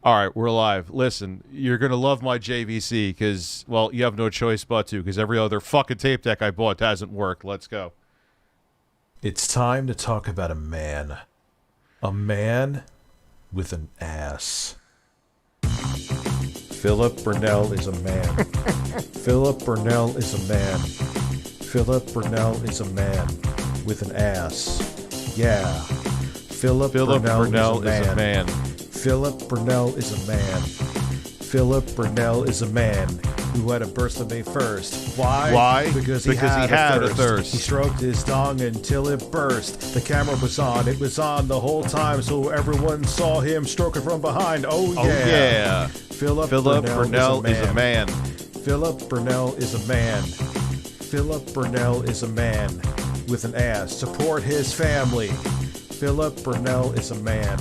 All right, we're live. Listen, you're going to love my JVC because, well, you have no choice but to because every other fucking tape deck I bought hasn't worked. Let's go. It's time to talk about a man. A man with an ass. Philip Burnell is a man. Philip Burnell is a man. Philip Burnell is a man with an ass. Yeah. Philip Burnell is a man. Philip Burnell is a man. Philip Burnell is a man who had a birth on May 1st. Why? Because he had a thirst. He stroked his dong until it burst. The camera was on. It was on the whole time, so everyone saw him stroking from behind. Oh yeah. Philip Burnell is a man. Philip Burnell is a man. Philip Burnell is a man with an ass. Support his family. Philip Burnell is a man.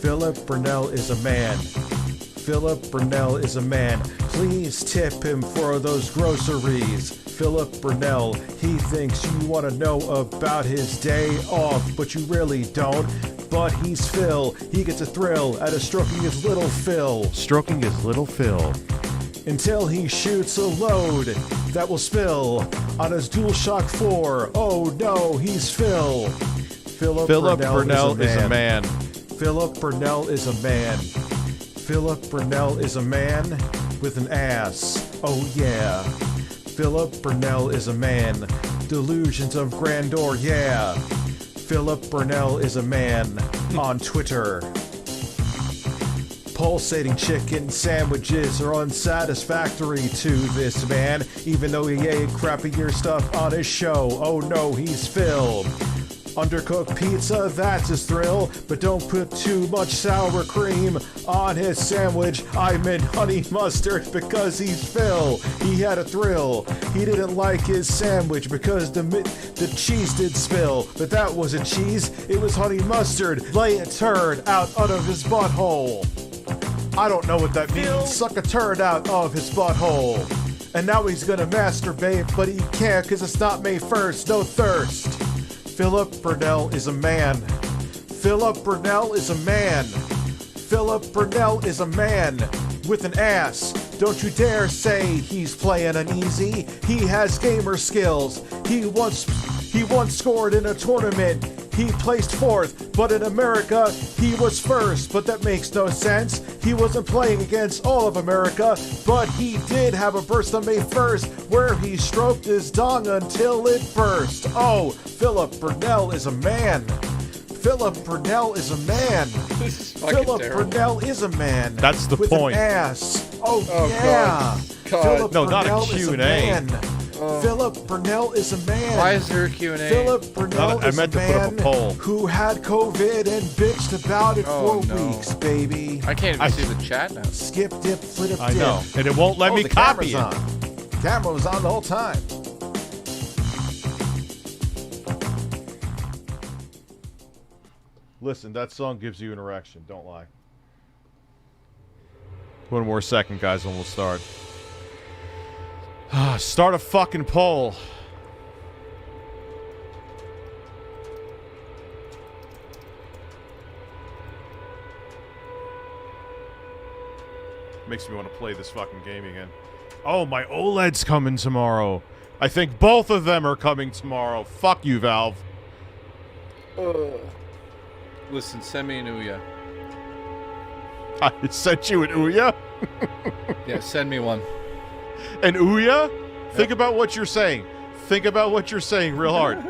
Philip Burnell is a man. Philip Burnell is a man. Please tip him for those groceries. Philip Burnell, he thinks you want to know about his day off, but you really don't. But he's Phil. He gets a thrill out of stroking his little Phil. Stroking his little Phil. Until he shoots a load that will spill on his DualShock 4. Oh no, he's Phil. Philip Burnell is a man. Philip Burnell is a man. Philip Burnell is a man with an ass. Oh yeah. Philip Burnell is a man. Delusions of grandeur, yeah. Philip Burnell is a man on Twitter. Pulsating chicken sandwiches are unsatisfactory to this man, even though he ate crappier stuff on his show. Oh no, he's Phil. Undercooked pizza, that's his thrill, but don't put too much sour cream on his sandwich. I meant honey mustard because he's Phil. He had a thrill. He didn't like his sandwich because the cheese did spill, but that wasn't cheese, it was honey mustard. Lay a turd out of his butthole. I don't know what that means. Suck a turd out of his butthole. And now he's gonna masturbate, but he can't because it's not May 1st. No thirst. Philip Burnell is a man. Philip Burnell is a man. Philip Burnell is a man with an ass. Don't you dare say he's playing uneasy. He has gamer skills. He once scored in a tournament. He placed fourth, but in America, he was first. But that makes no sense. He wasn't playing against all of America, but he did have a burst on May 1st where he stroked his dong until it burst. Oh, Philip Burnell is a man. Philip Burnell is a man. This is fucking Philip terrible. Burnell is a man. That's the with point. An ass. Oh God. yeah. Philip No, not a Burnell is Q&A. man. Philip Burnell is a man. Why is there a Q&A? Philip Burnell I is meant a to put up man a poll. who had COVID and bitched about it for no. weeks, baby. I can't even see the chat now. Skip, dip, flip, dip. I know, and it won't let me the copy camera's it. on. Camera was on the whole time. Listen, that song gives you an erection. Don't lie. One more second, guys, and we'll start. Start a fucking poll. Makes me want to play this fucking game again. Oh, my OLED's coming tomorrow. I think both of them are coming tomorrow. Fuck you, Valve. Listen, send me an Ouya. I sent you an Ouya? Yeah, send me one. An Ouya? Think about what you're saying. Think about what you're saying real hard.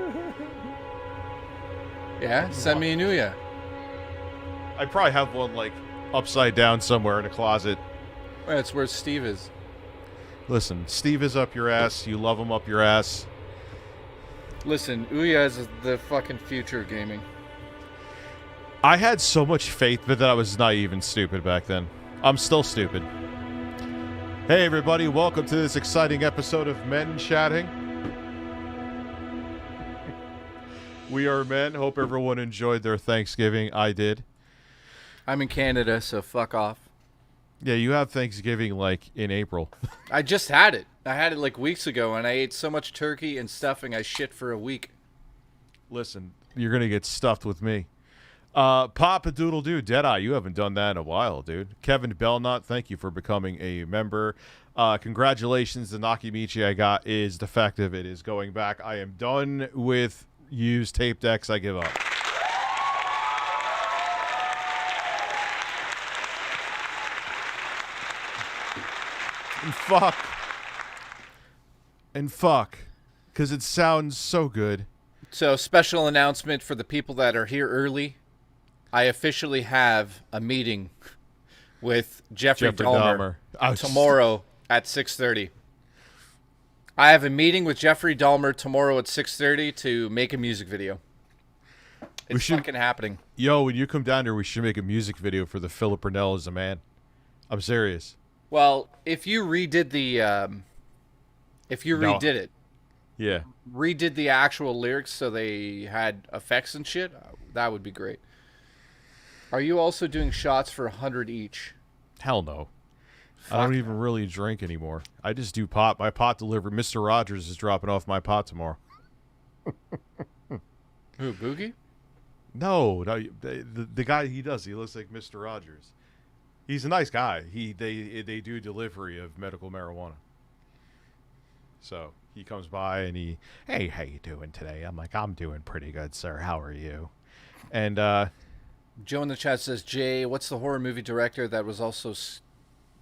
Yeah, send me an Ouya. I probably have one, like, upside down somewhere in a closet. Well, that's where Steve is. Listen, Steve is up your ass. You love him up your ass. Listen, Ouya is the fucking future of gaming. I had so much faith that I was naive and stupid back then. I'm still stupid. Hey, everybody. Welcome to this exciting episode of Men Chatting. We are men. Hope everyone enjoyed their Thanksgiving. I did. I'm in Canada, so fuck off. Yeah, you have Thanksgiving, like, in April. I just had it. I had it like weeks ago, and I ate so much turkey and stuffing I shit for a week. Listen, you're going to get stuffed with me. Papa Doodle Doo, Deadeye, you haven't done that in a while, dude. Kevin Belnut, thank you for becoming a member. Congratulations, the Nakimichi I got is defective. It is going back. I am done with used tape decks. I give up. And fuck. Because it sounds so good. So, special announcement for the people that are here early. I officially have a meeting with Jeffrey Dahmer tomorrow at 6:30. I have a meeting with Jeffrey Dahmer tomorrow at 6:30 to make a music video. It's fucking happening. Yo, when you come down here, we should make a music video for the Philip Burnell as a man. I'm serious. Well, if you redid the, redid it, yeah, redid the actual lyrics so they had effects and shit, that would be great. Are you also doing shots for 100 each? Hell no. Fuck. I don't even really drink anymore. I just do pot. My pot delivery. Mr. Rogers is dropping off my pot tomorrow. Who, Boogie? No, the guy he does. He looks like Mr. Rogers. He's a nice guy. They do delivery of medical marijuana. So he comes by and hey, how you doing today? I'm like, I'm doing pretty good, sir. How are you? And Joe in the chat says, Jay, what's the horror movie director that was also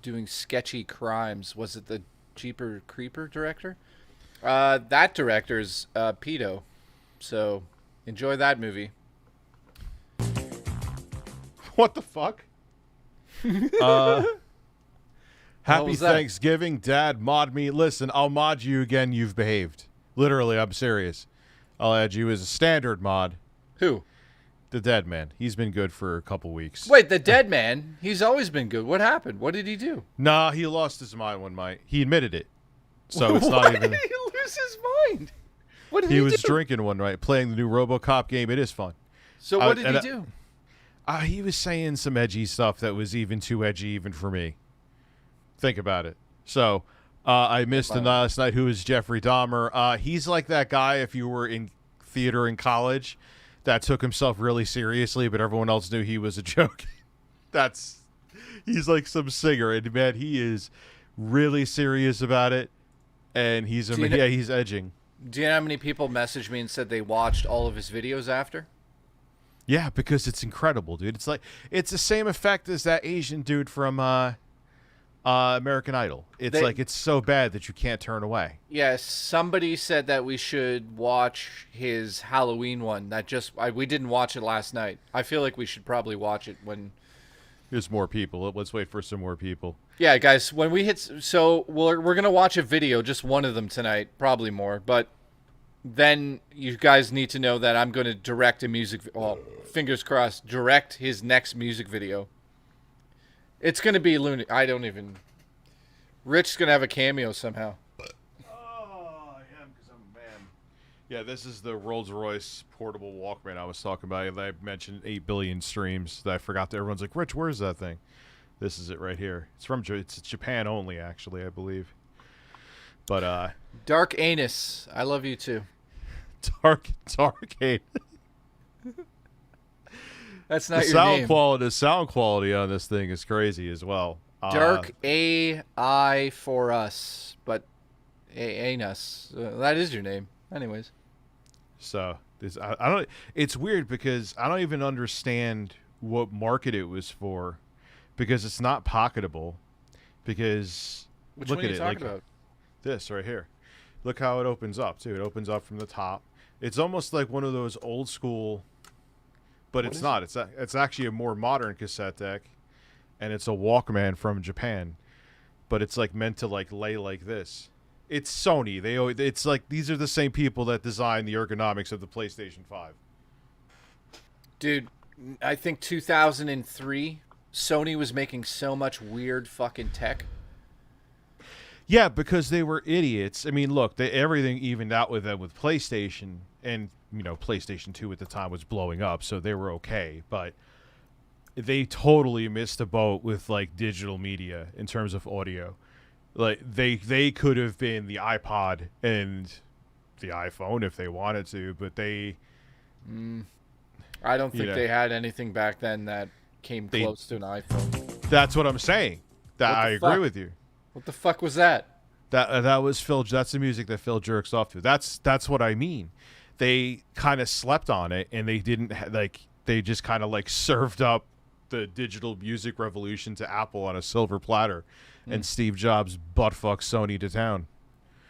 doing sketchy crimes? Was it the Jeeper Creeper director? That director's Pt.2. So enjoy that movie. What the fuck? Happy Thanksgiving, Dad. Mod me. Listen, I'll mod you again. You've behaved. Literally, I'm serious. I'll add you as a standard mod. Who? The Dead Man. He's been good for a couple weeks. Wait, the Dead Man? He's always been good. What happened? What did he do? Nah, he lost his mind one night. He admitted it. So it's not even... Why did he lose his mind? What did he do? He was drinking one night, playing the new RoboCop game. It is fun. So what did he do? He was saying some edgy stuff that was even too edgy even for me. Think about it. So I missed him last night. Who is Jeffrey Dahmer? He's like that guy if you were in theater in college that took himself really seriously, but everyone else knew he was a joke. He's like some singer, and man, he is really serious about it, and he's edging. Do you know how many people messaged me and said they watched all of his videos after? Yeah, because it's incredible, dude. It's the same effect as that Asian dude from American Idol. It's so bad that you can't turn away. Yeah, somebody said that we should watch his Halloween one. We didn't watch it last night. I feel like we should probably watch it when there's more people. Let's wait for some more people. Yeah, guys, when we hit, so we're gonna watch a video, just one of them tonight, probably more, but then you guys need to know that I'm gonna direct a music. Well, fingers crossed, direct his next music video. It's going to be lunatic. I don't even... Rich's going to have a cameo somehow. Oh, I am, because I'm a man. Yeah, this is the Rolls-Royce portable Walkman I was talking about. I mentioned 8 billion streams that I forgot. Everyone's like, Rich, where's that thing? This is it right here. It's Japan only, actually, I believe. But, Dark Anus. I love you, too. Dark Anus. That's not your name. The sound quality on this thing is crazy as well. Dark AI for us, but Anus. That is your name, anyways. So I don't. It's weird because I don't even understand what market it was for, because it's not pocketable. Because Which one are you talking about? This right here. Look how it opens up too. It opens up from the top. It's almost like one of those old school. But it's not. It's actually a more modern cassette deck, and it's a Walkman from Japan. But it's like meant to like lay like this. It's Sony. It's like these are the same people that designed the ergonomics of the PlayStation 5. Dude, I think 2003, Sony was making so much weird fucking tech. Yeah, because they were idiots. I mean, look, everything evened out with them with PlayStation, and PlayStation 2 at the time was blowing up, so they were okay. But they totally missed the boat with like digital media in terms of audio. Like they could have been the iPod and the iPhone if they wanted to, but they I don't think they had anything back then that came close to an iPhone. That's what I'm saying. I agree with you. What the fuck was that? That was Phil. That's the music that Phil jerks off to. That's what I mean. They kind of slept on it, and they didn't they just kind of served up the digital music revolution to Apple on a silver platter, and Steve Jobs buttfucked Sony to town.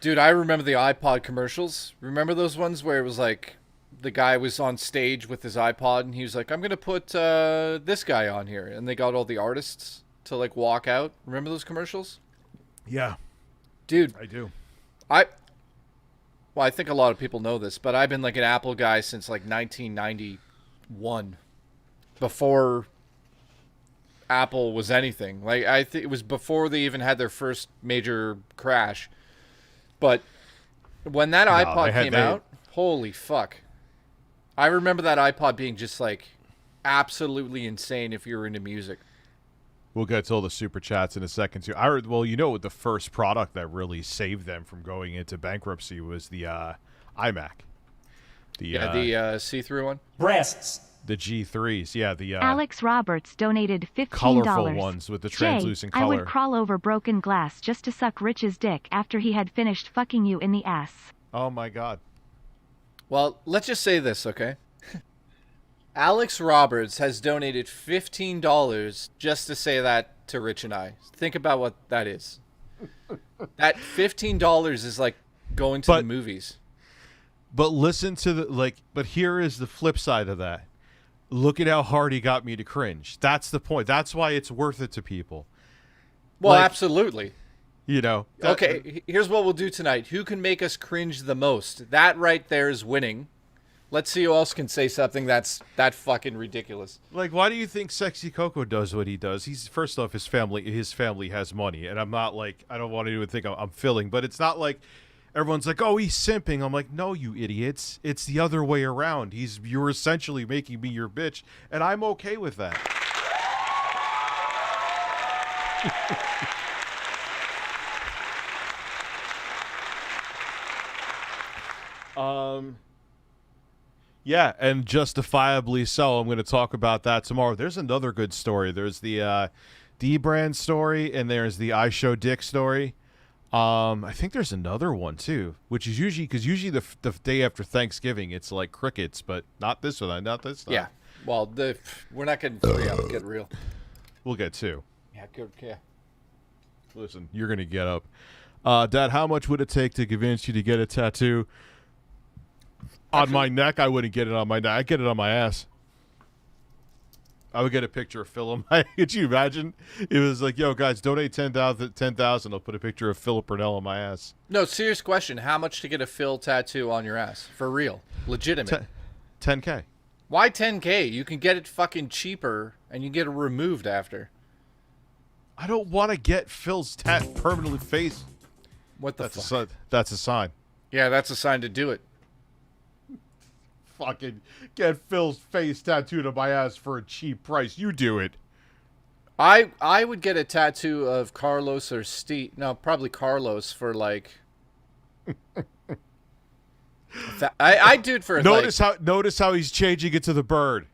Dude, I remember the iPod commercials. Remember those ones where it was like the guy was on stage with his iPod and he was like, I'm going to put this guy on here. And they got all the artists to walk out. Remember those commercials? Yeah. Dude. I do. Well, I think a lot of people know this, but I've been an Apple guy since 1991. Before Apple was anything. I think it was before they even had their first major crash. But when that iPod came out, holy fuck. I remember that iPod being just absolutely insane if you were into music. We'll get to all the super chats in a second too. The first product that really saved them from going into bankruptcy was the iMac. The see-through one? Breasts. The G3s, yeah. The Alex Roberts donated $15. Colorful ones with the translucent color. I would crawl over broken glass just to suck Rich's dick after he had finished fucking you in the ass. Oh my god. Well, let's just say this, okay? Alex Roberts has donated $15 just to say that to Rich and I. Think about what that is. That $15 is going to the movies. But listen to but here is the flip side of that. Look at how hard he got me to cringe. That's the point. That's why it's worth it to people. Well, absolutely. Okay, here's what we'll do tonight. Who can make us cringe the most? That right there is winning. Let's see who else can say something that's that fucking ridiculous. Why do you think Sexy Coco does what he does? First off, his family has money, and I'm not I don't want anyone to think I'm filling, but it's not everyone's oh, he's simping. I'm no, you idiots. It's the other way around. You're essentially making me your bitch, and I'm okay with that. Yeah, and justifiably so. I'm going to talk about that tomorrow. There's another good story. There's the D-Brand story, and there's the I Show Dick story. I think there's another one too, which is usually the day after Thanksgiving, it's crickets, but not this one, not this time. Yeah. Well, we're not getting 3 up. Get real. We'll get 2. Yeah, good. Yeah. Listen, you're gonna get up. Dad, how much would it take to convince you to get a tattoo on my neck? I wouldn't get it on my neck. I'd get it on my ass. I would get a picture of Phil on my. Could you imagine? It was yo, guys, donate 10,000. I'll put a picture of Philip Purnell on my ass. No, serious question. How much to get a Phil tattoo on your ass? For real. Legitimate. 10K. Why 10K? You can get it fucking cheaper, and you get it removed after. I don't want to get Phil's permanently face. What the fuck? That's a sign. Yeah, that's a sign to do it. Fucking get Phil's face tattooed on my ass for a cheap price. You do it. I would get a tattoo of Carlos or Steve. No, probably Carlos for I'd do it for Notice how he's changing it to the bird.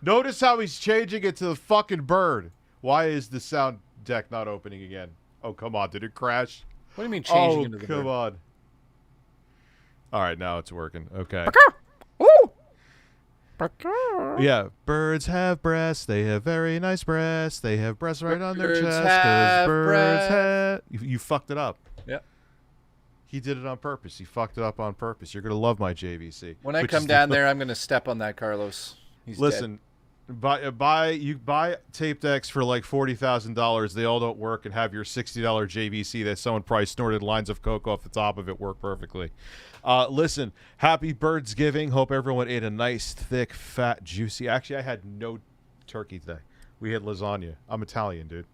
Notice how he's changing it to the fucking bird. Why is the sound deck not opening again? Oh, come on. Did it crash? What do you mean changing into the bird? Oh, come on. All right, now it's working. Okay. Ooh. Yeah, birds have breasts. They have very nice breasts. They have breasts right on their chest. You fucked it up. Yep. He did it on purpose. He fucked it up on purpose. You're gonna love my JVC. When I come down there, I'm gonna step on that Carlos. He's Listen, buy tape decks for $40,000. They all don't work, and have your $60 JVC that someone probably snorted lines of coke off the top of it work perfectly. Listen, happy Birdsgiving. Hope everyone ate a nice, thick, fat, juicy. Actually, I had no turkey today. We had lasagna. I'm Italian, dude.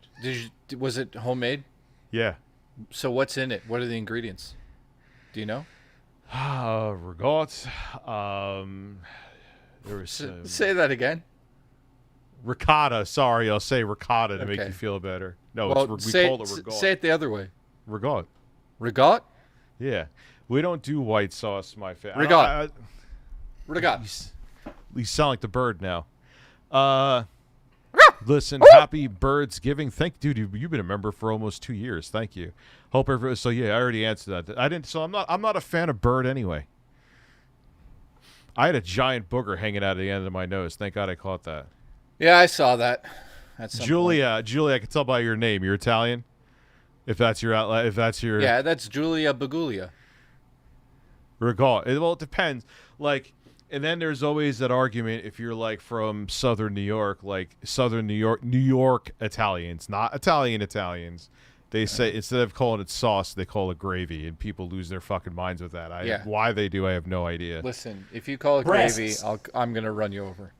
Was it homemade? Yeah. So what's in it? What are the ingredients? Do you know? Regot. There was say that again. Ricotta. Sorry, I'll say ricotta to make you feel better. No, we call it regot. Say it the other way. Regot. Regot? Yeah. We don't do white sauce, my favorite. Regot. Regot. You sound like the bird now. Listen, happy Birdsgiving. Dude, you've been a member for almost 2 years. Thank you. Hope everyone. So yeah, I already answered that. I didn't. So I'm not a fan of bird anyway. I had a giant booger hanging out at the end of my nose. Thank God I caught that. Yeah, I saw that. Julia, I can tell by your name. You're Italian. If that's your outlet, if that's your that's Julia Baguglia. Well, it depends. Like, and then there's always that argument if you're like from Southern New York, like Southern New York Italians, not Italian Italians. They say instead of calling it sauce, they call it gravy, and people lose their fucking minds with that. Why they do, I have no idea. Listen, if you call it gravy, I'm gonna run you over.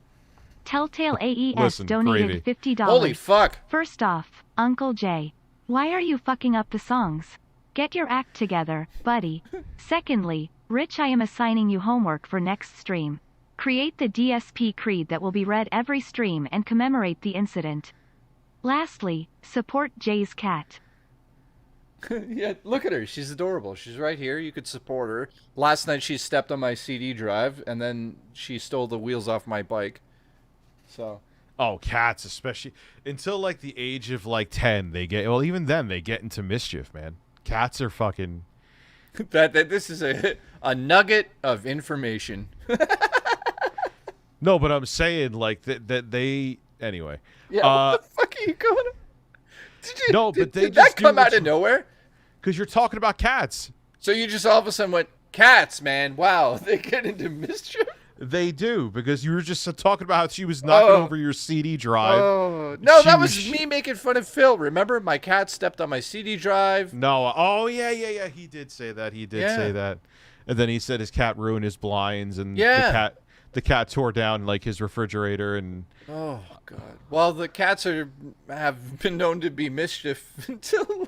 Telltale AES donated $50. Holy fuck! First off, Uncle Jay, why are you fucking up the songs? Get your act together, buddy. Secondly, Rich, I am assigning you homework for next stream. Create the DSP creed that will be read every stream and commemorate the incident. Lastly, support Jay's cat. Yeah, look at her. She's adorable. She's right here. You could support her. Last night she stepped on my CD drive, and then she stole the wheels off my bike. So. Oh, cats, especially until like the age of like 10, they get even then they get into mischief, man. Cats are fucking. that this is a nugget of information. No, but I'm saying like that they anyway. Yeah, what the fuck are you going? Did just that come out of nowhere? Because you're talking about cats. So you just all of a sudden went, cats, man. Wow, they get into mischief. They do, because you were just talking about how she was knocking over your CD drive. Oh, no, that was me making fun of Phil. Remember, my cat stepped on my CD drive. No, yeah. He did say that. Say that. And then he said his cat ruined his blinds, and the cat tore down like his refrigerator, and oh god. Well, the cats have been known to be mischief until.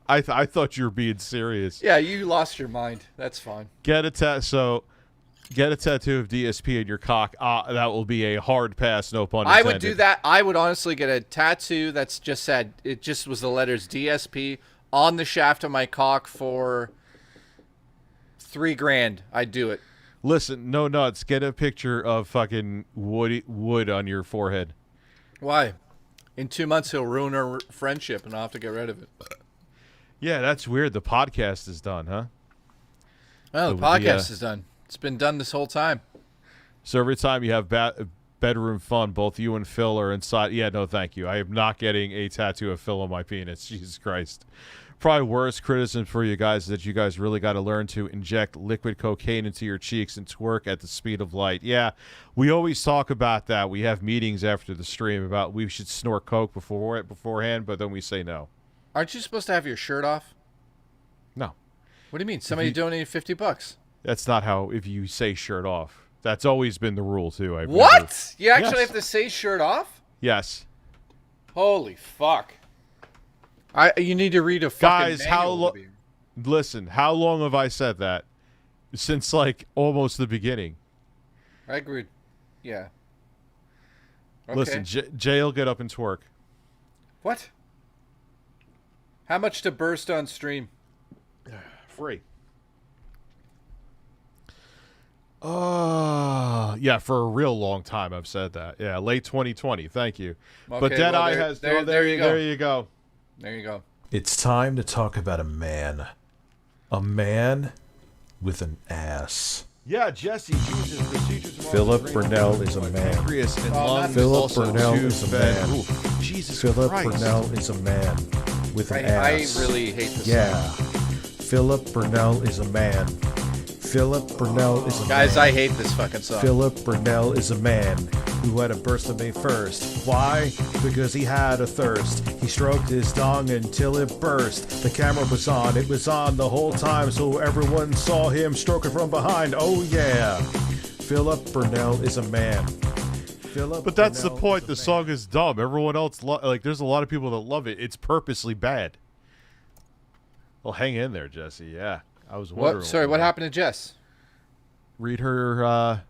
I thought you were being serious. Yeah, you lost your mind. That's fine. Get a tattoo of DSP in your cock. That will be a hard pass, no pun intended. I would do that. I would honestly get a tattoo that's just said, it just was the letters DSP on the shaft of my cock for $3,000. I'd do it. Listen, no nuts. Get a picture of fucking wood on your forehead. Why? In 2 months, he'll ruin our friendship, and I'll have to get rid of it. Yeah, that's weird. The podcast is done, huh? Oh, the podcast is done. It's been done this whole time. So every time you have bedroom fun, both you and Phil are inside. Yeah, no, thank you. I am not getting a tattoo of Phil on my penis. Jesus Christ. Probably worst criticism for you guys is that you guys really got to learn to inject liquid cocaine into your cheeks and twerk at the speed of light. Yeah, we always talk about that. We have meetings after the stream about we should snort coke beforehand, but then we say no. Aren't you supposed to have your shirt off? No. What do you mean? Somebody donated $50. That's not how, if you say shirt off. That's always been the rule, too. What? You actually have to say shirt off? Yes. Holy fuck. You need to read a fucking manual. Listen, how long have I said that? Since, like, almost the beginning. I agree. Yeah. Okay. Listen, Jay will get up and twerk. What? How much to burst on stream? Free. Yeah, for a real long time I've said that. Yeah, late 2020. Thank you. Okay, but Deadeye has. There you go. There you go. There you go. It's time to talk about a man. A man with an ass. Yeah, Jesse. Jesus, procedures. Philip Burnell is a man. Philip Burnell is a man. Ooh, Jesus Philip Christ. Burnell is a man with an ass. I really hate this. Yeah. Philip Burnell is a man. Philip Burnell is a man. Guys, I hate this fucking song. Philip Burnell is a man who had a burst of May 1st. Why? Because he had a thirst. He stroked his dong until it burst. The camera was on. It was on the whole time, so everyone saw him stroking from behind. Oh, yeah. Philip Burnell is a man. But that's the point. The song is dumb. Everyone else, there's a lot of people that love it. It's purposely bad. Well, hang in there, Jesse. Yeah. I was wondering. What? Sorry, what happened to Jess? Read her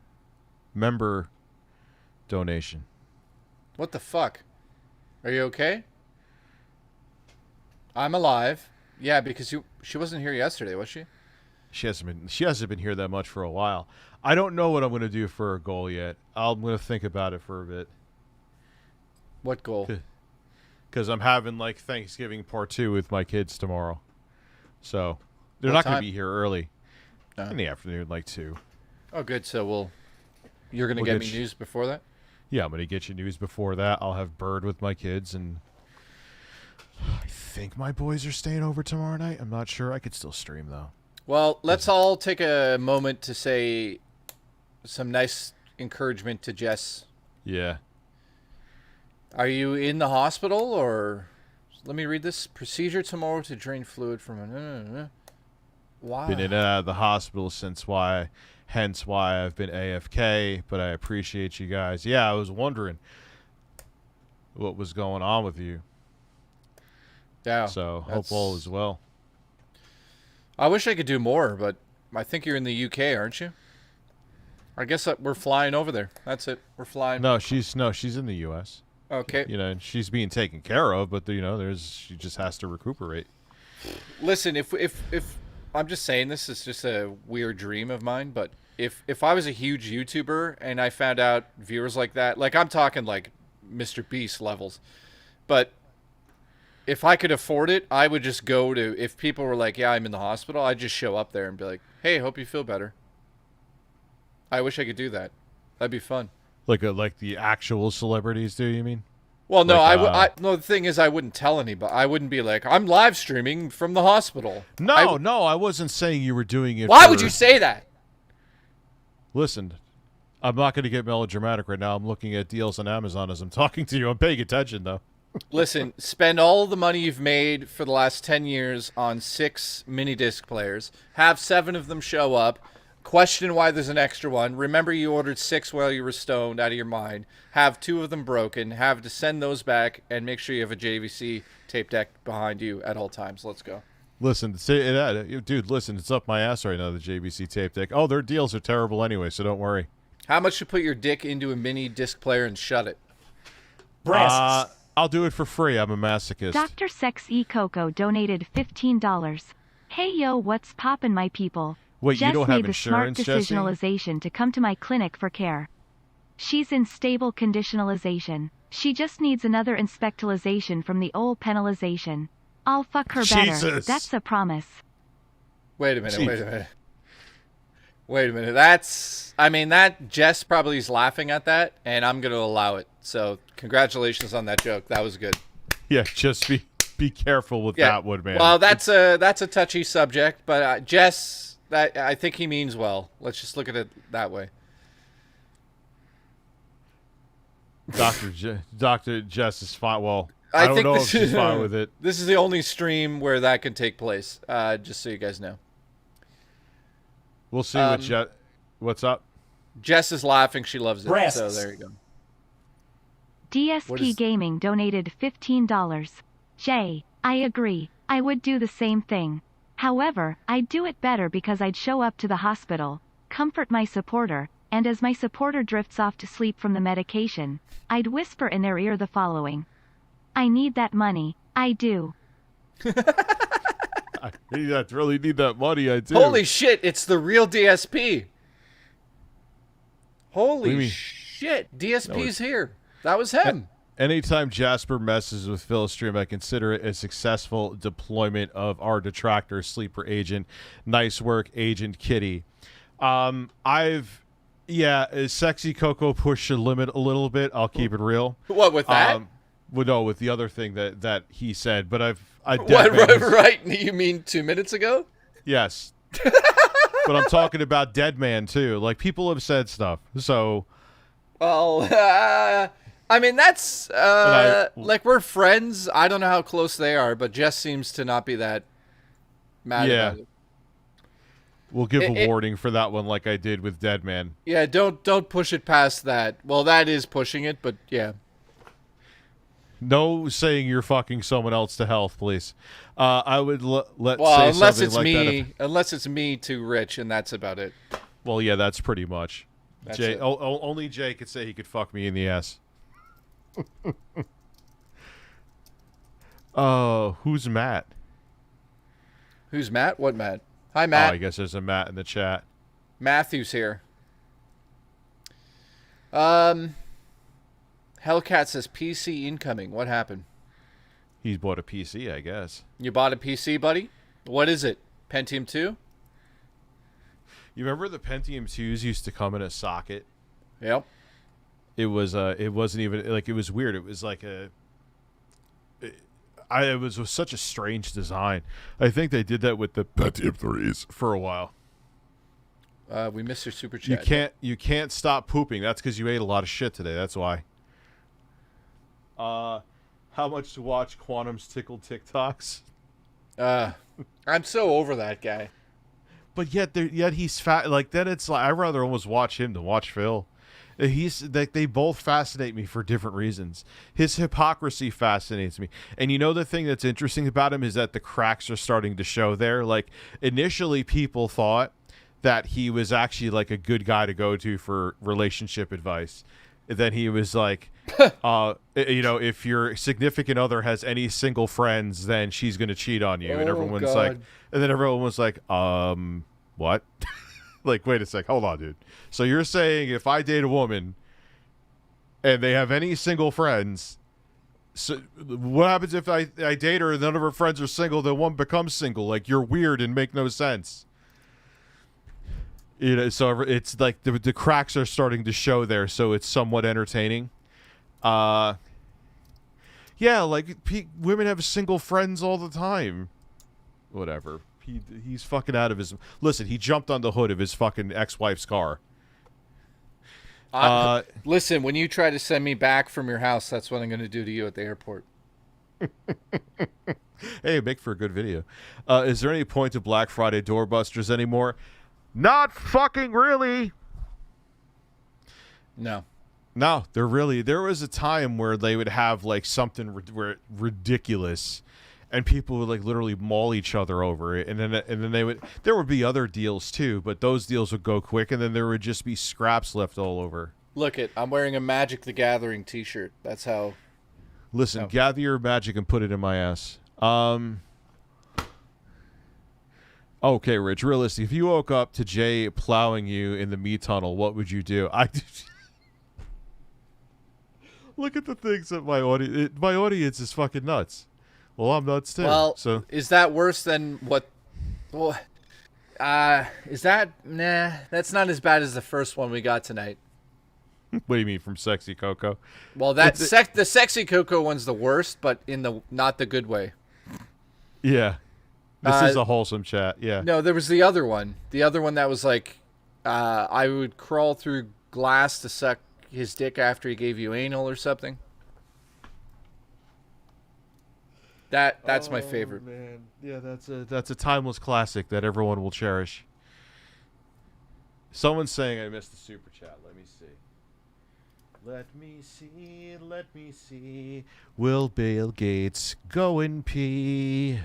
member donation. What the fuck? Are you okay? I'm alive. Yeah, because she wasn't here yesterday, was she? She hasn't been here that much for a while. I don't know what I'm going to do for a goal yet. I'm going to think about it for a bit. What goal? Because I'm having like Thanksgiving part 2 with my kids tomorrow. So they're not going to be here early. No. In the afternoon, like 2. Oh, good. So you're going to get me news before that? Yeah, I'm going to get you news before that. I'll have Bird with my kids, and I think my boys are staying over tomorrow night. I'm not sure. I could still stream, though. Well, let's all take a moment to say some nice encouragement to Jess. Yeah. Are you in the hospital, or... Let me read this. Procedure tomorrow to drain fluid from a... Why? Been in and out of the hospital hence why I've been AFK, but I appreciate you guys. Yeah, I was wondering what was going on with you. Yeah. So, hope all is well. I wish I could do more, but I think you're in the UK, aren't you? I guess we're flying over there. That's it. We're flying. No, she's in the US. Okay. You know, she's being taken care of, but she just has to recuperate. Listen, if I'm just saying, this is just a weird dream of mine, but if I was a huge YouTuber and I found out viewers like that, like I'm talking like Mr. Beast levels, but if I could afford it, I would just go to, if people were like, yeah, I'm in the hospital, I'd just show up there and be like, hey, hope you feel better. I wish I could do that. That'd be fun. Like the actual celebrities do, you mean? Well, no, no, the thing is, I wouldn't tell anybody. I wouldn't be like, I'm live streaming from the hospital. No, I wasn't saying you were doing it. Why would you say that? Listen, I'm not going to get melodramatic right now. I'm looking at deals on Amazon as I'm talking to you. I'm paying attention, though. Listen, spend all the money you've made for the last 10 years on 6 mini disc players. Have 7 of them show up. Question why there's an extra one. Remember you ordered 6 while you were stoned out of your mind. Have 2 of them broken. Have to send those back and make sure you have a JVC tape deck behind you at all times. Let's go. Listen, dude, listen, it's up my ass right now, the JVC tape deck. Oh, their deals are terrible anyway, so don't worry. How much to put your dick into a mini disc player and shut it? Breasts. I'll do it for free. I'm a masochist. Dr. Sex E Coco donated $15. Hey yo, what's poppin', my people? Wait, Jess you don't have made the smart insurance, Jesse? decisionalization to come to my clinic for care. She's in stable conditionalization. She just needs another inspectalization from the old penalization. I'll fuck her better. Jesus. That's a promise. Wait a minute. That Jess probably is laughing at that, and I'm going to allow it. So, congratulations on that joke. That was good. Yeah, just be careful with that one, man. Well, that's a touchy subject, but Jess, I think he means well. Let's just look at it that way. Dr. Jess is fine. Well, I don't know if she's fine with it. This is the only stream where that can take place, just so you guys know. We'll see what Jess... What's up? Jess is laughing. She loves it. Breasts. So there you go. DSP Gaming donated $15. Jay, I agree. I would do the same thing. However, I'd do it better because I'd show up to the hospital, comfort my supporter, and as my supporter drifts off to sleep from the medication, I'd whisper in their ear the following. I need that money. I do. I really need that money. I do. Holy shit, it's the real DSP. Holy shit, DSP's here. That was him. Anytime Jasper messes with Phil's stream, I consider it a successful deployment of our detractor sleeper agent. Nice work, Agent Kitty. Sexy Coco pushed the limit a little bit. I'll keep it real. What, with that? Well, no, with the other thing that he said. But right? You mean 2 minutes ago? Yes. But I'm talking about Dead Man too. Like, people have said stuff. So, well, I mean, that's like, we're friends. I don't know how close they are, but Jess seems to not be that mad about it. We'll give a warning for that one, like I did with Dead Man. Yeah, don't push it past that. Well, that is pushing it, but yeah. No saying you're fucking someone else to health, please. I would unless it's me too rich, and that's about it. Well, yeah, that's pretty much. That's Jay. it. Only Jay could say he could fuck me in the ass. Who's Matt? Who's Matt? What Matt? Hi, Matt. Oh, I guess there's a Matt in the chat. Matthew's here. Hellcat says PC incoming. What happened? He's bought a PC, I guess. You bought a PC, buddy? What is it? Pentium 2? You remember the Pentium 2s used to come in a socket? Yep. It wasn't even like, it was weird. It was like it was such a strange design. I think they did that with the Pentium 3s for a while. We missed your super chat. You can't stop pooping. That's because you ate a lot of shit today. That's why. How much to watch Quantum's tickled TikToks? I'm so over that guy. But yet he's fat. Like, then it's like I'd rather almost watch him than watch Phil. They both fascinate me for different reasons. His hypocrisy fascinates me. And you know the thing that's interesting about him is that the cracks are starting to show there. Like, initially people thought that he was actually like a good guy to go to for relationship advice. And then he was like, if your significant other has any single friends, then she's going to cheat on you. And everyone's like, and then everyone was like, what? Like, wait a sec. Hold on, dude. So you're saying if I date a woman and they have any single friends, so what happens if I date her and none of her friends are single, then one becomes single? Like, you're weird and make no sense. You know, so it's like the cracks are starting to show there, so it's somewhat entertaining. Yeah, like women have single friends all the time. Whatever. He's fucking out of his... Listen, he jumped on the hood of his fucking ex-wife's car. Listen, when you try to send me back from your house, that's what I'm going to do to you at the airport. Hey, make for a good video. Is there any point to Black Friday doorbusters anymore? Not fucking really. No. No, there was a time where they would have like something ridiculous, and people would like literally maul each other over it, and then there would be other deals too, but those deals would go quick, and then there would just be scraps left all over. Look I'm wearing a Magic the Gathering t-shirt. That's how. Listen, gather your magic and put it in my ass. Okay, Rich, realistic. If you woke up to Jay plowing you in the meat tunnel, what would you do? Look at the things that my audience is fucking nuts. Well, I'm nuts too. Well, so is that worse than what? Well, is that? Nah, that's not as bad as the first one we got tonight. What do you mean, from Sexy Coco? Well, the Sexy Coco one's the worst, but in the not the good way. Yeah. This is a wholesome chat, yeah. No, there was the other one. The other one that was like, I would crawl through glass to suck his dick after he gave you anal or something. That's my favorite. Man. Yeah, that's a timeless classic that everyone will cherish. Someone's saying I missed the super chat. Let me see. Will Bill Gates go and pee?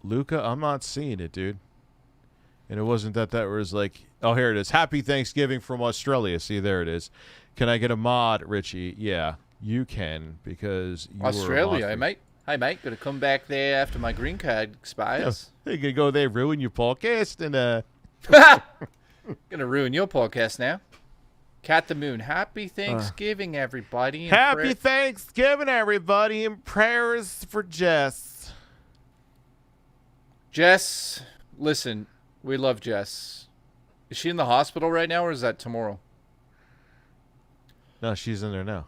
Luca, I'm not seeing it, dude. And it wasn't that was like... Oh, here it is. Happy Thanksgiving from Australia. See, there it is. Can I get a mod, Richie? Yeah, you can, because you Australia, hey, mate. Hey, mate. Gonna come back there after my green card expires. Yeah, you're gonna go there, ruin your podcast, and... Gonna ruin your podcast now. Cat the Moon. Happy Thanksgiving, everybody. Happy Thanksgiving, everybody, and prayers for Jess. Jess, listen, we love Jess. Is she in the hospital right now, or is that tomorrow? No, she's in there now.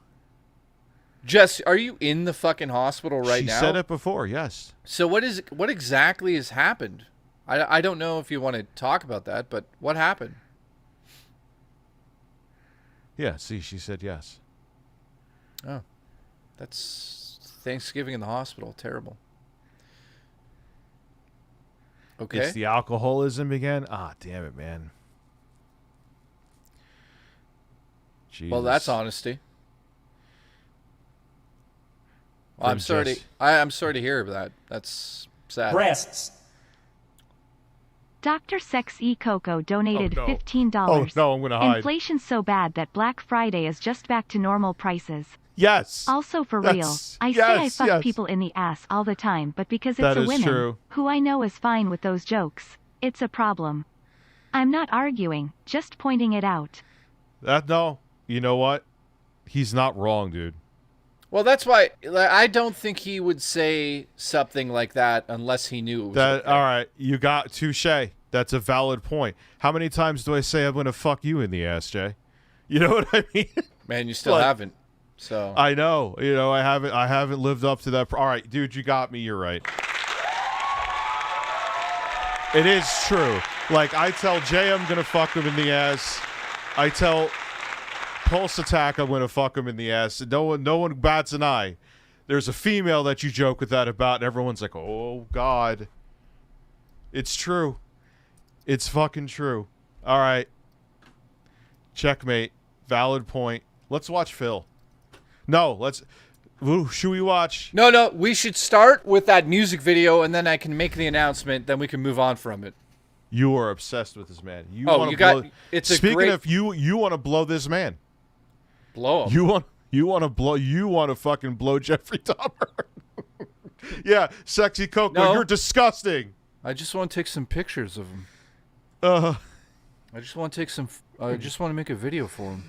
Jess, are you in the fucking hospital now? She said it before, yes. So what exactly has happened? I don't know if you want to talk about that, but what happened? Yeah, see, she said yes. Oh, that's Thanksgiving in the hospital. Terrible. Okay. It's the alcoholism again? Ah, damn it, man. Jesus. Well, that's honesty. Well, I'm sorry to hear that. That's sad. Breasts. Dr. Sex E Coco donated Oh, no. $15. Oh, no, I'm gonna hide. Inflation's so bad that Black Friday is just back to normal prices. Yes. Also for real, I say I fuck people in the ass all the time, but because it's a women who I know is fine with those jokes, it's a problem. I'm not arguing, just pointing it out. No, you know what? He's not wrong, dude. Well, that's why I don't think he would say something like that unless he knew it was okay. All right, you got touche. That's a valid point. How many times do I say I'm going to fuck you in the ass, Jay? You know what I mean? Man, you still haven't. So I know. You know, I haven't lived up to that. All right, dude, you got me. You're right. It is true. Like, I tell Jay I'm going to fuck him in the ass. I tell Pulse Attack I'm going to fuck him in the ass. No one bats an eye. There's a female that you joke with that about, and everyone's like, oh, God. It's true. It's fucking true. All right. Checkmate. Valid point. Let's watch Phil. No, let's... Ooh, should we watch? No, we should start with that music video, and then I can make the announcement, then we can move on from it. You are obsessed with this man. Speaking of you want to blow this man. Blow him. You want to fucking blow Jeffrey Dahmer. Yeah, Sexy Coco, No. you're disgusting. I just want to take some pictures of him. I just want to make a video for him.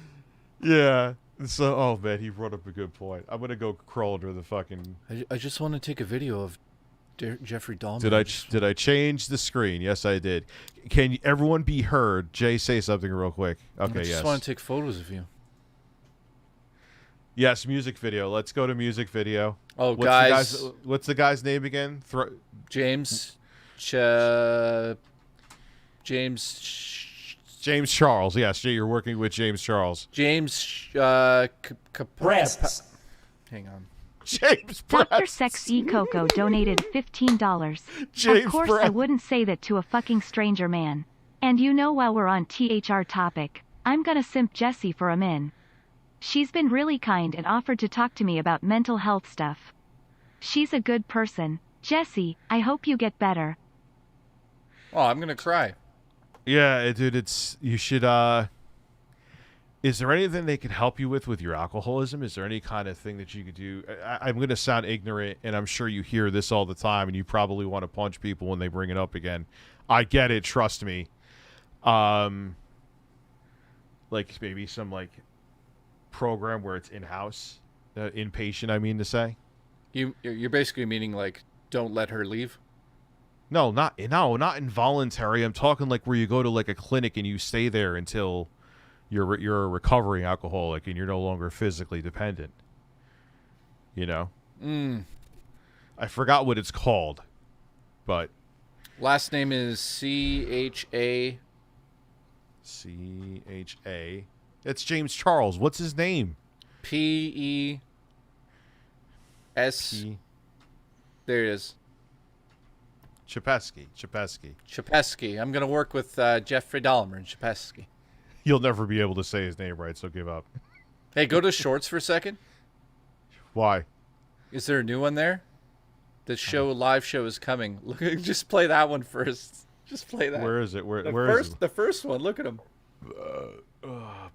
Yeah. So, oh man, he brought up a good point. I'm gonna go crawl under the fucking. I just want to take a video of Jeffrey Dahmer. Did I change the screen? Yes, I did. Can everyone be heard? Jay, say something real quick. Okay, I just want to take photos of you. Yes, music video. Let's go to music video. Oh, what's the guy's name again? James Charles. Yes, you're working with James Charles. James Breasts. Hang on. James Dr. Breasts. Sex E Coco donated $15. James Of course, I wouldn't say that to a fucking stranger man. And you know, while we're on THR topic, I'm gonna simp Jessie for a min. She's been really kind and offered to talk to me about mental health stuff. She's a good person. Jessie, I hope you get better. Oh, I'm gonna cry. Yeah, dude, you should, is there anything they could help you with your alcoholism? Is there any kind of thing that you could do? I'm going to sound ignorant, and I'm sure you hear this all the time, and you probably want to punch people when they bring it up again. I get it, trust me. Like, maybe some, like, program where it's in-house, inpatient, I mean to say. You're basically meaning, like, don't let her leave? No, not involuntary. I'm talking like where you go to like a clinic and you stay there until you're a recovering alcoholic and you're no longer physically dependent. You know? I forgot what it's called, but last name is CHA. It's James Charles. What's his name? PES. There it is. Chapesky. I'm going to work with Jeffrey Dahmer and Chapesky. You'll never be able to say his name right, so give up. Hey, go to shorts for a second. Why? Is there a new one there? The live show is coming. Look, just play that one first. Just play that. Where is it? Where is it? The first one. Look at him.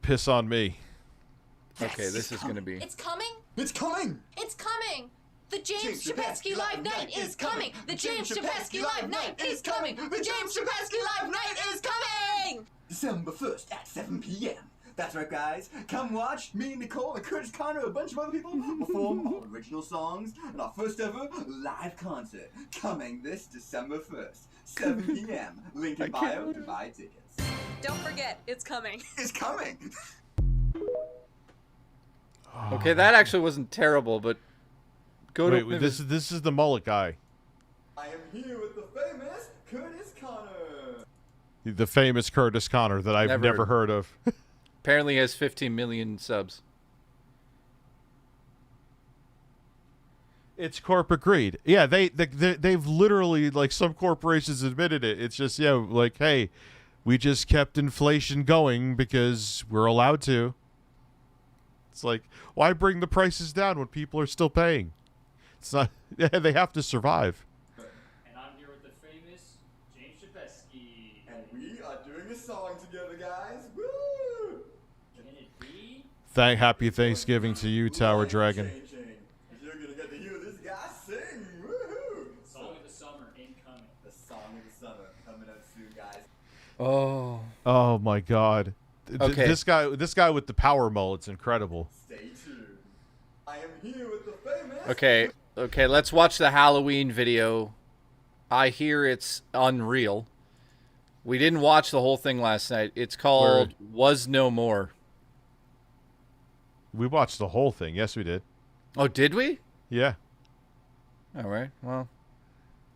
Piss on me. Okay, this is going to be... It's coming? It's coming! It's coming! The James Chapesky Live Night is coming! The James Chapesky Live Night is coming! The James Chapesky Live Night is coming! December 1st at 7 p.m. That's right, guys. Come watch me, Nicole, and Curtis Connor, a bunch of other people perform our original songs in our first ever live concert. Coming this December 1st, 7 p.m. Link in bio to buy tickets. Don't forget, it's coming. It's coming! Okay, that actually wasn't terrible, but... Wait, this is the mullet guy. I am here with the famous Curtis Connor. The famous Curtis Connor that I've never heard of. Apparently has 15 million subs. It's corporate greed. Yeah, they've literally, like, some corporations admitted it. It's just, like, hey, we just kept inflation going because we're allowed to. It's like, why bring the prices down when people are still paying? It's not. They have to survive. And I'm here with the famous James Chapesky. Happy Thanksgiving to you, Tower Dragon. You're gonna get to hear this guy sing. Woohoo! Song of the summer incoming. The song of the summer coming up soon, guys. Oh my God. Okay. This guy with the power mullet's incredible. Stay tuned. I am here with the famous. Okay, let's watch the Halloween video. I hear it's unreal. We didn't watch the whole thing last night. It's called Was No More. We watched the whole thing. Yes, we did. Oh, did we? Yeah. All right. Well,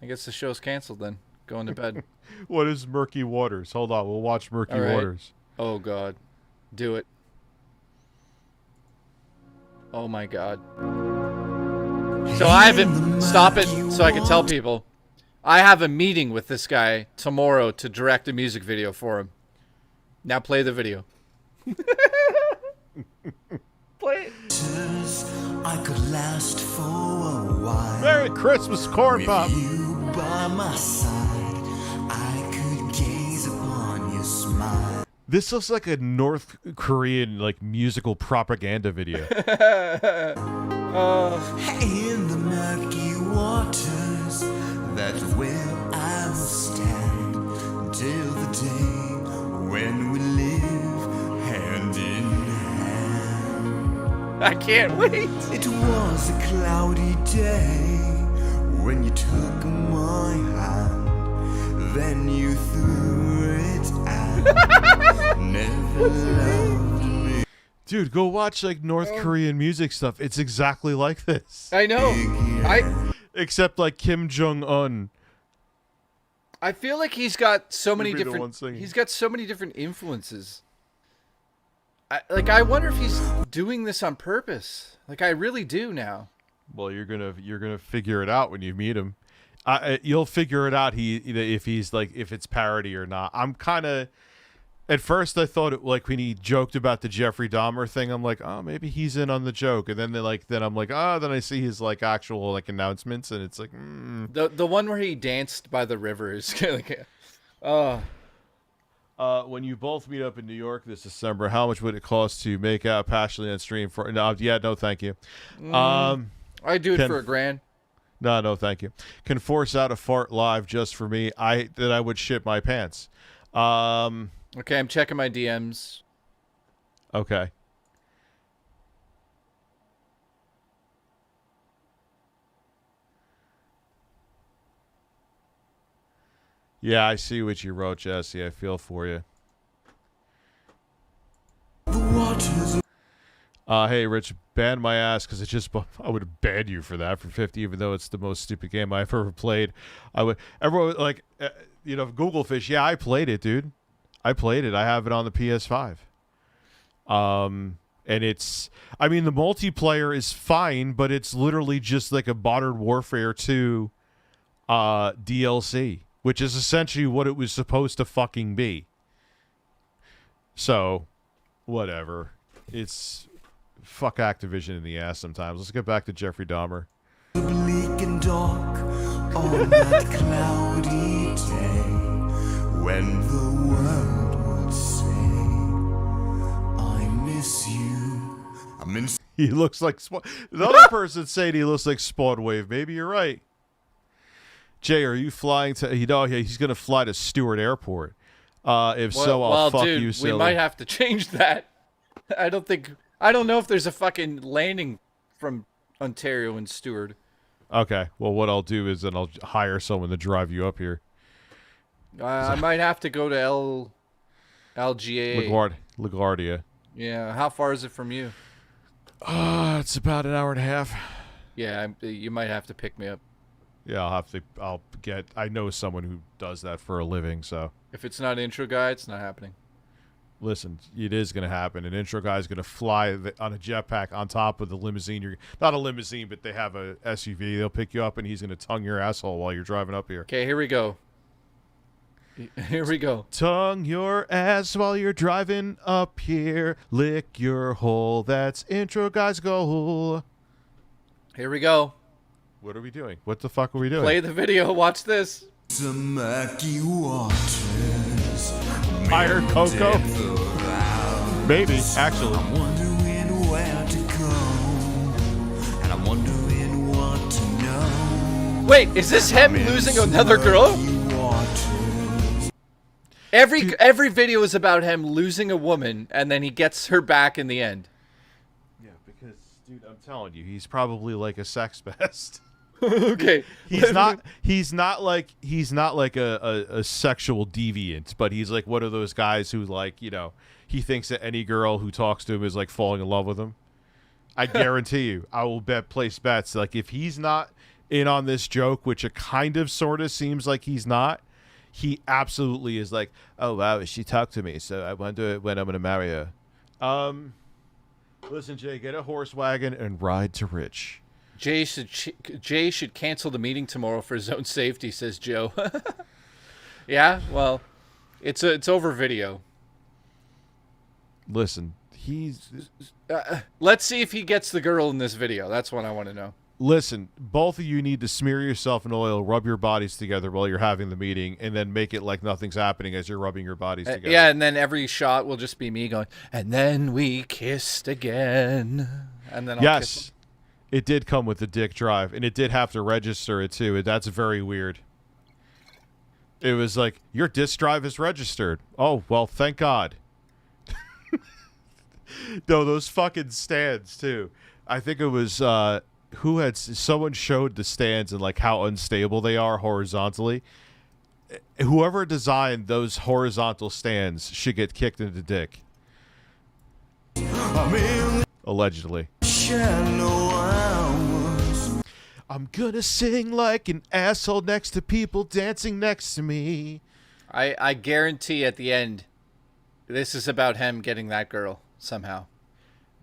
I guess the show's canceled then. Going to bed. What is Murky Waters? Hold on. We'll watch Murky Waters. Oh, God. Do it. Oh, my God. So I haven't... Stop it so I can tell people. I have a meeting with this guy tomorrow to direct a music video for him. Now play the video. Play it. I could last for a while. Merry Christmas, Corn Pop. With you by my side, I could gaze upon your smile. This looks like a North Korean musical propaganda video. In the murky waters, that's where I will stand till the day when we live hand in hand. I can't wait. It was a cloudy day when you took my hand, then you threw it out. Never loved me. Dude, go watch North Korean music stuff. It's exactly like this. I know. Except Kim Jong-un. I feel like he's got so many You'd be the different. one singing. He's got so many different influences. I wonder if he's doing this on purpose. I really do now. Well, you're gonna figure it out when you meet him. You'll figure it out. If it's parody or not. I'm kind of. At first, I thought when he joked about the Jeffrey Dahmer thing, I'm like, oh, maybe he's in on the joke. And then then I'm like, oh, then I see his actual announcements, and it's The one where he danced by the river is when you both meet up in New York this December, how much would it cost to make out passionately on stream for? No, thank you. I do it for $1,000. No, thank you. Can force out a fart live just for me. I would shit my pants. Okay, I'm checking my DMs. Okay. Yeah, I see what you wrote, Jesse. I feel for you. Hey, Rich, ban my ass because I would have banned you for that for 50, even though it's the most stupid game I've ever played. Everyone Google Fish. Yeah, I played it, dude. I played it. I have it on the PS5. And the multiplayer is fine, but it's literally just like a Modern Warfare 2 DLC, which is essentially what it was supposed to fucking be. So, whatever. It's fuck Activision in the ass sometimes. Let's get back to Jeffrey Dahmer. Bleak and dark on that cloudy day when the world would say, I miss you. He looks like the other person saying he looks like Spawn Wave. Maybe you're right. Jay, are you flying to? He's going to fly to Stewart Airport. If so, I'll fuck dude, you. Silly. We might have to change that. I don't know if there's a fucking landing from Ontario and Stewart. Okay. Well, what I'll do is then I'll hire someone to drive you up here. I might have to go to LGA. LaGuardia. Yeah. How far is it from you? It's about an hour and a half. Yeah, you might have to pick me up. Yeah, I know someone who does that for a living, so. If it's not intro guy, it's not happening. Listen, it is going to happen. An intro guy is going to fly on a jetpack on top of the limousine. Not a limousine, but they have a SUV. They'll pick you up, and he's going to tongue your asshole while you're driving up here. Okay, here we go. Here we go. Tongue your ass while you're driving up here. Lick your hole. That's intro guy's goal. Here we go. What are we doing? What the fuck are we doing? Play the video. Watch this. Some murky waters. Iron Coco? Maybe, actually. I'm wondering Wait, is this him losing another girl? Every video is about him losing a woman, and then he gets her back in the end. Yeah, because, dude, I'm telling you, he's probably like a sex pest. Okay. He's not like a sexual deviant, but he's like one of those guys who, like, you know, he thinks that any girl who talks to him is like falling in love with him. I guarantee you, I will place bets. Like, if he's not in on this joke, which it kind of sort of seems like he's not, he absolutely is like, oh wow, she talked to me, so I wonder when I'm gonna marry her. Listen, Jay, get a horse wagon and ride to Rich. Jay should cancel the meeting tomorrow for his own safety, says Joe. Yeah, well, it's over video. Listen, let's see if he gets the girl in this video. That's what I want to know. Listen, both of you need to smear yourself in oil, rub your bodies together while you're having the meeting, and then make it like nothing's happening as you're rubbing your bodies together. Yeah, and then every shot will just be me going, and then we kissed again. And then I'll kiss him. It did come with the dick drive, and it did have to register it too. That's very weird. It was like, your disk drive is registered. Oh, well, thank God. No, those fucking stands too. I think it was someone showed the stands and like how unstable they are horizontally. Whoever designed those horizontal stands should get kicked in the dick. Allegedly. I'm gonna sing like an asshole next to people dancing next to me. I guarantee at the end, this is about him getting that girl somehow.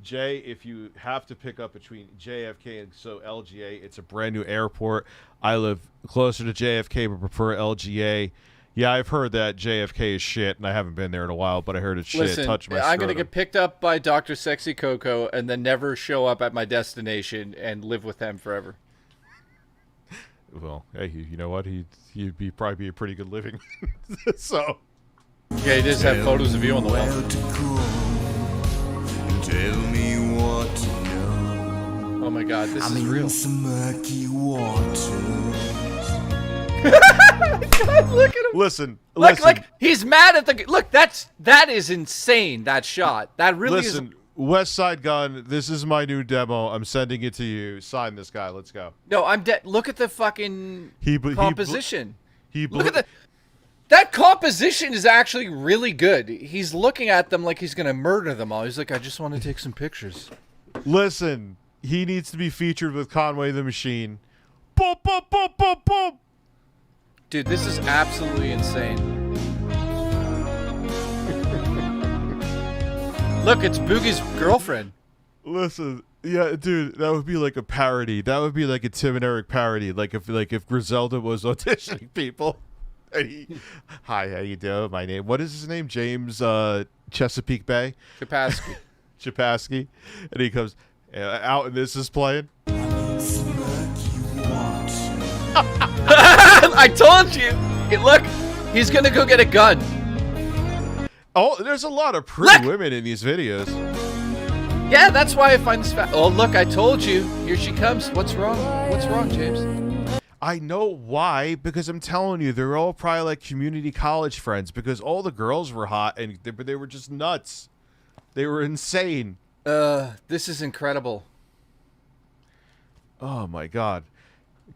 Jay, if you have to pick up between JFK and LGA, it's a brand new airport. I live closer to JFK but prefer LGA. Yeah, I've heard that JFK is shit, and I haven't been there in a while, but I heard it's shit. Listen, Touch my I'm going to scrotum. get picked up by Dr. Sexy Coco and then never show up at my destination and live with them forever. Well, hey, you know what? He'd probably be a pretty good living. So. Yeah, he does have photos of you on the wall. Tell me what to know. Oh my God, this is real. Some murky waters. God, look at him. Listen. Look, he's mad at the. Look, that is insane. That shot. That really is. Listen, West Side Gun. This is my new demo. I'm sending it to you. Sign this guy. Let's go. No, I'm dead. Look at the fucking composition. Look at the. That composition is actually really good. He's looking at them like he's gonna murder them all. He's like, I just want to take some pictures. Listen, he needs to be featured with Conway the Machine. Boom, boom, boom, boom, boom. Dude, this is absolutely insane. Look, it's Boogie's girlfriend. Listen, yeah, dude, that would be like a parody. That would be like a Tim and Eric parody. Like if Griselda was auditioning people. And hi, how you doing? My name. What is his name? James Chesapeake Bay. Chapasky. And he comes out, and this is playing. I told you. Hey, look, he's gonna go get a gun. Oh, there's a lot of pretty women in these videos. Yeah, that's why I find this. Oh, look, I told you. Here she comes. What's wrong? What's wrong, James? I know why, because I'm telling you, they're all probably like community college friends, because all the girls were hot and they were just nuts. They were insane. This is incredible. Oh my God.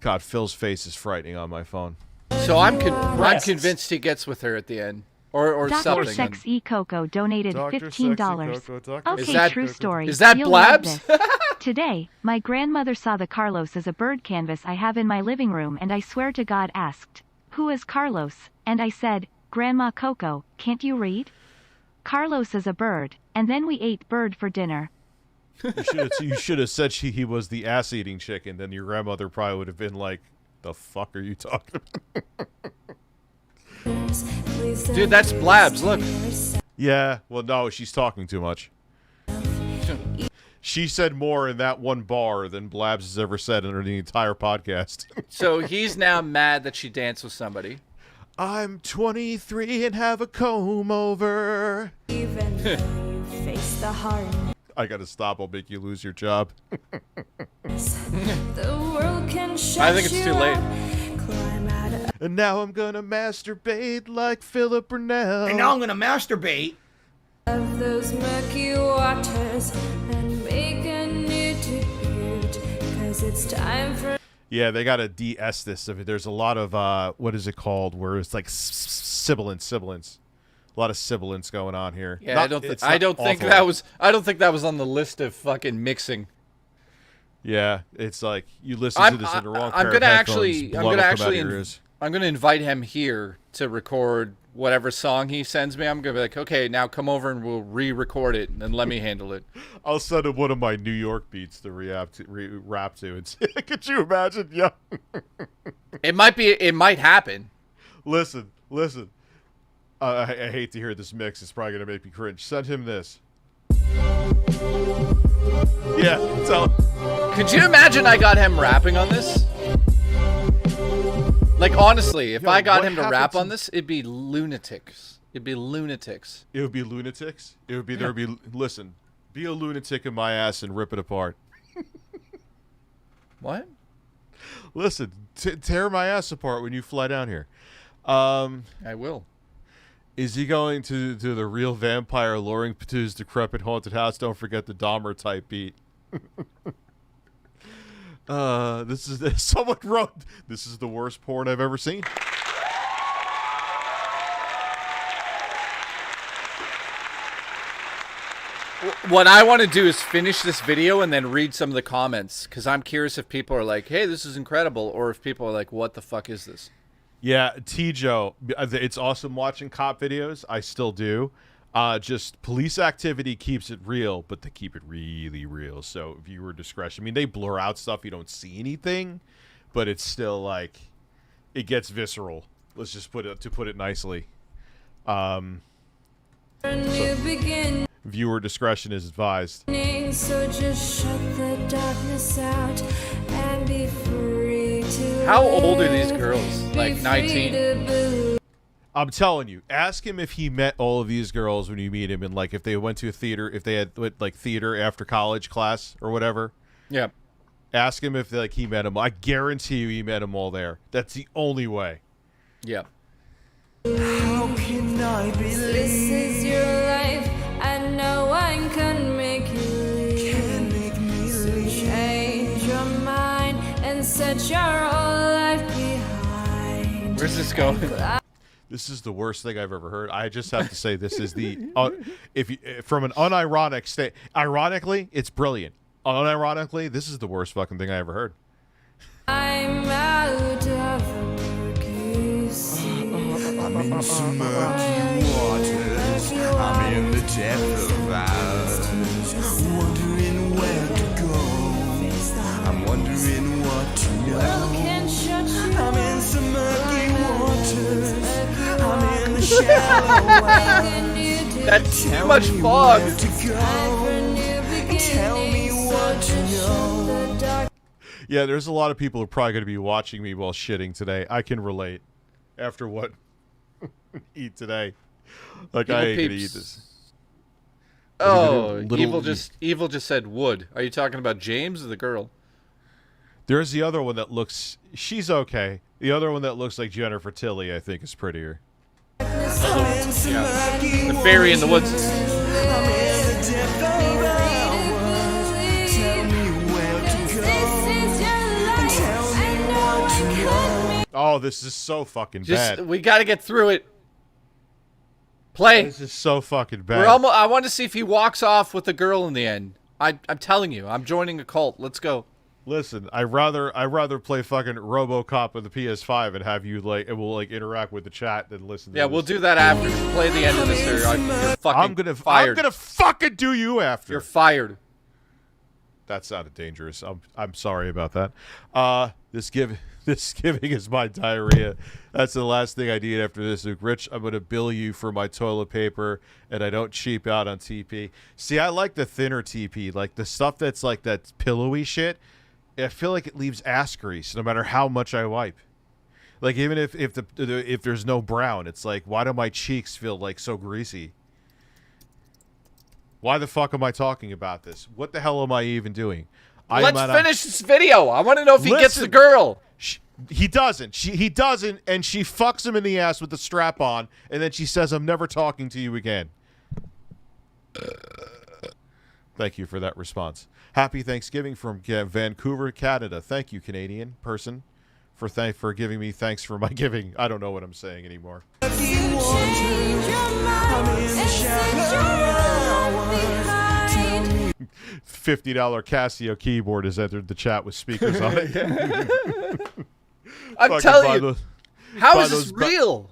God, Phil's face is frightening on my phone. So I'm convinced he gets with her at the end. Or Dr. something. Sexy Coco donated $15. Okay, true story. Is that You'll Blabs? love this. Today, my grandmother saw the Carlos as a bird canvas I have in my living room, and I swear to God asked, "Who is Carlos?" And I said, "Grandma Coco, can't you read? Carlos is a bird," and then we ate bird for dinner. You should have said he was the ass-eating chicken, then your grandmother probably would have been like, the fuck are you talking about? Dude, that's Blabs, look. Yeah, well, no, she's talking too much. She said more in that one bar than Blabs has ever said in the entire podcast. So he's now mad that she danced with somebody. I'm 23 and have a comb over. Even though you face the hard. I gotta stop. I'll make you lose your job. The world can shut I think it's you too late. out. Climb out of And now I'm gonna masturbate like Philip Burnell. And now I'm gonna masturbate. those murky waters and make a new debut. 'Cause it's time for. Yeah, they gotta de-S this. There's a lot of what is it called? Where it's like sibilance. A lot of sibilance going on here. Yeah, I don't think that was on the list of fucking mixing. Yeah, it's like you listen to this in the wrong pair of headphones, blood will come out of your ears. I'm gonna invite him here to record whatever song he sends me. I'm gonna be like, okay, now come over and we'll re-record it and let me handle it. I'll send him one of my New York beats to rap to. And say, could you imagine? Yeah. It might happen. Listen. I hate to hear this mix. It's probably gonna make me cringe. Send him this. Yeah, tell him. Could you imagine I got him rapping on this? Like, honestly, if I got him to rap on this, it'd be lunatics. It would be lunatics. Listen, be a lunatic in my ass and rip it apart. What? Listen, tear my ass apart when you fly down here. I will. Is he going to the real vampire luring Pt.2's decrepit haunted house? Don't forget the Dahmer type beat. Someone wrote, this is the worst porn I've ever seen. What I want to do is finish this video and then read some of the comments, because I'm curious if people are like, hey, this is incredible, or if people are like, what the fuck is this? Yeah, T-Joe, it's awesome watching cop videos. I still do. Just police activity keeps it real, but they keep it really real. So viewer discretion. I mean, they blur out stuff. You don't see anything, but it's still like, it gets visceral. Let's just put it nicely. Viewer discretion is advised. So just shut the darkness out and be free to. How old are these girls? Like 19? I'm telling you, ask him if he met all of these girls when you meet him, and like if they went to a theater, if they had like theater after college class or whatever. Yeah. Ask him if like he met them. I guarantee you he met them all there. That's the only way. Yeah. How can I believe? This is your life, and no one can make you leave. Can make me leave. Change your mind and set your whole life behind. Where's this going? This is the worst thing I've ever heard. I just have to say this is the from an unironic state. Ironically, it's brilliant. Unironically, this is the worst fucking thing I ever heard. I'm out of murky sea. I'm in some murky waters. I'm in the depth of ours. Wondering where to go. I'm wondering what to know. I'm in some murky waters. I'm in the shallow. That's too much fog. Tell me what to know. Yeah, there's a lot of people who are probably going to be watching me while shitting today. I can relate. After what eat today, like Evil I ain't gonna peeps. eat this. Oh, evil just said wood. Are you talking about James or the girl? There's the other one that looks. She's okay. The other one that looks like Jennifer Tilly, I think, is prettier. Yeah. The fairy in the woods. Oh, this is so fucking bad. We got to get through it. Play. This is so fucking bad. I want to see if he walks off with the girl in the end. I'm telling you, I'm joining a cult. Let's go. Listen, I rather play fucking RoboCop with the PS5 and have you like interact with the chat than listen to Yeah, this. we'll do that after. Play the end of this. Or you're fucking fired. I'm gonna fucking do you after. You're fired. That sounded dangerous. I'm sorry about that. This giving is my diarrhea. That's the last thing I need after this, Luke. Rich, I'm gonna bill you for my toilet paper, and I don't cheap out on TP. See, I like the thinner TP, like the stuff that's like that pillowy shit. I feel like it leaves ass grease no matter how much I wipe. Like even if there's no brown, it's like, why do my cheeks feel like so greasy? Why the fuck am I talking about this? What the hell am I even doing? Let's finish this video. I want to know if he gets the girl. He doesn't. He doesn't, and she fucks him in the ass with the strap on, and then she says, "I'm never talking to you again." Thank you for that response. Happy Thanksgiving from Vancouver, Canada. Thank you, Canadian person, for giving me thanks for my giving. I don't know what I'm saying anymore. $50 Casio keyboard has entered the chat with speakers on it. I'm telling you, how is this real?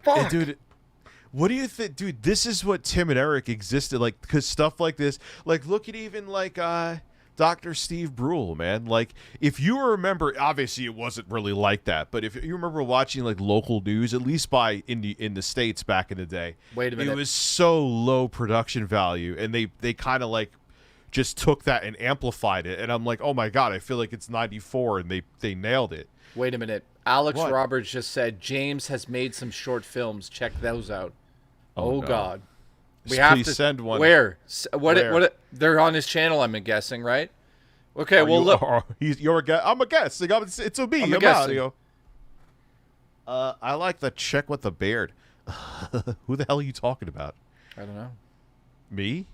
Fuck. Dude, what do you think? Dude, this is what Tim and Eric existed like, because stuff like this, like, look at even like Dr. Steve Brule, man. Like, if you remember, obviously it wasn't really like that, but if you remember watching like local news, at least in the States back in the day, wait a minute, it was so low production value, and they kind of like just took that and amplified it, and I'm like, oh my god, I feel like it's 94, and they nailed it. Wait a minute. Alex Roberts just said James has made some short films. Check those out. Oh no. God. We have to send one. Where? What? They're on his channel, I'm guessing, right? Okay, well, look. You're a guest. I'm a guest. It's a me. I'm audio. I like the chick with the beard. Who the hell are you talking about? I don't know. Me?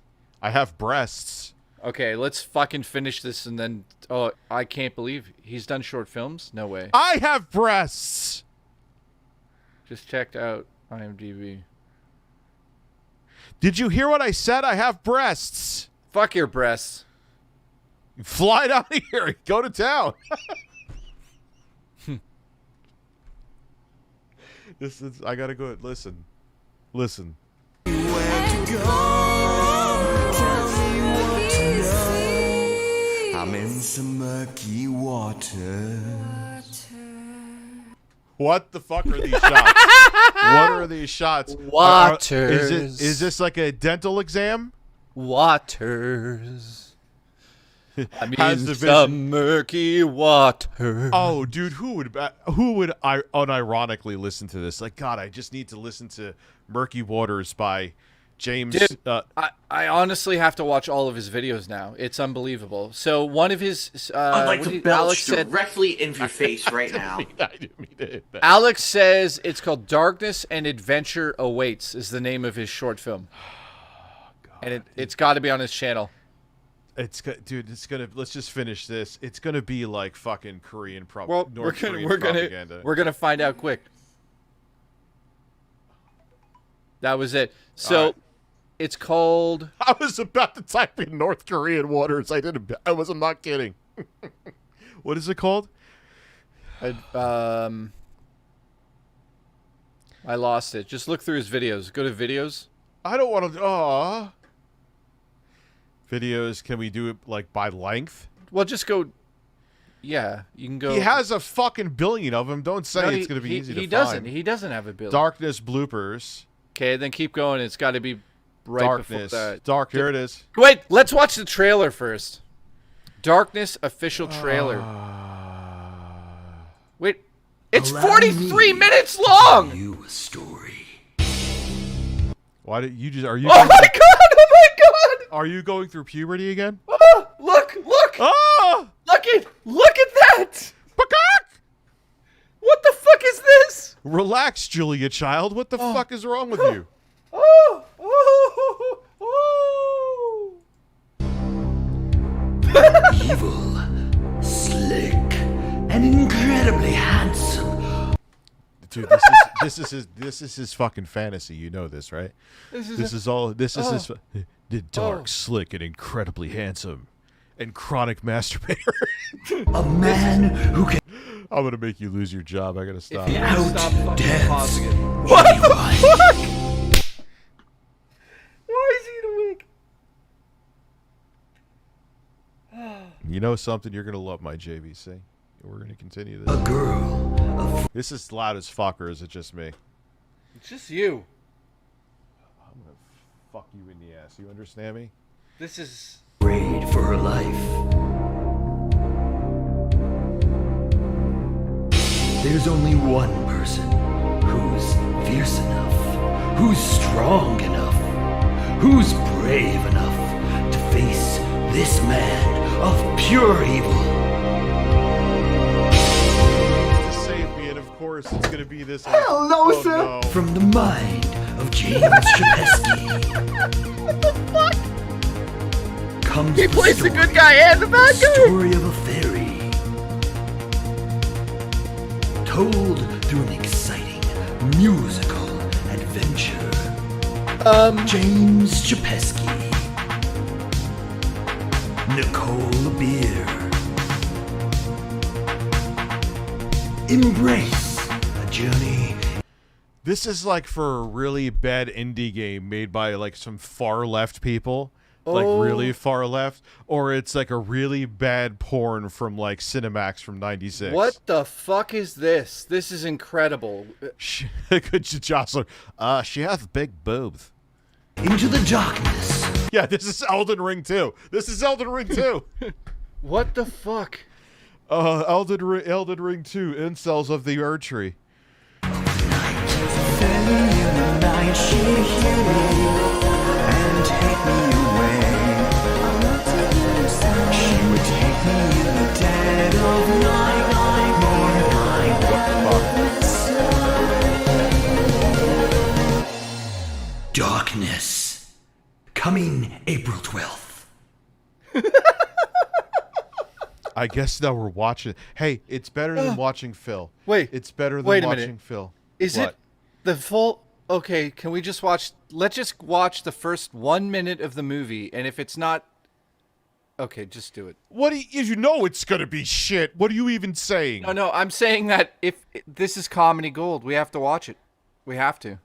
I have breasts. Okay, let's fucking finish this and then... Oh, I can't believe he's done short films? No way. I have breasts! Just checked out IMDb. Did you hear what I said? I have breasts. Fuck your breasts. Fly down here. Go to town. This is... I gotta go... Listen. Listen. Where to go? I'm in some murky water. What the fuck are these shots? What are these shots? Waters. Is this like a dental exam? Waters. I mean, some murky water. Oh, dude, who would unironically listen to this? Like, God, I just need to listen to Murky Waters by James. Dude, I honestly have to watch all of his videos now. It's unbelievable. So one of his, I'd like to belch directly in your face right now. I didn't mean to hit that. Alex says it's called "Darkness and Adventure Awaits" is the name of his short film, and it's got to be on his channel. Dude, it's gonna. Let's just finish this. It's gonna be like fucking Korean Well, we're gonna find out quick. That was it. So, it's called. I was about to type in North Korean waters. I'm not kidding. What is it called? I lost it. Just look through his videos. Go to videos. I don't want to. Videos, can we do it like by length? Well, just go. Yeah, you can go. He has a fucking billion of them. Don't say it's going to be easy to find. He doesn't have a billion. Darkness bloopers. Okay, then keep going. It's got to be right Darkness. before that. Dark, here it is. Wait, let's watch the trailer first. Darkness official trailer. Wait, it's 43 minutes long. You a story. Why did you just? Are you? Oh my god! Oh my god! Are you going through puberty again? Oh, look! Oh! Look at that! What the fuck is this? Relax, Julia, child. What the fuck is wrong with you? Evil, slick, and incredibly handsome. Dude, this is his fucking fantasy. You know this, right? This is his the dark, slick, and incredibly handsome, and chronic masturbator. A man who can. I'm gonna make you lose your job. I gotta stop. Outdance. What the fuck? Why is he awake? You know something? You're gonna love my JVC. We're gonna continue this. A girl. This is loud as fuck, or is it just me? It's just you. I'm gonna fuck you in the ass. You understand me? This is. Afraid for her life. There's only one person who's fierce enough, who's strong enough, who's brave enough face this man of pure evil. To save me, and of course it's gonna be this. Hell no, oh, sir. No. From the mind of James Chapeski. What the fuck? Comes He the plays the story, good guy and the bad guy. story of a fairy. Told through an exciting musical adventure. James Chapeski. Nicole Beer. Embrace a journey. This is like for a really bad indie game made by like some far left people. Like really far left, or it's like a really bad porn from like Cinemax from '96. What the fuck is this? This is incredible. Could you jostle? She has big boobs. Into the darkness. Yeah, this is Elden Ring 2. This is Elden Ring 2. What the fuck? Elden Ring 2. Incels of the Erdtree. Darkness. Coming April 12th. I guess now we're watching. Hey, it's better than watching Phil. Wait. It's better than wait a watching minute. Phil. Is What? it the full? Okay, can we just watch? Let's just watch the first 1 minute of the movie, and if it's not, okay, just do it. What do you know? It's gonna be shit. What are you even saying? No, I'm saying that if this is comedy gold, we have to watch it. We have to.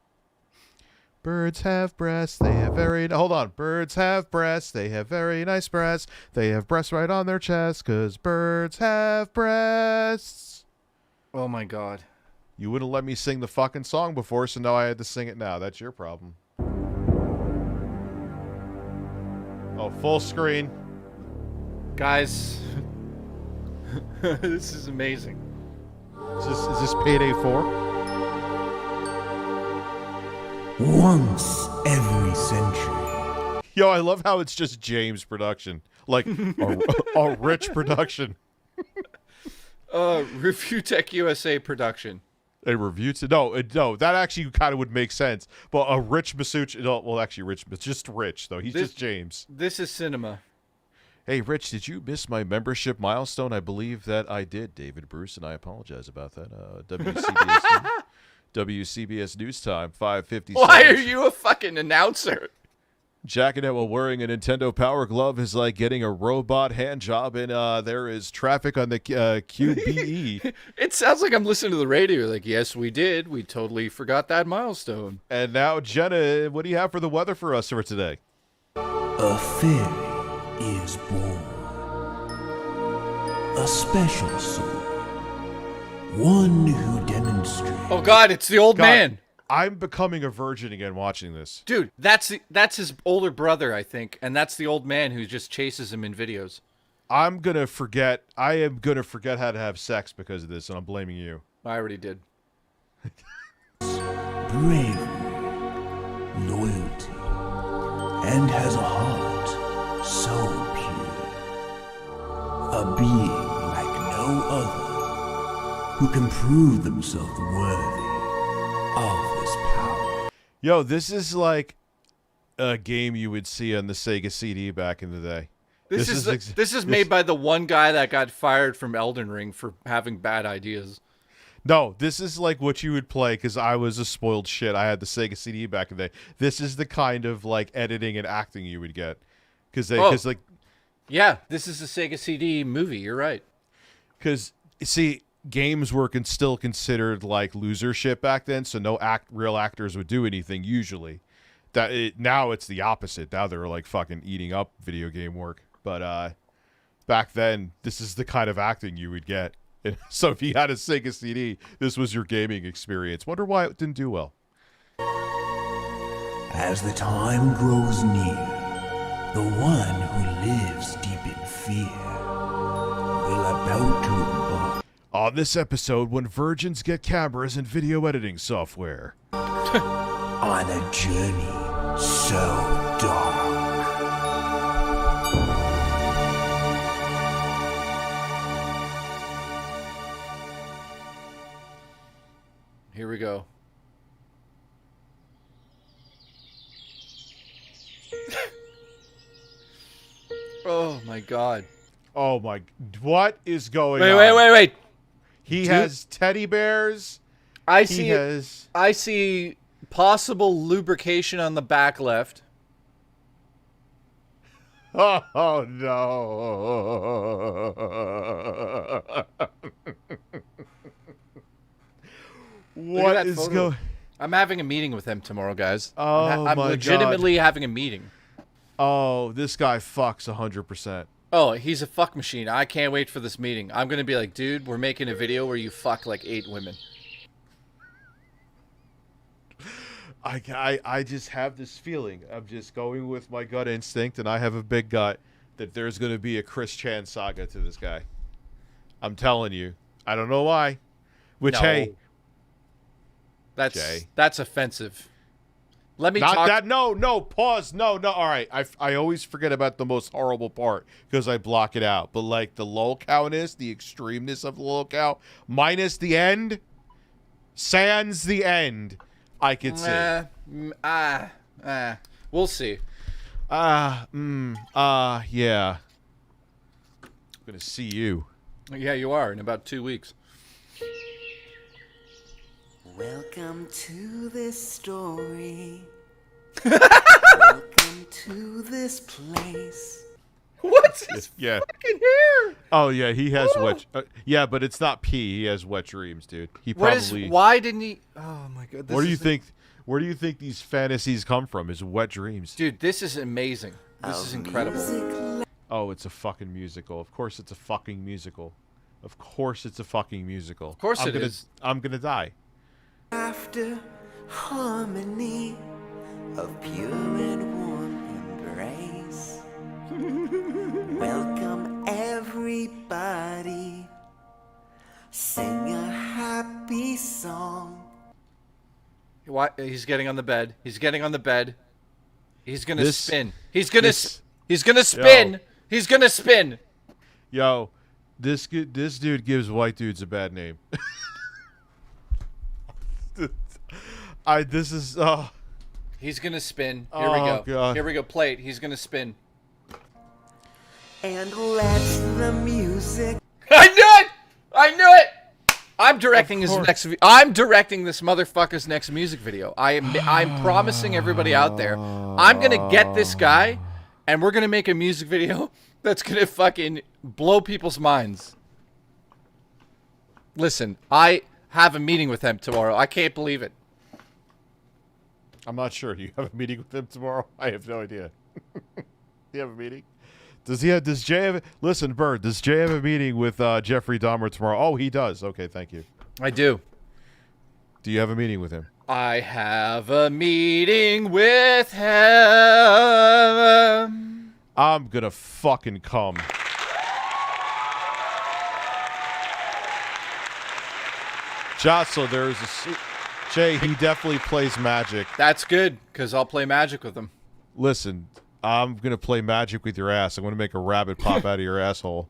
Birds have breasts, they have very... Hold on. Birds have breasts, they have very nice breasts. They have breasts right on their chest, because birds have breasts. Oh my god. You wouldn't let me sing the fucking song before, so now I had to sing it now. That's your problem. Oh, full screen. Guys, this is amazing. Is this Payday 4? Once every century. Yo, I love how it's just James production. Like, a rich production. ReviewTechUSA production. A review to no, that actually kind of would make sense. But a Rich Masucci, no, well, actually, Rich, but just Rich though. He's just James. This is cinema. Hey, Rich, did you miss my membership milestone? I believe that I did, David Bruce, and I apologize about that. WCBS News Time, 5:50. Why are you a fucking announcer? Jacking it while wearing a Nintendo Power Glove is like getting a robot hand job, and there is traffic on the QBE. It sounds like I'm listening to the radio. Like, yes, we did. We totally forgot that milestone. And now, Jenna, what do you have for the weather for us for today? A fairy is born. A special soul. One who demonstrates. Oh God, it's the old man. I'm becoming a virgin again watching this. Dude, that's his older brother, I think, and that's the old man who just chases him in videos. I am gonna forget how to have sex because of this, and I'm blaming you. I already did. Bravery, loyalty, and has a heart so pure. A being like no other who can prove themselves worthy of this power. Yo, this is like a game you would see on the Sega CD back in the day. This is made by the one guy that got fired from Elden Ring for having bad ideas. No, this is like what you would play because I was a spoiled shit. I had the Sega CD back in the day. This is the kind of like editing and acting you would get yeah, this is a Sega CD movie. You're right. Because see, games were still considered like loser shit back then, so no real actors would do anything usually. Now it's the opposite. Now they're like fucking eating up video game work. But back then, this is the kind of acting you would get. And so if you had a Sega CD, this was your gaming experience. Wonder why it didn't do well. As the time grows near, the one who lives deep in fear will about to embark. On this episode, when virgins get cameras and video editing software. On a journey so dark. Here we go. Oh my God. Oh my! What is going Wait, on? wait. He has teddy bears. I see possible lubrication on the back left. Oh no! What is going? I'm having a meeting with him tomorrow, guys. Oh I'm my legitimately having a meeting. Oh, this guy fucks 100%. Oh, he's a fuck machine. I can't wait for this meeting. I'm gonna be like, dude, we're making a video where you fuck like 8 women. I just have this feeling. I'm just going with my gut instinct, and I have a big gut that there's going to be a Chris Chan saga to this guy. I'm telling you. I don't know why. Which, No. hey. That's offensive. Let me Not talk. that. No, pause. No. All right. I always forget about the most horrible part because I block it out. But, like, the lolcowness, the extremeness of the lolcow, minus the end, sans the end, I could see. We'll see. Yeah. I'm gonna see you. Yeah, you are in about 2 weeks. Welcome to this story. Welcome to this place. What's his Yeah. fucking hair? Oh yeah, he has wet. Yeah, but it's not pee. He has wet dreams, dude. He probably. Why didn't he? Oh my God. Where do you think? Where do you think these fantasies come from? His wet dreams. Dude, this is amazing. This is incredible. Oh, it's a fucking musical. Of course, it's a fucking musical. Of course, it's a fucking musical. Of course it is. I'm gonna die. After harmony of pure and warm embrace. Welcome everybody. Sing a happy song. Why? He's getting on the bed. He's getting on the bed. He's gonna spin. He's gonna spin. He's gonna spin. Yo, this dude gives white dudes a bad name. He's gonna spin. Here we go. God. Here we go. Play it. He's gonna spin. And let the music. I knew it. I knew it. I'm directing his next. I'm directing this motherfucker's next music video. I'm promising everybody out there. I'm gonna get this guy, and we're gonna make a music video that's gonna fucking blow people's minds. Listen, I have a meeting with him tomorrow. I can't believe it. I'm not sure. Do you have a meeting with him tomorrow? I have no idea. Do you have a meeting? Does Jay have? Listen, Bird. Does Jay have a meeting with Jeffrey Dahmer tomorrow? Oh, he does. Okay, thank you. I do. Do you have a meeting with him? I have a meeting with him. I'm gonna fucking come. Jocelyn, there's a Jay. He definitely plays Magic. That's good, because I'll play Magic with him. Listen, I'm gonna play Magic with your ass. I'm gonna make a rabbit pop out of your asshole.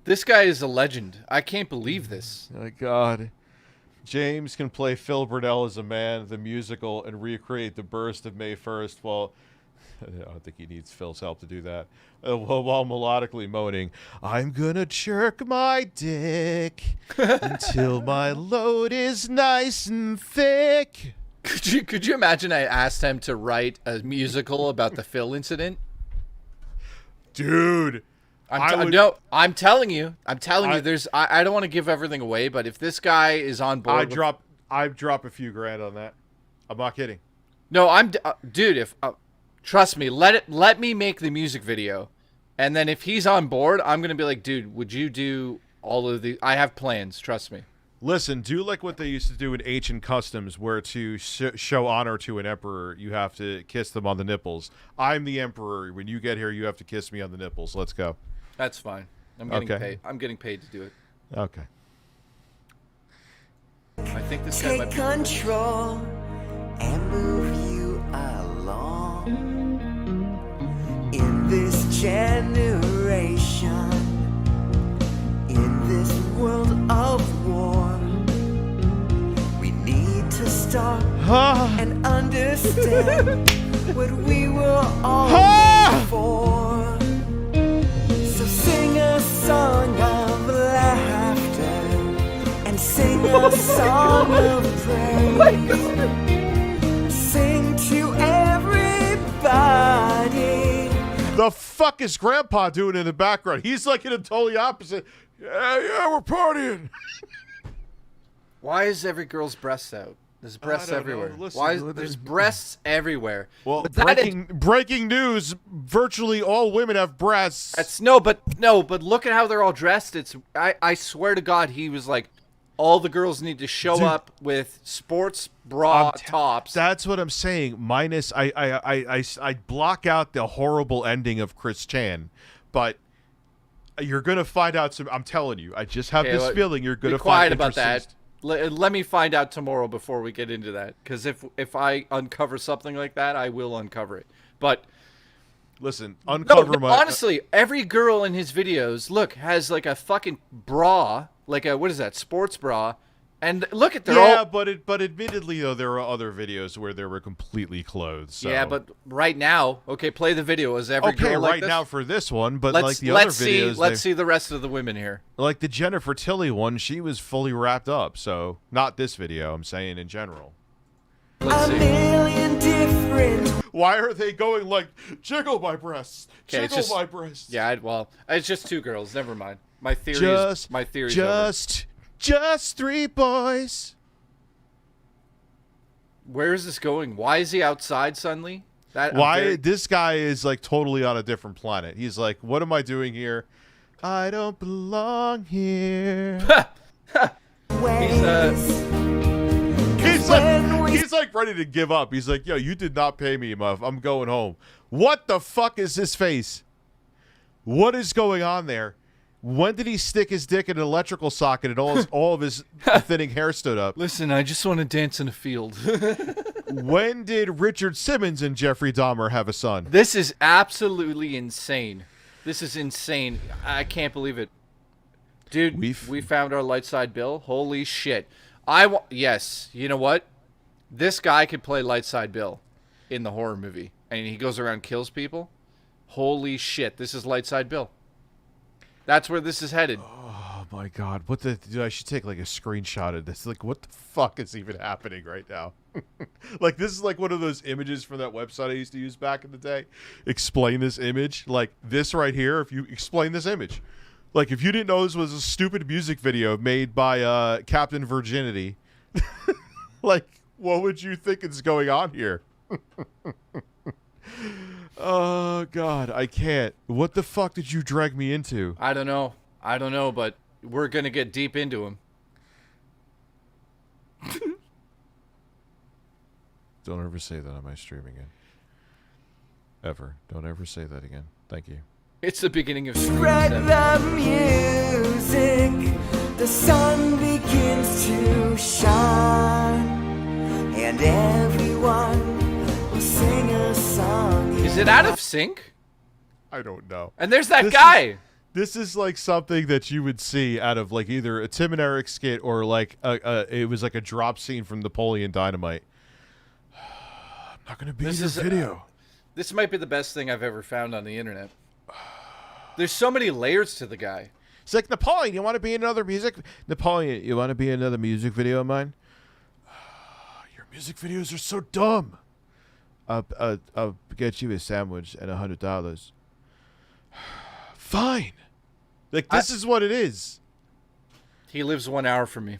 This guy is a legend. I can't believe this. My God. James can play Phil Burnell as a man, the musical, and recreate the burst of May 1st while... I don't think he needs Phil's help to do that. While melodically moaning, I'm gonna jerk my dick until my load is nice and thick. Could you imagine I asked him to write a musical about the Phil incident? Dude. I'm telling you. There's. I don't want to give everything away, but if this guy is on board, I'd drop a few grand on that. I'm not kidding. No, dude. If trust me, let me make the music video, and then if he's on board, I'm gonna be like, dude, would you do all of the? I have plans. Trust me. Listen, do like what they used to do in ancient customs, where to show honor to an emperor, you have to kiss them on the nipples. I'm the emperor. When you get here, you have to kiss me on the nipples. Let's go. That's fine. I'm getting paid. I'm getting paid to do it. Okay. I think this guy might be control and move you along in this generation, in this world of war. again what we were all made for. So sing a song of laughter and sing a song of praise. Sing to everybody. The fuck is Grandpa doing in the background? He's like in a totally opposite. Yeah, we're partying. Why is every girl's breast out? There's breasts everywhere. Listen, Why? There's breasts everywhere. Well, But breaking news: virtually all women have breasts. That's but look at how they're all dressed. I swear to God, he was like, all the girls need to show up with sports bra tops. That's what I'm saying. Minus, I block out the horrible ending of Chris Chan, but you're gonna find out some. I'm telling you, I just have this feeling you're gonna find about that. Let me find out tomorrow before we get into that, because if I uncover something like that, I will uncover it. But listen, honestly, every girl in his videos has like a fucking bra, like a what is that, sports bra, and look at but admittedly though, there are other videos where they were completely clothed. So. Yeah, but right now, okay, play the video. Is every girl like right this? now for this one, but like the other videos, let's see the rest of the women here. Like the Jennifer Tilly one, she was fully wrapped up. So not this video. I'm saying in general. Let's see. Why are they going like jiggle my breasts, jiggle my breasts? Yeah, well, it's just two girls. Never mind. My theory is just three boys. Where is this going? Why is he outside suddenly? This guy is like totally on a different planet. He's like, what am I doing here? I don't belong here. He's like ready to give up. He's like, yo, you did not pay me enough. I'm going home. What the fuck is his face? What is going on there? When did he stick his dick in an electrical socket and all of his thinning hair stood up? Listen, I just want to dance in a field. When did Richard Simmons and Jeffrey Dahmer have a son? This is absolutely insane. This is insane. I can't believe it. Dude, we found our light side bill. Holy shit. Yes, you know what? This guy could play light side Bill in the horror movie. And he goes around and kills people. Holy shit, this is light side Bill. That's where this is headed. Oh my god. Dude, I should take like a screenshot of this. Like, what the fuck is even happening right now? Like, this is like one of those images from that website I used to use back in the day. Explain this image. Like, this right here, if you explain this image. Like, if you didn't know this was a stupid music video made by Captain Virginity, like, what would you think is going on here? Oh, God, I can't. What the fuck did you drag me into? I don't know, but we're going to get deep into him. Don't ever say that on my stream again. Ever. Don't ever say that again. Thank you. It's the beginning of Spread the music, the sun begins to shine, and everyone will sing a song. Is it out of sync? I don't know. And there's that guy. This is like something that you would see out of like either a Tim and Eric skit or like it was like a drop scene from Napoleon Dynamite. I'm not going to be in this video. This might be the best thing I've ever found on the internet. There's so many layers to the guy. It's like, Napoleon, you want to be in another music? Napoleon, you want to be in another music video of mine? Your music videos are so dumb. I'll get you a sandwich and $100. Fine. Like, this is what it is. He lives 1 hour from me.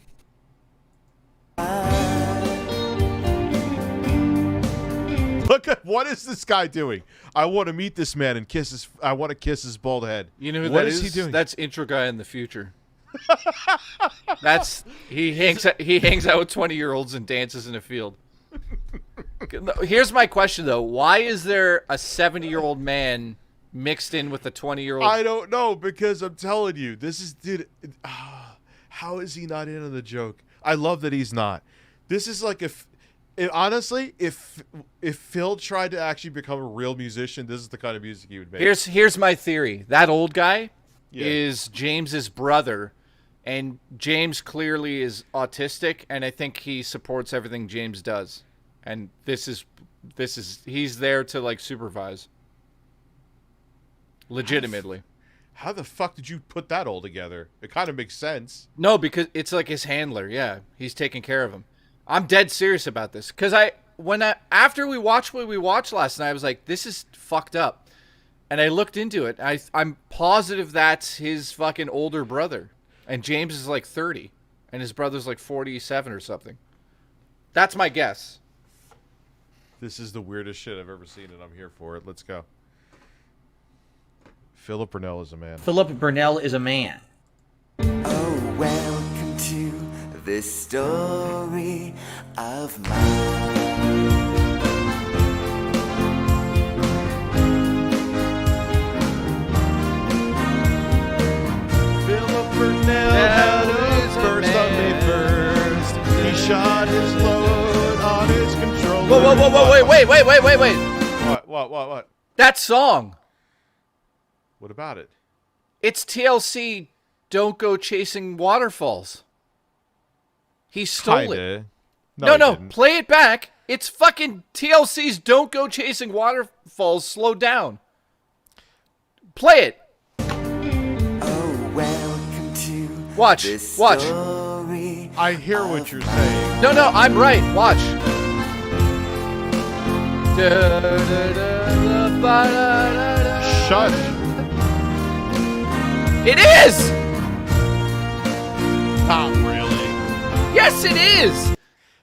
Look at what is this guy doing? I want to meet this man and kiss his. I want to kiss his bald head. You know who what that is he doing? That's intro guy in the future. He hangs out with 20-year-olds and dances in a field. Here's my question though: why is there a 70-year-old man mixed in with a 20-year-old? I don't know, because I'm telling you, this is dude. How is he not in on the joke? I love that he's not. This is like honestly, if Phil tried to actually become a real musician, this is the kind of music he would make. Here's my theory. That old guy is James's brother, and James clearly is autistic, and I think he supports everything James does. And this is he's there to like supervise. Legitimately. How the fuck did you put that all together? It kind of makes sense. No, because it's like his handler. Yeah, he's taking care of him. I'm dead serious about this because after we watched what we watched last night, I was like, this is fucked up, and I looked into it. I'm positive that's his fucking older brother, and James is like 30, and his brother's like 47 or something. That's my guess. This is the weirdest shit I've ever seen, and I'm here for it. Let's go. Philip Burnell is a man. Philip Burnell is a man. Oh, welcome to this story of mine. Philip Burnell had his first on May 1st. He shot his load on his controller. Whoa, wait. What? That song. What about it? It's TLC, Don't Go Chasing Waterfalls. He stole it. No, play it back. It's fucking TLC's Don't Go Chasing Waterfalls, slow down. Play it. Oh, welcome to Watch. I hear what you're saying. No, I'm right. Watch. Shush. It is! Not really. Yes, it is!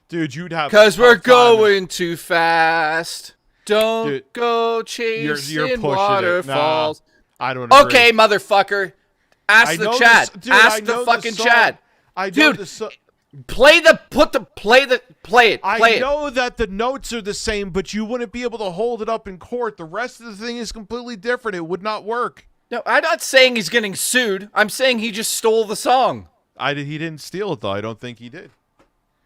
Dude, you'd have... Because we're going too fast. Don't go you're chasing pushing waterfalls. It. Nah, I don't agree. Okay, motherfucker. Ask the chat. Ask the fucking chat. Dude, play it. I know that the notes are the same, but you wouldn't be able to hold it up in court. The rest of the thing is completely different. It would not work. No, I'm not saying he's getting sued. I'm saying he just stole the song. He didn't steal it, though. I don't think he did.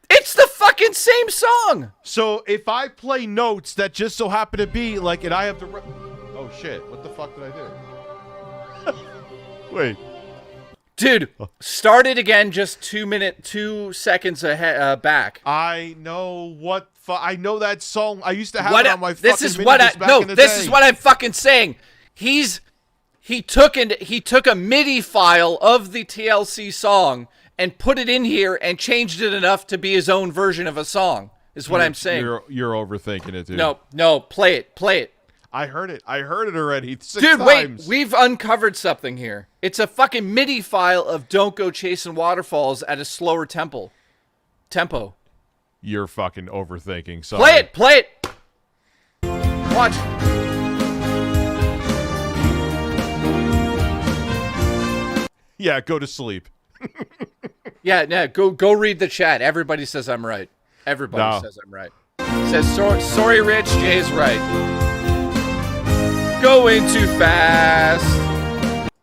It's the fucking same song. So if I play notes that just so happen to be like, and I have the... Oh, shit. What the fuck did I do? Wait. Dude, start it again just 2 seconds ahead, back. I know what... I know that song. I used to have it on my fucking This is what I'm fucking saying. He took a MIDI file of the TLC song and put it in here and changed it enough to be his own version of a song. Is what I'm saying. You're overthinking it, dude. No, play it. I heard it already 6 Dude, times. wait, we've uncovered something here. It's a fucking MIDI file of Don't Go Chasing Waterfalls at a slower tempo. You're fucking overthinking. Sorry. Play it. Watch. Yeah, go to sleep. Yeah, go read the chat. Everybody says I'm right. Everybody says I'm right. Says sorry, Rich. Jay's right. Going too fast.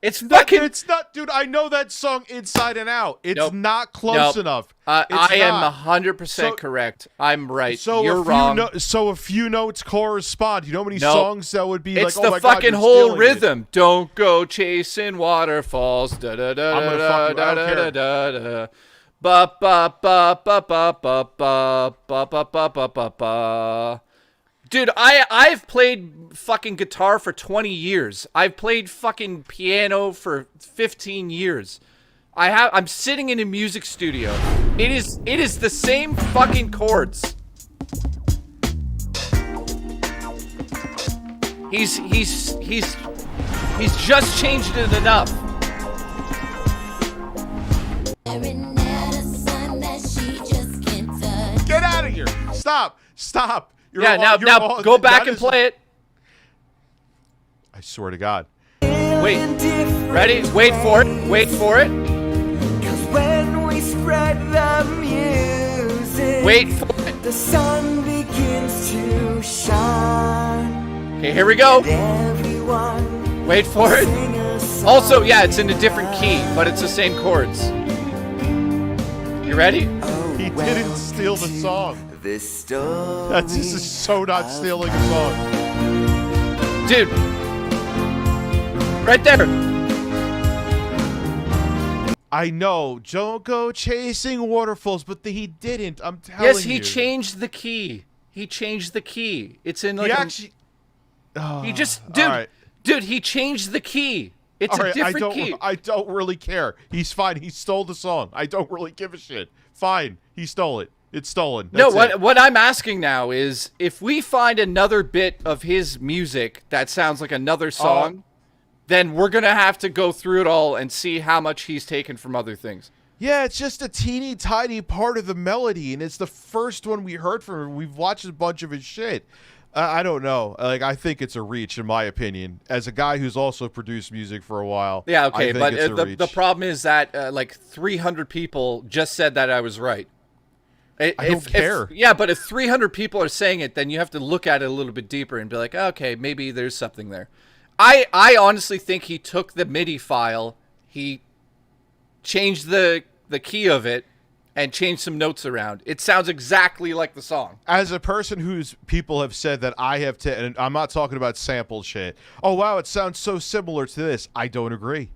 It's fucking. It's not, dude. I know that song inside and out. It's not close enough. I am 100% correct. I'm right. So you're wrong. So a few notes correspond. You know how many songs that would be it's like, oh the my God, fucking whole rhythm. Don't go chasing waterfalls. Da da da da da da da da da. Ba ba ba ba ba ba ba ba ba ba ba ba ba. Dude, I've played fucking guitar for 20 years. I've played fucking piano for 15 years. I'm sitting in a music studio. It is the same fucking chords. He's just changed it enough. Get out of here! Stop! Now go back and play it. I swear to God. Wait. Ready? Wait for it. 'Cause when we spread the music, wait for it. The sun begins to shine. Okay, here we go. Wait for it. Also, yeah, it's in a different key, but it's the same chords. You ready? He didn't steal the song. This story. This is so not stealing a song. Dude. Right there. I know. Don't go chasing waterfalls, but he didn't. I'm telling you. Yes, he changed the key. He changed the key. It's in like he actually. he just dude, he changed the key. It's a different key. I don't really care. He's fine. He stole the song. I don't really give a shit. Fine. He stole it. It's stolen. That's what I'm asking now is if we find another bit of his music that sounds like another song, then we're going to have to go through it all and see how much he's taken from other things. Yeah, it's just a teeny tiny part of the melody, and it's the first one we heard from him. We've watched a bunch of his shit. I don't know. Like, I think it's a reach, in my opinion. As a guy who's also produced music for a while. Yeah, okay, but the problem is that like 300 people just said that I was right. I don't care. Yeah, but if 300 people are saying it, then you have to look at it a little bit deeper and be like, okay, maybe there's something there. I honestly think he took the MIDI file, he changed the key of it, and changed some notes around. It sounds exactly like the song. As a person whose people have said that I have and I'm not talking about sample shit. Oh, wow, it sounds so similar to this. I don't agree.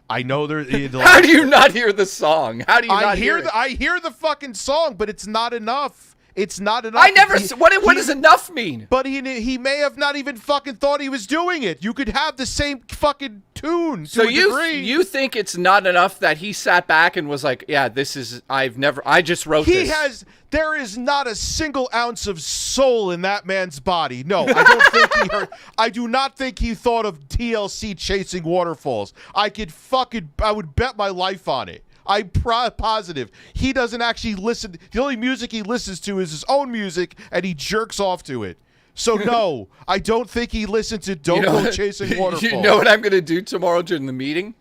I know there. How do you not hear the song? How do you not hear it? I hear the fucking song, but it's not enough. It's not enough. I never. What does enough mean? But he may have not even fucking thought he was doing it. You could have the same fucking tune to a degree. You think it's not enough that he sat back and was like, yeah, this is. I just wrote this. There is not a single ounce of soul in that man's body. No, I don't think he heard. I do not think he thought of TLC Chasing Waterfalls. I would bet my life on it. I'm positive he doesn't actually listen. The only music he listens to is his own music, and he jerks off to it. So no, I don't think he listened to Don't Go Chasing Waterfalls. You know what I'm going to do tomorrow during the meeting?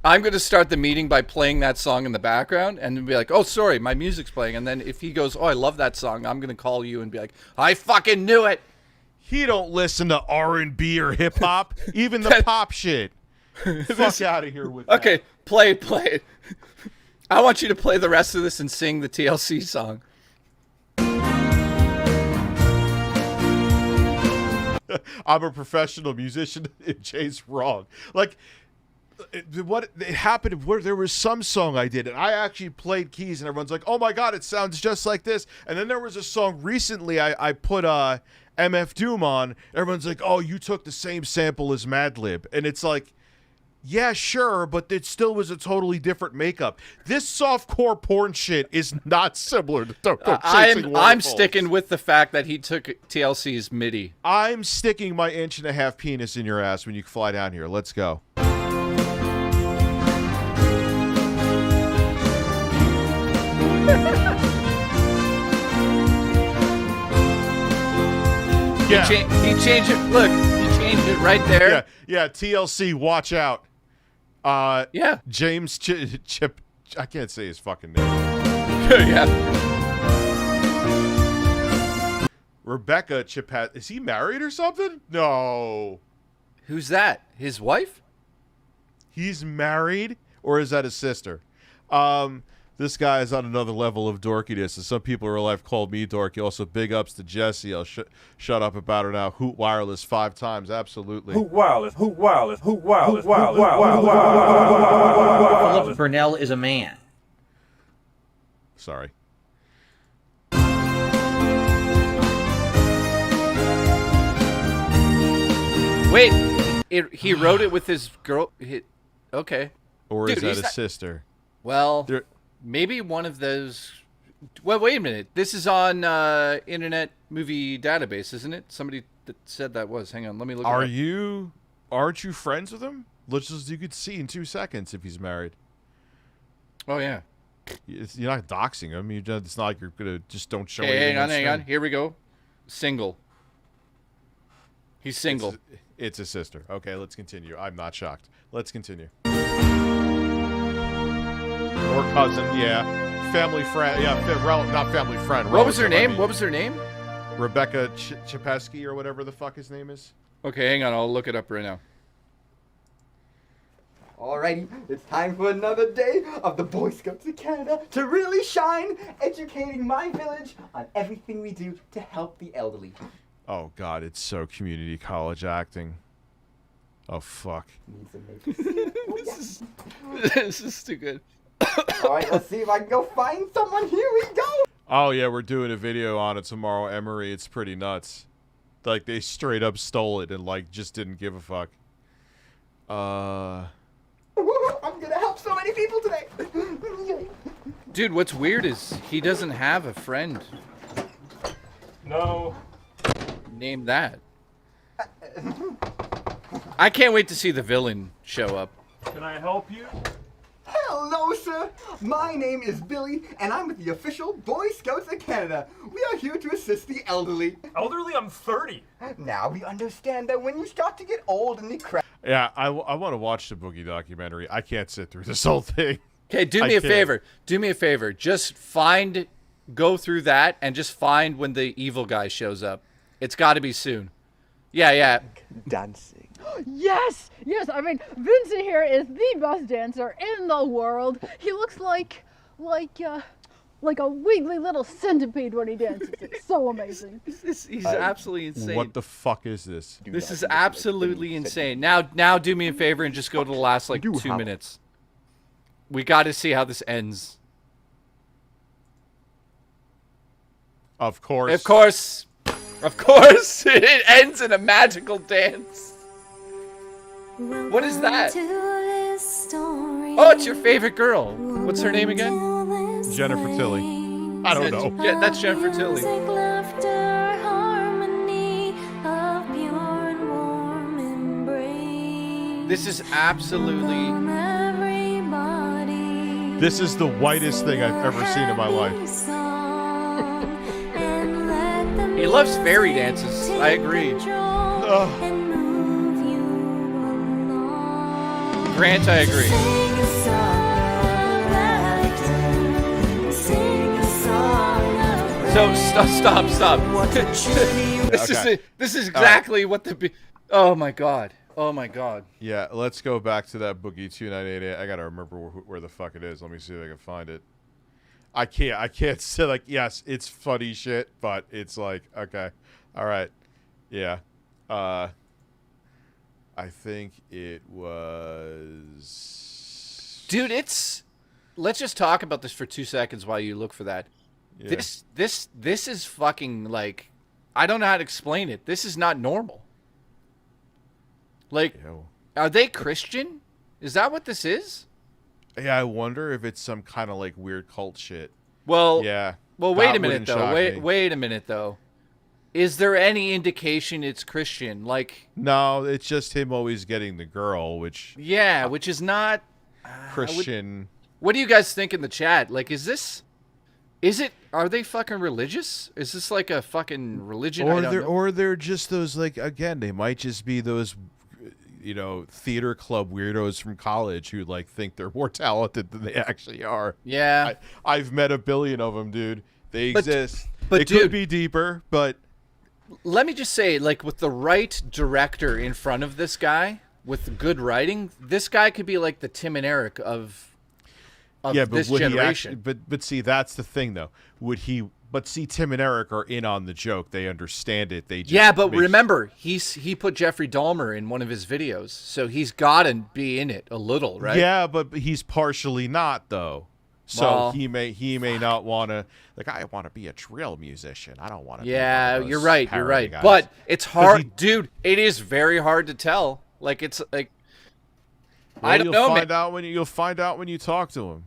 I'm going to start the meeting by playing that song in the background and be like, oh, sorry, my music's playing. And then if he goes, oh, I love that song, I'm going to call you and be like, I fucking knew it. He don't listen to R&B or hip-hop, even the pop shit. Fuck out of here with that. Okay, play it. I want you to play the rest of this and sing the TLC song. I'm a professional musician. Jay's wrong. Like, what it happened where there was some song I did, and I actually played keys, and everyone's like, oh my God, it sounds just like this. And then there was a song recently I put MF Doom on. Everyone's like, oh, you took the same sample as Madlib. And it's like, yeah, sure, but it still was a totally different makeup. This softcore porn shit is not similar to Don't Go Chasing Waterfalls. I'm sticking with the fact that he took TLC's MIDI. I'm sticking my 1.5-inch penis in your ass when you fly down here. Let's go. Yeah. He changed it. Look, he changed it right there. Yeah, TLC, watch out. Yeah. James Chip. I can't say his fucking name. Yeah. Rebecca Chipat. Is he married or something? No. Who's that? His wife? He's married, or is that his sister? This guy is on another level of dorkiness, and some people in real life called me dorky. Also, big ups to Jesse. I'll shut up about her now. Hoot Wireless 5 times, absolutely. Hoot Wireless, Hoot Wireless, Hoot Wireless, Wireless. Philip Burnell is a man. Sorry. Wait, he wrote it with his girl. Okay. Or is that his sister? Well, maybe one of those. Well, wait a minute. This is on Internet Movie Database, isn't it? Somebody that said that was. Hang on, let me look. Aren't you friends with him? You could see in 2 seconds if he's married. Oh yeah. You're not doxing him. It's not like you're gonna just don't show. Hey, hang on. Here we go. Single. He's single. It's a sister. Okay, let's continue. I'm not shocked. Let's continue. Or cousin, yeah. Family friend, yeah. Not family friend. What was her name? What was her name? Rebecca Chapesky or whatever the fuck his name is. Okay, hang on. I'll look it up right now. Alrighty, it's time for another day of the Boy Scouts of Canada to really shine, educating my village on everything we do to help the elderly. Oh God, it's so community college acting. Oh fuck. This is too good. Alright, let's see if I can go find someone. Here we go. Oh yeah, we're doing a video on it tomorrow, Emery. It's pretty nuts. Like they straight up stole it and like just didn't give a fuck. I'm gonna help so many people today. Dude, what's weird is he doesn't have a friend. No. Name that. I can't wait to see the villain show up. Can I help you? Hello, sir. My name is Billy, and I'm with the official Boy Scouts of Canada. We are here to assist the elderly. Elderly? I'm 30. Now we understand that when you start to get old and decrepit. Yeah, I want to watch the Boogie documentary. I can't sit through this whole thing. Okay, do me a favor. Do me a favor. Just go through that and just find when the evil guy shows up. It's got to be soon. Yeah. Dancing. Yes! I mean, Vincent here is the best dancer in the world. He looks like a wiggly little centipede when he dances. It's so amazing. He's absolutely insane. What the fuck is this? This is absolutely insane. Now do me a favor and just go to the last, 2 minutes. We got to see how this ends. Of course. Of course. It ends in a magical dance. What is that? Oh, it's your favorite girl. What's her name again? Jennifer Tilly. I don't know. Yeah, that's Jennifer Tilly. This is absolutely... This is the whitest thing I've ever seen in my life. He loves fairy dances. I agree. Grant, I agree. So stop. This is exactly what the. Oh my god. Yeah, let's go back to that Boogie 2988. I gotta remember where the fuck it is. Let me see if I can find it. I can't say like, yes, it's funny shit, but it's like, okay, all right, yeah. I think it was. Dude, let's just talk about this for 2 seconds while you look for that. Yeah. This is fucking like, I don't know how to explain it. This is not normal. Like, are they Christian? Is that what this is? Yeah, I wonder if it's some kind of like weird cult shit. Well, yeah. Well, wait a minute though. Wait a minute though. Is there any indication it's Christian? Like, no, it's just him always getting the girl, which which is not Christian. What do you guys think in the chat? Like, are they fucking religious? Is this like a fucking religion? Or they're just those, like, again, they might just be those, theater club weirdos from college who like think they're more talented than they actually are. Yeah. I've met a billion of them, dude. They exist. But it could be deeper, but let me just say, like, with the right director in front of this guy, with good writing, this guy could be like the Tim and Eric of this generation. But see, that's the thing, though. But see, Tim and Eric are in on the joke. They understand it. They just remember, he put Jeffrey Dahmer in one of his videos, so he's got to be in it a little, right? Yeah, but he's partially not, though. So he may not want to. Like, I want to be a drill musician. I don't want to. Yeah, be you're right. guys. But it's hard, dude. It is very hard to tell. Like, it's like, I don't know. You'll find out when you talk to him.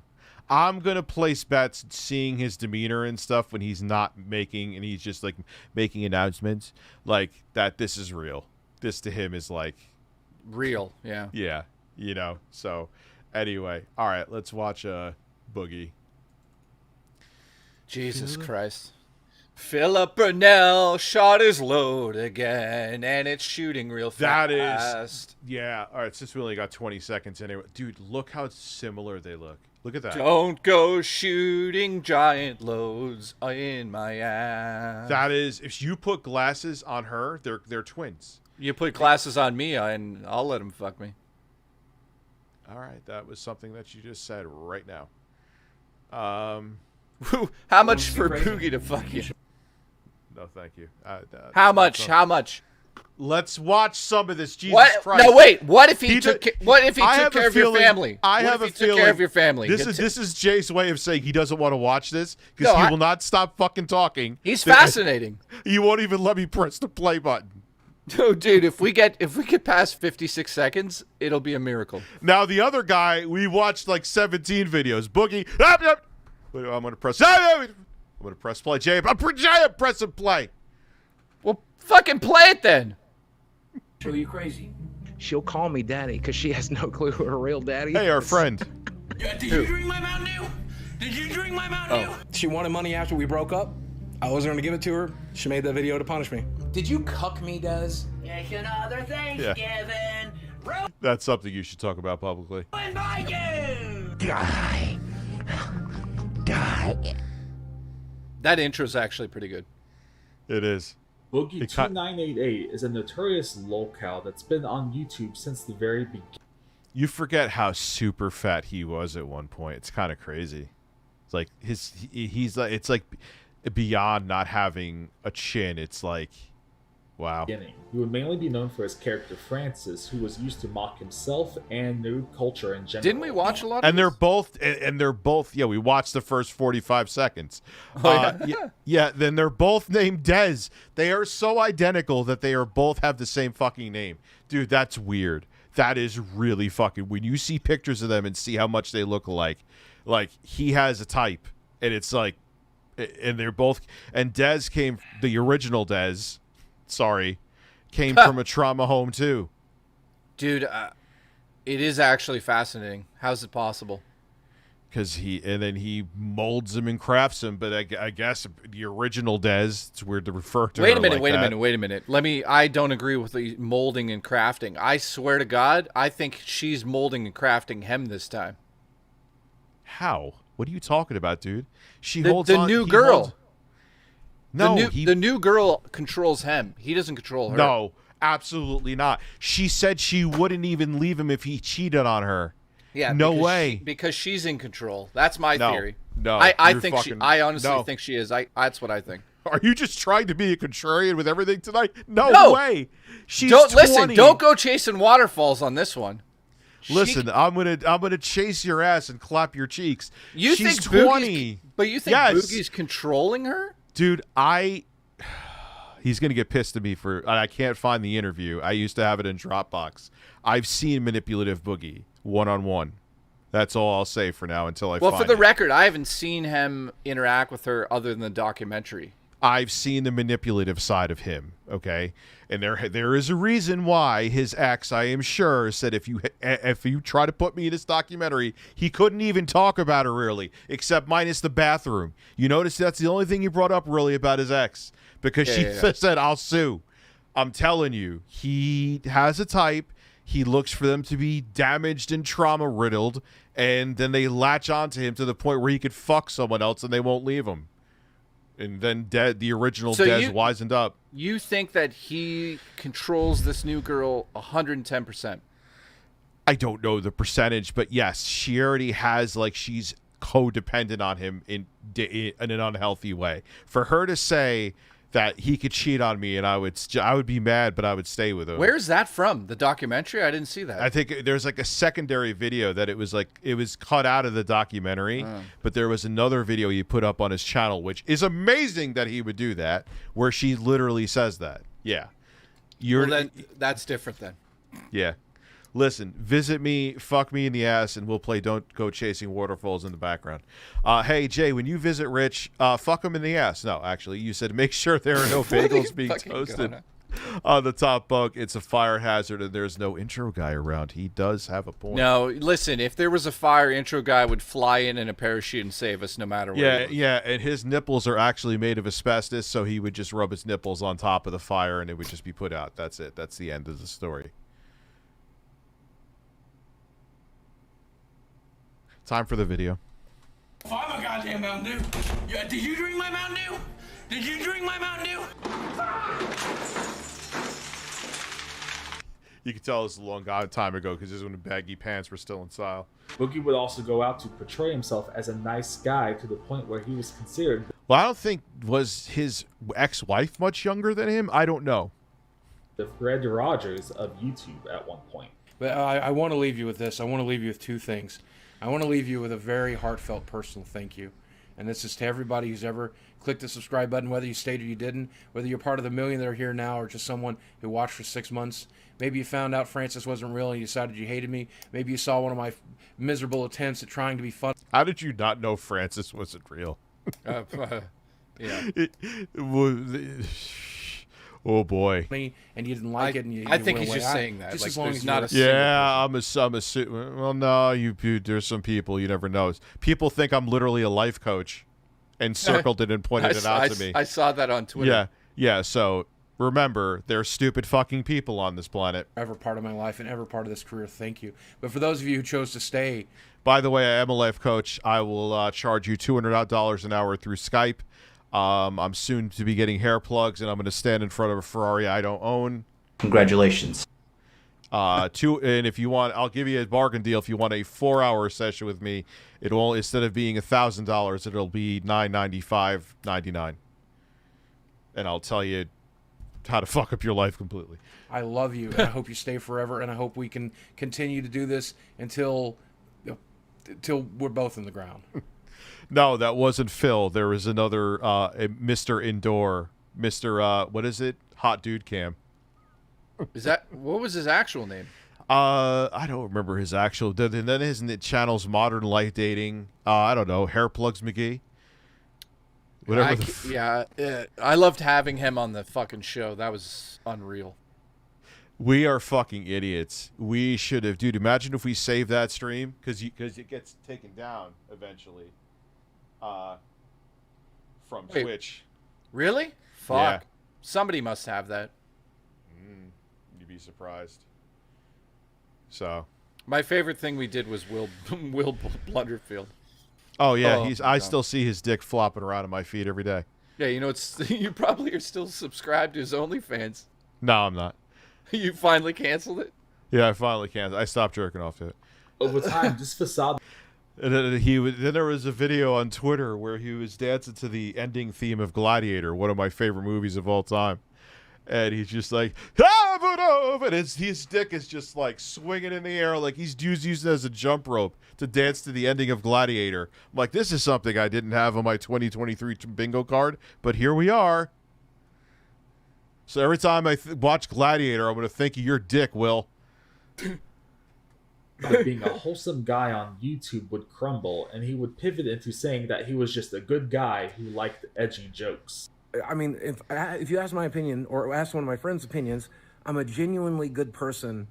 I'm gonna place bets, seeing his demeanor and stuff when he's not making, and he's just like making announcements, like that. This is real. This to him is like real. Yeah. Yeah. So, anyway, all right. Let's watch Boogie. Jesus Christ. Philip Burnell shot his load again, and it's shooting real fast. That is, yeah. All right, since we only got 20 seconds anyway, dude, look how similar they look. Look at that. Don't go shooting giant loads in my ass. That is, if you put glasses on her, they're twins. You put glasses on me, and I'll let him fuck me. All right, that was something that you just said right now. How much for Boogie to fuck you? No, thank you. How much? How much? Let's watch some of this. Jesus what? Christ! No, wait. What if he took? What if he took care of your family? I have a feeling. Took care of your family. This is Jay's way of saying he doesn't want to watch this because he will not stop fucking talking. He's fascinating. He won't even let me press the play button. Oh, dude, if we get past 56 seconds, it'll be a miracle. Now the other guy, we watched like 17 videos. Boogie. I'm gonna press. I'm gonna press play. Jay, I'm pressing play. Well, fucking play it then. Show you crazy. She'll call me daddy because she has no clue who her real daddy is. Hey, our friend. Did you drink my Mountain Dew? Did you drink my Mountain Dew? She wanted money after we broke up. I wasn't going to give it to her. She made that video to punish me. Did you cuck me, Des? It's another Thanksgiving. Yeah. That's something you should talk about publicly. Die. That intro's actually pretty good. It is. Boogie2988 is a notorious lolcow that's been on YouTube since the very beginning. You forget how super fat he was at one point. It's kind of crazy. It's like he's like, it's like beyond not having a chin. It's like, wow. He would mainly be known for his character Francis, who was used to mock himself and nerd culture in general. Didn't we watch a lot of and this? they're both yeah, we watched the first 45 seconds. Oh, yeah, then they're both named Dez. They are so identical that they are both have the same fucking name. Dude, that's weird. That is really fucking, when you see pictures of them and see how much they look alike, like he has a type and it's like, and they're both, and Dez came, the original Dez, came from a trauma home too. Dude, it is actually fascinating. How's it possible? Because he molds them and crafts them, but I guess the original Dez, it's weird to refer to. Wait a minute. I don't agree with the molding and crafting. I swear to God, I think she's molding and crafting him this time. How? What are you talking about, dude? She holds on. The new girl. The new girl controls him. He doesn't control her. No, absolutely not. She said she wouldn't even leave him if he cheated on her. Yeah, no way. Because she's in control. That's my theory. No, I think I honestly think she is. That's what I think. Are you just trying to be a contrarian with everything tonight? No way. She's 20. Listen. Don't go chasing waterfalls on this one. Listen, I'm gonna chase your ass and clap your cheeks. She's think 20, but you think Boogie's controlling her? Dude, he's going to get pissed at me for, I can't find the interview. I used to have it in Dropbox. I've seen manipulative Boogie one-on-one. That's all I'll say for now until I find it. Well, for the record, I haven't seen him interact with her other than the documentary. I've seen the manipulative side of him, okay? And there is a reason why his ex, I am sure, said if you try to put me in this documentary, he couldn't even talk about her really, except minus the bathroom. You notice that's the only thing he brought up really about his ex, because she said, I'll sue. I'm telling you, he has a type. He looks for them to be damaged and trauma-riddled, and then they latch onto him to the point where he could fuck someone else and they won't leave him. And then the original Dez wisened up. You think that he controls this new girl 110%? I don't know the percentage, but yes, she already has, like, she's codependent on him in an unhealthy way. For her to say that he could cheat on me and I would be mad, but I would stay with him. Where's that from? The documentary? I didn't see that. I think there's like a secondary video that it was cut out of the documentary, but there was another video he put up on his channel, which is amazing that he would do that, where she literally says that. Yeah. Then that's different then. Yeah. Listen, visit me, fuck me in the ass, and we'll play Don't Go Chasing Waterfalls in the background. Hey, Jay, when you visit Rich, fuck him in the ass. No, actually, you said make sure there are no bagels being toasted on the top bunk. It's a fire hazard, and there's no intro guy around. He does have a point. No, listen, if there was a fire, intro guy would fly in a parachute and save us no matter what. Yeah, and his nipples are actually made of asbestos, so he would just rub his nipples on top of the fire, and it would just be put out. That's it. That's the end of the story. Time for the video. I'm a goddamn Mountain Dew. Yeah, did you drink my Mountain Dew? Did you drink my Mountain Dew? You can tell it's a long time ago because this is when the baggy pants were still in style. Boogie would also go out to portray himself as a nice guy to the point where he was considered. Well, I don't think, was his ex-wife much younger than him? I don't know. the Fred Rogers of YouTube at one point. But I want to leave you with this. I want to leave you with two things. I want to leave you with a very heartfelt personal thank you. And this is to everybody who's ever clicked the subscribe button, whether you stayed or you didn't, whether you're part of the million that are here now or just someone who watched for 6 months. Maybe you found out Francis wasn't real and you decided you hated me. Maybe you saw one of my miserable attempts at trying to be fun. How did you not know Francis wasn't real? Yeah. Oh boy. And you didn't like it. And I think he's just saying that. Just like, as long there's as not a yeah, I'm a well, no, you there's some people you never know. People think I'm literally a life coach, and circled it and pointed it out to me. I saw that on Twitter. Yeah. So remember, there are stupid fucking people on this planet. Ever part of my life and ever part of this career, thank you. But for those of you who chose to stay, by the way, I am a life coach. I will charge you $200 an hour through Skype. I'm soon to be getting hair plugs, and I'm going to stand in front of a Ferrari I don't own. Congratulations. And if you want, I'll give you a bargain deal. If you want a 4-hour session with me, it'll instead of being $1,000, it'll be $995.99, and I'll tell you how to fuck up your life completely. I love you, and I hope you stay forever, and I hope we can continue to do this until we're both in the ground. No, that wasn't Phil. There was another Mr. Indoor, Mr. What is it? Hot Dude Cam. Is that what was his actual name? I don't remember his actual. And then his channel's Modern Light Dating. I don't know. Hair Plugs McGee. Whatever. I loved having him on the fucking show. That was unreal. We are fucking idiots. We should have, dude. Imagine if we saved that stream because it gets taken down eventually. From Twitch. Really? Fuck. Yeah. Somebody must have that. You'd be surprised. So. My favorite thing we did was Will Blunderfield. Oh yeah, I still see his dick flopping around in my feed every day. Yeah, you know you probably are still subscribed to his OnlyFans. No, I'm not. You finally canceled it? Yeah, I finally canceled. I stopped jerking off to it. Over time, just facade. And then there was a video on Twitter where he was dancing to the ending theme of Gladiator, one of my favorite movies of all time. And he's just like, and his dick is just like swinging in the air like he's using it as a jump rope to dance to the ending of Gladiator. I'm like, this is something I didn't have on my 2023 bingo card, but here we are. So every time I watch Gladiator, I'm going to think of your dick, Will. Like being a wholesome guy on YouTube would crumble, and he would pivot into saying that he was just a good guy who liked edgy jokes. I mean, if you ask my opinion, or ask one of my friends' opinions, I'm a genuinely good person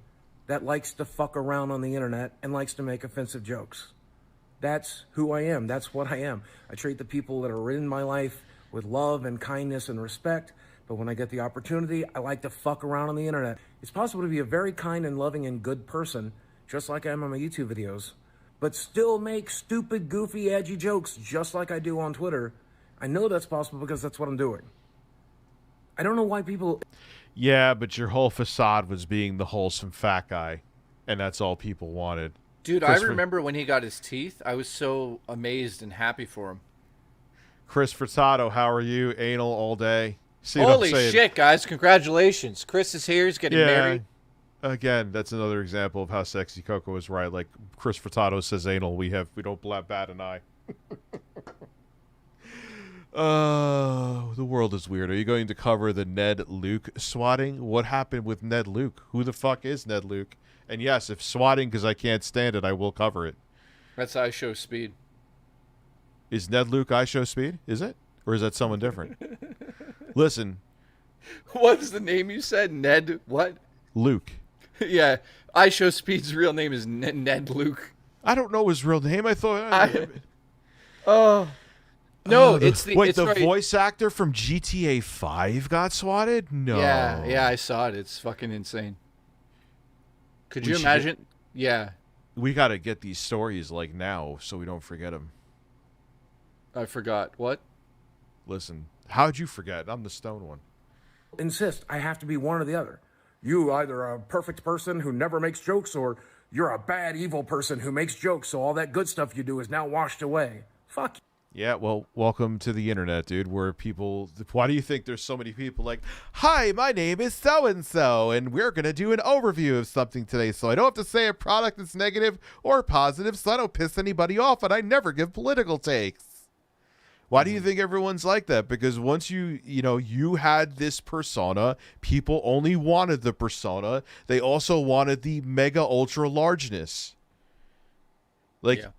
that likes to fuck around on the internet and likes to make offensive jokes. That's who I am. That's what I am. I treat the people that are in my life with love and kindness and respect, but when I get the opportunity, I like to fuck around on the internet. It's possible to be a very kind and loving and good person, just like I am on my YouTube videos, but still make stupid, goofy, edgy jokes just like I do on Twitter. I know that's possible because that's what I'm doing. I don't know why people... Yeah, but your whole facade was being the wholesome fat guy, and that's all people wanted. Dude, I remember when he got his teeth. I was so amazed and happy for him. Chris Furtado, how are you? Anal all day. See Holy shit, guys. Congratulations. Chris is here. He's getting married. Again, that's another example of how Sexy Coco was right. Like Chris Furtado says anal, we don't bat an eye. The world is weird. Are you going to cover the Ned Luke swatting? What happened with Ned Luke? Who the fuck is Ned Luke? And yes, if swatting because I can't stand it, I will cover it. That's I Show Speed. Is Ned Luke I Show Speed? Is it? Or is that someone different? Listen. What's the name you said? Ned what? Luke. Yeah. I Show Speed's real name is Ned Luke. I don't know his real name. I thought... No, it's the... Wait, it's the right. voice actor from GTA 5 got swatted? No. Yeah, I saw it. It's fucking insane. Could you imagine? Yeah. We got to get these stories like now so we don't forget them. I forgot. What? Listen, how'd you forget? I'm the stone one. Insist I have to be one or the other. You either a perfect person who never makes jokes, or you're a bad, evil person who makes jokes, so all that good stuff you do is now washed away. Fuck. Yeah, well, welcome to the internet, dude, where people... Why do you think there's so many people like, hi, my name is so-and-so, and we're going to do an overview of something today, so I don't have to say a product that's negative or positive, so I don't piss anybody off, and I never give political takes. Why do you think everyone's like that? Because once you had this persona, people only wanted the persona. They also wanted the mega ultra largeness. Like... Yeah.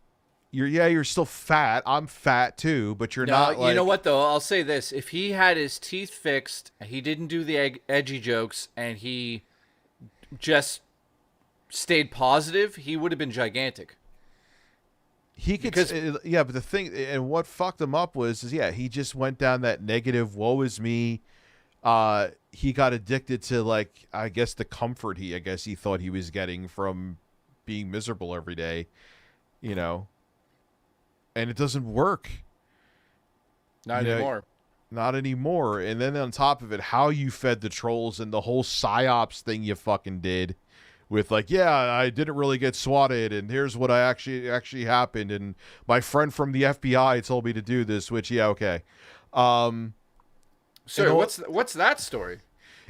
You're still fat. I'm fat too, but you're not like... You know what, though? I'll say this. If he had his teeth fixed, he didn't do the edgy jokes, and he just stayed positive, he would have been gigantic. He could... but the thing... And what fucked him up was he just went down that negative, woe is me. He got addicted to, like, I guess the comfort he thought he was getting from being miserable every day, you know... And it doesn't work. Not anymore. Not anymore. And then on top of it, how you fed the trolls and the whole psyops thing you fucking did with like, yeah, I didn't really get swatted, and here's what I actually happened, and my friend from the FBI told me to do this, which, yeah, okay. Sir, what's that story?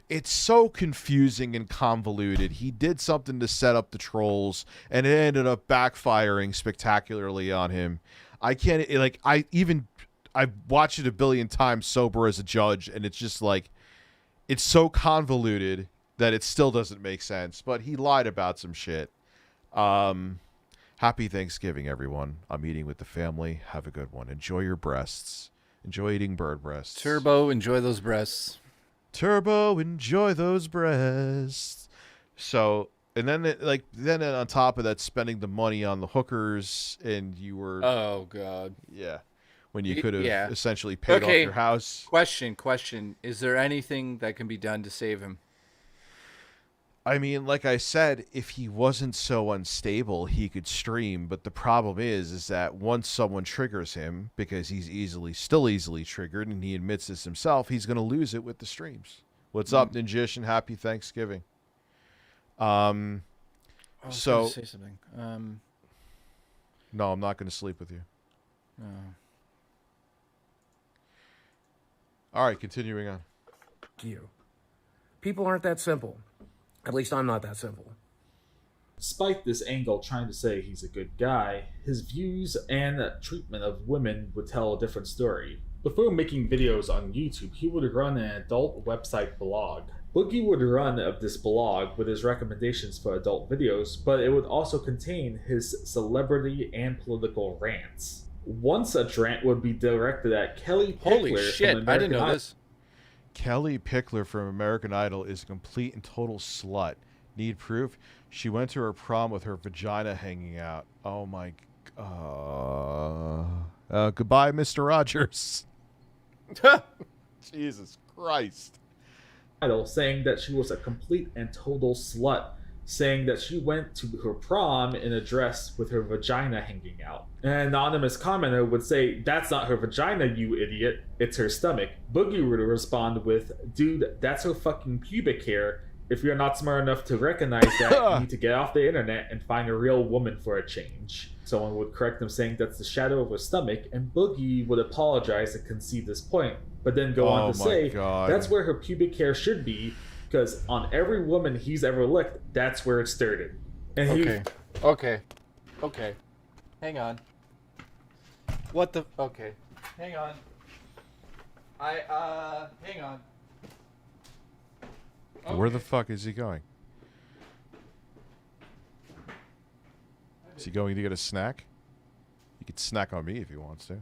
It's so confusing and convoluted. He did something to set up the trolls, and it ended up backfiring spectacularly on him. I can't, like, I've watched it a billion times sober as a judge, and it's just like, it's so convoluted that it still doesn't make sense. But he lied about some shit. Happy Thanksgiving, everyone. I'm eating with the family. Have a good one. Enjoy your breasts. Enjoy eating bird breasts. Turbo, enjoy those breasts. Turbo, enjoy those breasts. So, and then on top of that, spending the money on the hookers, and you were... Oh, God. Yeah. When you could have essentially paid off your house. Question. Is there anything that can be done to save him? I mean, like I said, if he wasn't so unstable, he could stream. But the problem is that once someone triggers him, because he's still easily triggered, and he admits this himself, he's going to lose it with the streams. What's up, Ninjish, and happy Thanksgiving. I was gonna say something. No, I'm not going to sleep with you. No. All right, continuing on. People aren't that simple. At least I'm not that simple. Despite this angle trying to say he's a good guy, his views and treatment of women would tell a different story. Before making videos on YouTube, he would run an adult website blog. Boogie would run of this blog with his recommendations for adult videos, but it would also contain his celebrity and political rants. One such rant would be directed at Kelly Pickler. Holy shit, I didn't know this. Kelly Pickler from American Idol is a complete and total slut. Need proof? She went to her prom with her vagina hanging out. Oh my... goodbye, Mr. Rogers. Jesus Christ. Idol saying that she was a complete and total slut, saying that she went to her prom in a dress with her vagina hanging out. An anonymous commenter would say, "That's not her vagina, you idiot. It's her stomach." Boogie would respond with, "Dude, that's her fucking pubic hair. If you're not smart enough to recognize that, you need to get off the internet and find a real woman for a change." Someone would correct him saying that's the shadow of her stomach, and Boogie would apologize and concede this point, but then go on to say, that's where her pubic hair should be, because on every woman he's ever licked, that's where it started. And Okay. Hang on. What the... Okay. Hang on. Hang on. Okay. Where the fuck is he going? Is he going to get a snack? He could snack on me if he wants to.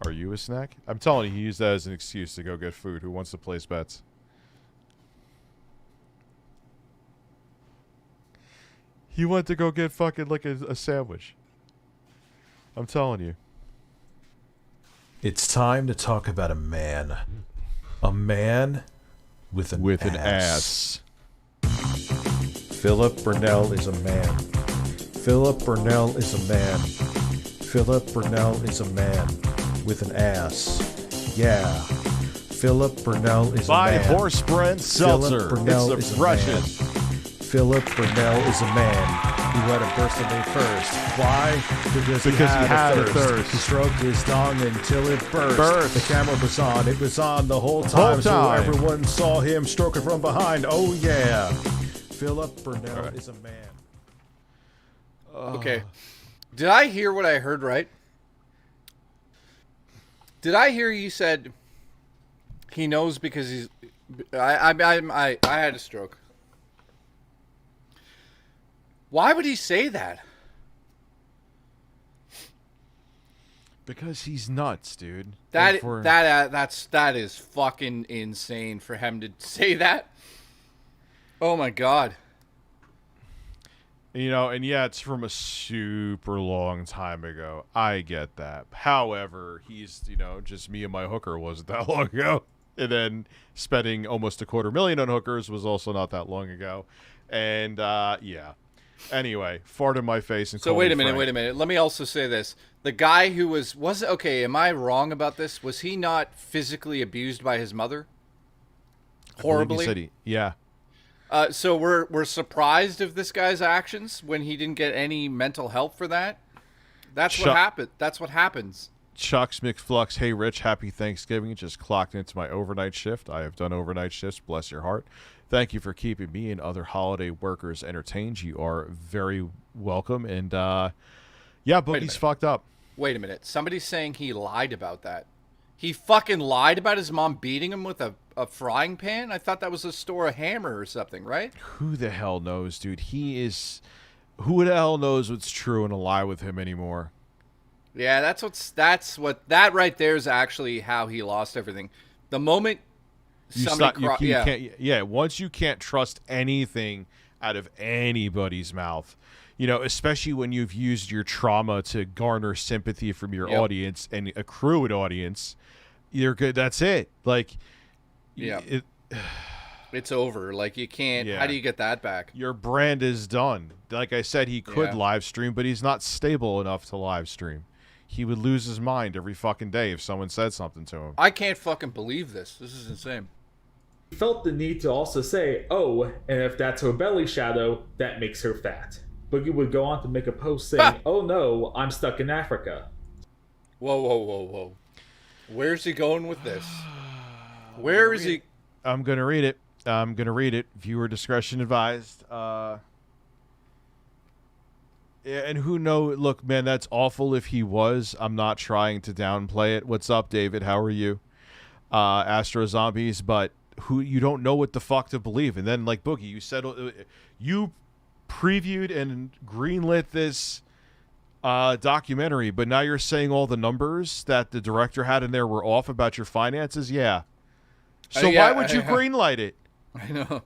Are you a snack? I'm telling you, he used that as an excuse to go get food. Who wants to place bets? He went to go get fucking like a sandwich. I'm telling you. It's time to talk about a man. A man with an ass. Philip Burnell is a man. Philip Burnell is a man. Philip Burnell is a man with an ass. Yeah. Philip Burnell is a man. Buy horse brand seltzer. Philip Burnell it's is the freshest. Philip Burnell is a man. He wet him personally first. Why? Because he had a thirst. He stroked his dong until it burst. The camera was on. It was on the whole time. So everyone saw him stroke it from behind. Oh, yeah. Philip Burnell is a man. Okay. Did I hear what I heard right? Did I hear you said he knows because he's... I had a stroke. Why would he say that? Because he's nuts, dude. That is fucking insane for him to say that. Oh my god. You know, and yeah, it's from a super long time ago. I get that. However, he's, you know, just me and my hooker wasn't that long ago. And then spending almost $250,000 on hookers was also not that long ago. And, yeah. Anyway, fart in my face and so wait a minute. Let me also say this. The guy who was okay, am I wrong about this? Was he not physically abused by his mother? Horribly? Yeah. So we're surprised of this guy's actions when he didn't get any mental help for that. That's what happened. That's what happens. Chuck's McFlux. Hey, Rich. Happy Thanksgiving. Just clocked into my overnight shift. I have done overnight shifts. Bless your heart. Thank you for keeping me and other holiday workers entertained. You are very welcome. And yeah, Boogie's fucked up. Wait a minute. Somebody's saying he lied about that. He fucking lied about his mom beating him with a frying pan? I thought that was a store of hammer or something, right? Who the hell knows, dude? Who the hell knows what's true and a lie with him anymore? Yeah, that right there is actually how he lost everything. The moment once you can't trust anything out of anybody's mouth, you know, especially when you've used your trauma to garner sympathy from your audience and accrue an audience, you're good. That's it. Like, it's over. Like, you can't. How do you get that back? Your brand is done. Like I said, he could live stream, but he's not stable enough to live stream. He would lose his mind every fucking day if someone said something to him. I can't fucking believe this. This is insane. He felt the need to also say, oh, and if that's her belly shadow, that makes her fat. Boogie would go on to make a post saying, oh no, I'm stuck in Africa. Whoa. Where's he going with this? Where is he? I'm going to read it. Viewer discretion advised. And who knows? Look, man, that's awful if he was. I'm not trying to downplay it. What's up, David? How are you? Astro Zombies, but you don't know what the fuck to believe. And then, like Boogie, you said you previewed and greenlit this documentary, but now you're saying all the numbers that the director had in there were off about your finances? Yeah. So why would you greenlight it? I know.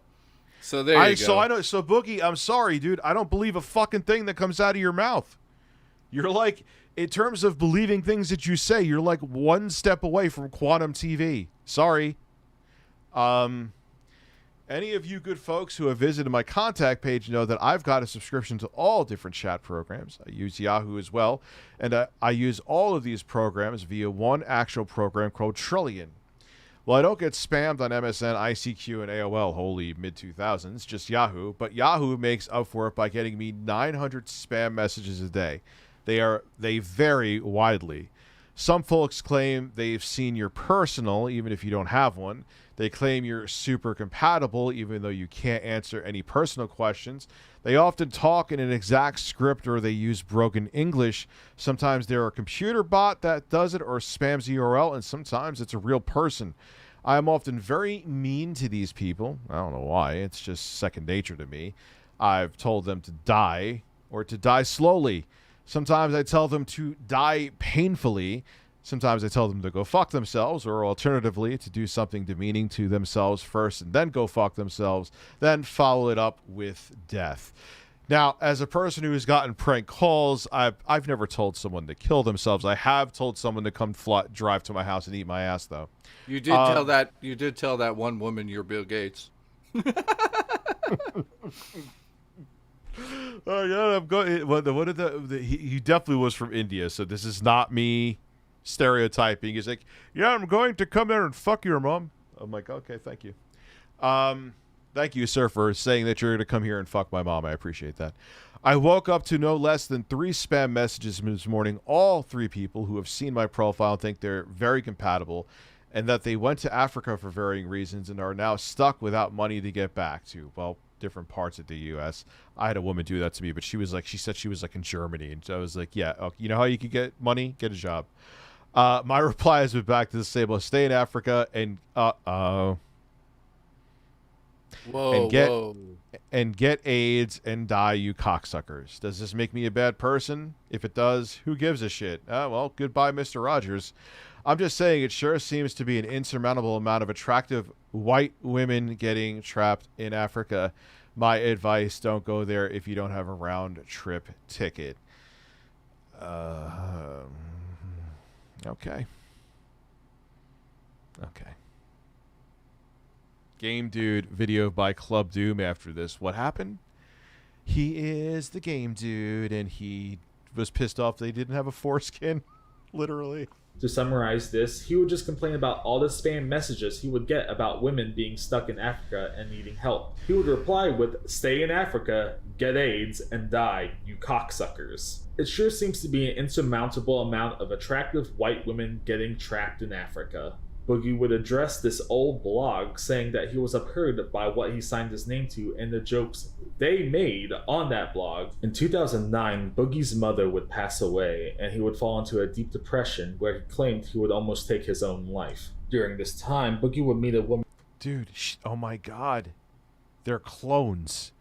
So there you go. So Boogie, I'm sorry, dude. I don't believe a fucking thing that comes out of your mouth. You're like, in terms of believing things that you say, you're like one step away from Quantum TV. Sorry. Any of you good folks who have visited my contact page know that I've got a subscription to all different chat programs. I use Yahoo as well, and I use all of these programs via one actual program called Trillion. Well, I don't get spammed on MSN, ICQ, and AOL, holy mid-2000s, just Yahoo. But Yahoo makes up for it by getting me 900 spam messages a day. They vary widely. Some folks claim they've seen your personal, even if you don't have one. They claim you're super compatible, even though you can't answer any personal questions. They often talk in an exact script or they use broken English. Sometimes they're a computer bot that does it or spams the URL, and sometimes it's a real person. I am often very mean to these people. I don't know why. It's just second nature to me. I've told them to die or to die slowly. Sometimes I tell them to die painfully. Sometimes I tell them to go fuck themselves, or alternatively, to do something demeaning to themselves first and then go fuck themselves, then follow it up with death. Now, as a person who has gotten prank calls, I've never told someone to kill themselves. I have told someone to come drive to my house and eat my ass, though. You did tell that. You did tell that one woman you're Bill Gates. Oh yeah, I'm going. He definitely was from India, so this is not me stereotyping. He's like, yeah, I'm going to come there and fuck your mom. I'm like, okay, thank you. Thank you, sir, for saying that you're going to come here and fuck my mom. I appreciate that. I woke up to no less than 3 spam messages this morning. All 3 people who have seen my profile think they're very compatible and that they went to Africa for varying reasons and are now stuck without money to get back to, well, different parts of the U.S. I had a woman do that to me, but she said she was like in Germany. And so I was like, yeah, okay, you know how you could get money? Get a job. My reply has been back to the same. Stay in Africa and, and get AIDS and die, you cocksuckers. Does this make me a bad person? If it does, who gives a shit? Well, goodbye, Mr. Rogers. I'm just saying it sure seems to be an insurmountable amount of attractive white women getting trapped in Africa. My advice, don't go there if you don't have a round trip ticket. Okay. Okay. Game Dude video by Club Doom after this. What happened? He is the Game Dude, and he was pissed off they didn't have a foreskin. Literally. To summarize this, he would just complain about all the spam messages he would get about women being stuck in Africa and needing help. He would reply with, "Stay in Africa, get AIDS, and die, you cocksuckers." It sure seems to be an insurmountable amount of attractive white women getting trapped in Africa. Boogie would address this old blog, saying that he was upheard by what he signed his name to and the jokes they made on that blog. In 2009, Boogie's mother would pass away, and he would fall into a deep depression where he claimed he would almost take his own life. During this time, Boogie would meet a woman... Dude, oh my god. They're clones.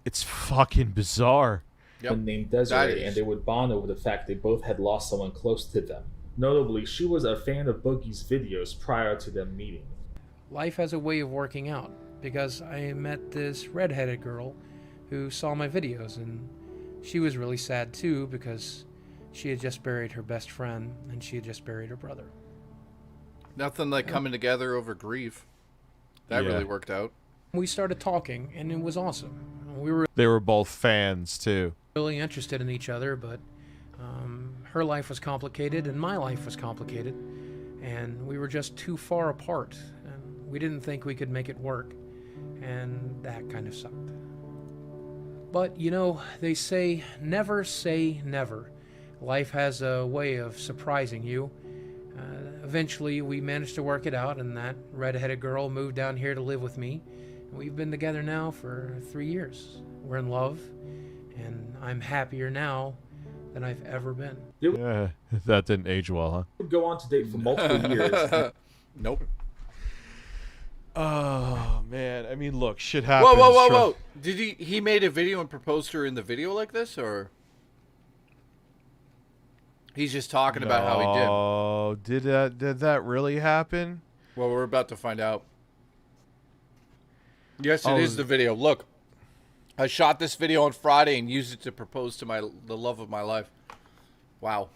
It's fucking bizarre. Named Desiree, and they would bond over the fact they both had lost someone close to them. Notably, she was a fan of Boogie's videos prior to them meeting. Life has a way of working out, because I met this redheaded girl who saw my videos, and she was really sad too because she had just buried her best friend and she had just buried her brother. Nothing like coming together over grief. That really worked out. We started talking, and it was awesome. They were both fans too. Really interested in each other, but her life was complicated and my life was complicated, and we were just too far apart, and we didn't think we could make it work, and that kind of sucked. But you know, they say never say never. Life has a way of surprising you. Eventually we managed to work it out, and that red-headed girl moved down here to live with me. We've been together now for 3 years. We're in love, and I'm happier now than I've ever been. Yeah, that didn't age well, huh? Would go on to date for multiple years. Nope. Oh man, I mean, look, shit happens. Whoa! Did he made a video and proposed to her in the video like this, or he's just talking about how he did? Oh, did that really happen? Well, we're about to find out. Yes, it is the video. Look, I shot this video on Friday and used it to propose to the love of my life. Wow.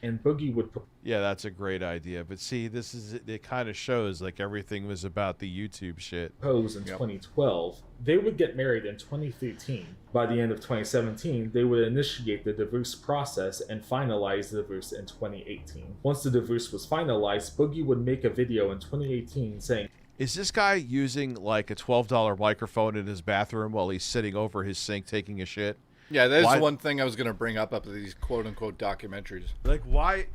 And Boogie would... Yeah, that's a great idea. But see, it kind of shows like everything was about the YouTube shit. Propose in 2012. They would get married in 2013. By the end of 2017, they would initiate the divorce process and finalize the divorce in 2018. Once the divorce was finalized, Boogie would make a video in 2018 saying... Is this guy using like a $12 microphone in his bathroom while he's sitting over his sink taking a shit? Yeah, that's one thing I was going to bring up these quote-unquote documentaries. Like, why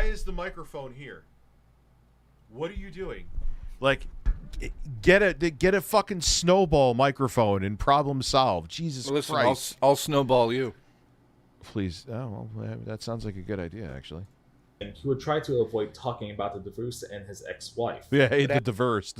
is the microphone here? What are you doing? Like, get a fucking snowball microphone and problem solved. Jesus Christ. I'll snowball you. Please. Oh, well, that sounds like a good idea, actually. And he would try to avoid talking about the divorce and his ex-wife. Yeah, the divorce.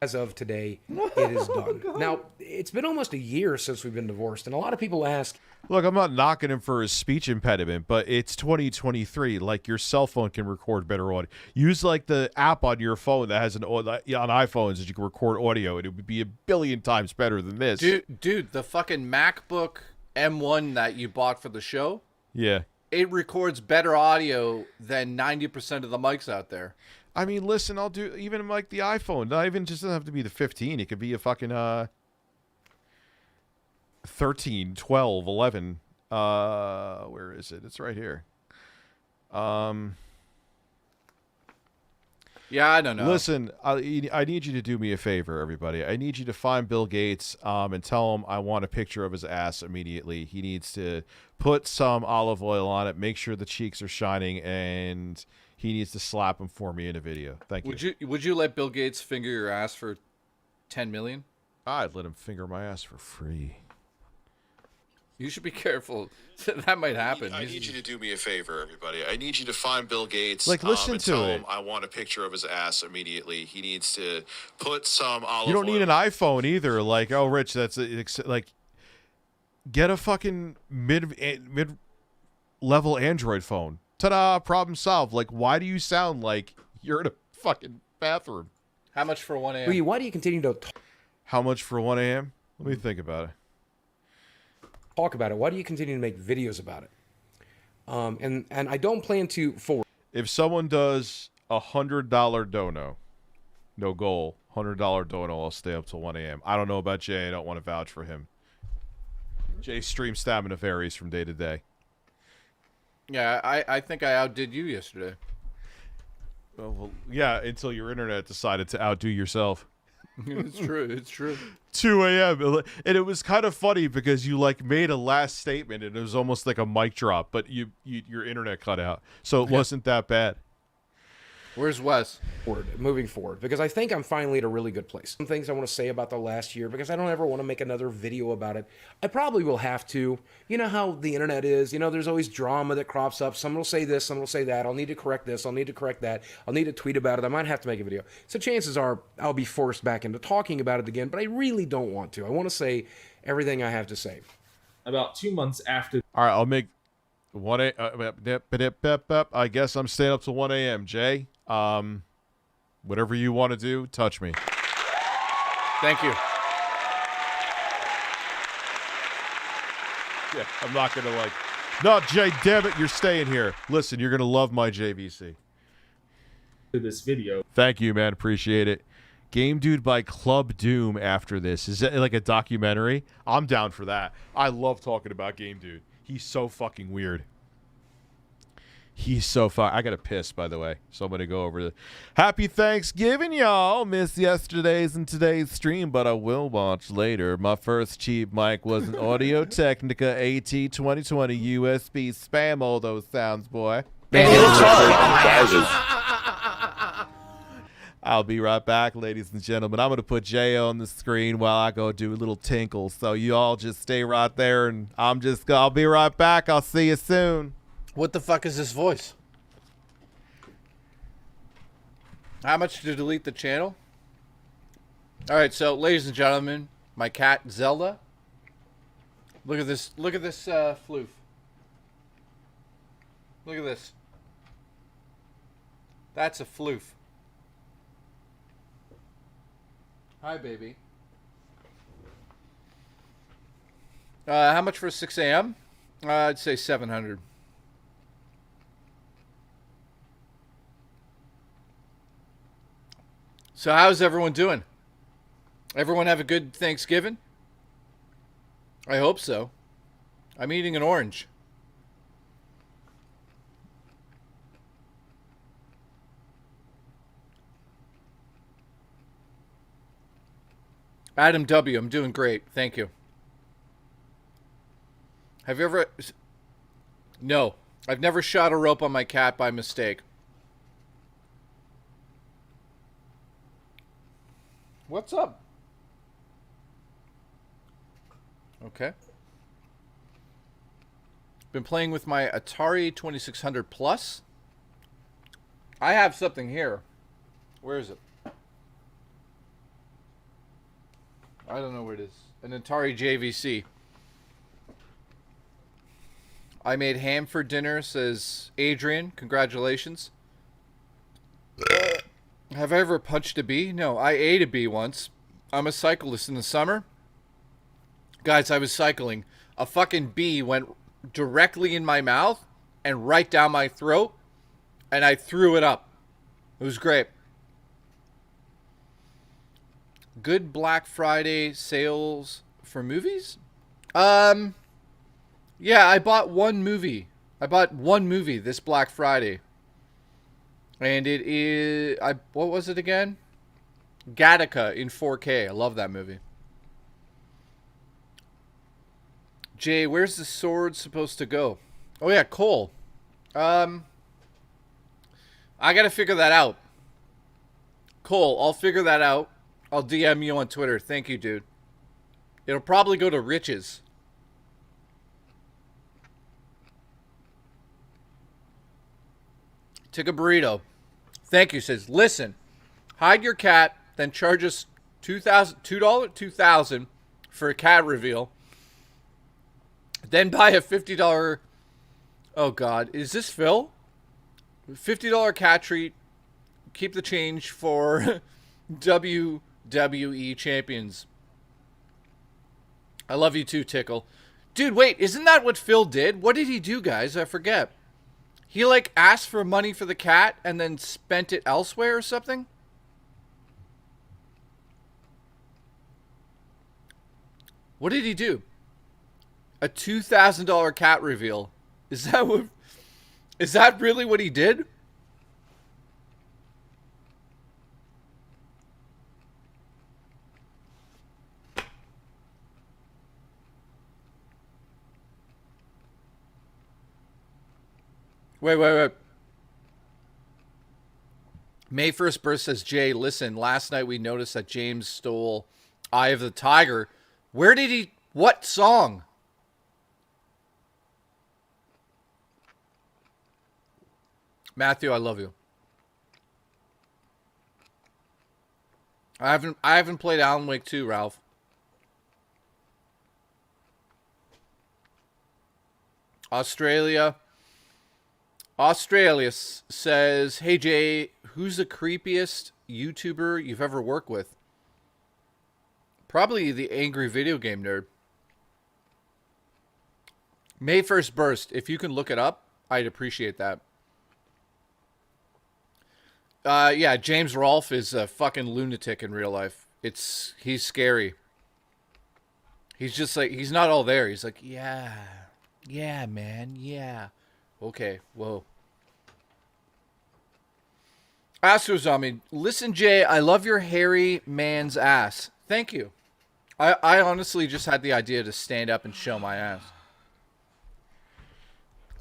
As of today, it is done. Now, it's been almost a year since we've been divorced, and a lot of people ask... Look, I'm not knocking him for his speech impediment, but it's 2023. Like, your cell phone can record better audio. Use, like, the app on your phone that has on iPhones that you can record audio, and it would be a billion times better than this. Dude, the fucking MacBook M1 that you bought for the show? Yeah. It records better audio than 90% of the mics out there. I mean, listen, I'll do even like the iPhone. Not even just doesn't have to be the 15. It could be a fucking 13, 12, 11. Where is it? It's right here. Yeah, I don't know. Listen, I need you to do me a favor, everybody. I need you to find Bill Gates and tell him I want a picture of his ass immediately. He needs to put some olive oil on it, make sure the cheeks are shining, and he needs to slap him for me in a video. Thank you. Would you let Bill Gates finger your ass for 10 million? I'd let him finger my ass for free. You should be careful. That might happen. I need you to do me a favor, everybody. I need you to find Bill Gates. Listen to tell it. him I want a picture of his ass immediately. He needs to put some olive. You don't need oil. an iPhone either. Like, oh, Rich, that's like, get a fucking mid level Android phone. Ta-da! Problem solved. Like, why do you sound like you're in a fucking bathroom? How much for 1 a.m.? Why do you continue to How much for 1 a.m.? Let me think about it. talk about it? Why do you continue to make videos about it? And I don't plan to forward. If someone does $100 dono, no goal, $100 dono, I'll stay up till 1 a.m. I don't know about Jay. I don't want to vouch for him. Jay's stream stamina varies from day to day. Yeah, I think I outdid you yesterday. Well, yeah, until your internet decided to outdo yourself. It's true. It's true. 2 a.m. And it was kind of funny because you like made a last statement and it was almost like a mic drop, but your internet cut out, so it wasn't that bad. Where's Wes? Moving forward, because I think I'm finally at a really good place. Some things I want to say about the last year, because I don't ever want to make another video about it. I probably will have to. You know how the internet is. You know, there's always drama that crops up. Someone will say this, someone will say that. I'll need to correct this. I'll need to correct that. I'll need to tweet about it. I might have to make a video. So chances are I'll be forced back into talking about it again, but I really don't want to. I want to say everything I have to say. About 2 months after. All right, I'll make 1 a.m. I guess I'm staying up till 1 a.m. Jay, whatever you want to do, touch me. Thank you. Yeah, I'm not gonna like. No, Jay, damn it, you're staying here. Listen, you're gonna love my JVC. This video. Thank you, man. Appreciate it. Game Dude by Club Doom after this. Is that like a documentary? I'm down for that. I love talking about Game Dude. He's so fucking weird. He's so I gotta piss, by the way. So I'm gonna go over the Happy Thanksgiving, y'all. Missed yesterday's and today's stream, but I will watch later. My first cheap mic was an Audio Technica AT2020 USB. Spam all those sounds, boy. I'll be right back, ladies and gentlemen. I'm going to put Jay on the screen while I go do a little tinkle. So you all just stay right there, and I'll be right back. I'll see you soon. What the fuck is this voice? How much to delete the channel? All right, so ladies and gentlemen, my cat Zelda. Look at this. Look at this floof. Look at this. That's a floof. Hi, baby. How much for 6 a.m.? I'd say 700. So how's everyone doing? Everyone have a good Thanksgiving? I hope so. I'm eating an orange. Adam W., I'm doing great. Thank you. Have you ever... No. I've never shot a rope on my cat by mistake. What's up? Okay. Been playing with my Atari 2600 Plus. I have something here. Where is it? I don't know where it is. An Atari JVC. I made ham for dinner, says Adrian. Congratulations. Have I ever punched a bee? No, I ate a bee once. I'm a cyclist in the summer. Guys, I was cycling. A fucking bee went directly in my mouth and right down my throat, and I threw it up. It was great. Good Black Friday sales for movies? Yeah, I bought one movie. I bought one movie this Black Friday. And it is... what was it again? Gattaca in 4K. I love that movie. Jay, where's the sword supposed to go? Oh, yeah, Cole. I gotta figure that out. Cole, I'll figure that out. I'll DM you on Twitter. Thank you, dude. It'll probably go to Rich's. Took a burrito. Thank you. Says, listen, hide your cat, then charge us $2,000 for a cat reveal. Then buy a $50. Oh God, is this Phil? $50 cat treat. Keep the change for WWE champions. I love you too, Tickle. Dude, wait, isn't that what Phil did? What did he do, guys? I forget. He, like, asked for money for the cat and then spent it elsewhere or something? What did he do? A $2,000 cat reveal. Is that really what he did? Wait. May 1st Burst says, Jay, listen, last night we noticed that James stole Eye of the Tiger. Where did he... What song? Matthew, I love you. I haven't played Alan Wake 2, Ralph. Australia says, hey Jay, who's the creepiest YouTuber you've ever worked with? Probably the Angry Video Game Nerd. May 1st Burst, if you can look it up, I'd appreciate that. Yeah, James Rolfe is a fucking lunatic in real life. He's scary. He's just like, he's not all there. He's like, yeah, man, yeah. Okay, whoa. Astrozombie, listen, Jay, I love your hairy man's ass. Thank you. I honestly just had the idea to stand up and show my ass.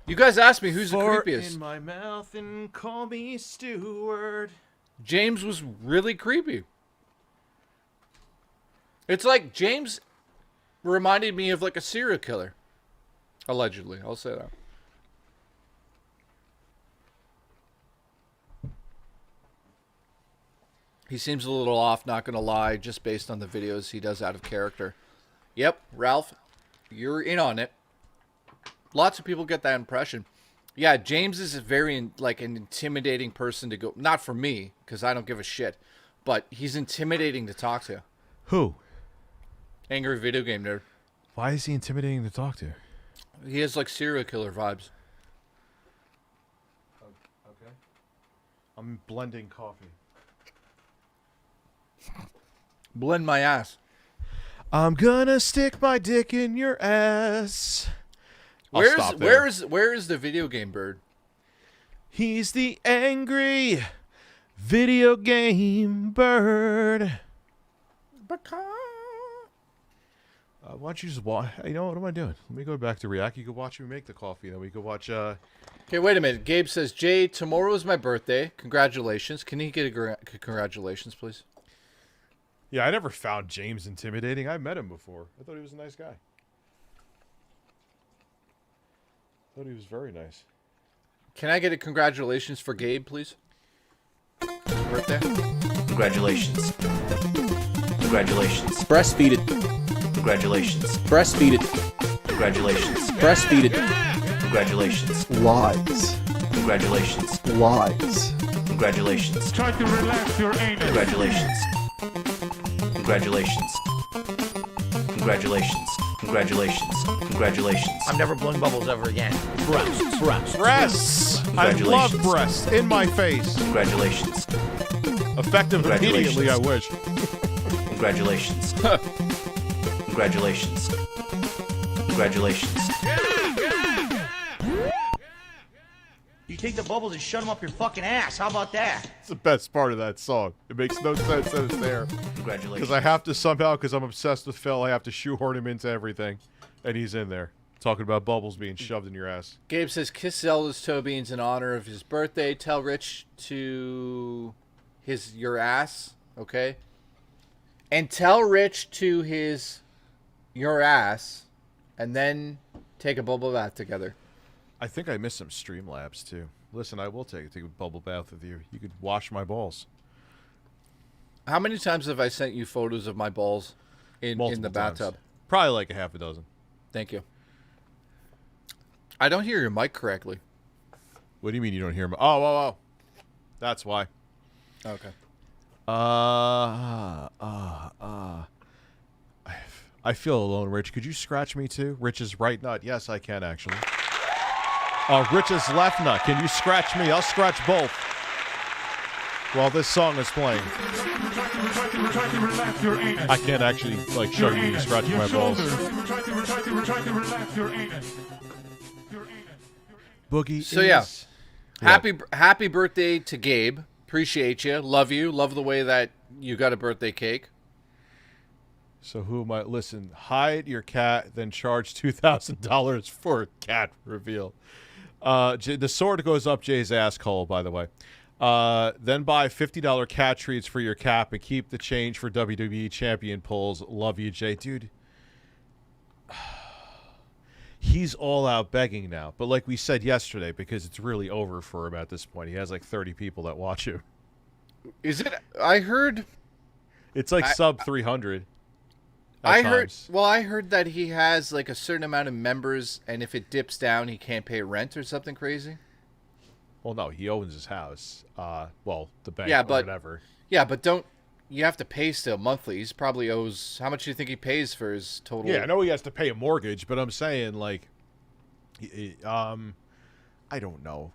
You guys asked me who's the creepiest. In my mouth and call me Stewart. James was really creepy. It's like James reminded me of like a serial killer. Allegedly, I'll say that. He seems a little off, not gonna lie, just based on the videos he does out of character. Yep, Ralph, you're in on it. Lots of people get that impression. Yeah, James is a very, like, an intimidating person to go... Not for me, because I don't give a shit. But he's intimidating to talk to. Who? Angry Video Game Nerd. Why is he intimidating to talk to? He has, like, serial killer vibes. Okay. I'm blending coffee. Blend my ass. I'm gonna stick my dick in your ass. Where is the video game bird? He's the angry video game bird. Why don't you just watch? You know what am I doing? Let me go back to React. You can watch me make the coffee. Then we can watch. Okay, wait a minute. Gabe says, Jay, tomorrow is my birthday. Congratulations. Can he get a congratulations, please? Yeah, I never found James intimidating. I met him before. I thought he was a nice guy. I thought he was very nice. Can I get a congratulations for Gabe, please? Birthday. Congratulations. Congratulations. Breastfeed it. Congratulations. Breastfeed it. Congratulations. Breastfeed it. Congratulations. Lies. Congratulations. Lies. Congratulations. Try to relax your anus. Congratulations. Congratulations. Congratulations. Congratulations. Congratulations. I'm never blowing bubbles ever again. Breasts. Breasts. I love breasts in my face. Congratulations. Effective immediately, I wish. Congratulations. Congratulations. Congratulations. It take the bubbles and shut them up your fucking ass. How about that? It's the best part of that song. It makes no sense that it's there. Congratulations. Because I have to somehow, because I'm obsessed with Phil, I have to shoehorn him into everything. And he's in there. Talking about bubbles being shoved in your ass. Gabe says, kiss Zelda's toe beans in honor of his birthday. Tell Rich to your ass, okay? And tell Rich to your ass, and then take a bubble bath together. I think I missed some StreamLabs, too. Listen, I will take a bubble bath with you. You could wash my balls. How many times have I sent you photos of my balls in the bathtub? Probably like a half a dozen. Thank you. I don't hear your mic correctly. What do you mean you don't hear me? Oh. That's why. Okay. I feel alone, Rich. Could you scratch me too? Rich's right nut. Yes, I can actually. Rich's left nut. Can you scratch me? I'll scratch both. While this song is playing. I can't actually show you scratching my balls. Boogie. So yeah, happy birthday to Gabe. Appreciate you. Love you. Love the way that you got a birthday cake. So who might listen? Hide your cat, then charge $2,000 for a cat reveal. The sword goes up Jay's asshole, by the way. Then buy $50 cat treats for your cap and keep the change for WWE champion pulls. Love you, Jay. Dude, he's all out begging now. But like we said yesterday, because it's really over for him at this point, he has like 30 people that watch him. Is it? I heard... It's like sub 300. I heard that he has like a certain amount of members, and if it dips down, he can't pay rent or something crazy. Well, no, he owns his house. The bank or whatever. Yeah, but you have to pay still monthly. He's probably owes, how much do you think he pays for his total? Yeah, I know he has to pay a mortgage, but I'm saying I don't know.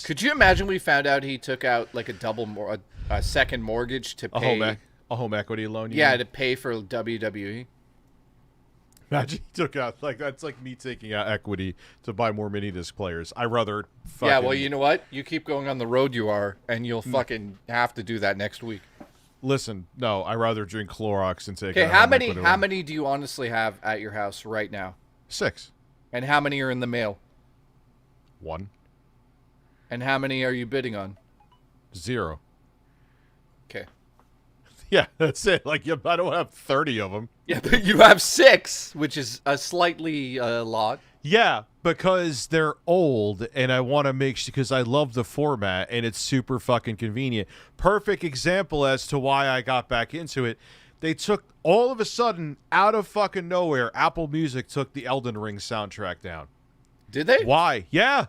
Could you imagine we found out he took out like a second mortgage to pay a home equity loan? To pay for WWE. Imagine he took out that's like me taking out equity to buy more mini disc players. I rather fucking... Yeah, well, you know what? You keep going on the road you are, and you'll fucking have to do that next week. Listen, no, I rather drink Clorox and take. Okay, how many do you honestly have at your house right now? 6. And how many are in the mail? 1. And how many are you bidding on? 0. Okay. Yeah, that's it. I don't have 30 of them. Yeah, but you have 6, which is a slightly lot. Yeah, because they're old, and I want to make sure, because I love the format, and it's super fucking convenient. Perfect example as to why I got back into it. They took, all of a sudden, out of fucking nowhere, Apple Music took the Elden Ring soundtrack down. Did they? Why? Yeah.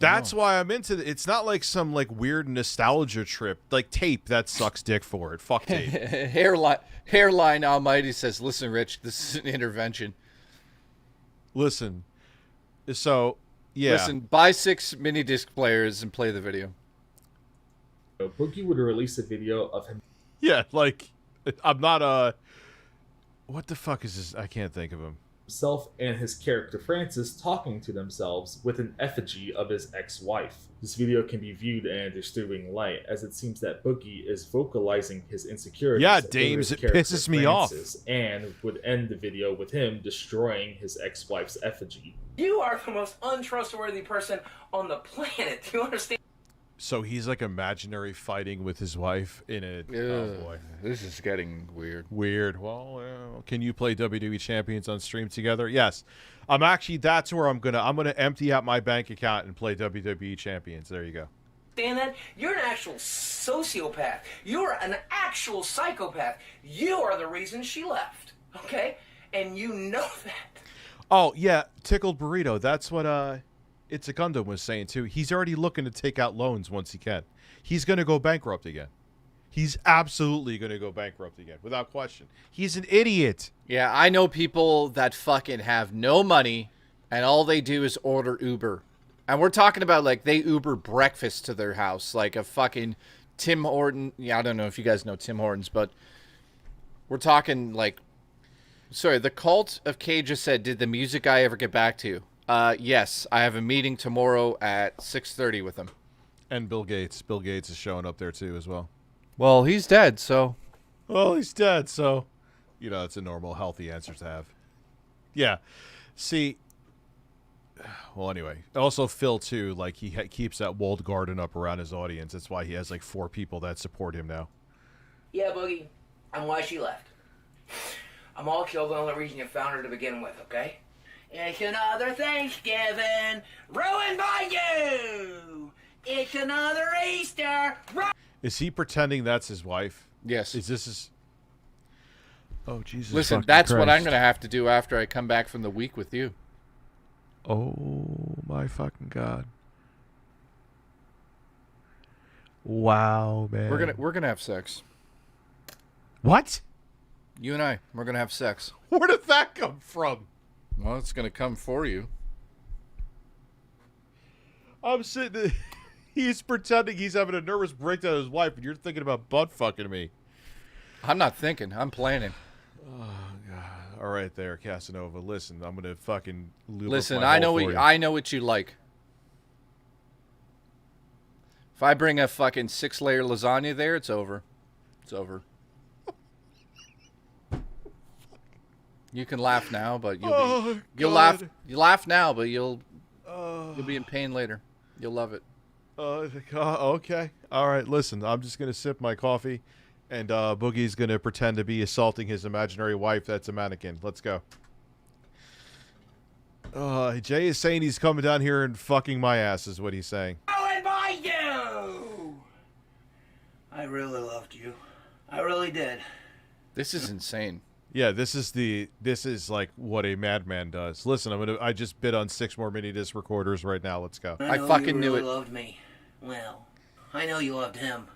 That's why I'm into it. It's not like some weird nostalgia trip. Tape, that sucks dick for it. Fuck tape. Hairline Almighty says, listen, Rich, this is an intervention. Listen. So, yeah. Listen, buy 6 mini disc players and play the video. Boogie would release a video of him. Yeah, I'm not what the fuck is this? I can't think of him. Himself and his character Francis talking to themselves with an effigy of his ex-wife. This video can be viewed in a disturbing light, as it seems that Boogie is vocalizing his insecurities. Yeah, Dames, it pisses me off. And would end the video with him destroying his ex-wife's effigy. You are the most untrustworthy person on the planet. Do you understand? So he's imaginary fighting with his wife in a... Oh boy. This is getting weird. Weird. Well, can you play WWE Champions on stream together? Yes. That's where I'm gonna empty out my bank account and play WWE Champions. There you go. Understand that? You're an actual sociopath. You're an actual psychopath. You are the reason she left. Okay? And you know that. Oh, yeah. Tickled Burrito. That's what, It's a Gundam was saying too. He's already looking to take out loans once he can. He's going to go bankrupt again. He's absolutely going to go bankrupt again, without question. He's an idiot. Yeah, I know people that fucking have no money, and all they do is order Uber. And we're talking about they Uber breakfast to their house, like a fucking Tim Horton. Yeah, I don't know if you guys know Tim Hortons, but we're talking Sorry, the Cult of K just said, did the music guy ever get back to you? Yes, I have a meeting tomorrow at 6:30 with him. And Bill Gates. Bill Gates is showing up there too as well. Well, he's dead, so. Well, he's dead, so. You know, it's a normal, healthy answer to have. Yeah. See. Well, anyway. Also, Phil, too, like, he keeps that walled garden up around his audience. That's why he has, like, 4 people that support him now. Yeah, Boogie, and why she left. I'm all killed the only reason you found her to begin with, okay? It's another Thanksgiving ruined by you! It's another Easter. Is he pretending that's his wife? Yes. Is this his... Oh, Jesus. Listen, fucking that's what I'm Christ. going to have to do after I come back from the week with you. Oh, my fucking God. Wow, man. We're gonna have sex. What? You and I, we're gonna have sex. Where did that come from? Well, it's gonna come for you. I'm sitting... He's pretending he's having a nervous breakdown with his wife, and you're thinking about butt fucking me. I'm not thinking. I'm planning. Oh God! All right, there, Casanova. Listen, I'm gonna fucking lube Listen, up my I know hole what for you. I know what you like. If I bring a fucking 6-layer lasagna there, it's over. It's over. You can laugh now, but you'll laugh. You laugh now, but you'll be in pain later. You'll love it. Okay. All right. Listen, I'm just gonna sip my coffee, and Boogie's gonna pretend to be assaulting his imaginary wife. That's a mannequin. Let's go. Jay is saying he's coming down here and fucking my ass. Is what he's saying. Ruined by you! I really loved you. I really did. This is insane. Yeah, this is like what a madman does. Listen, I just bid on 6 more mini disc recorders right now. Let's go. I fucking knew it. Loved me. Well, I know you loved him.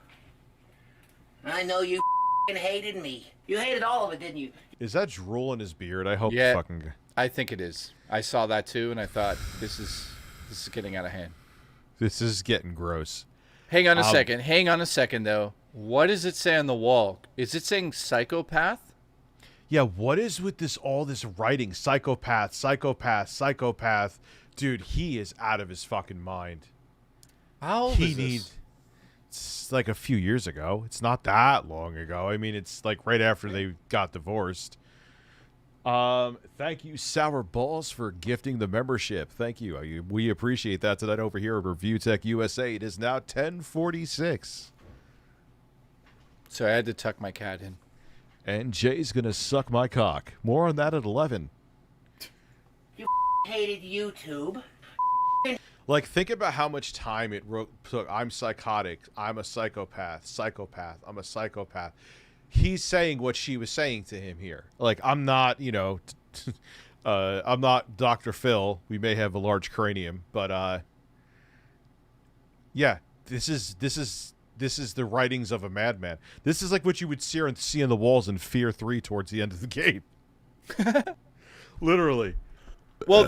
I know you hated me. You hated all of it, didn't you? Is that drool in his beard? I hope Yeah, fucking. I think it is. I saw that too, and I thought this is getting out of hand. This is getting gross. Hang on a second. Hang on a second, though. What does it say on the wall? Is it saying psychopath? Yeah, what is with all this writing? Psychopath, psychopath, psychopath. Dude, he is out of his fucking mind. How old is this? It's like a few years ago. It's not that long ago. I mean, it's like right after they got divorced. Thank you, Sour Balls, for gifting the membership. Thank you. We appreciate that tonight over here at ReviewTechUSA. It is now 10:46. So I had to tuck my cat in. And Jay's going to suck my cock. More on that at 11. You hated YouTube. Like, think about how much time it took. I'm psychotic. I'm a psychopath. Psychopath. I'm a psychopath. He's saying what she was saying to him here. Like, I'm not, I'm not Dr. Phil. We may have a large cranium, but yeah, this is the writings of a madman. This is like what you would see on the walls in Fear 3 towards the end of the game. Literally. Well,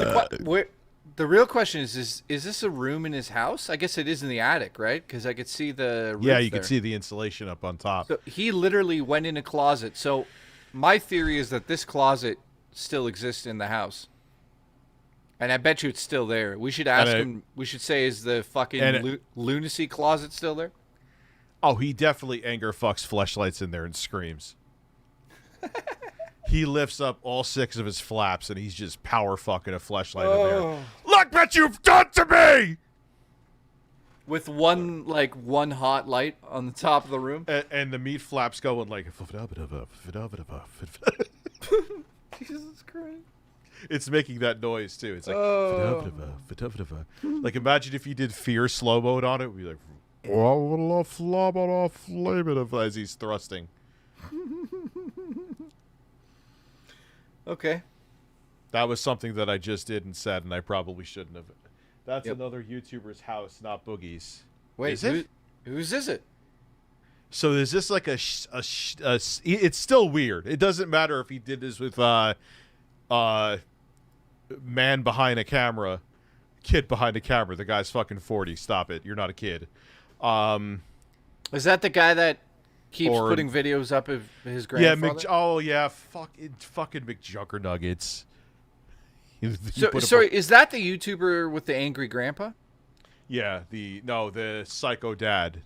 the real question is this a room in his house? I guess it is in the attic, right? Because I could see the roof Yeah, you there. could see the insulation up on top. So he literally went in a closet. So my theory is that this closet still exists in the house. And I bet you it's still there. We should ask him. We should say, is the fucking lunacy closet still there? Oh, he definitely anger fucks fleshlights in there and screams. He lifts up all 6 of his flaps and he's just power fucking a fleshlight in there. Look what you've done to me! With one hot light on the top of the room. And the meat flaps going like... Jesus Christ. It's making that noise too. It's like... Like imagine if you did Fear slow mode on it. It would be like... as he's thrusting. Okay. That was something that I just did and said, and I probably shouldn't have. That's another YouTuber's house, not Boogie's. Wait, is it? Whose is it? So is this like it's still weird. It doesn't matter if he did this with man behind a camera, kid behind a camera. The guy's fucking 40. Stop it. You're not a kid. Is that the guy that keeps putting videos up of his grandfather? Yeah, fucking McJunkernuggets. Sorry, is that the YouTuber with the angry grandpa? Yeah, the psycho dad.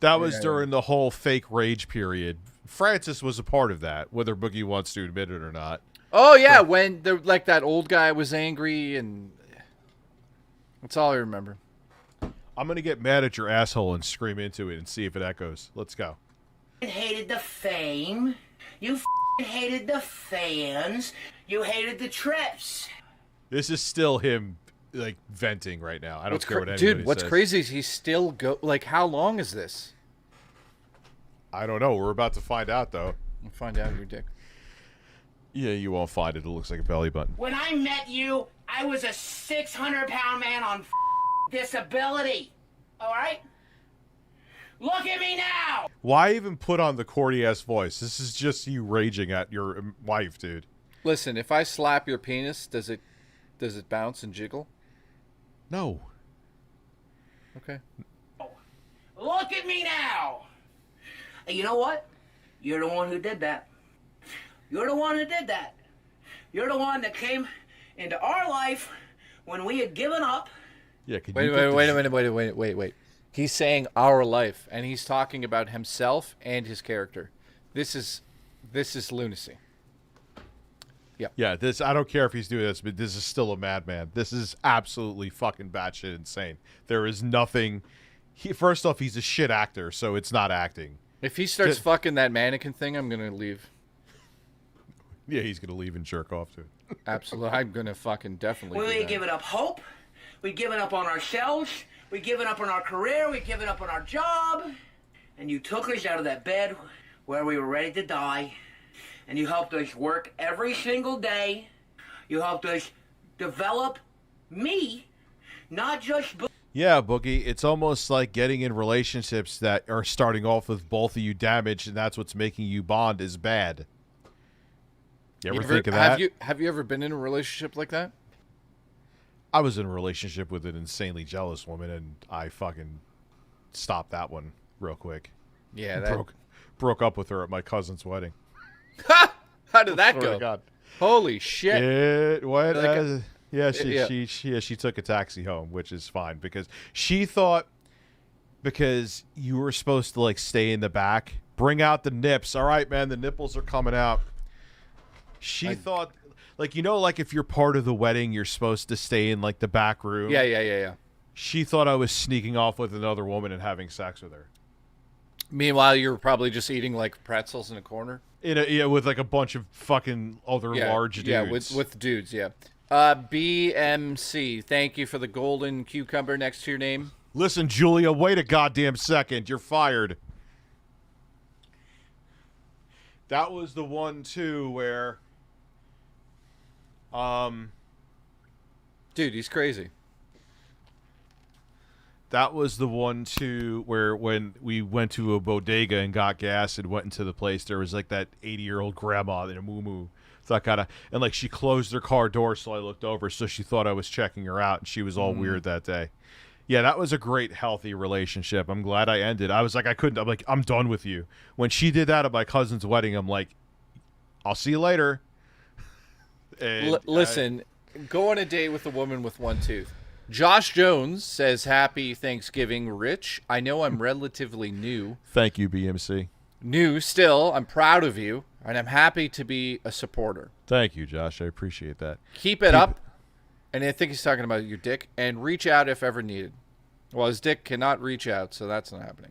That was during the whole fake rage period. Francis was a part of that, whether Boogie wants to admit it or not. Oh yeah, when that old guy was angry, and that's all I remember. I'm gonna get mad at your asshole and scream into it and see if it echoes. Let's go. You hated the fame. You hated the fans. You hated the trips. This is still him, like, venting right now. I don't care what anybody Dude, what's says. crazy is he's still like, how long is this? I don't know. We're about to find out, though. We'll find out your dick. Yeah, you won't find it. It looks like a belly button. When I met you, I was a 600-pound man on disability. All right? Look at me now! Why even put on the corny-ass voice? This is just you raging at your wife, dude. Listen, if I slap your penis, does it bounce and jiggle? No. Okay. Look at me now! And you know what? You're the one who did that. You're the one who did that. You're the one that came into our life when we had given up. Yeah, wait a minute. He's saying our life, and he's talking about himself and his character. This is lunacy. Yeah. Yeah, I don't care if he's doing this, but this is still a madman. This is absolutely fucking batshit insane. There is nothing. First off, he's a shit actor, so it's not acting. If he starts fucking that mannequin thing, I'm gonna leave. Yeah, he's gonna leave and jerk off to it. Absolutely, I'm gonna fucking definitely. We had given up hope. We'd given up on ourselves. We'd given up on our career. We'd given up on our job. And you took us out of that bed where we were ready to die. And you helped us work every single day. You helped us develop me, not just... Yeah, Boogie, it's almost like getting in relationships that are starting off with both of you damaged, and that's what's making you bond is bad. You ever think of that? Have you ever been in a relationship like that? I was in a relationship with an insanely jealous woman, and I fucking stopped that one real quick. Yeah, that... broke up with her at my cousin's wedding. How did that Swear go? to God. Holy shit! She took a taxi home, which is fine because she thought because you were supposed to like stay in the back, bring out the nips. All right, man, the nipples are coming out. She thought, like, you know, like if you're part of the wedding, you're supposed to stay in like the back room. Yeah. She thought I was sneaking off with another woman and having sex with her. Meanwhile, you were probably just eating like pretzels in a corner. With like a bunch of fucking other large dudes. Yeah, with dudes. Yeah. BMC, thank you for the golden cucumber next to your name. Listen, Julia, wait a goddamn second. You're fired. That was the one too where, dude, he's crazy. That was the one too where when we went to a bodega and got gas and went into the place, there was like that 80-year-old grandma in a muumuu. So I kinda, and like she closed her car door, so I looked over, so she thought I was checking her out, and she was all weird that day. Yeah, that was a great, healthy relationship. I'm glad I ended. I was like, I'm like, I'm done with you. When she did that at my cousin's wedding, I'm like, I'll see you later. Listen, go on a date with a woman with one tooth. Josh Jones says, happy Thanksgiving, Rich. I know I'm relatively new. Thank you, BMC. New still. I'm proud of you, and I'm happy to be a supporter. Thank you, Josh. I appreciate that. Keep it up. And I think he's talking about your dick. And reach out if ever needed. Well, his dick cannot reach out, so that's not happening.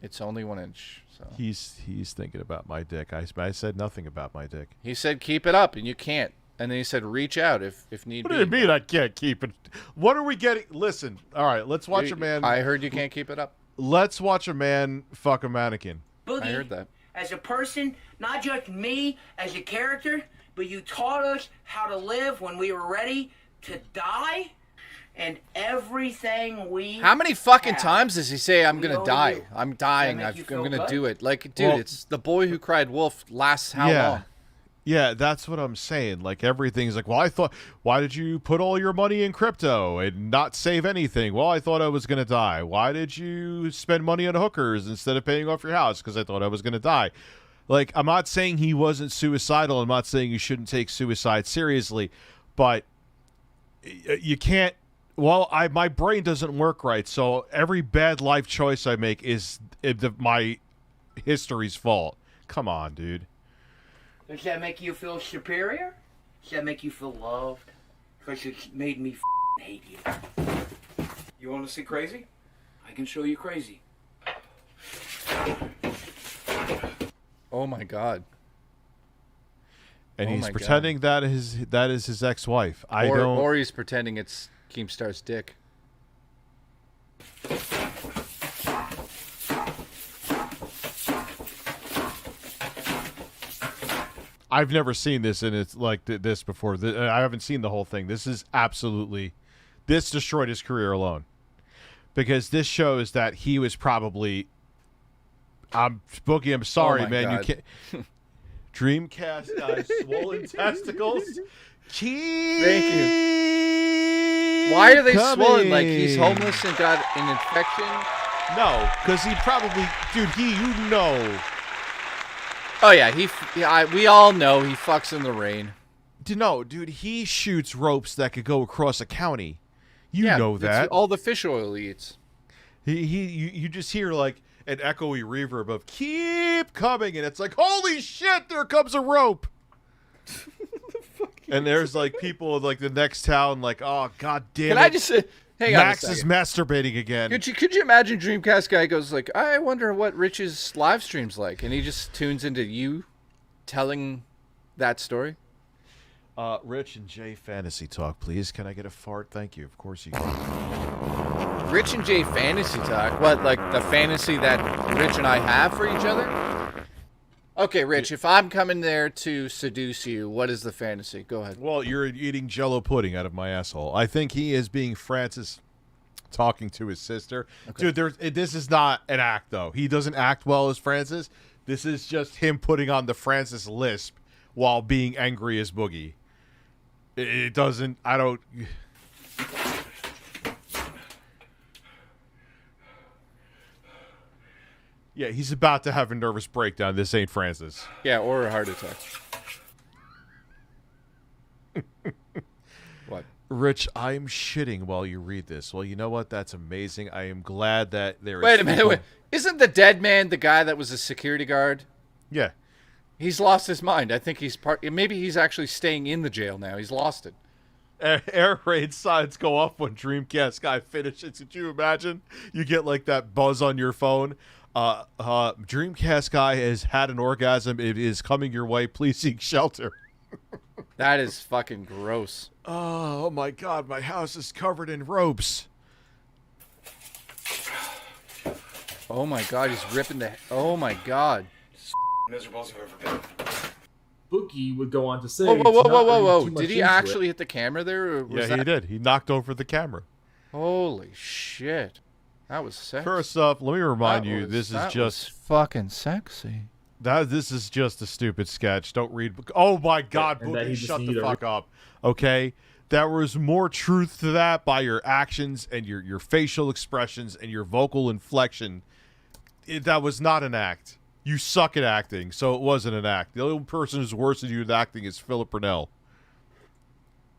It's only 1 inch. So he's thinking about my dick. I said nothing about my dick. He said keep it up, and you can't. And then he said reach out if need be. What do you mean I can't keep it? What are we getting? Listen, all right, let's watch a man. I heard you can't keep it up. Let's watch a man fuck a mannequin. Boogie, I heard that. As a person, not just me as a character, but you taught us how to live when we were ready to die, and everything we. How many fucking times does he say I'm gonna die? I'm dying. I'm gonna do it. Like, dude, it's the boy who cried wolf lasts how long? Yeah, that's what I'm saying. Like, everything's like, well, why did you put all your money in crypto and not save anything? Well, I thought I was going to die. Why did you spend money on hookers instead of paying off your house? Because I thought I was going to die. Like, I'm not saying he wasn't suicidal. I'm not saying you shouldn't take suicide seriously. but you can't. Well, my brain doesn't work right, so every bad life choice I make is my history's fault. Come on, dude. Does that make you feel superior? Does that make you feel loved? Because it's made me hate you. You want to see crazy? I can show you crazy. Oh my God. And he's pretending that is his ex-wife. Or he's pretending it's Keemstar's dick. I've never seen this and it's like this before. I haven't seen the whole thing. This is absolutely... This destroyed his career alone. Because this shows that he was probably... Boogie, I'm sorry, man. God. You can't... Dreamcast guys, swollen testicles. Thank you. Why are they swollen? Like he's homeless and got an infection? No, because he probably... Dude, you know... Oh yeah, we all know he fucks in the rain. No, dude, he shoots ropes that could go across a county. You know that. All the fish oil he eats. You just hear like an echoey reverb of "keep coming," and it's like, holy shit, there comes a rope. And there's like people in like the next town, like, oh god damn it. Can I just say, hang on a Max is second. masturbating again. Could you imagine Dreamcast guy goes like, I wonder what Rich's live stream's like, and he just tunes into you telling that story? Rich and Jay fantasy talk, please. Can I get a fart? Thank you. Of course you can. Rich and Jay fantasy talk? What, like the fantasy that Rich and I have for each other? Okay, Rich, if I'm coming there to seduce you, what is the fantasy? Go ahead. Well, you're eating Jell-O pudding out of my asshole. I think he is being Francis talking to his sister. Okay. Dude, this is not an act, though. He doesn't act well as Francis. This is just him putting on the Francis lisp while being angry as Boogie. It doesn't... I don't... Yeah, he's about to have a nervous breakdown. This ain't Francis. Yeah, or a heart attack. What? Rich, I'm shitting while you read this. Well, you know what? That's amazing. I am glad that there is... Wait a minute. Wait. Isn't the dead man the guy that was a security guard? Yeah. He's lost his mind. I think he's maybe he's actually staying in the jail now. He's lost it. Air raid signs go off when Dreamcast guy finishes. Could you imagine? You get like that buzz on your phone. Dreamcast guy has had an orgasm. It is coming your way. Please seek shelter. That is fucking gross. Oh my god, my house is covered in ropes. Oh my god, he's ripping the... Oh my god. Miserable as I've ever been. Boogie would go on to say... Whoa. Did he actually hit the camera there? Or was he did. He knocked over the camera. Holy shit. That was sexy. First up, let me remind you, this is just... fucking sexy. This is just a stupid sketch. Don't read... Oh my god, Boogie, shut the fuck up. Okay? There was more truth to that by your actions and your facial expressions and your vocal inflection. That was not an act. You suck at acting, so it wasn't an act. The only person who's worse than you at acting is Philip Burnell.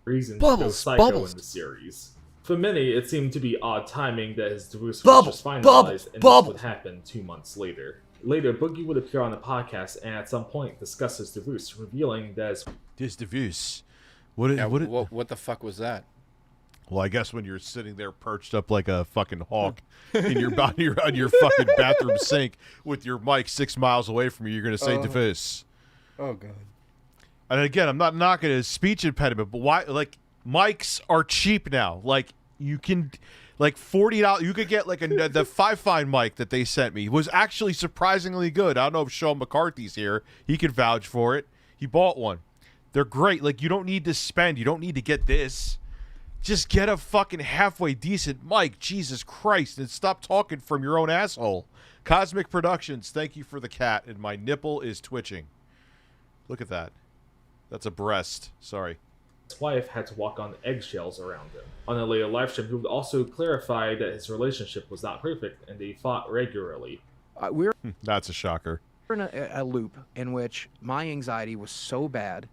Reason to go psycho in the series. For many, it seemed to be odd timing that his divorce was just finalized, and this would happen 2 months later. Later, Boogie would appear on the podcast and at some point discuss his divorce, revealing that his divorce. What the fuck was that? Well, I guess when you're sitting there perched up like a fucking hawk in your on your fucking bathroom sink with your mic 6 miles away from you, you're going to say divorce. Oh, God. And again, I'm not knocking his speech impediment, but why? Like, mics are cheap now. Like, you can, like $40. You could get like the 5-Fine mic that they sent me was actually surprisingly good. I don't know if Sean McCarthy's here. He could vouch for it. He bought one. They're great. Like, you don't need to spend. You don't need to get this. Just get a fucking halfway decent mic. Jesus Christ. And stop talking from your own asshole. Cosmic Productions, thank you for the cat. And my nipple is twitching. Look at that. That's a breast. Sorry. His wife had to walk on eggshells around him. On a later live stream, he would also clarify that his relationship was not perfect and they fought regularly. That's a shocker. in a loop in which my anxiety was so bad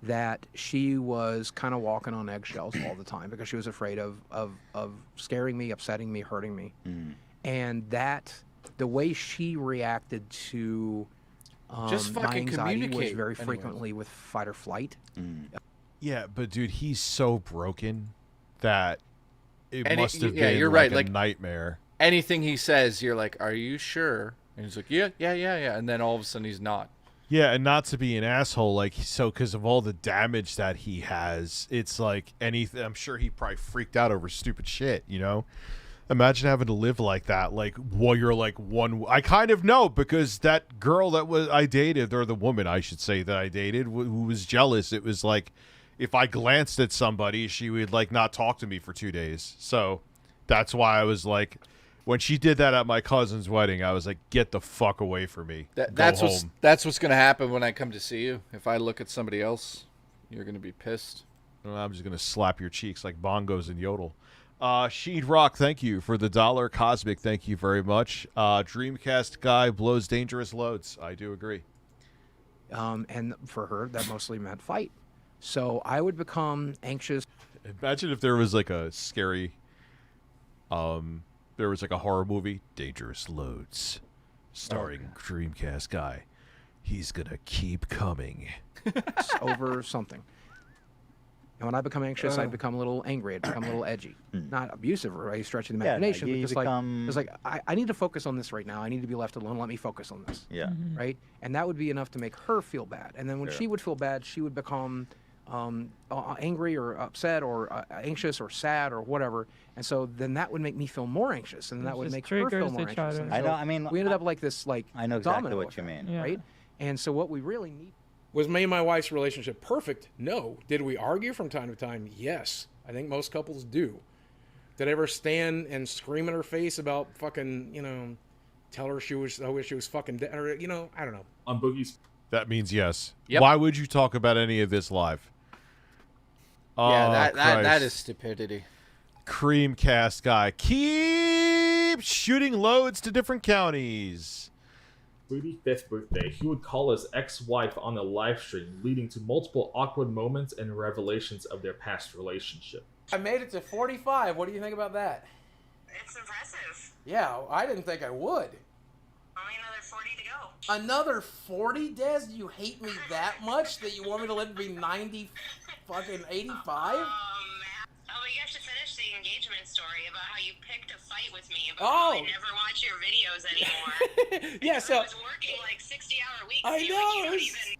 that she was kind of walking on eggshells all the time because she was afraid of scaring me, upsetting me, hurting me. And that the way she reacted to Just my fucking anxiety was communicate, very anyways. frequently with fight or flight. Yeah, but dude, he's so broken that it And must have yeah, been you're like right, a like, nightmare. Anything he says, you're like, are you sure? And he's like, yeah. And then all of a sudden he's not. Yeah, and not to be an asshole, like, so because of all the damage that he has, it's like anything. I'm sure he probably freaked out over stupid shit, you know? Imagine having to live like that, like, while you're like one. I kind of know because that girl that I dated, or the woman, I should say, that I dated, who was jealous, it was like, if I glanced at somebody, she would, like, not talk to me for 2 days. So that's why I was like, when she did that at my cousin's wedding, I was like, get the fuck away from me. That's what's going to happen when I come to see you. If I look at somebody else, you're going to be pissed. I'm just going to slap your cheeks like bongos and yodel. Sheed Rock, thank you for the $1. Cosmic, thank you very much. Dreamcast guy blows dangerous loads. I do agree. And for her, that mostly meant fight. So I would become anxious. Imagine if there was like a scary, there was like a horror movie, Dangerous Loads, starring Dreamcast guy. He's gonna keep coming. Over something. And when I become anxious, I'd become a little angry. I'd become a little edgy. Not abusive or any stretch of the imagination, but just like I need to focus on this right now. I need to be left alone. Let me focus on this. Yeah. Right? And that would be enough to make her feel bad. And then when she would feel bad, she would become angry or upset or anxious or sad or whatever. And so then that would make me feel more anxious. And that would make her feel more anxious. And I know. so I mean, we ended up like this, like, I know exactly domino what you effect, mean. right? And so what we really need. Was me and my wife's relationship perfect? No. Did we argue from time to time? Yes. I think most couples do. Did I ever stand and scream in her face about fucking, tell her I wish she was fucking dead, or, I don't know. On Boogie's. That means yes. Yep. Why would you talk about any of this live? Yeah, Oh, that is stupidity. Creamcast guy, keep shooting loads to different counties. 35th birthday, he would call his ex-wife on a live stream, leading to multiple awkward moments and revelations of their past relationship. I made it to 45. What do you think about that? It's impressive. Yeah, I didn't think I would. Only another 40 to go. Another 40, Des? Do you hate me that much that you want me to live to be 90 fucking 85? Oh, we have to finish the engagement story about how you picked a fight with me, but Oh. I never watch your videos anymore. Yeah, so I was working like 60-hour weeks. I you, know, Like, you don't it's- even...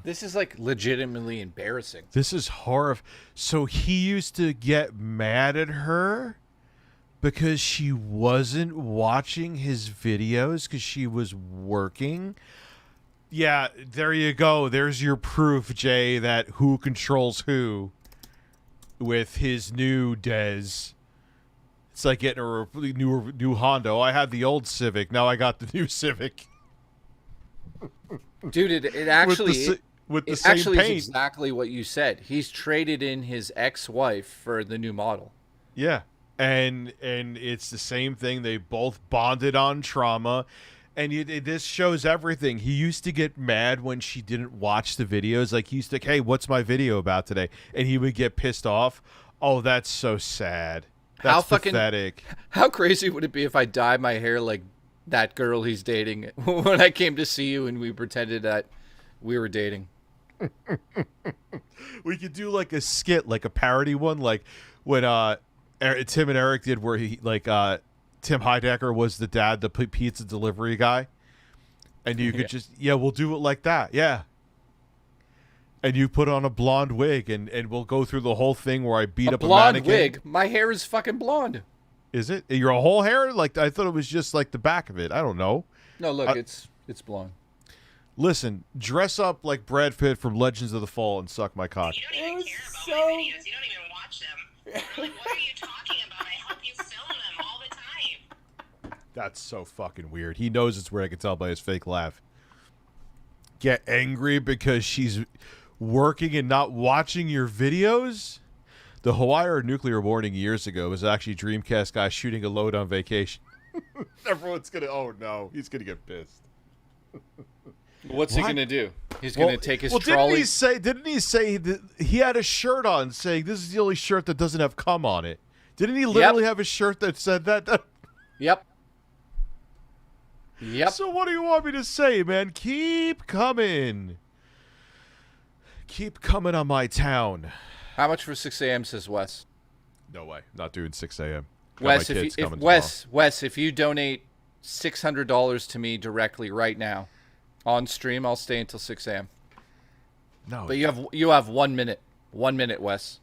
This is like legitimately embarrassing. This is horrible. So he used to get mad at her because she wasn't watching his videos because she was working. Yeah, there you go. There's your proof, Jay, that who controls who with his new Dez. It's like getting a new Hondo. I had the old Civic. Now I got the new Civic. Dude, it actually with the it same actually paint. is exactly what you said. He's traded in his ex-wife for the new model. Yeah, and it's the same thing. They both bonded on trauma, and this shows everything. He used to get mad when she didn't watch the videos. Like, he used to, hey, what's my video about today? And he would get pissed off. Oh, that's so sad. That's pathetic. How crazy would it be if I dyed my hair like that girl he's dating when I came to see you and we pretended that we were dating? We could do like a skit, like a parody one, like when Tim and Eric did, where he Tim Heidecker was the dad, the pizza delivery guy, and you could just we'll do it like that, and you put on a blonde wig, and we'll go through the whole thing where I beat up a mannequin. Blonde wig? My hair is fucking blonde. Is it your whole hair? Like, I thought it was just like the back of it. I don't know. No, look, it's blonde. Listen, dress up like Brad Pitt from Legends of the Fall and suck my cock. You don't even care about my videos. You don't even watch them. Like, what are you talking about? I help you film them all the time. That's so fucking weird. He knows it's weird. I can tell by his fake laugh. Get angry because she's working and not watching your videos? The Hawaii nuclear warning years ago was actually Dreamcast guy shooting a load on vacation. Everyone's gonna. Oh no, he's gonna get pissed. What's he gonna do? He's gonna take his trolley. Didn't he say that he had a shirt on saying this is the only shirt that doesn't have cum on it? Didn't he literally have a shirt that said that? Yep. Yep. So what do you want me to say, man? Keep coming. Keep coming on my town. How much for 6 a.m. says Wes? No way. Not doing 6 a.m. Wes, if you donate $600 to me directly right now on stream, I'll stay until 6 a.m. No. But you have 1 minute. 1 minute, Wes.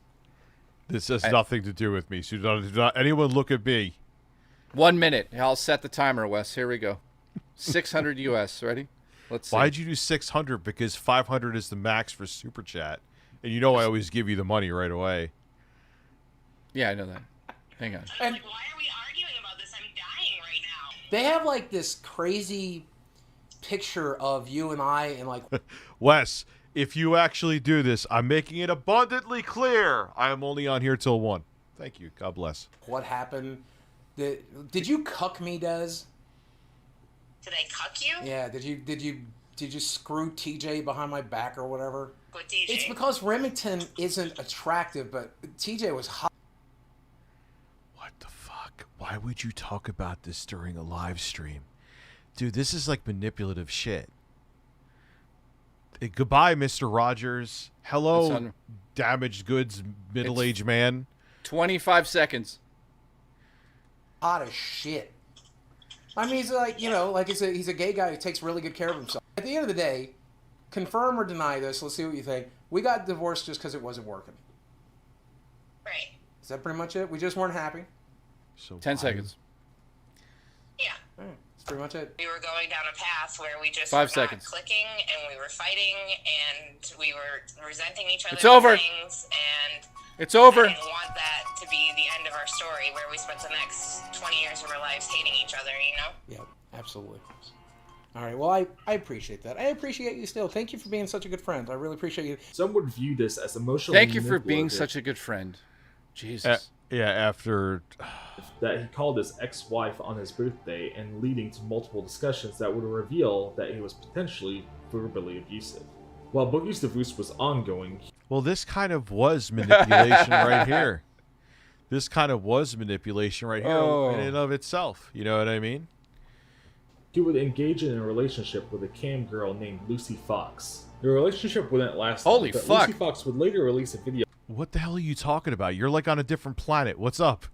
This has nothing to do with me. So do not anyone look at me. 1 minute. I'll set the timer, Wes. Here we go. 600 US. Ready? Let's see. Why'd you do 600? Because 500 is the max for Super Chat. And you know I always give you the money right away. Yeah, I know that. Hang on. And why are we arguing about this? I'm dying right now. They have like this crazy picture of you and I and like Wes, if you actually do this, I'm making it abundantly clear. I am only on here till 1. Thank you. God bless. What happened? Did you cuck me, Des? Did I cuck you? Yeah, did you screw TJ behind my back or whatever? What DJ? It's because Remington isn't attractive, but TJ was hot. What the fuck? Why would you talk about this during a live stream? Dude, this is like manipulative shit. Goodbye, Mr. Rogers. Hello, damaged goods middle-aged man. 25 seconds. Hot as shit. I mean, he's like, you know, like he's a gay guy who takes really good care of himself. At the end of the day, confirm or deny this. Let's see what you think. We got divorced just because it wasn't working. Right. Is that pretty much it? We just weren't happy. So 10 seconds. Yeah. That's pretty much it. We were going down a path where we just 5 were seconds. not clicking, and we were fighting, and we were resenting each other. It's over. Things, and It's over. I didn't want that to be the end of our story, where we spent the next 20 years of our lives hating each other. You know. Yeah, absolutely. All right. Well, I appreciate that. I appreciate you still. Thank you for being such a good friend. I really appreciate you. Some would view this as emotionally Thank you for being manipulative. such a good friend. Jesus. Yeah, after that he called his ex-wife on his birthday and leading to multiple discussions that would reveal that he was potentially verbally abusive. While Boogie's divorce was ongoing... Well, this kind of was manipulation right here. This kind of was manipulation right here in and of itself. You know what I mean? He would engage in a relationship with a cam girl named Lucy Fox. The relationship wouldn't last Holy long, but fuck. Lucy Fox would later release a video. What the hell are you talking about? You're like on a different planet. What's up?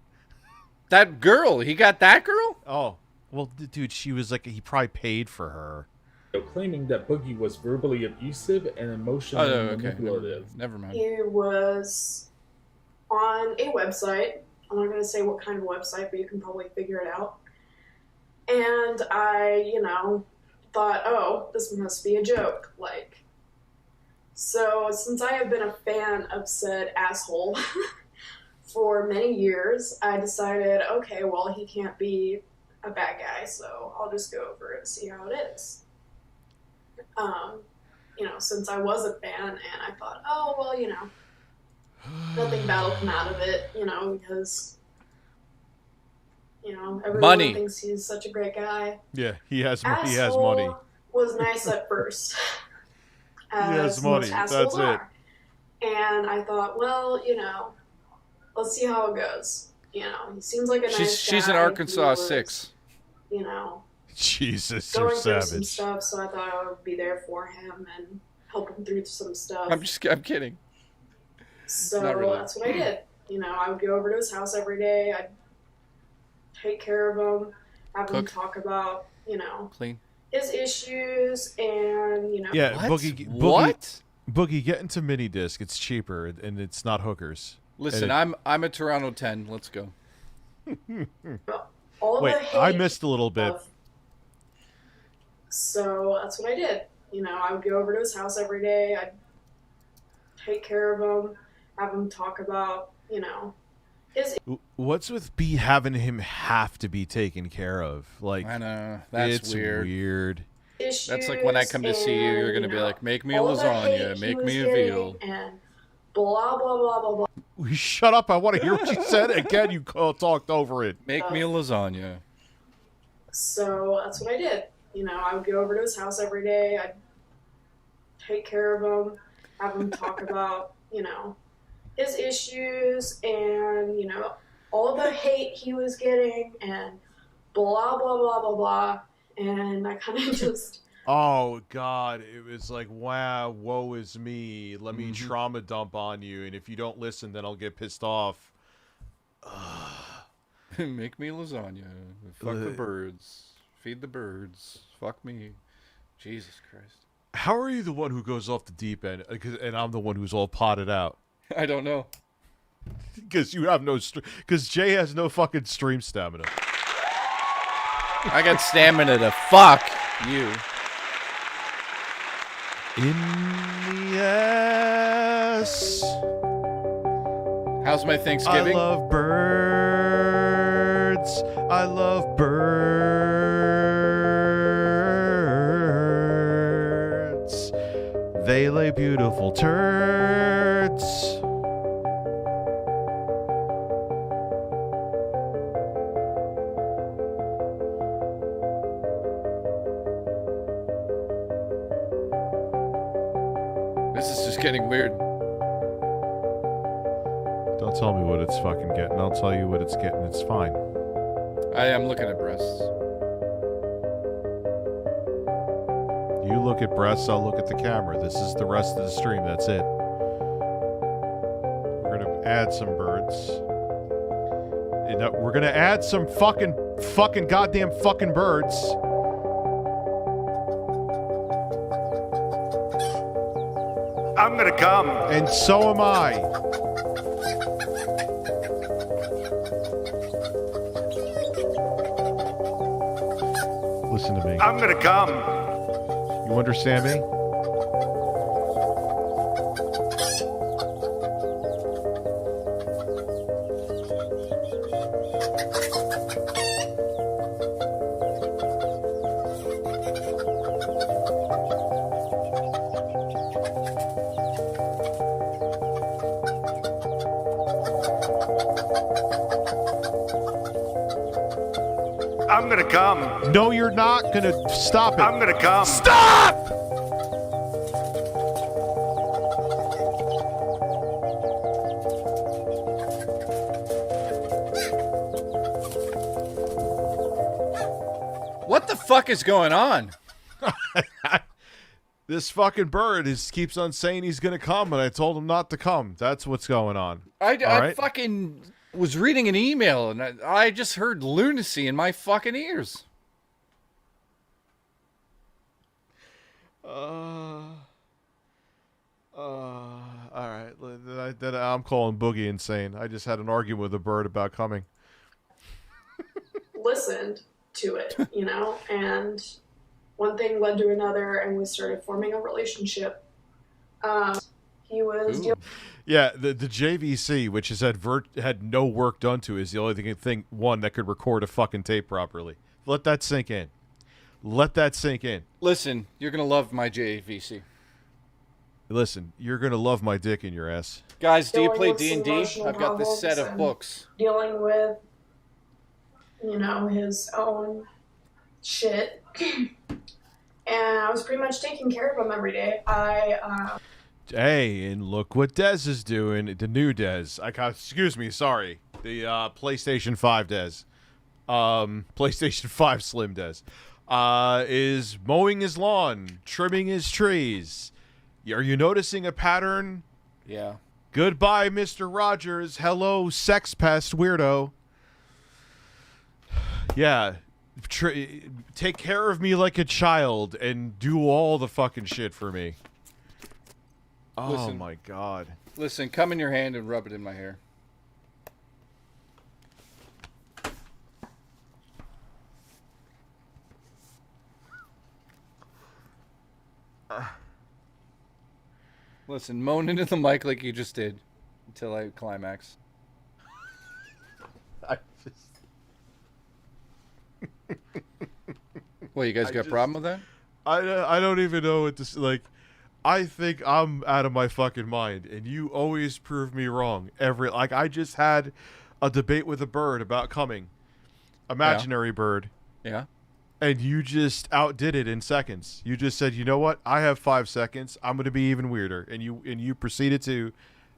That girl. He got that girl? Oh. Well, dude, she was like, he probably paid for her. Claiming that Boogie was verbally abusive and emotionally manipulative. Never mind. He was on a website. I'm not going to say what kind of website, but you can probably figure it out. And I, thought, oh, this must be a joke. So since I have been a fan of said asshole for many years, I decided, okay, well, he can't be a bad guy, so I'll just go over it and see how it is. Since I was a fan, and I thought, oh, well, nothing bad will come out of it, because, everyone thinks he's such a great guy. Yeah, he has money. Was nice at first. He has money, that's it. And I thought, well, let's see how it goes. He seems like a nice guy. She's in Arkansas 6. Jesus, going you're through savage. some stuff, so I thought I would be there for him and help him through some stuff. I'm kidding. So Not really. that's what I did. I would go over to his house every day. I'd take care of him, have him talk about, Clean. his issues, and Yeah, What? Boogie, get into mini disc. It's cheaper and it's not hookers. Listen, I'm a Toronto 10. Let's go. all Wait, the hate I missed a little bit. So that's what I did. I would go over to his house every day. I'd take care of him, have him talk about, his. What's with having him have to be taken care of? Like, I know. That's it's weird. Issues, That's like when I come to see you, you're going to be like, make me a lasagna, make me a veal. And blah, blah, blah, blah, blah. Shut up. I want to hear what you said. Again, you talked over it. Make me a lasagna. So that's what I did. You know, I would go over to his house every day. I'd take care of him, have him talk about, you know, his issues and, you know, all the hate he was getting and blah, blah, blah, blah, blah. And I kind of just... Oh, God. It was like, wow, woe is me. Let me trauma dump on you. And if you don't listen, then I'll get pissed off. Make me lasagna. Fuck the birds. Feed the birds. Fuck me. Jesus Christ. How are you the one who goes off the deep end, and I'm the one who's all potted out? I don't know. Because you have no... Because Jay has no fucking stream stamina. I got stamina to fuck you. In the ass. How's my Thanksgiving? I love birds. I love birds. They lay beautiful turds. This is just getting weird. Don't tell me what it's fucking getting. I'll tell you what it's getting. It's fine. I am looking at breasts. You look at breasts, I'll look at the camera. This is the rest of the stream. That's it. We're going to add some birds. We're going to add some fucking goddamn fucking birds. I'm gonna come. And so am I. Listen to me. I'm gonna come. You understand me? I'm gonna come. No, you're not gonna stop it. I'm gonna come. Stop! What the fuck is going on? This fucking bird keeps on saying he's gonna come, and I told him not to come. That's what's going on. I fucking was reading an email, and I just heard lunacy in my fucking ears. All right. I'm calling Boogie insane. I just had an argument with a bird about coming. listened to it, you know, and one thing led to another, and we started forming a relationship. He was dealing. Yeah, the JVC, which has had no work done to, is the only thing that could record a fucking tape properly. Let that sink in. Let that sink in. Listen, you're gonna love my JVC. Listen, you're gonna love my dick in your ass. Guys, do you play D&D? I've got this set of books. Dealing with, you know, his own shit. And I was pretty much taking care of him every day. Hey, and look what Dez is doing. The new Dez. Excuse me, sorry. The PlayStation 5 Dez. PlayStation 5 Slim Dez. Is mowing his lawn, trimming his trees. Are you noticing a pattern? Yeah. Goodbye, Mr. Rogers. Hello, sex pest weirdo. Yeah. Take care of me like a child and do all the fucking shit for me. Oh, Listen. my God. Listen, come in your hand and rub it in my hair. Listen, moan into the mic like you just did until I climax. Well, you guys got a problem with that? I don't even know what to like. I think I'm out of my fucking mind, and you always prove me wrong. I just had a debate with a bird about coming, imaginary bird. Yeah. And you just outdid it in seconds. You just said, you know what? I have 5 seconds. I'm going to be even weirder. And you proceeded to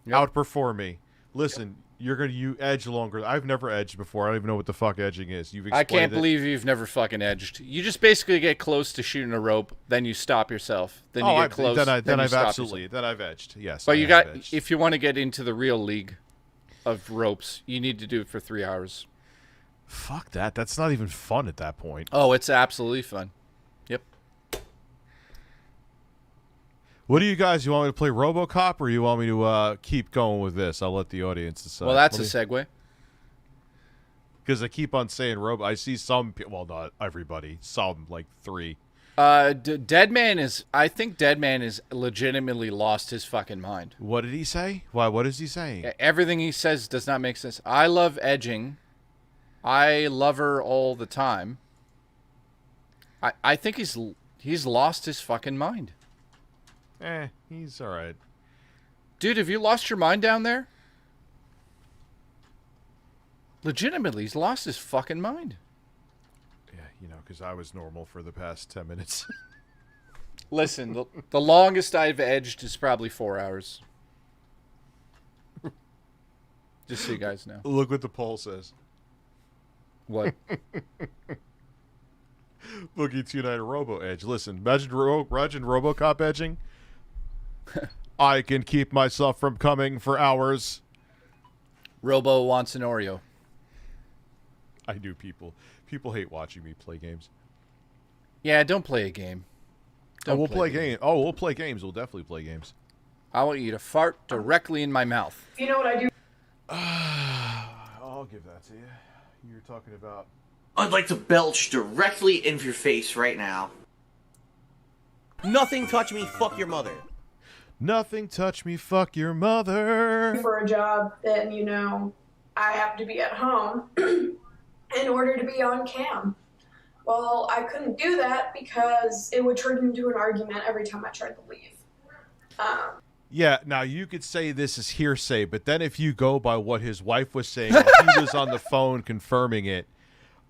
outperform me. Listen, you edge longer. I've never edged before. I don't even know what the fuck edging is. I can't believe you've never fucking edged. You just basically get close to shooting a rope, then you stop yourself. Then you get close. Then I've edged. Yes. But if you want to get into the real league of ropes, you need to do it for 3 hours. Fuck that. That's not even fun at that point. Oh, it's absolutely fun. Yep. What do you guys? You want me to play RoboCop, or you want me to keep going with this? I'll let the audience decide. Well, that's a segue. Because I keep on saying Robo. I see some people. Well, not everybody. Some, like 3. Deadman is. I think Deadman is legitimately lost his fucking mind. What did he say? Why? What is he saying? Everything he says does not make sense. I love edging. I love her all the time. I think he's lost his fucking mind. He's all right. Dude, have you lost your mind down there? Legitimately, he's lost his fucking mind. Yeah, because I was normal for the past 10 minutes. Listen, the longest I've edged is probably 4 hours. Just so you guys know. Look what the poll says. What? Boogie29 Robo Edge. Listen, imagine RoboCop edging. I can keep myself from coming for hours. Robo wants an Oreo. I do. People hate watching me play games. Yeah, don't play a game. We'll play games. Oh, we'll play games. We'll definitely play games. I want you to fart directly in my mouth. You know what I do? I'll give that to you. You're talking about... I'd like to belch directly in your face right now. Nothing touch me, fuck your mother. Nothing touch me, fuck your mother. For a job, then, I have to be at home in order to be on cam. Well, I couldn't do that because it would turn into an argument every time I tried to leave. Yeah, now you could say this is hearsay, but then if you go by what his wife was saying, while he was on the phone confirming it.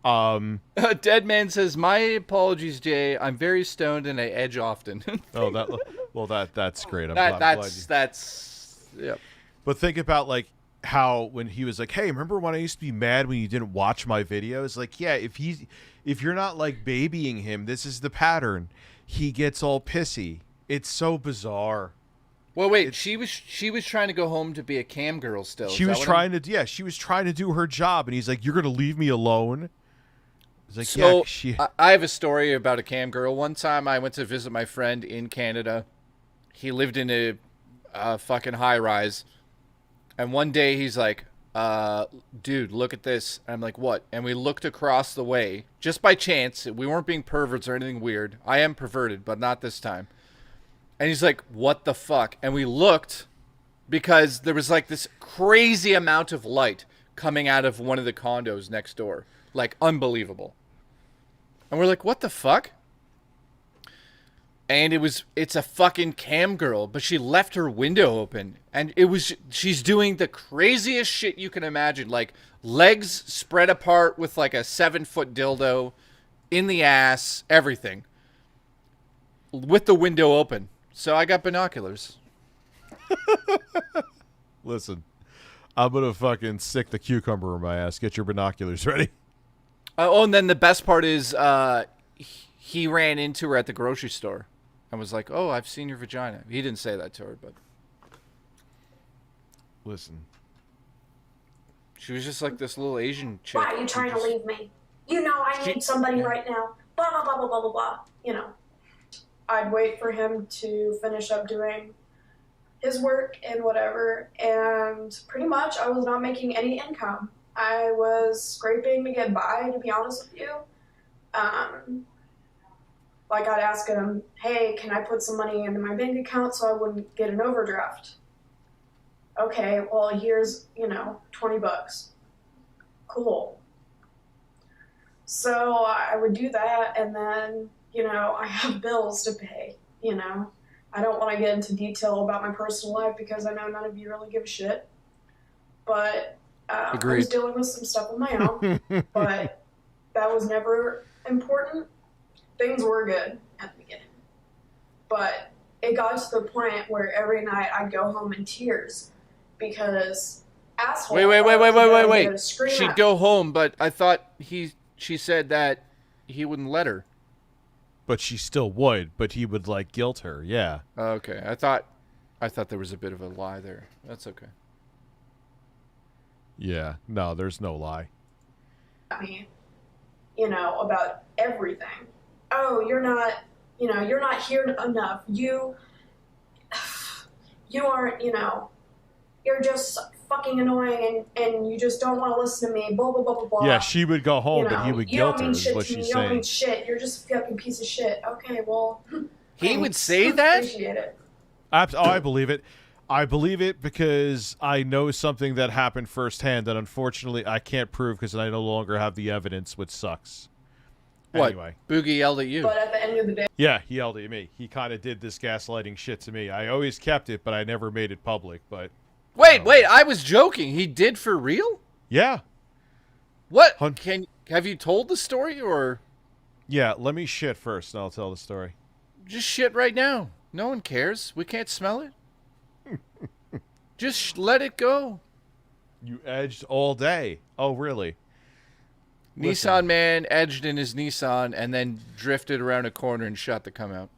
Dead Man says, "My apologies, Jay. I'm very stoned and I edge often." That's great. That's yep. But think about like how when he was like, "Hey, remember when I used to be mad when you didn't watch my videos?" Like, yeah, if you're not like babying him, this is the pattern. He gets all pissy. It's so bizarre. Well, wait. She was trying to go home to be a cam girl still. She was trying to do her job, and he's like, "You're gonna leave me alone." He's like, I have a story about a cam girl. One time, I went to visit my friend in Canada. He lived in a fucking high rise, and one day he's like, "Dude, look at this." And I'm like, "What?" And we looked across the way, just by chance. We weren't being perverts or anything weird. I am perverted, but not this time. And he's like, "What the fuck?" And we looked because there was like this crazy amount of light coming out of one of the condos next door. Like, unbelievable. And we're like, "What the fuck?" And it's a fucking cam girl, but she left her window open. And she's doing the craziest shit you can imagine. Like, legs spread apart with like a 7-foot dildo in the ass, everything. With the window open. So I got binoculars. Listen, I'm going to fucking stick the cucumber in my ass. Get your binoculars ready. And then the best part is he ran into her at the grocery store and was like, "Oh, I've seen your vagina." He didn't say that to her, but... Listen. She was just like this little Asian chick. Why are you trying to leave me? I need somebody right now. Blah, blah, blah, blah, blah, blah. I'd wait for him to finish up doing his work and whatever, and pretty much I was not making any income. I was scraping to get by, to be honest with you. Like, I'd ask him, "Hey, can I put some money into my bank account so I wouldn't get an overdraft?" "Okay, well, here's, $20. Cool. So I would do that, and then, I have bills to pay, I don't want to get into detail about my personal life because I know none of you really give a shit. But I was dealing with some stuff on my own, but that was never important. things were good at the beginning. But it got to the point where every night I'd go home in tears because asshole. Wait. She'd go home, but I thought she said that he wouldn't let her. But she still would, but he would like guilt her, yeah. Okay. I thought there was a bit of a lie there. That's okay. Yeah. No, there's no lie. I mean, you know, about everything. Oh, you're not here enough. You aren't, you're just fucking annoying and you just don't want to listen to me, blah, blah, blah, blah, blah. Yeah, she would go home, but he would guilt her, is what she's You don't mean saying. shit. You're just a fucking piece of shit. Okay, well. He would say that? Appreciate it. I believe it. I believe it because I know something that happened firsthand that unfortunately I can't prove because I no longer have the evidence, which sucks. What? Anyway. Boogie yelled at you. But at the end of the day. Yeah, he yelled at me. He kind of did this gaslighting shit to me. I always kept it, but I never made it public. But Wait, I was joking. He did for real? Yeah. What? Have you told the story or? Yeah, let me shit first and I'll tell the story. Just shit right now. No one cares. We can't smell it. Just let it go. You edged all day. Oh, really? Nissan man edged in his Nissan and then drifted around a corner and shot the come out.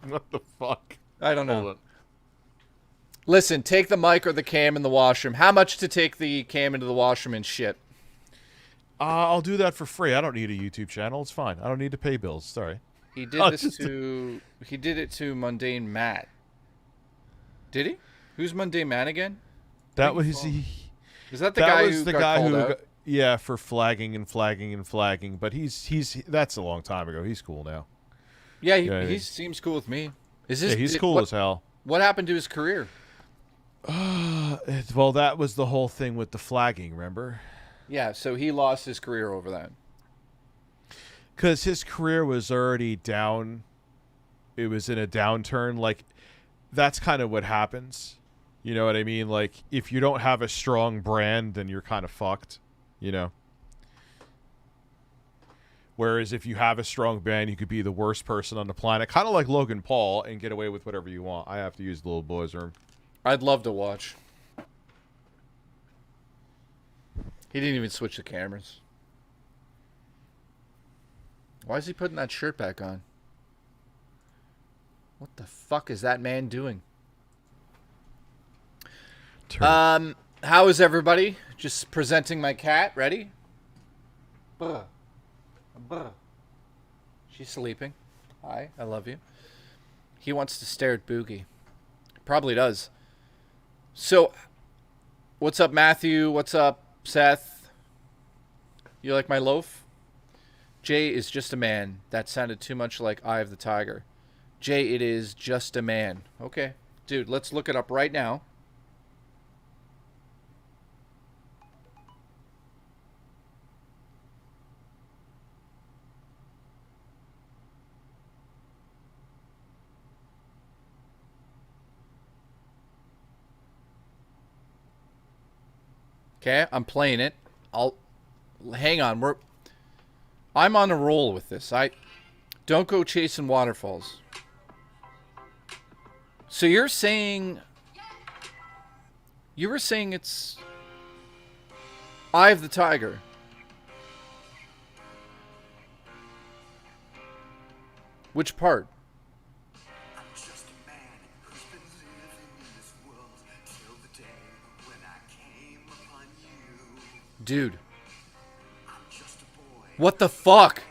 What the fuck? I don't know. Listen, take the mic or the cam in the washroom. How much to take the cam into the washroom and shit? I'll do that for free. I don't need a YouTube channel. It's fine. I don't need to pay bills. Sorry. He did He did it to Mundane Matt. Did he? Who's Mundane Matt again? That was he. Is that the guy who got called out? Yeah, for flagging and flagging and flagging. But that's a long time ago. He's cool now. Yeah, he seems cool with me. He's cool as hell. What happened to his career? Well, that was the whole thing with the flagging. Remember? Yeah, so he lost his career over that. Because his career was already down. It was in a downturn. Like, that's kind of what happens. You know what I mean? Like, if you don't have a strong brand, then you're kind of fucked. You know? Whereas if you have a strong brand, you could be the worst person on the planet. Kind of like Logan Paul and get away with whatever you want. I have to use the little boys' room. I'd love to watch. He didn't even switch the cameras. Why is he putting that shirt back on? What the fuck is that man doing? How is everybody? Just presenting my cat. Ready? Buh. Buh. She's sleeping. Hi, I love you. He wants to stare at Boogie. Probably does. So, what's up, Matthew? What's up, Seth? You like my loaf? Jay is just a man. That sounded too much like Eye of the Tiger. Jay, it is just a man. Okay. Dude, let's look it up right now. Okay, I'm playing it. Hang on. I'm on a roll with this. Don't go chasing waterfalls. So you're saying it's Eye of the Tiger. Which part? Dude. What the fuck?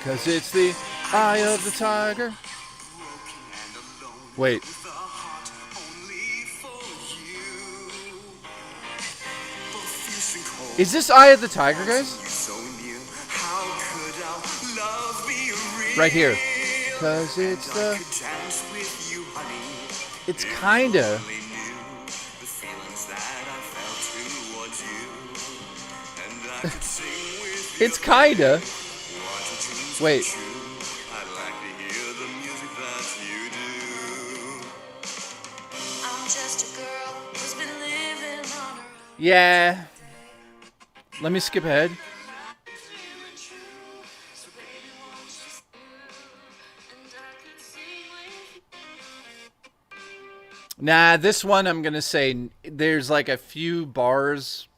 Cause it's the Eye of the Tiger. Wait. Is this Eye of the Tiger, guys? Right here. Cause it's the... It's kinda... It's kinda... Wait. I'm just a girl who's been living on Yeah. Let me skip ahead. Nah, this one I'm going to say there's like a few bars,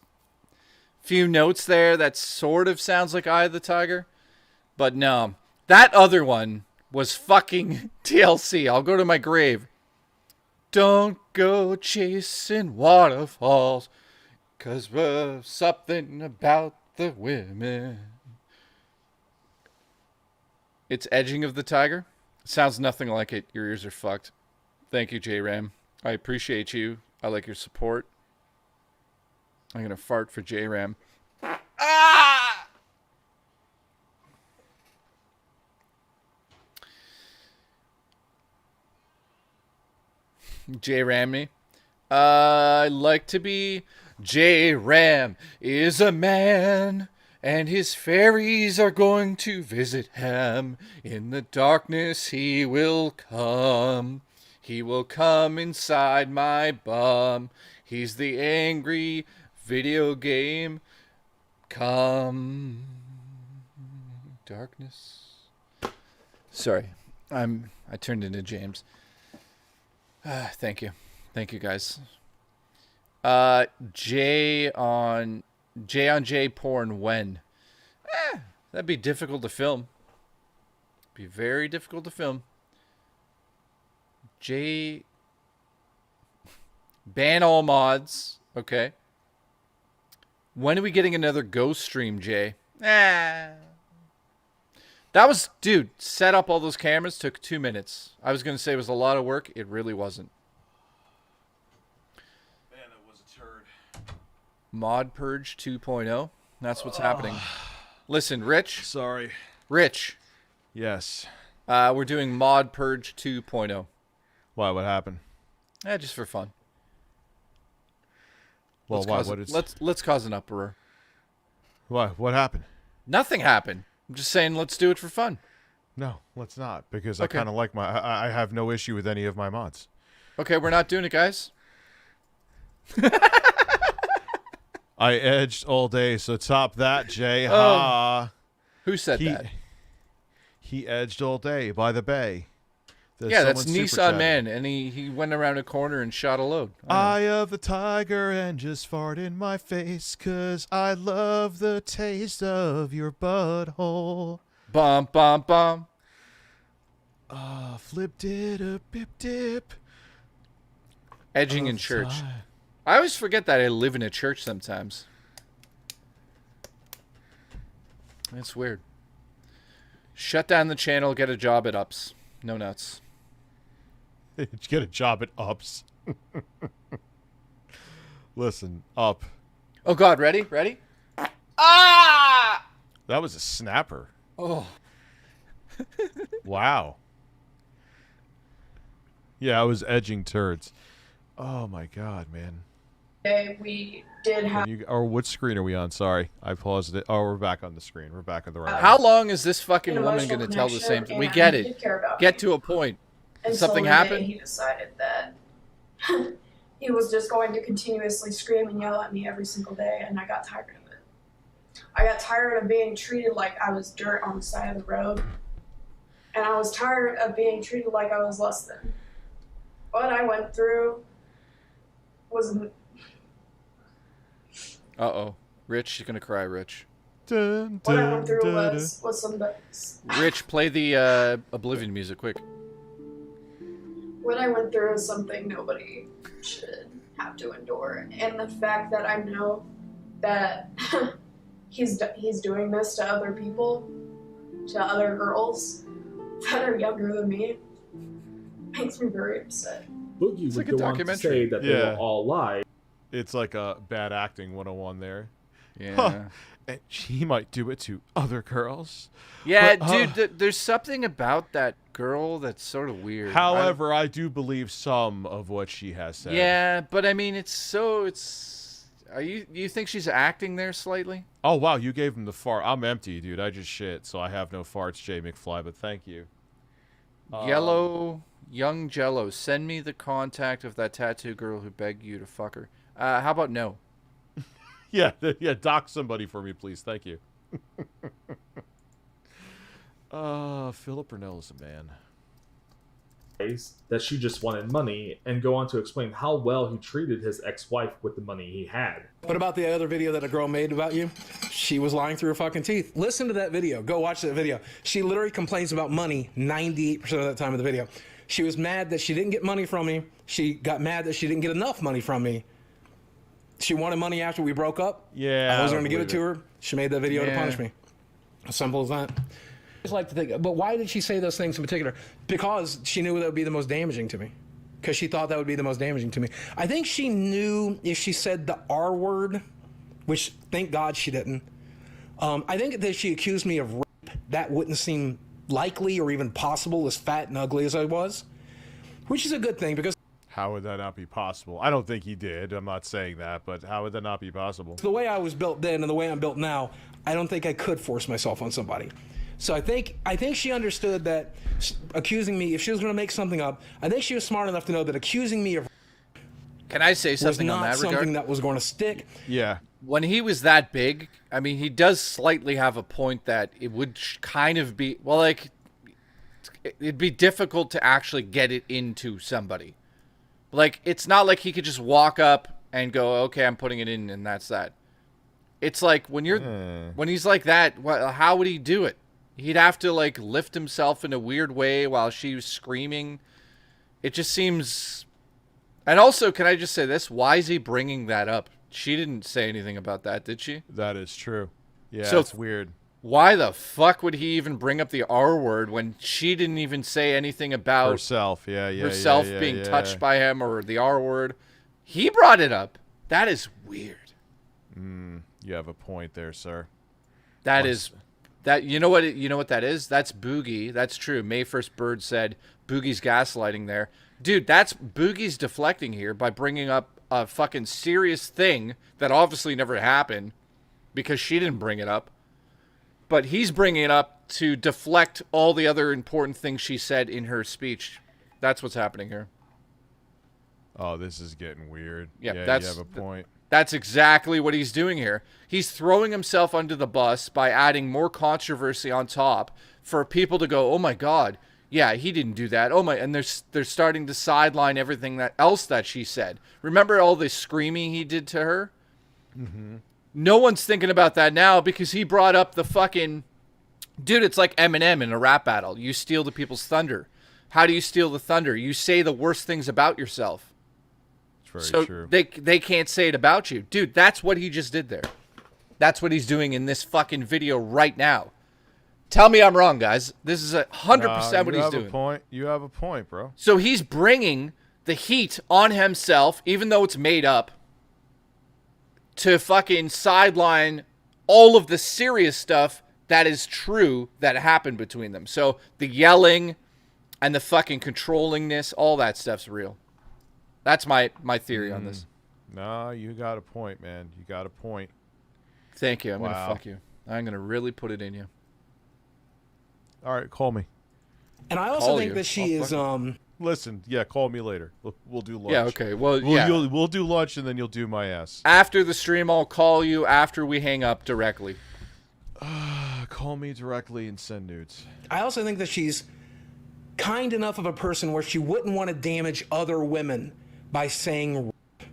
few notes there that sort of sounds like Eye of the Tiger. But no, that other one was fucking TLC. I'll go to my grave. Don't go chasing waterfalls, 'cause something about the women. It's Edging of the Tiger. Sounds nothing like it. Your ears are fucked. Thank you, J-Ram. I appreciate you. I like your support. I'm going to fart for J-Ram. Ah! J-Ram me. I like to be... J-Ram is a man, and his fairies are going to visit him. In the darkness he will come. He will come inside my bum. He's the angry video game. Come. Darkness. Sorry. I turned into James. Thank you. Thank you, guys. J on J porn when? That'd be difficult to film. Be very difficult to film. J. Ban all mods. Okay. When are we getting another ghost stream, Jay? That was, dude, set up all those cameras took 2 minutes. I was going to say it was a lot of work. It really wasn't. Man, that was a turd. Mod Purge 2.0. That's what's happening. Listen, Rich. Sorry. Rich. Yes. We're doing Mod Purge 2.0. Why? What happened? Just for fun. Well, let's cause an uproar. Why? What happened? Nothing happened. I'm just saying let's do it for fun. No, let's not, because I kind of like I have no issue with any of my mods. Okay, we're not doing it, guys. I edged all day, so top that, Jay. Ha. Who said that? He edged all day by the bay. Yeah, that's Nissan Man, and he went around a corner and shot a load. Eye of the tiger and just fart in my face, 'cause I love the taste of your butthole. Bum, bum, bum. Flip did a bip dip. Edging in church. I always forget that I live in a church sometimes. It's weird. Shut down the channel, get a job at Ups. No nuts. Get a job at Ups. Listen, Up. Oh, God, ready? Ready? Ah! That was a snapper. Oh. Wow. Yeah, I was edging turds. Oh, my God, man. Okay, we did have... Or what screen are we on? Sorry, I paused it. Oh, we're back on the screen. We're back on the right. How long is this fucking woman going to tell the same thing? We get it. Get to a point. Did something happen? He decided that he was just going to continuously scream and yell at me every single day, and I got tired of it. I got tired of being treated like I was dirt on the side of the road, and I was tired of being treated like I was less than. What I went through was... Uh-oh. Rich, you're going to cry, Rich. Dun, what I went through was some... Rich, play the Oblivion music, quick. What I went through is something nobody should have to endure, and the fact that I know that he's doing this to other people, to other girls that are younger than me, makes me very upset. Boogie would go on to say that they were all lies. It's like a bad acting 101 there. Yeah. Huh. And she might do it to other girls. Yeah, dude, there's something about that girl that's sort of weird. However, I do believe some of what she has said. Yeah, but I mean, you think she's acting there slightly? Oh, wow, you gave him the fart. I'm empty, dude. I just shit, so I have no farts, Jay McFly, but thank you. Young Jello, send me the contact of that tattoo girl who begged you to fuck her. How about no? Yeah, dock somebody for me, please. Thank you. Philip Burnell is a man. That she just wanted money, and go on to explain how well he treated his ex-wife with the money he had. What about the other video that a girl made about you? She was lying through her fucking teeth. Listen to that video. Go watch that video. She literally complains about money 98% of that time of the video. She was mad that she didn't get money from me. She got mad that she didn't get enough money from me. She wanted money after we broke up. Yeah. I wasn't going to give it to her. She made that video to punish me. As simple as that. I just like to think, but why did she say those things in particular? Because she knew that would be the most damaging to me. Because she thought that would be the most damaging to me. I think she knew if she said the R word, which thank God she didn't. I think that she accused me of rape. That wouldn't seem likely or even possible, as fat and ugly as I was, which is a good thing because. How would that not be possible? I don't think he did. I'm not saying that, but how would that not be possible? The way I was built then and the way I'm built now, I don't think I could force myself on somebody. So I think she understood that accusing me, if she was going to make something up, I think she was smart enough to know that accusing me of. Can I say something on that regard? Was not something that was going to stick. Yeah. When he was that big, I mean, he does slightly have a point that it would kind of be, well, like, it'd be difficult to actually get it into somebody. Like, it's not like he could just walk up and go, okay, I'm putting it in, and that's that. It's like, when he's like that, how would he do it? He'd have to, like, lift himself in a weird way while she was screaming. It just seems... And also, can I just say this? Why is he bringing that up? She didn't say anything about that, did she? That is true. Yeah, so it's weird. Why the fuck would he even bring up the R word when she didn't even say anything about herself? Herself being touched by him or the R word. He brought it up. That is weird. You have a point there, sir. You know what that is? That's Boogie. That's true. May 1st Bird said Boogie's gaslighting there. Dude, that's Boogie's deflecting here by bringing up a fucking serious thing that obviously never happened because she didn't bring it up. But he's bringing it up to deflect all the other important things she said in her speech. That's what's happening here. Oh, this is getting weird. Yeah, you have a point. That's exactly what he's doing here. He's throwing himself under the bus by adding more controversy on top for people to go, oh my God, yeah, he didn't do that. Oh my, and they're starting to sideline everything else that she said. Remember all the screaming he did to her? Mm-hmm. No one's thinking about that now because he brought up the fucking... Dude, it's like Eminem in a rap battle. You steal the people's thunder. How do you steal the thunder? You say the worst things about yourself. It's very true. They can't say it about you. Dude, that's what he just did there. That's what he's doing in this fucking video right now. Tell me I'm wrong, guys. This is 100% what he's doing. You have a point, bro. So he's bringing the heat on himself, even though it's made up, to fucking sideline all of the serious stuff that is true that happened between them. So the yelling and the fucking controllingness, all that stuff's real. That's my theory on this. No, you got a point, man. You got a point. Thank you. I'm going to fuck you. I'm going to really put it in you. All right, call me. And I also think that she is... Listen, yeah, call me later. We'll do lunch. Yeah, okay. Well, we'll do lunch, and then you'll do my ass. After the stream, I'll call you after we hang up directly. Call me directly and send nudes. I also think that she's kind enough of a person where she wouldn't want to damage other women by saying rape.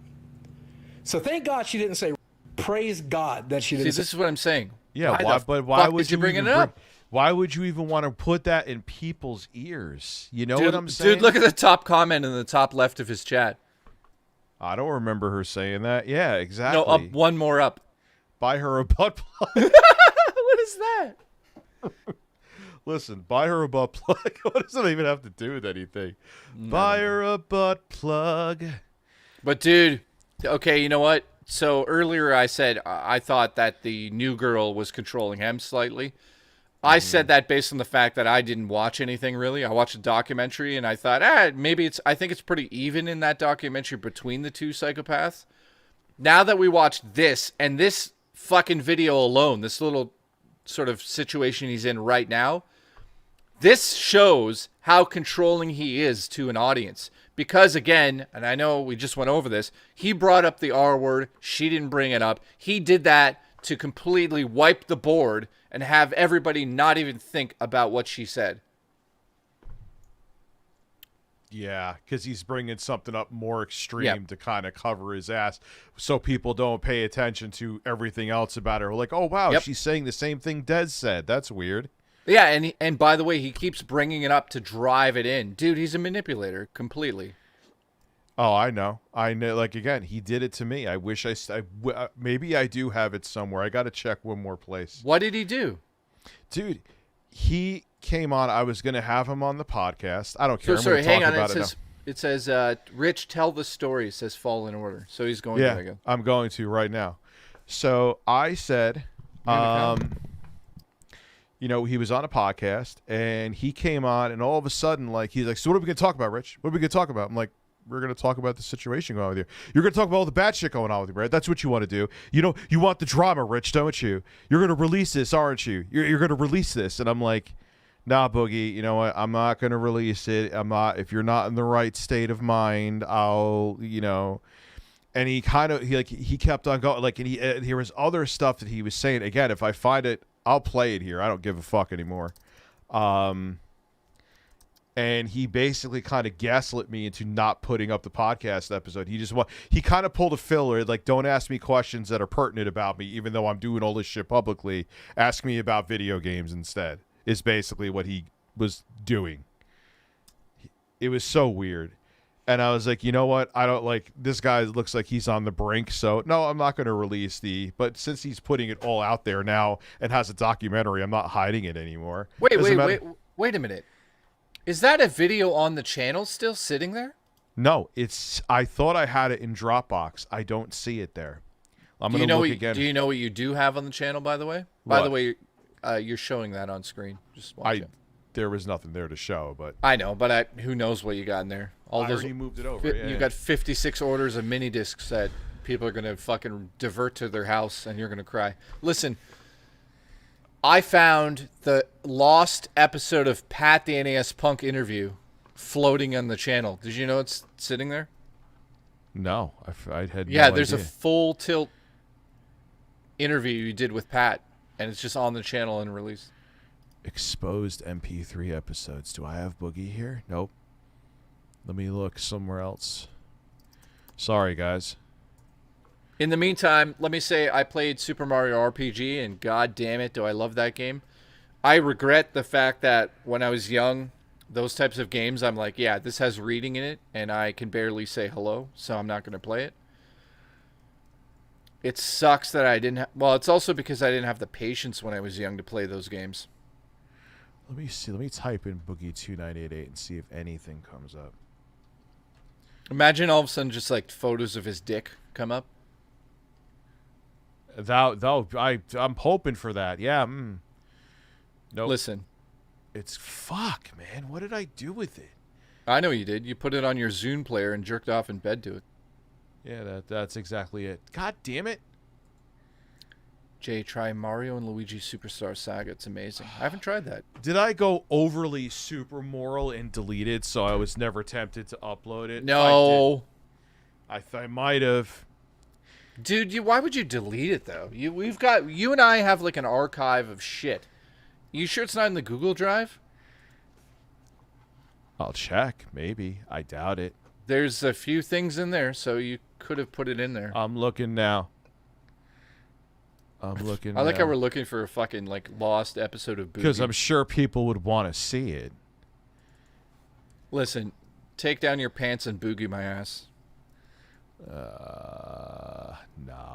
So thank God she didn't say rape. Praise God that she didn't. See, this is what I'm saying. Yeah, why would you bring it up? Why would you even want to put that in people's ears? You know what I'm saying? Dude, look at the top comment in the top left of his chat. I don't remember her saying that. Yeah, exactly. No, up one more up. Buy her a butt plug. What is that? Listen, buy her a butt plug. What does it even have to do with anything? Buy her a butt plug. But dude, okay, you know what? So earlier I said I thought that the new girl was controlling him slightly. I said that based on the fact that I didn't watch anything really. I watched a documentary and I thought, I think it's pretty even in that documentary between the two psychopaths. Now that we watched this and this fucking video alone, this little sort of situation he's in right now, This shows how controlling he is to an audience. Because, again, and I know we just went over this, he brought up the R word. She didn't bring it up. He did that to completely wipe the board and have everybody not even think about what she said. Yeah, because he's bringing something up more extreme to kind of cover his ass so people don't pay attention to everything else about her. Like, oh, wow, she's saying the same thing Des said. That's weird. Yeah, and by the way, he keeps bringing it up to drive it in. Dude, he's a manipulator completely. Oh, I know. Like, again, he did it to me. I wish maybe I do have it somewhere. I got to check one more place. What did he do? Dude, he came on. I was going to have him on the podcast. I don't care. So, hang on. It says, Rich, tell the story. It says fall in order. So he's going to again. I'm going to right now. So I said, you know, he was on a podcast, and he came on, and all of a sudden, like, he's like, so what are we going to talk about, Rich? What are we going to talk about? I'm like, we're going to talk about the situation going on with you. You're going to talk about all the bad shit going on with you, right? That's what you want to do. You know, you want the drama, Rich, don't you? You're going to release this, aren't you? You're going to release this. And I'm like, nah, Boogie, you know what? I'm not going to release it. I'm not. If you're not in the right state of mind, I'll, you know. And he kept on going. Like, and there was other stuff that he was saying. Again, if I find it, I'll play it here. I don't give a fuck anymore. And he basically kind of gaslit me into not putting up the podcast episode. He kind of pulled a filler, like, don't ask me questions that are pertinent about me, even though I'm doing all this shit publicly. Ask me about video games instead, is basically what he was doing. It was so weird. And I was like, you know what? I don't like this guy. Looks like he's on the brink. So no, I'm not going to release but since he's putting it all out there now and has a documentary, I'm not hiding it anymore. Wait a minute. Is that a video on the channel still sitting there? No, I thought I had it in Dropbox. I don't see it there. I'm going to look again. Do you know what you do have on the channel, by the way? What? By the way, you're showing that on screen. Just watch it. There was nothing there to show, but I know, but who knows what you got in there? I already moved it over. You got 56 orders of mini discs that people are gonna fucking divert to their house, and you're gonna cry. Listen, I found the lost episode of Pat the NAS Punk interview floating on the channel. Did you know it's sitting there? No, I had. Yeah, no there's idea. a full tilt interview you did with Pat, and it's just on the channel and released. Exposed MP3 episodes. Do I have Boogie here? Nope. Let me look somewhere else. Sorry, guys. In the meantime, let me say I played Super Mario RPG, and god damn it, do I love that game. I regret the fact that when I was young, those types of games, I'm like, yeah, this has reading in it, and I can barely say hello, so I'm not going to play it. It sucks that I didn't well, it's also because I didn't have the patience when I was young to play those games. Let me see. Let me type in Boogie2988 and see if anything comes up. Imagine all of a sudden just like photos of his dick come up. I'm hoping for that. Yeah. Nope. Listen. It's fuck, man. What did I do with it? I know you did. You put it on your Zune player and jerked off in bed to it. Yeah, that's exactly it. God damn it. Jay, try Mario and Luigi Superstar Saga. It's amazing. I haven't tried that. Did I go overly super moral and delete it so I was never tempted to upload it? No. I might have. Dude, why would you delete it though? You and I have like an archive of shit. You sure it's not in the Google Drive? I'll check. Maybe. I doubt it. There's a few things in there, so you could have put it in there. I'm looking now. I like how we're looking for a fucking like lost episode of Boogie. Because I'm sure people would want to see it. Listen, take down your pants and boogie my ass. No,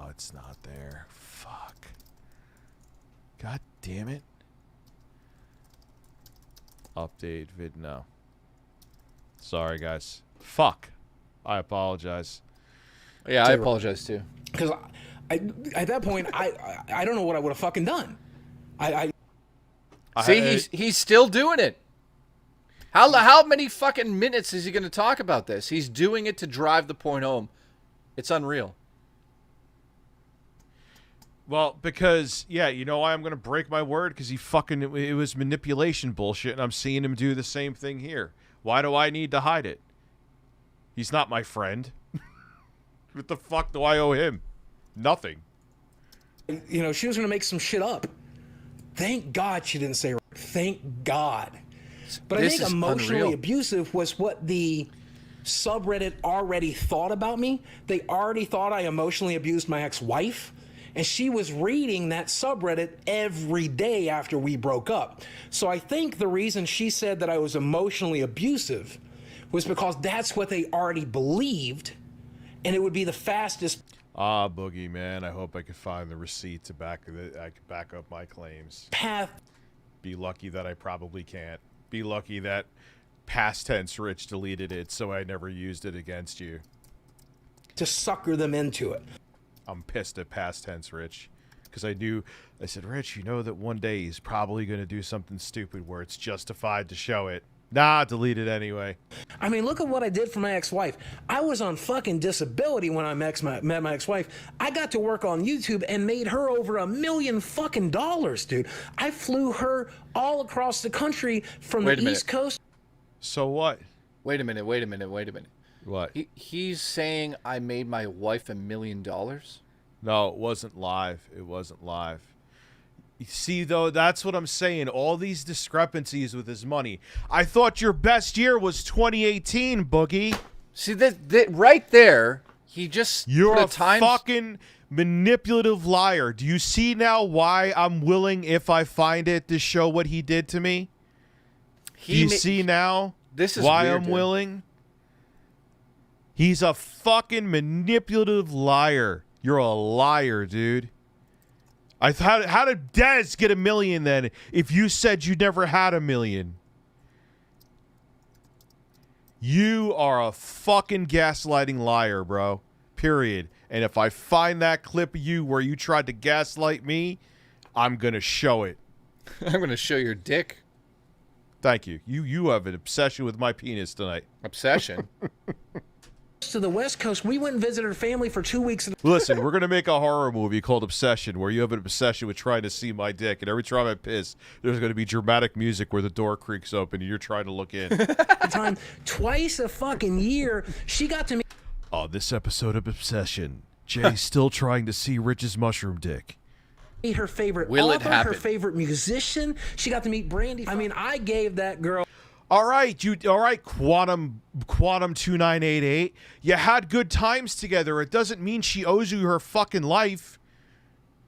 it's not there. Fuck. God damn it. Update vid. No. Sorry, guys. Fuck. I apologize. Yeah, I apologize too. Because at that point, I don't know what I would have fucking done. See, he's still doing it. How many fucking minutes is he going to talk about this? He's doing it to drive the point home. It's unreal. Well, because, yeah, you know why I'm going to break my word? Because it was manipulation bullshit, and I'm seeing him do the same thing here. Why do I need to hide it? He's not my friend. What the fuck do I owe him? Nothing. You know, she was going to make some shit up. Thank God she didn't say thank God. But I think emotionally abusive was what the subreddit already thought about me. They already thought I emotionally abused my ex-wife. And she was reading that subreddit every day after we broke up. So I think the reason she said that I was emotionally abusive was because that's what they already believed. And it would be the fastest... Ah, Boogie, man, I hope I could find the receipt to I could back up my claims. Path. Be lucky that I probably can't. Be lucky that past tense Rich deleted it so I never used it against you. To sucker them into it. I'm pissed at past tense Rich. Because I said, Rich, you know that one day he's probably going to do something stupid where it's justified to show it. Nah, delete it anyway. I mean, look at what I did for my ex-wife. I was on fucking disability when I met my ex-wife. I got to work on YouTube and made her over $1 million fucking dollars, dude. I flew her all across the country from the East Coast. So what? Wait a minute. What? He's saying I made my wife $1 million? No, it wasn't live. It wasn't live. You see, though, that's what I'm saying. All these discrepancies with his money. I thought your best year was 2018, Boogie. See, that right there, he just... You're a fucking manipulative liar. Do you see now why I'm willing, if I find it, to show what he did to me? Do you see now why I'm willing? He's a fucking manipulative liar. You're a liar, dude. How did Dez get $1 million then if you said you never had $1 million? You are a fucking gaslighting liar, bro. Period. And if I find that clip of you where you tried to gaslight me, I'm going to show it. I'm going to show your dick. Thank you. You have an obsession with my penis tonight. Obsession? To the West Coast, we went and visited her family for 2 weeks. Listen, we're going to make a horror movie called Obsession where you have an obsession with trying to see my dick, and every time I piss, there's going to be dramatic music where the door creaks open and you're trying to look in. Time twice a fucking year, she got to meet... On this episode of Obsession, Jay's still trying to see Rich's mushroom dick. Her favorite author, her favorite musician. She got to meet Brandy. I mean, I gave that girl... All right, Quantum 2988. You had good times together. It doesn't mean she owes you her fucking life.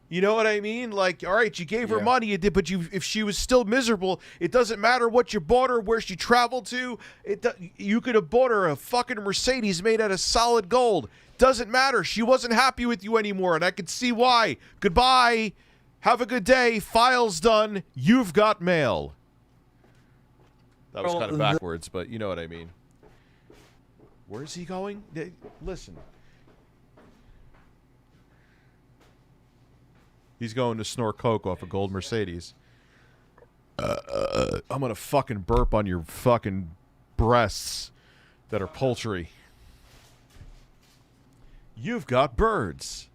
You know what I mean? Like, all right, you gave her money, but if she was still miserable, it doesn't matter what you bought her, where she traveled to. You could have bought her a fucking Mercedes made out of solid gold. Doesn't matter. She wasn't happy with you anymore, and I could see why. Goodbye. Have a good day. File's done. You've got mail. That was kind of backwards, but you know what I mean. Where's he going? Listen. He's going to snort coke off a gold Mercedes. I'm going to fucking burp on your fucking breasts that are poultry. You've got birds.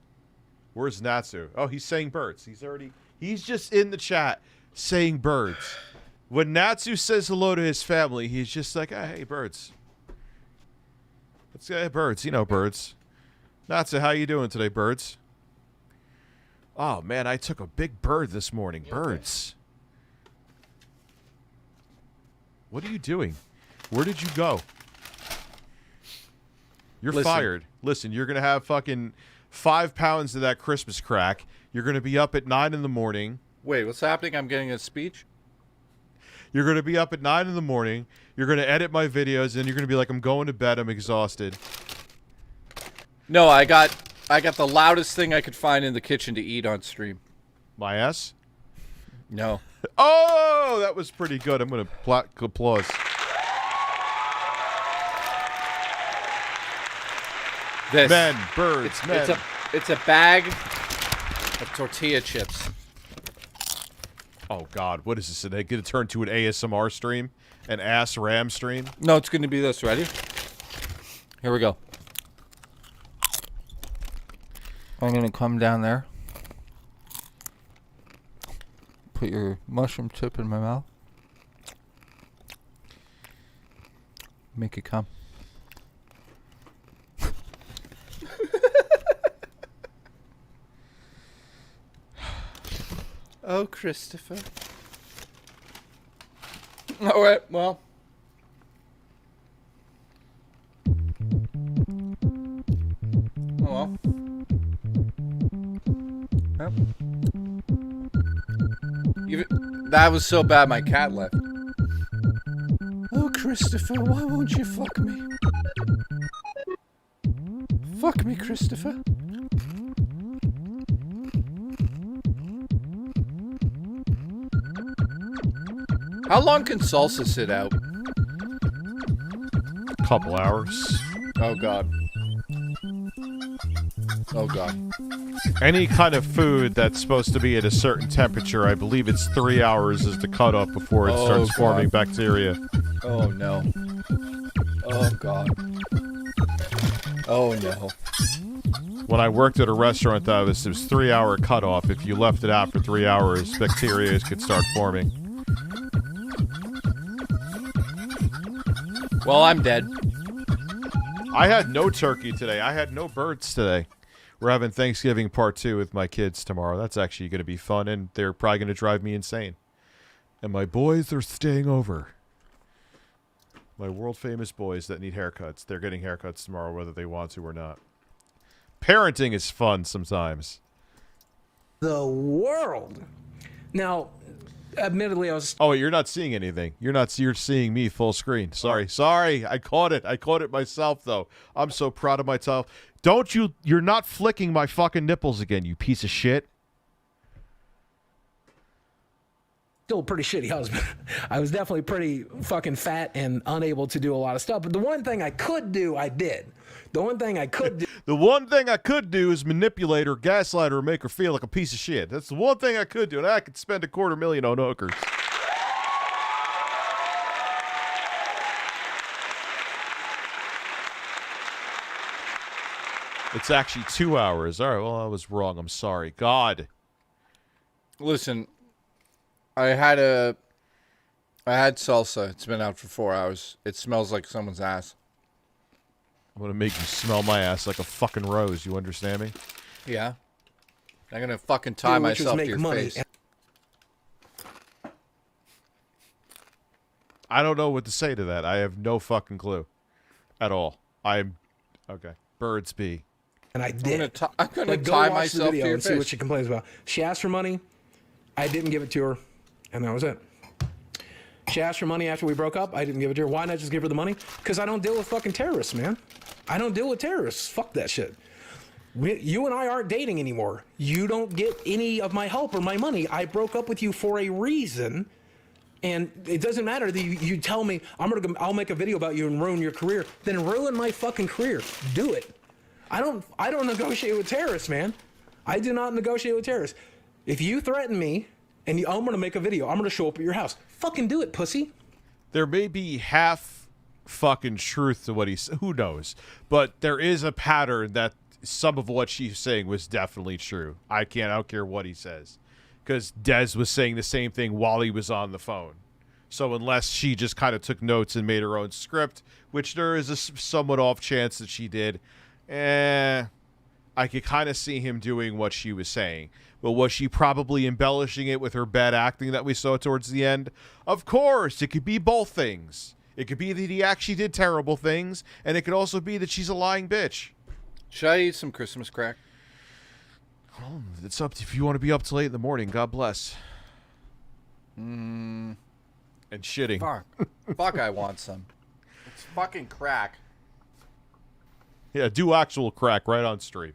Where's Natsu? Oh, he's saying birds. He's just in the chat saying birds. When Natsu says hello to his family, he's just like, hey, birds. Let's say birds. You know birds. Natsu, how you doing today, birds? Oh, man, I took a big bird this morning. Birds. What are you doing? Where did you go? You're fired. Listen, you're going to have fucking 5 pounds of that Christmas crack. You're going to be up at 9 in the morning. Wait, what's happening? I'm getting a speech? You're going to be up at 9 in the morning. You're going to edit my videos, and you're going to be like, I'm going to bed. I'm exhausted. No, I got the loudest thing I could find in the kitchen to eat on stream. My ass? No. Oh, that was pretty good. I'm going to applause. This. Men, birds, men. It's a bag of tortilla chips. Oh, God. What is this? Are they going to turn to an ASMR stream? An ass ram stream? No, it's going to be this. Ready? Here we go. I'm going to come down there. Put your mushroom chip in my mouth. Make it come. Oh, Christopher. All right, well. Oh, well. Yep. That was so bad my cat left. Oh, Christopher, why won't you fuck me? Fuck me, Christopher. How long can salsa sit out? Couple hours. Oh, God. Oh, God. Any kind of food that's supposed to be at a certain temperature, I believe it's 3 hours is the cutoff before it starts forming bacteria. Oh, no. Oh, God. Oh, no. When I worked at a restaurant, that was 3 hour cutoff. If you left it out for 3 hours, bacteria could start forming. Well, I'm dead. I had no turkey today. I had no birds today. We're having Thanksgiving part 2 with my kids tomorrow. That's actually going to be fun, and they're probably going to drive me insane. And my boys are staying over. My world-famous boys that need haircuts. They're getting haircuts tomorrow whether they want to or not. Parenting is fun sometimes. The world. Now, admittedly, I was... Oh, you're not seeing anything. You're seeing me full screen. Sorry. I caught it myself, though. I'm so proud of myself. You're not flicking my fucking nipples again, you piece of shit. Still a pretty shitty husband. I was definitely pretty fucking fat and unable to do a lot of stuff. But the one thing I could do, I did. The one thing I could do... The one thing I could do is manipulate her, gaslight her, and make her feel like a piece of shit. That's the one thing I could do, and I could spend $250,000 on hookers. It's actually 2 hours. All right, well, I was wrong. I'm sorry. God. Listen, I had salsa. It's been out for 4 hours. It smells like someone's ass. I'm going to make you smell my ass like a fucking rose. You understand me? Yeah. I'm going to fucking tie myself to your face. I don't know what to say to that. I have no fucking clue. At all. Okay. Birds be. And I did. I'm going to tie myself to your and face. see what she complains about. She asked for money. I didn't give it to her. And that was it. She asked for money after we broke up. I didn't give it to her. Why not just give her the money? Because I don't deal with fucking terrorists, man. I don't deal with terrorists. Fuck that shit. You and I aren't dating anymore. You don't get any of my help or my money. I broke up with you for a reason. And it doesn't matter that you tell me I'll make a video about you and ruin your career. Then ruin my fucking career. Do it. I don't negotiate with terrorists, man. I do not negotiate with terrorists. If you threaten me and I'm going to make a video, I'm going to show up at your house. Fucking do it, pussy. There may be half fucking truth to what he's... Who knows? But there is a pattern that some of what she's saying was definitely true. I don't care what he says. Because Dez was saying the same thing while he was on the phone. So unless she just kind of took notes and made her own script, which there is a somewhat off chance that she did, I could kind of see him doing what she was saying. But was she probably embellishing it with her bad acting that we saw towards the end? Of course, it could be both things. It could be that he actually did terrible things, and it could also be that she's a lying bitch. Should I eat some Christmas crack? Oh, it's up to, if you want to be up till 8 in the morning. God bless. And shitting. Fuck, I want some. It's fucking crack. Yeah, do actual crack right on stream.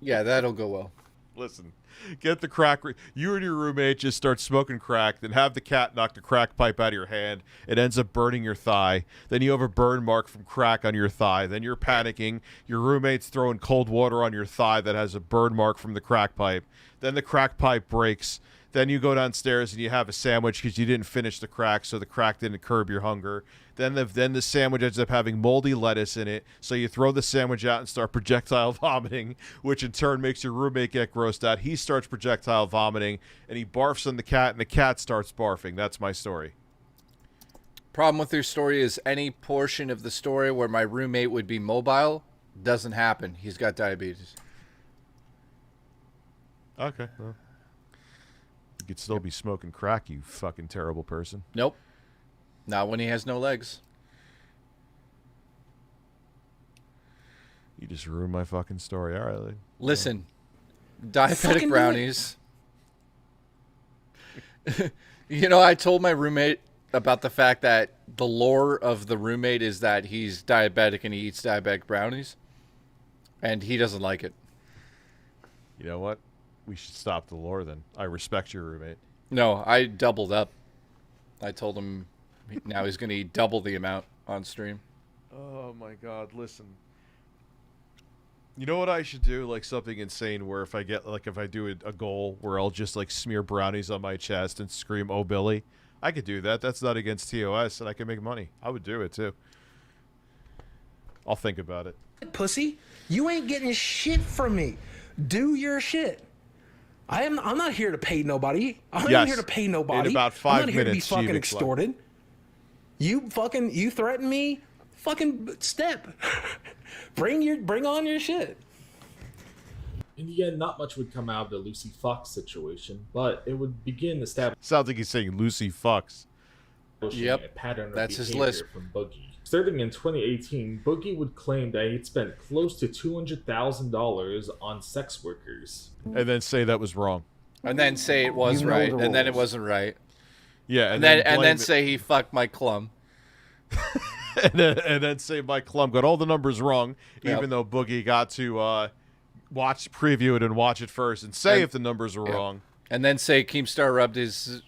Yeah, that'll go well. Listen, get the crack. You and your roommate just start smoking crack, then have the cat knock the crack pipe out of your hand. It ends up burning your thigh. Then you have a burn mark from crack on your thigh. Then you're panicking. Your roommate's throwing cold water on your thigh that has a burn mark from the crack pipe. Then the crack pipe breaks. Then you go downstairs and you have a sandwich because you didn't finish the crack, so the crack didn't curb your hunger. Then the sandwich ends up having moldy lettuce in it, so you throw the sandwich out and start projectile vomiting, which in turn makes your roommate get grossed out. He starts projectile vomiting, and he barfs on the cat, and the cat starts barfing. That's my story. Problem with your story is any portion of the story where my roommate would be mobile doesn't happen. He's got diabetes. Okay. Well, you could still be smoking crack, you fucking terrible person. Nope. Not when he has no legs. You just ruined my fucking story. All right. Listen, diabetic brownies. You know, I told my roommate about the fact that the lore of the roommate is that he's diabetic and he eats diabetic brownies. And he doesn't like it. You know what? We should stop the lore then. I respect your roommate. No, I doubled up. I told him now he's going to eat double the amount on stream. Oh my God, listen. You know what I should do? Like something insane where if I do a goal where I'll just like smear brownies on my chest and scream, "Oh, Billy." I could do that. That's not against TOS and I can make money. I would do it too. I'll think about it. Pussy, you ain't getting shit from me. Do your shit. I'm not here to pay nobody. I'm not here to pay nobody. In about 5 I'm not here to be minutes, fucking extorted. You threaten me, fucking step. Bring on your shit. In the end, not much would come out of the Lucy Fox situation, but it would begin establishing. Sounds like he's saying Lucy Fox. Yep, a pattern of that's behavior his list. From Boogie. Starting in 2018, Boogie would claim that he'd spent close to $200,000 on sex workers. And then say that was wrong. And then say it was right, and then it wasn't right. Yeah, and then say he fucked Mike Klum. and then say Mike Klum got all the numbers wrong, even though Boogie got to preview it and watch it first and say if the numbers were wrong. And then say Keemstar rubbed his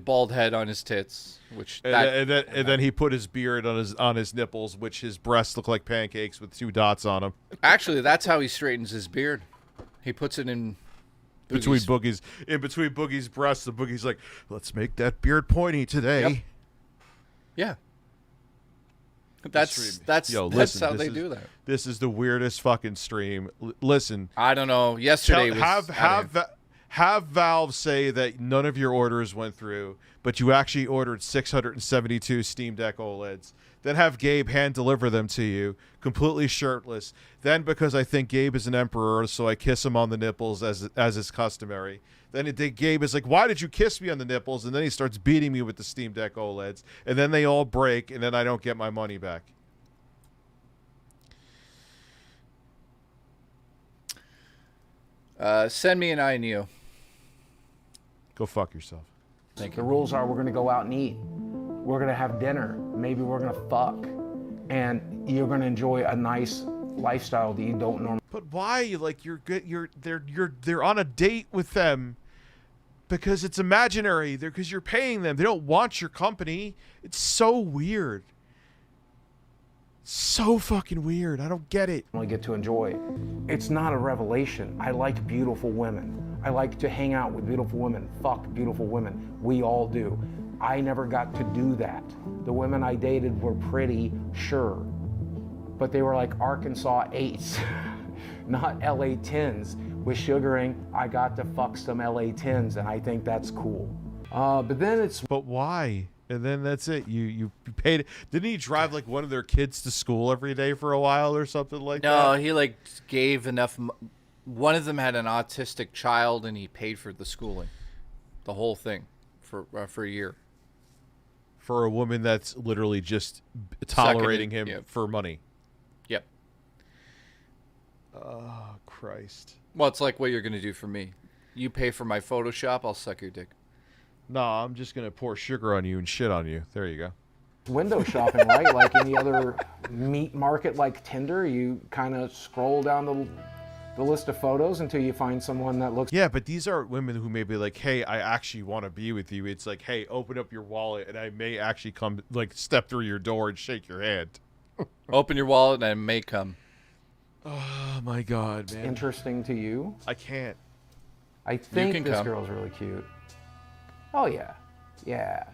bald head on his tits, which and then he put his beard on his nipples, which his breasts look like pancakes with 2 dots on them. Actually, that's how he straightens his beard. He puts it in between Boogie's breasts. The Boogie's like, let's make that beard pointy today. Yep. Yeah. That's how they do that. This is the weirdest fucking stream. Listen, I don't know. Yesterday have Valve say that none of your orders went through, but you actually ordered 672 Steam Deck OLEDs. Then have Gabe hand deliver them to you, completely shirtless. Then, because I think Gabe is an emperor, so I kiss him on the nipples as is customary. Then Gabe is like, "Why did you kiss me on the nipples?" And then he starts beating me with the Steam Deck OLEDs. And then they all break, and then I don't get my money back. Send me an INEO. Go fuck yourself. Thank you. The rules are we're going to go out and eat. We're going to have dinner. Maybe we're going to fuck. And you're going to enjoy a nice lifestyle that you don't normally. But why? Like they're on a date with them because it's imaginary. Because you're paying them. They don't want your company. It's so weird. So fucking weird. I don't get it. I get to enjoy. It's not a revelation. I like beautiful women. I like to hang out with beautiful women, fuck beautiful women. We all do. I never got to do that. The women I dated were pretty, sure, but they were like Arkansas 8s, not LA 10s. With sugaring, I got to fuck some LA 10s, and I think that's cool. But then it's... But why? And then that's it. You paid. Didn't he drive like one of their kids to school every day for a while or something like that? No, he like gave enough. One of them had an autistic child, and he paid for the schooling, the whole thing, for a year. For a woman that's literally just tolerating him for money. Yep. Oh Christ. Well, it's like what you're gonna do for me. You pay for my Photoshop, I'll suck your dick. No, I'm just going to pour sugar on you and shit on you. There you go. Window shopping, right? Like any other meat market like Tinder, you kind of scroll down the list of photos until you find someone that looks... Yeah, but these are women who may be like, hey, I actually want to be with you. It's like, hey, open up your wallet and I may actually come, like, step through your door and shake your hand. Open your wallet and I may come. Oh, my God, man. Interesting to you? I can't. I think this girl's really cute. Oh yeah, yeah.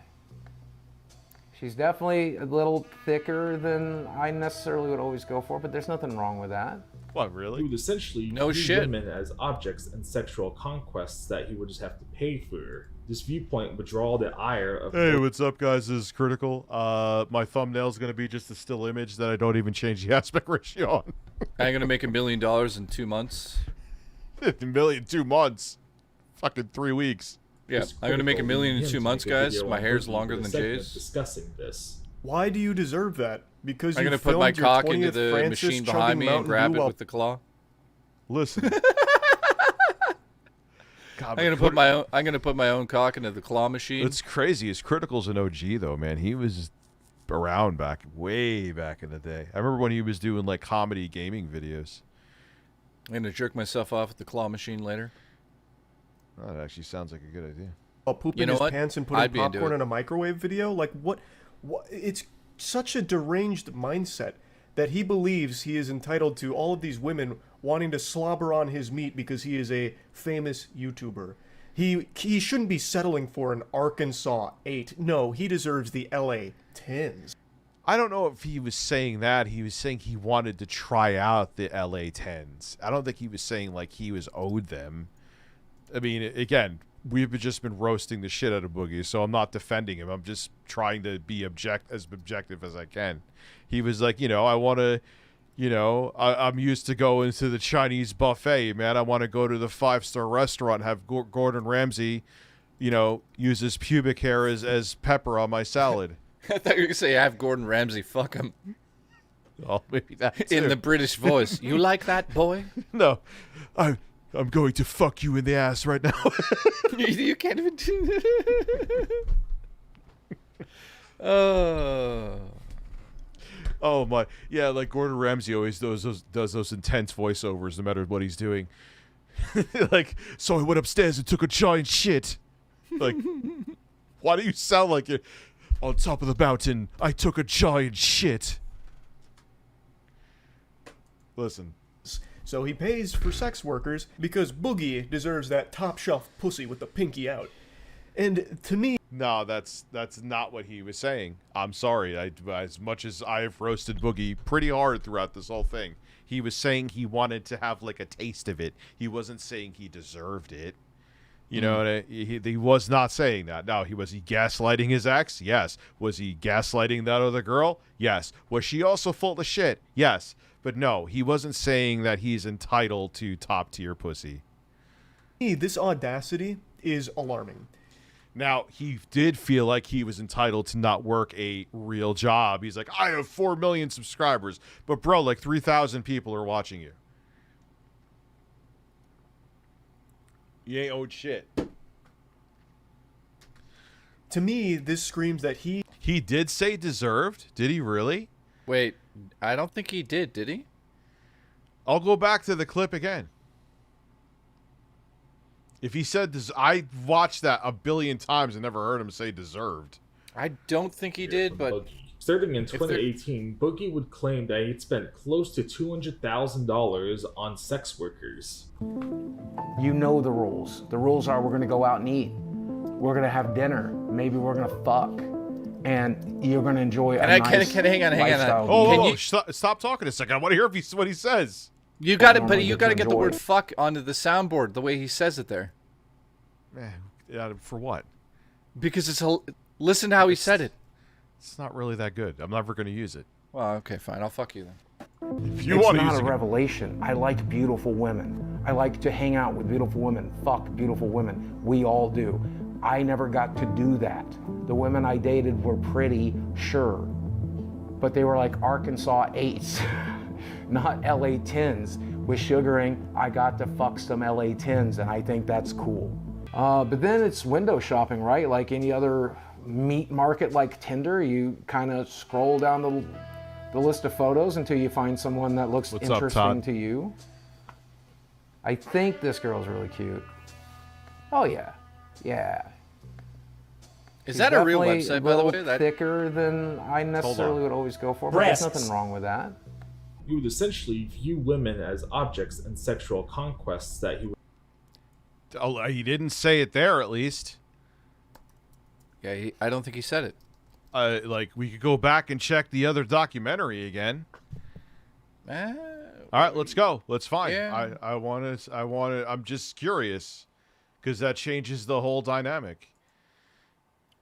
She's definitely a little thicker than I necessarily would always go for, but there's nothing wrong with that. What, really? He would essentially view women as objects and sexual conquests that he would just have to pay for. This viewpoint would draw the ire of... Hey, what's up, guys? This is Critical. My thumbnail's going to be just a still image that I don't even change the aspect ratio on. I'm going to make $1 million in 2 months. $1 million in 2 months? Fucking 3 weeks. Yeah, I'm going to make $1 million in 2 months, guys. My hair's longer than Jay's. Discussing this. Why do you deserve that? Because I'm going to put my cock into the machine behind me and grab it with the claw. Listen. God, I'm gonna put my own cock into the claw machine. It's crazy. His Critical's an OG though, man. He was around way back in the day. I remember when he was doing like comedy gaming videos. I'm gonna jerk myself off at the claw machine later. Oh, that actually sounds like a good idea. While pooping his pants and putting popcorn in a microwave video? Like what? It's such a deranged mindset that he believes he is entitled to all of these women wanting to slobber on his meat because he is a famous YouTuber. He shouldn't be settling for an Arkansas 8. No, he deserves the LA 10s. I don't know if he was saying that. He was saying he wanted to try out the LA 10s. I don't think he was saying like he was owed them. I mean, again, we've just been roasting the shit out of Boogie, so I'm not defending him. I'm just trying to be as objective as I can. He was like, I want to, I'm used to going to the Chinese buffet, man. I want to go to the 5-star restaurant and have Gordon Ramsay, use his pubic hair as pepper on my salad. I thought you were going to say have Gordon Ramsay fuck him. Oh, maybe that too. In the British voice. You like that, boy? No. I'm going to fuck you in the ass right now. You can't even do Oh my, yeah, like Gordon Ramsay always does those intense voiceovers no matter what he's doing. Like, so I went upstairs and took a giant shit. Like, why do you sound like you're on top of the mountain? I took a giant shit. Listen. So he pays for sex workers because Boogie deserves that top shelf pussy with the pinky out. And to me... No, that's not what he was saying. I'm sorry. As much as I've roasted Boogie pretty hard throughout this whole thing, he was saying he wanted to have like a taste of it. He wasn't saying he deserved it. You know, he was not saying that. Now, was he gaslighting his ex? Yes. Was he gaslighting that other girl? Yes. Was she also full of shit? Yes. But no, he wasn't saying that he's entitled to top tier pussy. This audacity is alarming. Now, he did feel like he was entitled to not work a real job. He's like, I have 4 million subscribers. But bro, like 3,000 people are watching you. You ain't owed shit. To me, this screams that he did say deserved. Did he really? Wait, I don't think he did he? I'll go back to the clip again. If he said this, I watched that a billion times and never heard him say deserved. I don't think he did, but... Starting in 2018, Boogie would claim that he'd spent close to $200,000 on sex workers. You know the rules. The rules are we're going to go out and eat. We're going to have dinner. Maybe we're going to fuck. And you're going to enjoy a nice hang on. Oh, stop talking a second. I want to hear what he says. You got it, but you got to get the word fuck onto the soundboard the way he says it there. Man, for what? Because listen to how he said it. It's not really that good. I'm never going to use it. Well, okay, fine. I'll fuck you then. If you want to use it. It's not a revelation. I like beautiful women. I like to hang out with beautiful women, fuck beautiful women. We all do. I never got to do that. The women I dated were pretty, sure. But they were like Arkansas 8s, not LA 10s. With sugaring, I got to fuck some LA 10s, and I think that's cool. But then it's window shopping, right? Like any other meat market like Tinder, you kind of scroll down the list of photos until you find someone that looks interesting to you. I think this girl's really cute. Oh yeah, yeah. Is that a real website, by the way? That's thicker than I necessarily would always go for, but there's nothing wrong with that. He would essentially view women as objects and sexual conquests that he would... Oh, he didn't say it there, at least. Yeah, I don't think he said it. Like, we could go back and check the other documentary again. All right, let's go. Let's find. Yeah. I want to. I'm just curious, because that changes the whole dynamic.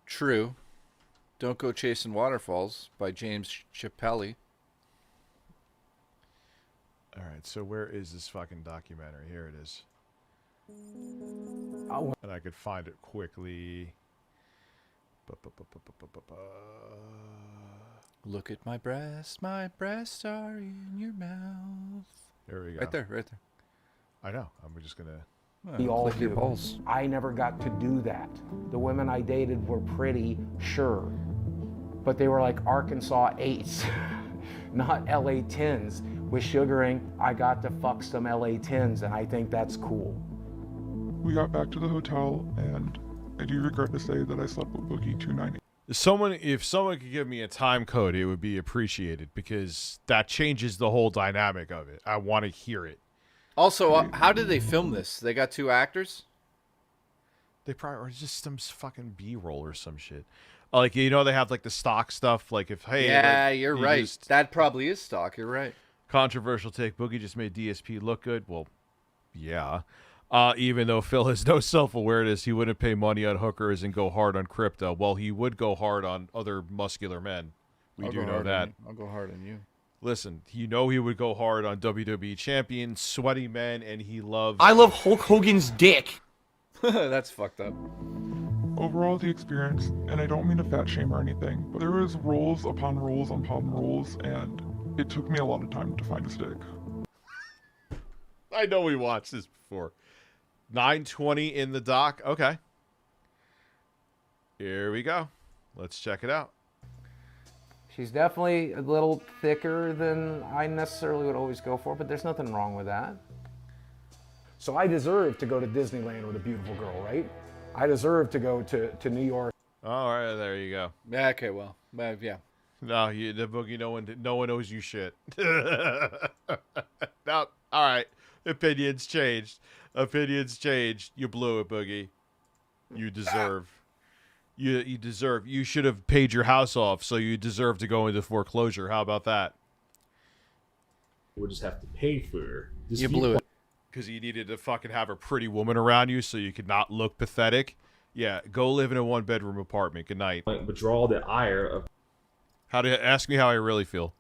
True. Don't Go Chasing Waterfalls by James Chappelle. All right, so where is this fucking documentary? Here it is. And I could find it quickly. Look at my breasts are in your mouth. There we go. Right there. I know. I'm just gonna. We all Lick your do. balls. I never got to do that. The women I dated were pretty, sure, but they were like Arkansas 8s, not LA 10s. With sugaring, I got to fuck some LA 10s, and I think that's cool. We got back to the hotel, and I do regret to say that I slept with Boogie 290. If someone could give me a time code, it would be appreciated, because that changes the whole dynamic of it. I want to hear it. Also, how did they film this? They got 2 actors? They probably, or just some fucking B-roll or some shit. Like, you know, they have like the stock stuff. Like, if yeah, like, you're right. That probably is stock. You're right. Controversial take. Boogie just made DSP look good. Well, yeah. Even though Phil has no self-awareness, he wouldn't pay money on hookers and go hard on crypto. Well, he would go hard on other muscular men. We do know that. I'll go hard on you. Listen, you know he would go hard on WWE champions, sweaty men, and he loves... I love Hulk Hogan's dick. That's fucked up. Overall, the experience, and I don't mean to fat shame or anything, but there was rules upon rules upon rules, and it took me a lot of time to find a stick. I know we watched this before. 9:20 in the dock. Okay. Here we go. Let's check it out. She's definitely a little thicker than I necessarily would always go for, but there's nothing wrong with that. So I deserve to go to Disneyland with a beautiful girl, right? I deserve to go to New York. All right, there you go. Yeah, okay, well, yeah. No, the Boogie, no one owes you shit. No, all right. Opinions changed. You blew it, Boogie. You deserve. You deserve. You should have paid your house off, so you deserve to go into foreclosure. How about that? We'll just have to pay for this. You blew it. Because you needed to fucking have a pretty woman around you so you could not look pathetic. Yeah, go live in a 1-bedroom apartment. Good night. Withdraw the ire of. Ask me how I really feel.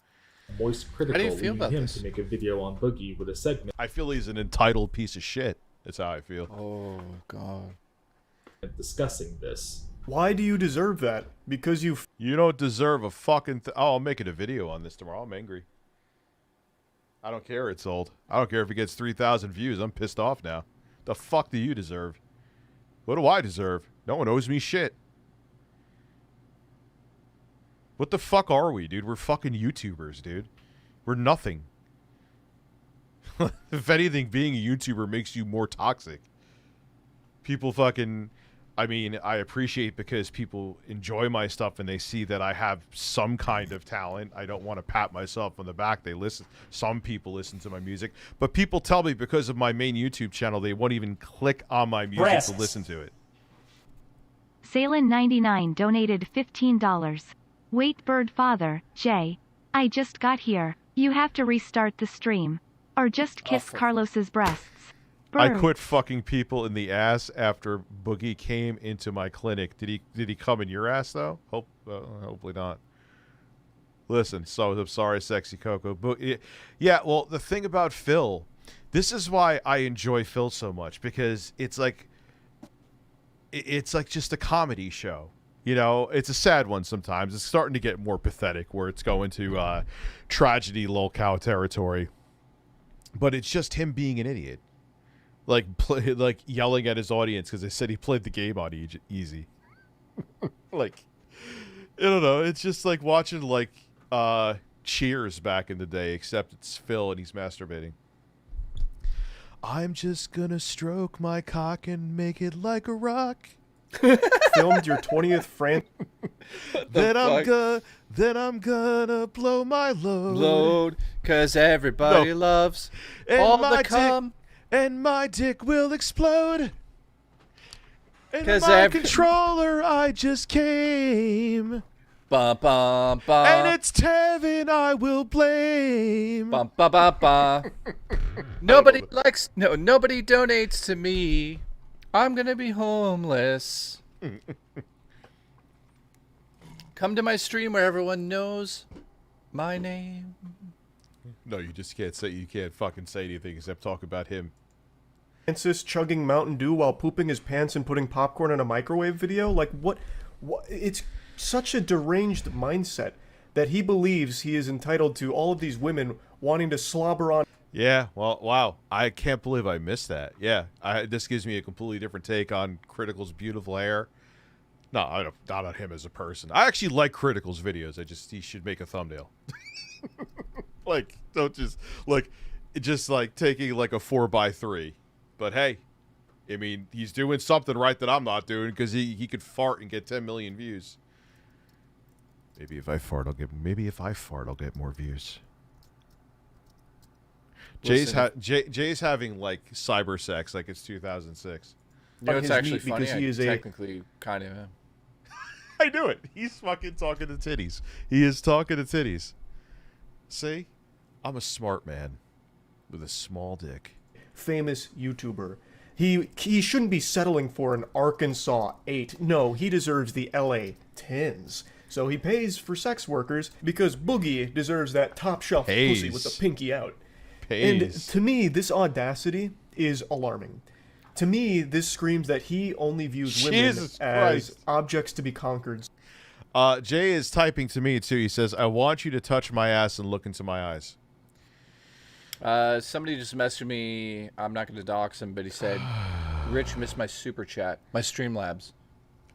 Moist critical. How do you feel about him this? To make a video on Boogie with a segment. I feel he's an entitled piece of shit. That's how I feel. Oh God. Discussing this. Why do you deserve that? Because you don't deserve a fucking. Oh, I'm making a video on this tomorrow. I'm angry. I don't care. It's old. I don't care if it gets 3,000 views. I'm pissed off now. The fuck do you deserve? What do I deserve? No one owes me shit. What the fuck are we, dude? We're fucking YouTubers, dude. We're nothing. If anything, being a YouTuber makes you more toxic. People fucking... I mean, I appreciate because people enjoy my stuff and they see that I have some kind of talent. I don't want to pat myself on the back. They listen. Some people listen to my music. But people tell me because of my main YouTube channel, they won't even click on my music to listen to it. Salin99 donated $15. Wait, Bird Father, Jay. I just got here. You have to restart the stream. Or just kiss Carlos's breasts. Bird. I quit fucking people in the ass after Boogie came into my clinic. Did he come in your ass though? Hopefully not. Listen, so I'm sorry, Sexy Coco. Yeah, well, the thing about Phil, this is why I enjoy Phil so much, because it's like just a comedy show. You know, it's a sad one sometimes. It's starting to get more pathetic, where it's going to tragedy lolcow territory. But it's just him being an idiot. Like yelling at his audience because they said he played the game on easy. Like, I don't know. It's just like watching like Cheers back in the day, except it's Phil and he's masturbating. I'm just gonna stroke my cock and make it like a rock. Filmed your 20th frame. Then I'm gonna blow my load, cause everybody loves and all my the cum. And my dick will explode. In the mind controller, I just came. Bum, bum, bum. And it's Tevin I will blame. Bum, ba, ba, ba. Nobody donates to me. I'm gonna be homeless. Come to my stream where everyone knows my name. No, you just can't say, you can't fucking say anything except talk about him. Francis chugging Mountain Dew while pooping his pants and putting popcorn in a microwave video? Like, what? It's such a deranged mindset that he believes he is entitled to all of these women wanting to slobber on. Yeah, well, wow. I can't believe I missed that. Yeah, this gives me a completely different take on Critical's beautiful hair. No, not on him as a person. I actually like Critical's videos. He should make a thumbnail. Like, don't just, like, taking, like, a 4x3. But, hey, I mean, he's doing something right that I'm not doing because he could fart and get 10 million views. Maybe if I fart, I'll get more views. Jay's having, like, cyber sex like it's 2006. You know, it's actually funny. I technically kind of am. I knew it. He's fucking talking to titties. He is talking to titties. See? I'm a smart man with a small dick. Famous YouTuber. He shouldn't be settling for an Arkansas 8. No, he deserves the LA 10s. So he pays for sex workers because Boogie deserves that top shelf pussy with the pinky out. And to me, this audacity is alarming. To me, this screams that he only views women as objects to be conquered. Jay is typing to me, too. He says, I want you to touch my ass and look into my eyes. Somebody just messaged me. I'm not going to dox him, but he said, Rich missed my super chat. My StreamLabs.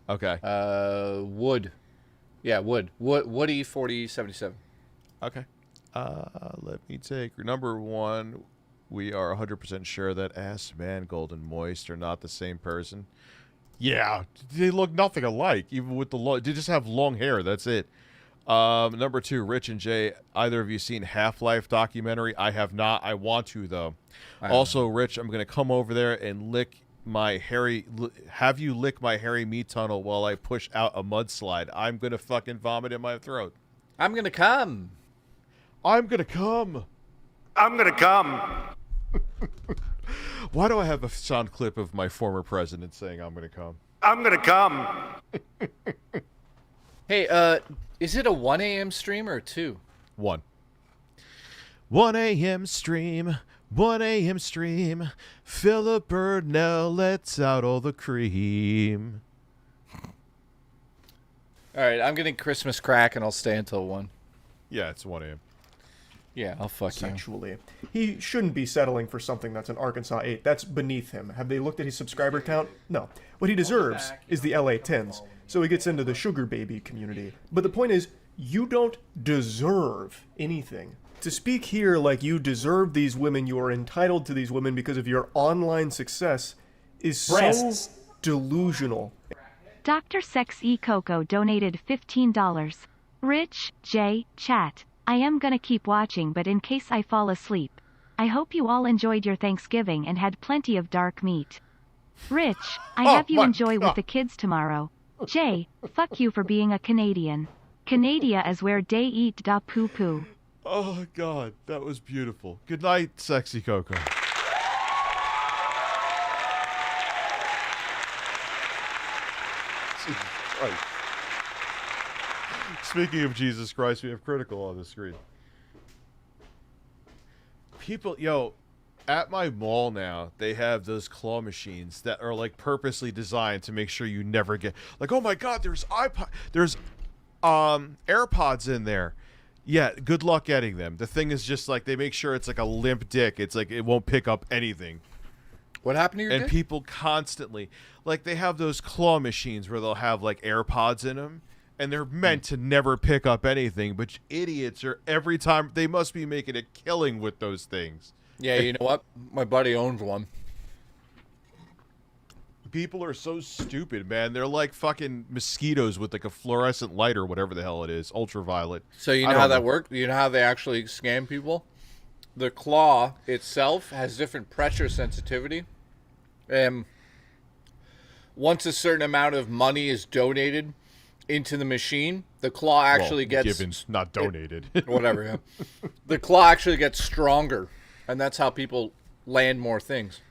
Okay. Wood. Yeah, Wood. Woody 4077. Okay. Let me take number one. We are 100% sure that Ass Man, Golden Moist are not the same person. Yeah, they look nothing alike, even with the long. They just have long hair. That's it. Number two, Rich and Jay. Either of you seen Half-Life documentary? I have not. I want to though. Also, Rich, I'm gonna come over there and lick my hairy. Have you lick my hairy meat tunnel while I push out a mudslide? I'm gonna fucking vomit in my throat. I'm gonna come. I'm gonna come. I'm gonna come. Why do I have a sound clip of my former president saying I'm gonna come? I'm gonna come. Hey, is it a 1 a.m. stream or 2? 1. 1 a.m. stream. 1 a.m. stream. Philip Burnell lets out all the cream. All right, I'm getting Christmas crack and I'll stay until 1. Yeah, it's 1 a.m. Yeah, I'll fuck Sexually. He shouldn't be settling for something that's an Arkansas 8. That's beneath him. Have they looked at his subscriber count? No. What he deserves is the LA 10s, so he gets into the sugar baby community. But the point is, you don't deserve anything. To speak here like you deserve these women, you are entitled to these women because of your online success is so delusional. Dr. Sex E Coco donated $15. Rich, Jay, chat. I am gonna keep watching, but in case I fall asleep. I hope you all enjoyed your Thanksgiving and had plenty of dark meat. Rich, I have you enjoy with the kids tomorrow. Jay, fuck you for being a Canadian. Canada is where they eat da poo poo. Oh, God, that was beautiful. Good night, Sexy Coco. Jesus Christ. Speaking of Jesus Christ, we have Critical on the screen. People, at my mall now, they have those claw machines that are like purposely designed to make sure you never get like, oh my God, there's AirPods in there. Yeah, good luck getting them. The thing is just like they make sure it's like a limp dick. It's like it won't pick up anything. What happened to your dick? People constantly like they have those claw machines where they'll have like AirPods in them. And they're meant to never pick up anything, but idiots are every time they must be making a killing with those things. Yeah, you know what? My buddy owns one. People are so stupid, man. They're like fucking mosquitoes with like a fluorescent light or whatever the hell it is, ultraviolet. So you know how that works? You know how they actually scam people? The claw itself has different pressure sensitivity. once a certain amount of money is donated into the machine, the claw actually gets given, not donated. Whatever. Yeah. The claw actually gets stronger, and that's how people land more things.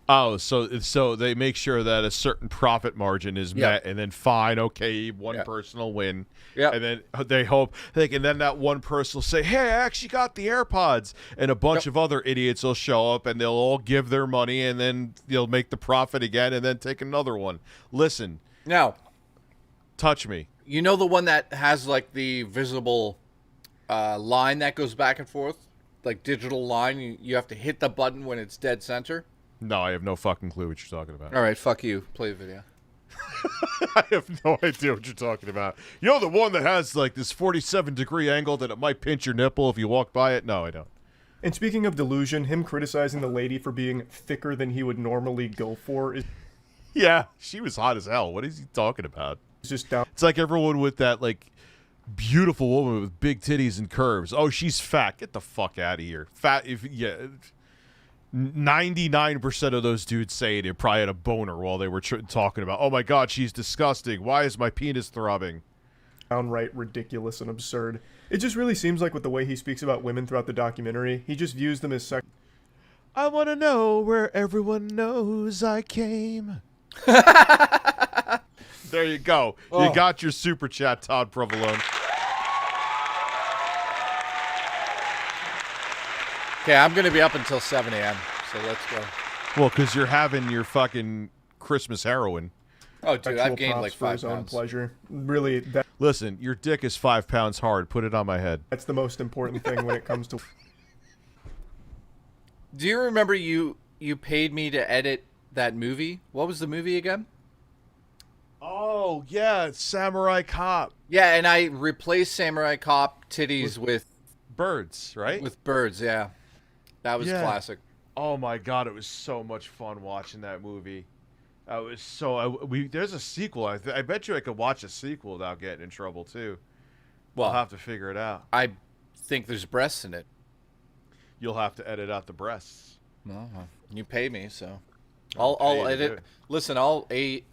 Oh, so they make sure that a certain profit margin is met, and then fine, okay, one person will win. Yeah. And then they hope, and then that one person will say, hey, I actually got the AirPods. And a bunch of other idiots will show up, and they'll all give their money, and then they'll make the profit again, and then take another one. Listen. Now. Touch me. You know the one that has, like, the visible line that goes back and forth? Like, digital line? You have to hit the button when it's dead center? No, I have no fucking clue what you're talking about. All right, fuck you. Play the video. I have no idea what you're talking about. You know the one that has like this 47-degree angle that it might pinch your nipple if you walk by it? No, I don't. And speaking of delusion, him criticizing the lady for being thicker than he would normally go for is... Yeah, she was hot as hell. What is he talking about? It's just down. It's like everyone with that like beautiful woman with big titties and curves. Oh, she's fat. Get the fuck out of here. Fat. 99% of those dudes say it probably had a boner while they were talking about, oh my god, she's disgusting. Why is my penis throbbing? Downright ridiculous and absurd. It just really seems like with the way he speaks about women throughout the documentary, he just views them as sex. I want to know where everyone knows I came. There you go. Oh. You got your super chat, Todd Provolone. Okay, I'm going to be up until 7 a.m., so let's go. Well, because you're having your fucking Christmas heroin. Oh, dude, I've gained like 5 his own pounds. pleasure. Really, that... Listen, your dick is 5 pounds hard. Put it on my head. That's the most important thing when it comes to... Do you remember you paid me to edit that movie? What was the movie again? Oh, yeah, it's Samurai Cop. Yeah, and I replaced Samurai Cop titties with birds, right? With birds, yeah. That was classic. Oh my god, it was so much fun watching that movie. I was so there's a sequel. I bet you I could watch a sequel without getting in trouble too. Well, I'll have to figure it out. I think there's breasts in it. You'll have to edit out the breasts. No, you pay me, so I'll I'll edit. Listen, I'll edit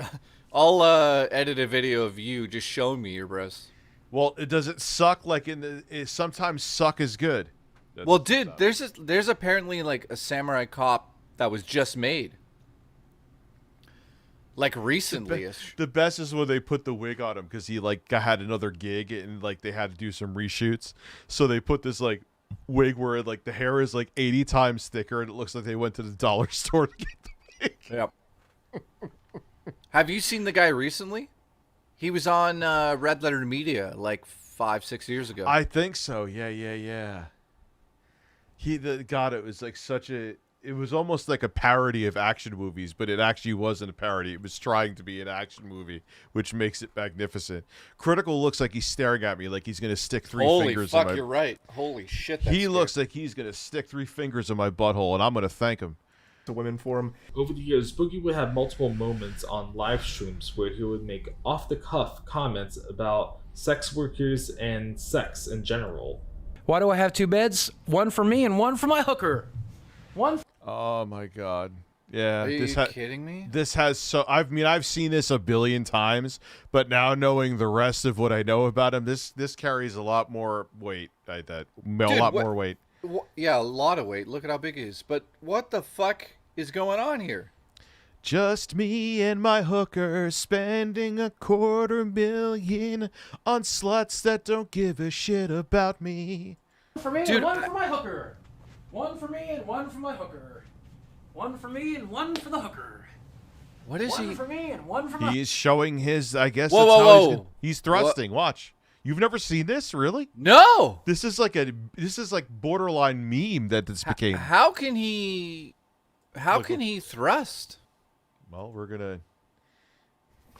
a video of you just showing me your breasts. Well, does it suck? Like sometimes suck is good. Well, dude, there's apparently like a Samurai Cop that was just made, like recently. The best is when they put the wig on him because he like had another gig and like they had to do some reshoots, so they put this like wig where like the hair is like 80 times thicker and it looks like they went to the dollar store to get the wig. Yep. Have you seen the guy recently? He was on Red Letter Media like 5-6 years ago. I think so. Yeah. God, it was like it was almost like a parody of action movies, but it actually wasn't a parody. It was trying to be an action movie, which makes it magnificent. Critical looks like he's staring at me like he's going to stick three fingers in my... Holy fuck, you're right. Holy shit, that's He looks like he's going to stick 3 fingers in my butthole, and I'm going to thank him. The women for him. Over the years, Boogie would have multiple moments on live streams where he would make off-the-cuff comments about sex workers and sex in general. Why do I have 2 beds? One for me and one for my hooker. Oh my god. Yeah. Are you kidding me? This has I've seen this a billion times, but now knowing the rest of what I know about him, this carries a lot more weight. More weight. Yeah, a lot of weight. Look at how big it is. But what the fuck is going on here? Just me and my hooker spending $250,000 on sluts that don't give a shit about me. One for me and one for my hooker. One for me and one for my hooker. One for me and one for the hooker. What is he? One for me and one for my... He's showing his, I guess. Whoa. He's thrusting. Watch. You've never seen this, really? No. This is like borderline meme that this became. How can he thrust? Well, we're gonna.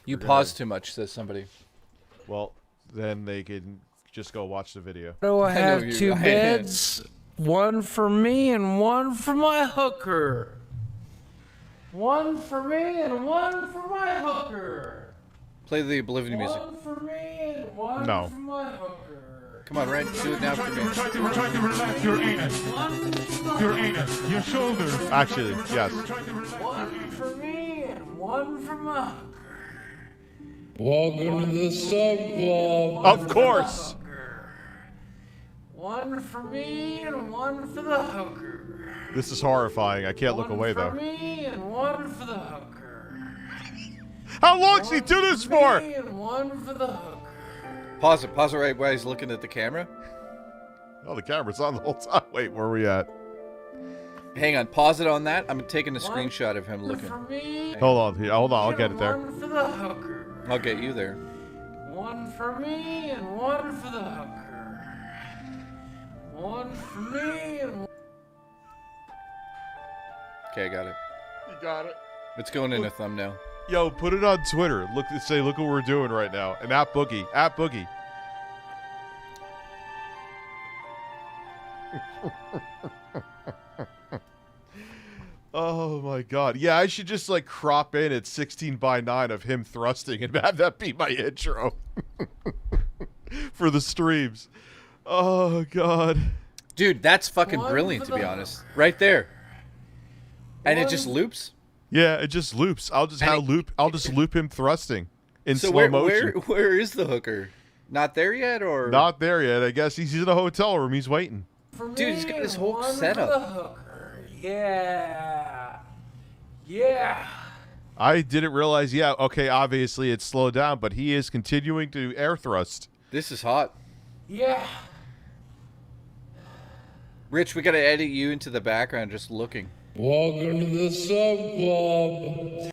You pause too much, says somebody. Well, then they can just go watch the video. Do I have 2 beds? One for me and one for my hooker. One for me and one for my hooker. Play the Oblivion music. One for me and one for my hooker. Come on, Ryan, do it now for me. We're trying to relax your anus. Your anus. Your shoulders. Actually, yes. One for me and one for my hooker. Welcome to the sub club. Of course. One for me and one for the hooker. This is horrifying. I can't look away, One though. for me and one for the hooker. How long does he do this for? Me and one for the hooker. Pause it right while he's looking at the camera. Oh, the camera's on the whole time. Wait, where are we at? Hang on, pause it on that. I'm taking a screenshot of him looking. Hold on, I'll get it there. One for the hooker. I'll get you there. One for me and one for the hooker. One for me and Okay, I got it. You got it. It's going in a thumbnail. Yo, put it on Twitter. Look what we're doing right now. And at Boogie. Oh my god. Yeah, I should just like crop in at 16:9 of him thrusting and have that be my intro. For the streams. Oh god. Dude, that's fucking brilliant to be honest. Right there. And it just loops? Yeah, it just loops. I'll just loop him thrusting in so slow motion. Where is the hooker? Not there yet, or not there yet? I guess he's in a hotel room. He's waiting. Dude, he's got his whole setup. Yeah. Yeah. I didn't realize. Yeah, okay. Obviously, it's slowed down, but he is continuing to air thrust. This is hot. Yeah. Rich, we gotta edit you into the background, just looking. Welcome to the sub club.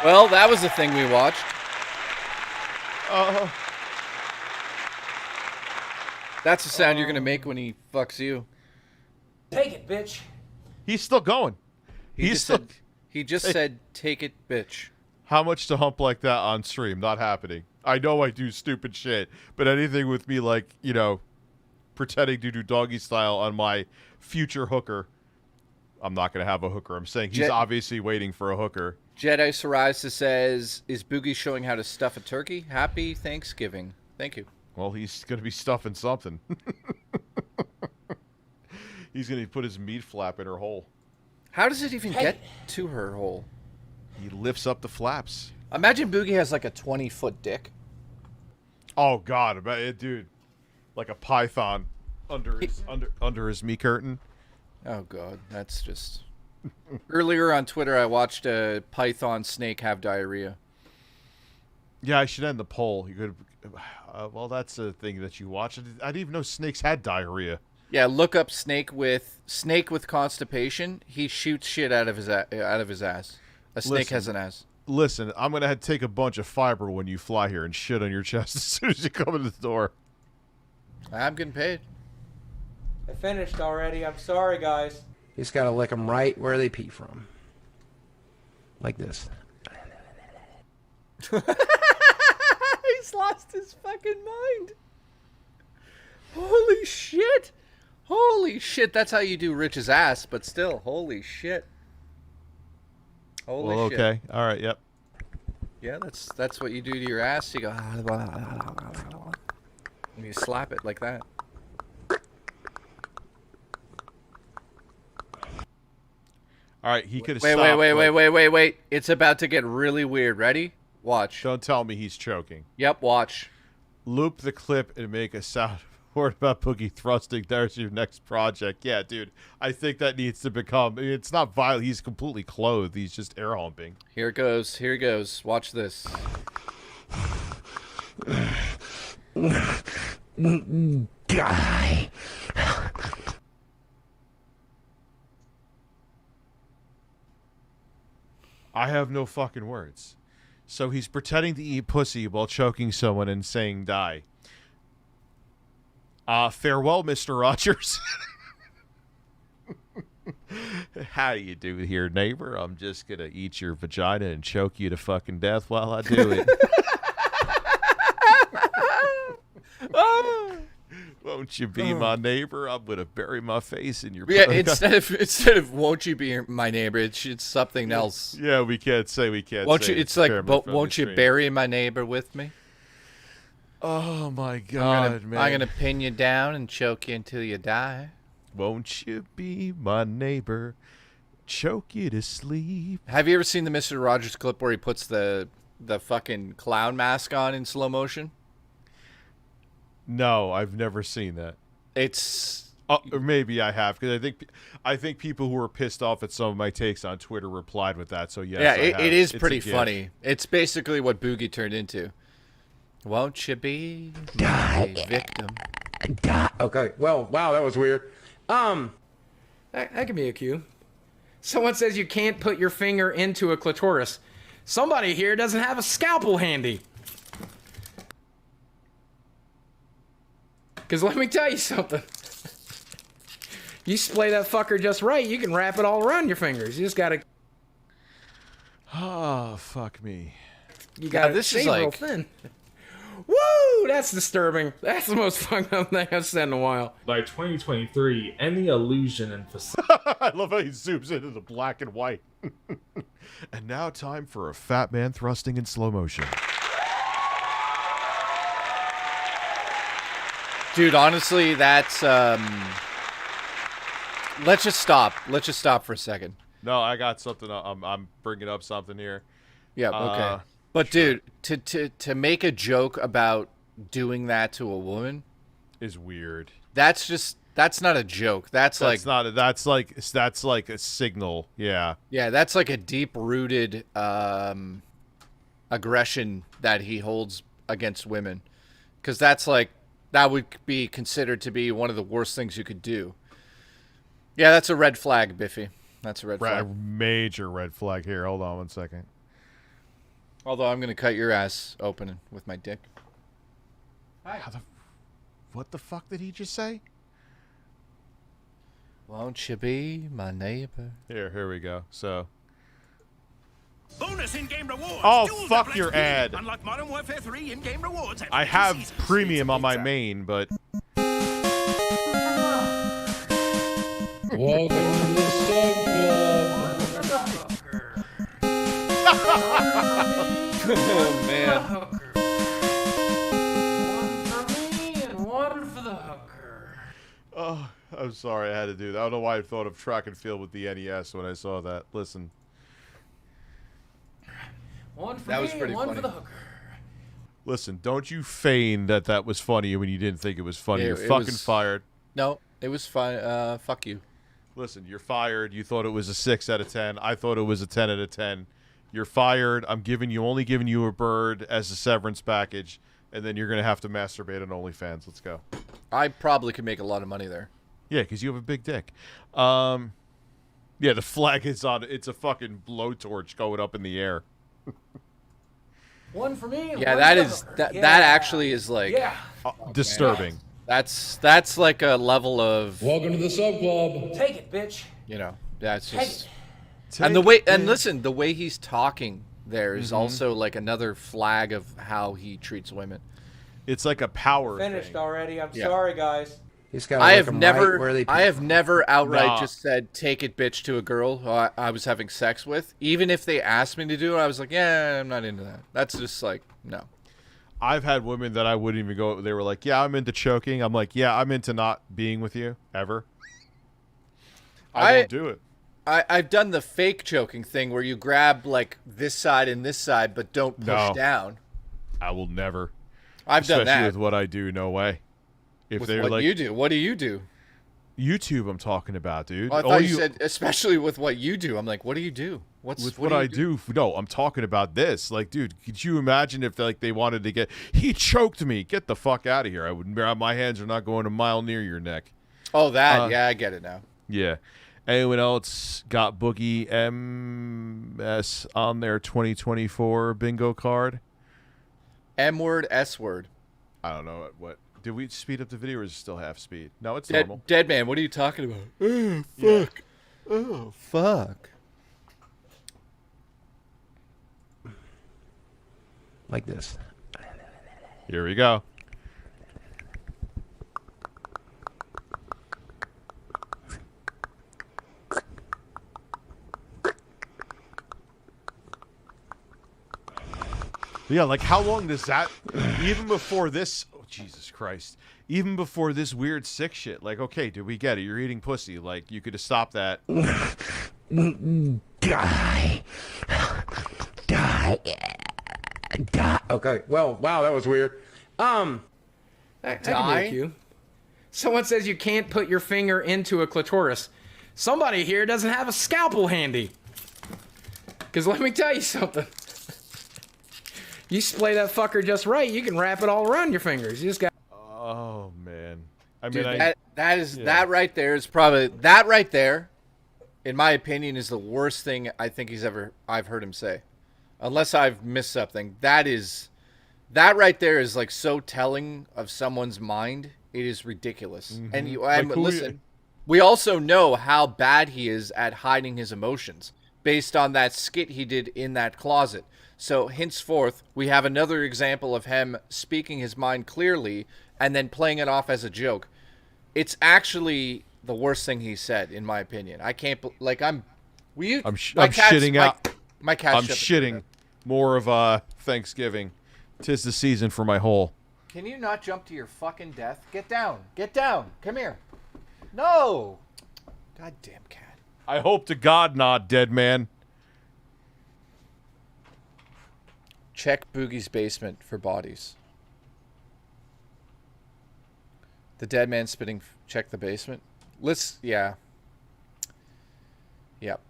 Well, that was the thing we watched. That's the sound you're gonna make when he fucks you. Take it, bitch. He's still going. He just said, "Take it, bitch." How much to hump like that on stream? Not happening. I know I do stupid shit, but anything with me like, pretending to do doggy style on my future hooker, I'm not going to have a hooker. I'm saying he's obviously waiting for a hooker. Jedi Psoriasis says, "Is Boogie showing how to stuff a turkey? Happy Thanksgiving." Thank you. Well, he's going to be stuffing something. He's going to put his meat flap in her hole. How does it even get to her hole? He lifts up the flaps. Imagine Boogie has like a 20-foot dick. Oh God, dude, like a python under his meat curtain. Oh God, that's just. Earlier on Twitter, I watched a python snake have diarrhea. Yeah, I should end the poll. You could. Well, that's a thing that you watch. I didn't even know snakes had diarrhea. Yeah, look up snake with constipation. He shoots shit out of his ass. A snake has an ass. Listen, I'm going to take a bunch of fiber when you fly here and shit on your chest as soon as you come in the door. I'm getting paid. I finished already. I'm sorry, guys. You just gotta lick them right where they pee from. Like this. He's lost his fucking mind. Holy shit. Holy shit. That's how you do Rich's ass, but still, holy shit. Holy shit. Okay. All right. Yep. Yeah, that's what you do to your ass. You go, and you slap it like that. All right. He could have stopped. Wait. It's about to get really weird. Ready? Watch. Don't tell me he's choking. Yep. Watch. Loop the clip and make a sound. Word about Boogie thrusting. There's your next project. Yeah, dude. I think that needs to become. It's not violent. He's completely clothed. He's just air humping. Here it goes. Here he goes. Watch this. Die. I have no fucking words. So he's pretending to eat pussy while choking someone and saying die. Farewell, Mr. Rogers. How do you do here, neighbor? I'm just going to eat your vagina and choke you to fucking death while I do it. Won't you be my neighbor? I'm going to bury my face in your... Yeah, instead of won't you be my neighbor, it's something else. Yeah, we can't say. It's like, but won't you bury my neighbor with me? Oh my God, man. I'm gonna pin you down and choke you until you die. Won't you be my neighbor? choke you to sleep. Have you ever seen the Mr. Rogers clip where he puts the fucking clown mask on in slow motion? No, I've never seen that. It's or maybe I have, because I think people who were pissed off at some of my takes on Twitter replied with that. So yes, yeah, I have. it is It's pretty a gift. funny. It's basically what Boogie turned into. Won't you be my victim? Okay. Well, wow, that was weird. That could be a cue. Someone says you can't put your finger into a clitoris. Somebody here doesn't have a scalpel handy. Because let me tell you something. You splay that fucker just right, you can wrap it all around your fingers. You just gotta... Oh, fuck me. You gotta this is shave real like- thin. Woo! That's disturbing. That's the most fucked up thing I've said in a while. By 2023, any illusion and facade. I love how he zooms into the black and white. And now time for a fat man thrusting in slow motion. Dude, honestly, that's let's just stop. Let's just stop for a second. No, I got something. I'm bringing up something here. Yeah, okay. But dude, to make a joke about doing that to a woman is weird. That's not a joke. That's like a signal. Yeah. Yeah, that's like a deep-rooted aggression that he holds against women. Cuz that would be considered to be one of the worst things you could do. Yeah, that's a red flag, Biffy. That's a red flag. Major red flag here. Hold on one second. Although I'm going to cut your ass open with my dick. What the fuck did he just say? Won't you be my neighbor? Here we go. So. Bonus in-game rewards. Oh, Duels fuck are your plenty. ad. Unlock Modern Warfare 3 in-game rewards. And I have premium on my main, but. Welcome to the Sub Club. Oh, man. One for me and one for the hooker. Oh, I'm sorry I had to do that. I don't know why I thought of track and field with the NES when I saw that. Listen. One for That me was pretty and one funny. for the hooker. Listen, don't you feign that was funny when you didn't think it was funny. You're fucking fired. No, it was fine. Fuck you. Listen, you're fired. You thought it was a 6 out of 10. I thought it was a 10 out of 10. You're fired. I'm only giving you a bird as a severance package, and then you're gonna have to masturbate on OnlyFans. Let's go. I probably could make a lot of money there. Yeah, because you have a big dick. Yeah, the flag is on. It's a fucking blowtorch going up in the air. One for me and Yeah, one that for the is hooker. that. Yeah. That actually is like Yeah. Disturbing. That's like a level of. Welcome to the Sub Club. Take it, bitch. You know, that's Take just. it. And the way, and listen, the way he's talking there is also like another flag of how he treats women. It's like a power Finished thing. already. I'm Yeah. sorry, guys. I I have never outright just said "take it, bitch" to a girl who I was having sex with. Even if they asked me to do it, I was like, "Yeah, I'm not into that." That's just like no. I've had women that I wouldn't even go. They were like, "Yeah, I'm into choking." I'm like, "Yeah, I'm into not being with you ever." I won't do it. I've done the fake choking thing where you grab like this side and this side, but don't push down. I will never. I've done Especially that. with what I do. No way. If With they're what like, you do, what do you do? YouTube, I'm talking about, dude. Oh, I thought you said especially with what you do. I'm like, what do you do? With what what do you I do? No, I'm talking about this. Like, dude, could you imagine if like they wanted to get? He choked me. Get the fuck out of here. I would. My hands are not going a mile near your neck. Oh, that. Yeah, I get it now. Yeah. Anyone else got Boogie MS on their 2024 bingo card? M word, S word. I don't know what. Did we speed up the video or is it still half speed? No, it's Dead, normal. dead man, what are you talking about? Oh, fuck. Oh, fuck. Like this. Here we go. Yeah, like how long does that, even before this, oh, Jesus Christ, even before this weird sick shit, like, okay, dude, we get it, you're eating pussy, like, you could have stopped that. Die. Die. Die. Okay. Well, wow, that was weird. That could be a cue. Someone says you can't put your finger into a clitoris. Somebody here doesn't have a scalpel handy. Because let me tell you something. You splay that fucker just right, you can wrap it all around your fingers. You just got. Oh man. I mean, Dude, that right there is probably that right there, in my opinion, is the worst thing I think I've heard him say, unless I've missed something. That right there is like so telling of someone's mind. It is ridiculous. Mm-hmm. And listen, we also know how bad he is at hiding his emotions based on that skit he did in that closet. So henceforth, we have another example of him speaking his mind clearly and then playing it off as a joke. It's actually the worst thing he said, in my opinion. I can't like I'm shitting out. My cat's I'm shitting more of Thanksgiving. 'Tis the season for my hole. Can you not jump to your fucking death? Get down. Get down. Come here. No. Goddamn cat. I hope to God not, dead man. Check Boogie's basement for bodies. The dead man spitting. Check the basement. Yeah. Yep.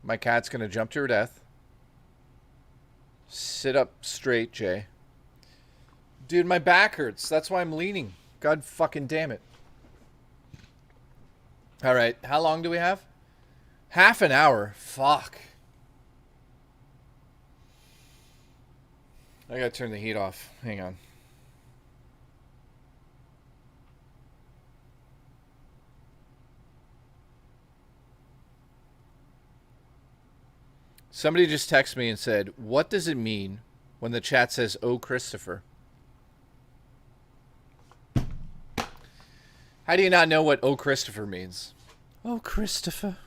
My cat's gonna jump to her death. Sit up straight, Jay. Dude, my back hurts. That's why I'm leaning. God fucking damn it. All right. How long do we have? Half an hour. Fuck. I gotta turn the heat off. Hang on. Somebody just texted me and said, what does it mean when the chat says, "Oh, Christopher"? How do you not know what "Oh, Christopher" means? Oh, Christopher,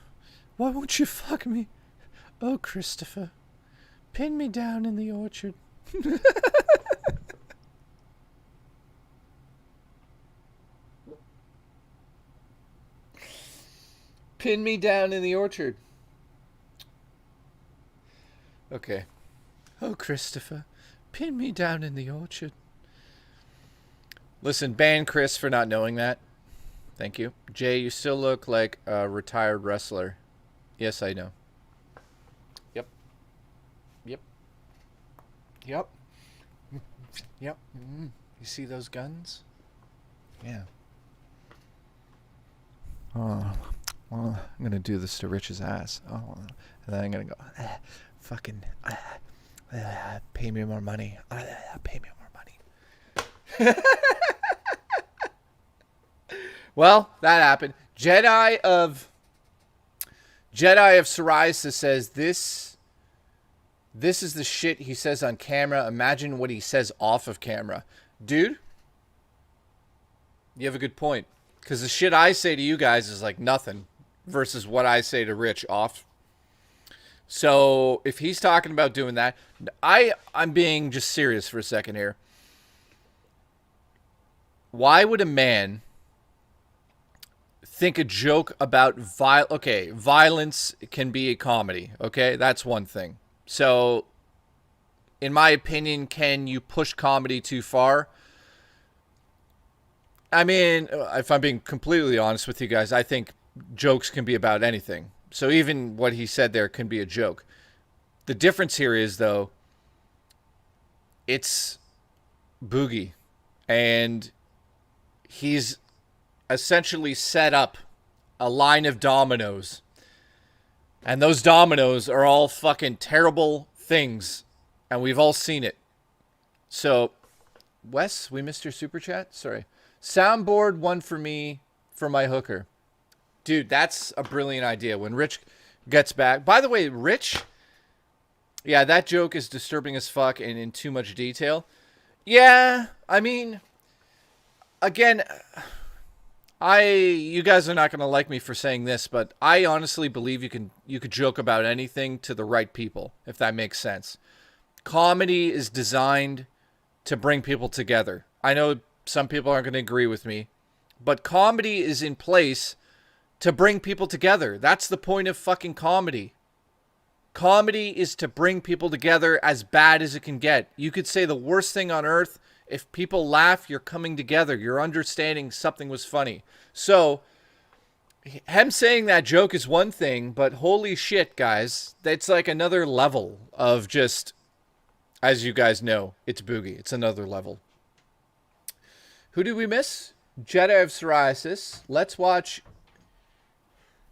why won't you fuck me? Oh, Christopher, pin me down in the orchard. Pin me down in the orchard. Okay. Oh, Christopher, pin me down in the orchard. Listen, ban Chris for not knowing that. Thank you. Jay, you still look like a retired wrestler. Yes, I know. Yep. Yep. Yep. Yep. You see those guns? Yeah. Oh, well, I'm going to do this to Rich's ass. Oh, and then I'm going to go, fucking, pay me more money. Pay me more money. Well, that happened. Jedi of Psoriasis says this is the shit he says on camera. Imagine what he says off of camera. Dude, you have a good point. Because the shit I say to you guys is like nothing versus what I say to Rich off. So if he's talking about doing that, I'm being just serious for a second here. Why would a man think a joke about violence can be a comedy, okay? That's one thing. So, in my opinion, can you push comedy too far? I mean, if I'm being completely honest with you guys, I think jokes can be about anything. So even what he said there can be a joke. The difference here is, though, it's Boogie. And he's essentially set up a line of dominoes. And those dominoes are all fucking terrible things. And we've all seen it. So, Wes, we missed your super chat? Sorry. Soundboard one for me for my hooker. Dude, that's a brilliant idea. When Rich gets back. By the way, Rich, yeah, that joke is disturbing as fuck and in too much detail. Yeah, I mean, again, you guys are not going to like me for saying this, but I honestly believe you could joke about anything to the right people, if that makes sense. Comedy is designed to bring people together. I know some people aren't going to agree with me, but comedy is in place to bring people together. That's the point of fucking comedy. Comedy is to bring people together as bad as it can get. You could say the worst thing on earth. If people laugh, you're coming together. You're understanding something was funny. So, him saying that joke is one thing, but holy shit, guys. That's like another level of just, as you guys know, it's Boogie. It's another level. Who did we miss? Jedi of Psoriasis. Let's watch.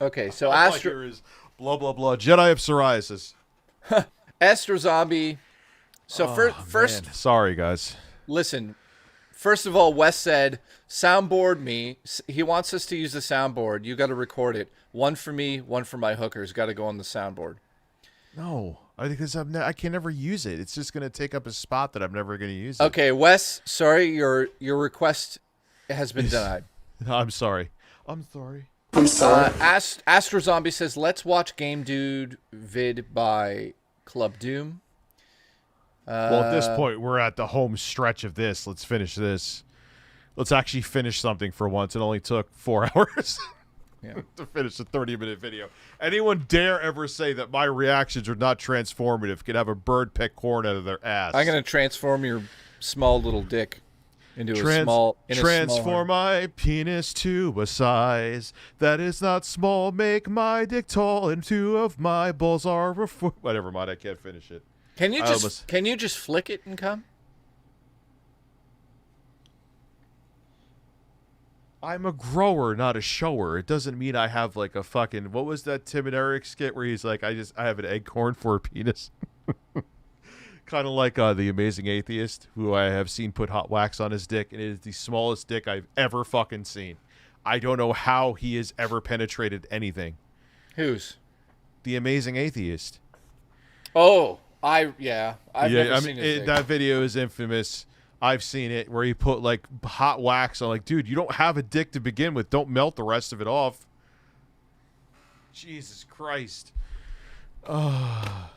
Okay, so Astro is blah blah blah. Jedi of Psoriasis. Astro Zombie. So first, sorry guys. Listen, first of all, Wes said soundboard me. He wants us to use the soundboard. You got to record it. One for me, one for my hookers. Got to go on the soundboard. No, because I can never use it. It's just gonna take up a spot that I'm never gonna use. Okay, Wes. Sorry, your request has been denied. I'm sorry. I'm sorry. Astro Zombie says, let's watch Game Dude vid by Club Doom. Well, at this point, we're at the home stretch of this. Let's finish this. Let's actually finish something for once. It only took 4 hours to finish a 30-minute video. Anyone dare ever say that my reactions are not transformative could have a bird pick corn out of their ass. I'm going to transform your small little dick into a small... Transform my penis to a size that is not small. Make my dick tall and 2 of my balls are... Whatever, mind, I can't finish it. Can you just flick it and come? I'm a grower, not a shower. It doesn't mean I have like a fucking... What was that Tim and Eric skit where he's like, I have an acorn for a penis? Kind of like the Amazing Atheist, who I have seen put hot wax on his dick, and it is the smallest dick I've ever fucking seen. I don't know how he has ever penetrated anything. Whose? The Amazing Atheist. Oh, I've never seen it. That video is infamous. I've seen it where he put like hot wax on. Like, dude, you don't have a dick to begin with. Don't melt the rest of it off. Jesus Christ. I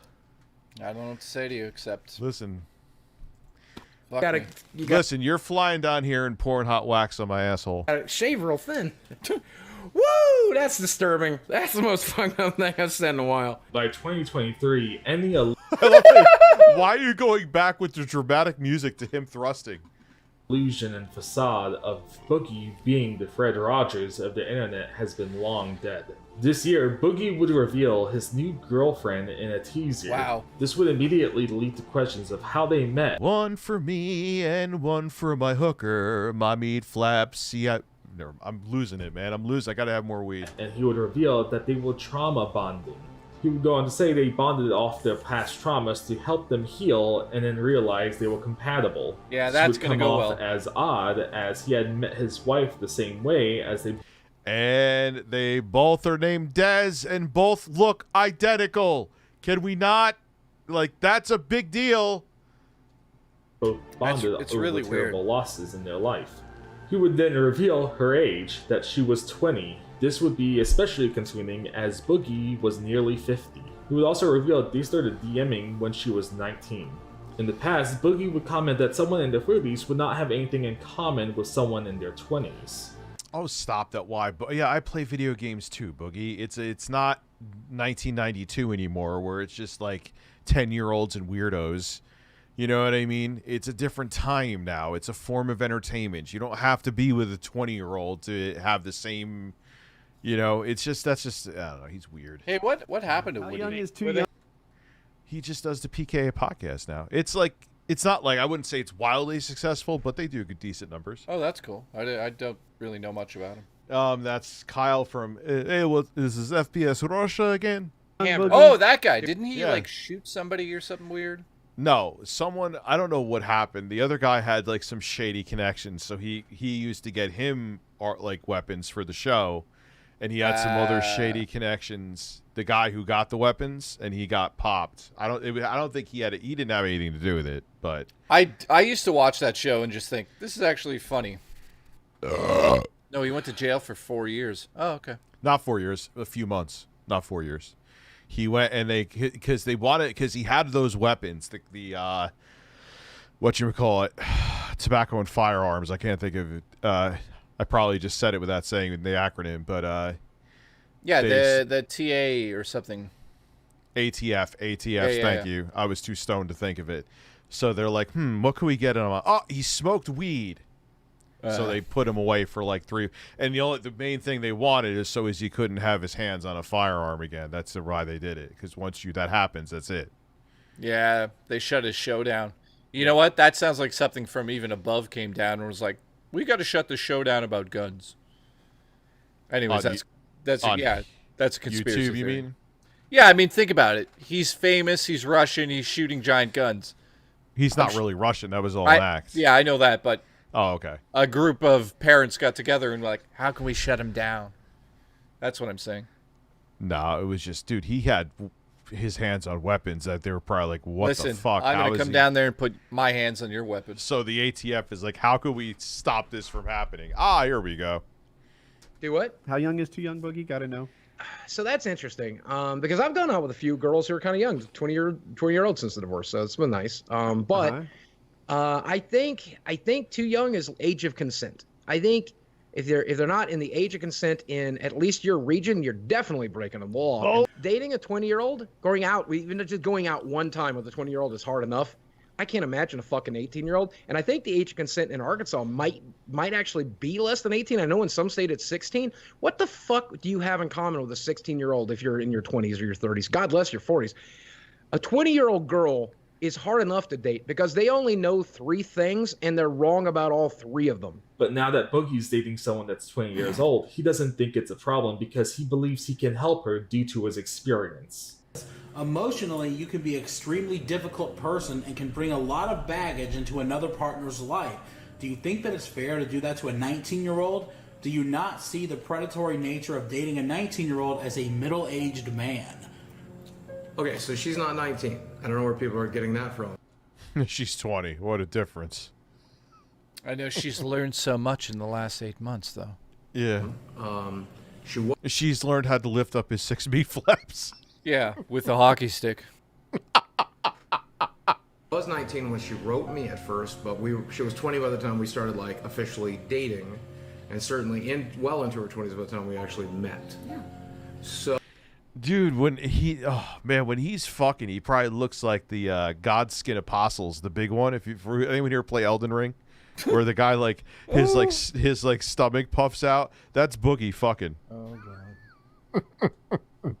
don't know what to say to you except listen. Listen, you're flying down here and pouring hot wax on my asshole. Shave real thin. Woo! That's disturbing. That's the most fucked up thing I've said in a while. By 2023, any why are you going back with the dramatic music to him thrusting? Illusion and facade of Boogie being the Fred Rogers of the internet has been long dead. This year, Boogie would reveal his new girlfriend in a teaser. Wow. This would immediately lead to questions of how they met. One for me and one for my hooker. My meat flaps. See, I'm losing it, man. I gotta have more weed. And he would reveal that they were trauma bonding. He would go on to say they bonded off their past traumas to help them heal, and then realize they were compatible. Yeah, that's gonna go well. As odd as he had met his wife the same way as they. And they both are named Dez, and both look identical. Can we not? Like, that's a big deal. Both bonded it's over really terrible weird. losses in their life. He would then reveal her age, that she was 20. This would be especially concerning as Boogie was nearly 50. He would also reveal that they started DMing when she was 19. In the past, Boogie would comment that someone in their 30s would not have anything in common with someone in their 20s. Oh, stop that. Why? But yeah, I play video games too, Boogie. It's not 1992 anymore where it's just like 10-year-olds and weirdos. You know what I mean? It's a different time now. It's a form of entertainment. You don't have to be with a 20-year-old to have the same, you know, that's just, I don't know, he's weird. Hey, what happened to Woody? Young is too young. He just does the PKA podcast now. It's not like, I wouldn't say it's wildly successful, but they do good, decent numbers. Oh, that's cool. I don't really know much about him. That's Kyle from, hey, this is FPS Russia again? Oh, that guy. Didn't he like shoot somebody or something weird? No, I don't know what happened. The other guy had like some shady connections, so he used to get him like weapons for the show, and he had some other shady connections. The guy who got the weapons, and he got popped. I don't think he didn't have anything to do with it, but I used to watch that show and just think this is actually funny. No, he went to jail for 4 years. Oh, okay. Not 4 years, a few months. Not 4 years. He went and because he had those weapons, the whatchamacallit, tobacco and firearms. I can't think of it. I probably just said it without saying the acronym, but Yeah, the TA or something. ATF, thank you. I was too stoned to think of it. So they're like, what can we get him on? Oh, he smoked weed. So they put him away for like 3. And the main thing they wanted is so he couldn't have his hands on a firearm again. That's why they did it. Because once that happens, that's it. Yeah, they shut his show down. You know what? That sounds like something from Even Above came down and was like, we got to shut the show down about guns. Anyways, that's a conspiracy YouTube, theory. You mean? Yeah, I mean, think about it. He's famous. He's Russian. He's shooting giant guns. He's not really Russian. That was all an act. Yeah, I know that, but okay. A group of parents got together and like, how can we shut him down? That's what I'm saying. No, it was just, dude, he had his hands on weapons that they were probably like, what the fuck? I'm going to come down there and put my hands on your weapons. So the ATF is like, how can we stop this from happening? Here we go. Do what? How young is Too Young Boogie? Gotta know. So that's interesting, because I've gone out with a few girls who are kind of young, 20-year-olds since the divorce, so it's been nice. I think too young is age of consent. I think if they're not in the age of consent in at least your region, you're definitely breaking the law. Oh. Dating a 20-year-old, going out, even just going out one time with a 20-year-old is hard enough. I can't imagine a fucking 18-year-old. And I think the age of consent in Arkansas might actually be less than 18. I know in some states it's 16. What the fuck do you have in common with a 16-year-old if you're in your 20s or your 30s? God bless your 40s. A 20-year-old girl is hard enough to date because they only know 3 things and they're wrong about all 3 of them. But now that Boogie's dating someone that's 20 years old, he doesn't think it's a problem because he believes he can help her due to his experience. Emotionally, you can be an extremely difficult person and can bring a lot of baggage into another partner's life. Do you think that it's fair to do that to a 19-year-old? Do you not see the predatory nature of dating a 19-year-old as a middle-aged man? Okay, so she's not 19. I don't know where people are getting that from. She's 20. What a difference. I know she's learned so much in the last 8 months, though. Yeah. She's learned how to lift up his 6B flaps. Yeah, with a hockey stick. I was 19 when she wrote me at first, but she was 20 by the time we started like officially dating, and certainly well into her 20s by the time we actually met. Yeah. So, dude, when he's fucking, he probably looks like the Godskin Apostles, the big one. For anyone here play Elden Ring, where the guy like his stomach puffs out, that's Boogie fucking. Oh god.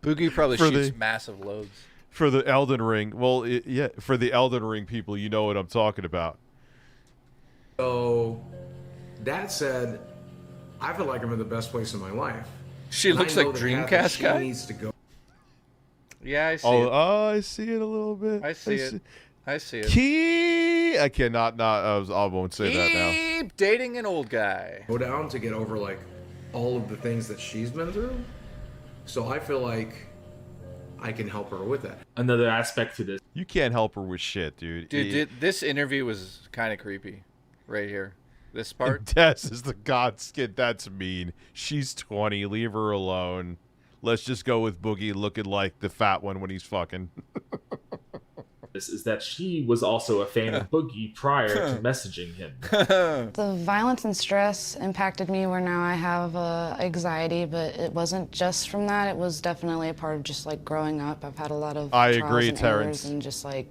Boogie probably shoots massive loads. For the Elden Ring, for the Elden Ring people, you know what I'm talking about. So, that said, I feel like I'm in the best place in my life. She looks like Dreamcast guy. Needs to go. Yeah, I see it. Oh, I see it a little bit. I see it. I cannot I won't say that now. Keep dating an old guy. Go down to get over like all of the things that she's been through. So I feel like I can help her with that. Another aspect to this. You can't help her with shit, dude. Dude, this interview was kind of creepy right here. This part. Des is the Godskin. That's mean. She's 20. Leave her alone. Let's just go with Boogie looking like the fat one when he's fucking. Is that she was also a fan of Boogie prior to messaging him. The violence and stress impacted me where now I have anxiety, but it wasn't just from that. It was definitely a part of just like growing up. I've had a lot of I trials agree, and Terrence. errors and just like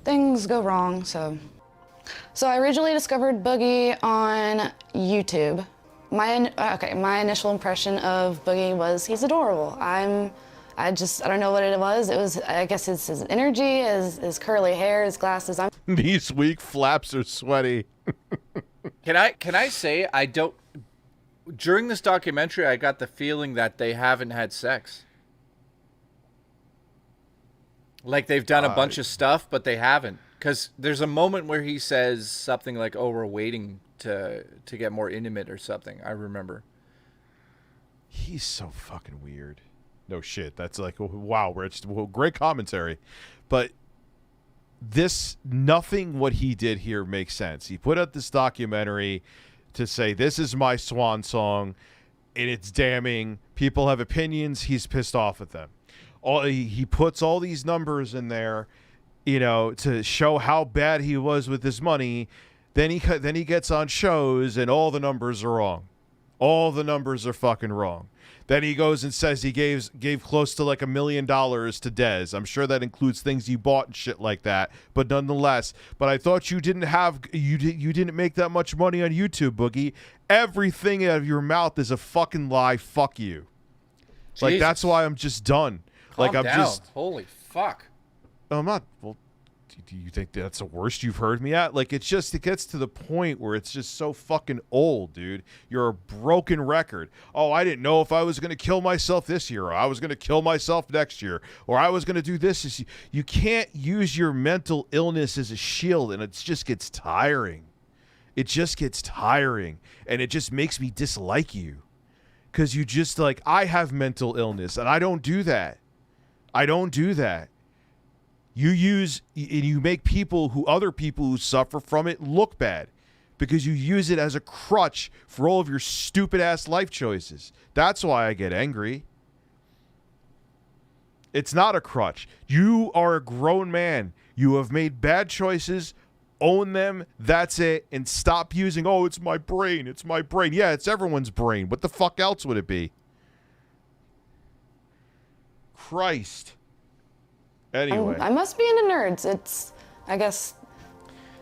things go wrong. So I originally discovered Boogie on YouTube. My initial impression of Boogie was he's adorable. I don't know what it was. I guess it's his energy, his curly hair, his glasses. These weak flaps are sweaty. Can I say I don't? During this documentary, I got the feeling that they haven't had sex. Like they've done a bunch of stuff, but they haven't. Because there's a moment where he says something like, "Oh, we're waiting to get more intimate" or something. I remember. He's so fucking weird. No shit. That's like, wow, Rich. Well, great commentary. But nothing what he did here makes sense. He put out this documentary to say, this is my swan song, and it's damning. People have opinions. He's pissed off at them. He puts all these numbers in there, to show how bad he was with his money. Then he gets on shows, and all the numbers are wrong. All the numbers are fucking wrong. Then he goes and says he gave close to like $1 million to Dez. I'm sure that includes things you bought and shit like that. But nonetheless, but I thought you didn't make that much money on YouTube, Boogie. Everything out of your mouth is a fucking lie. Fuck you. Jesus. Like that's why I'm just done. Calm I'm down. just. Holy fuck. I'm not. Well, do you think that's the worst you've heard me at? Like, it gets to the point where it's just so fucking old, dude. You're a broken record. Oh, I didn't know if I was going to kill myself this year, or I was going to kill myself next year, or I was going to do this. You can't use your mental illness as a shield, and it just gets tiring. It just gets tiring, and it just makes me dislike you. Because you just, like, I have mental illness, and I don't do that. I don't do that. You make other people who suffer from it look bad because you use it as a crutch for all of your stupid ass life choices. That's why I get angry. It's not a crutch. You are a grown man. You have made bad choices. Own them. That's it. And stop using, oh, it's my brain. It's my brain. Yeah, it's everyone's brain. What the fuck else would it be? Christ. Anyway. I must be into nerds. I guess,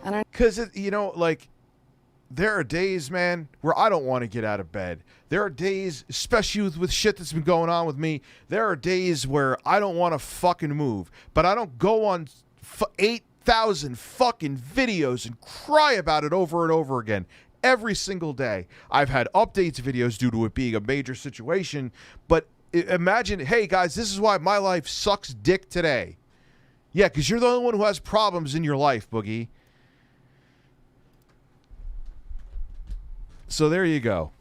I don't. Because, like, there are days, man, where I don't want to get out of bed. There are days, especially with shit that's been going on with me, there are days where I don't want to fucking move. But I don't go on 8,000 fucking videos and cry about it over and over again. Every single day. I've had updates videos due to it being a major situation. But imagine, hey, guys, this is why my life sucks dick today. Yeah, because you're the only one who has problems in your life, Boogie. So there you go.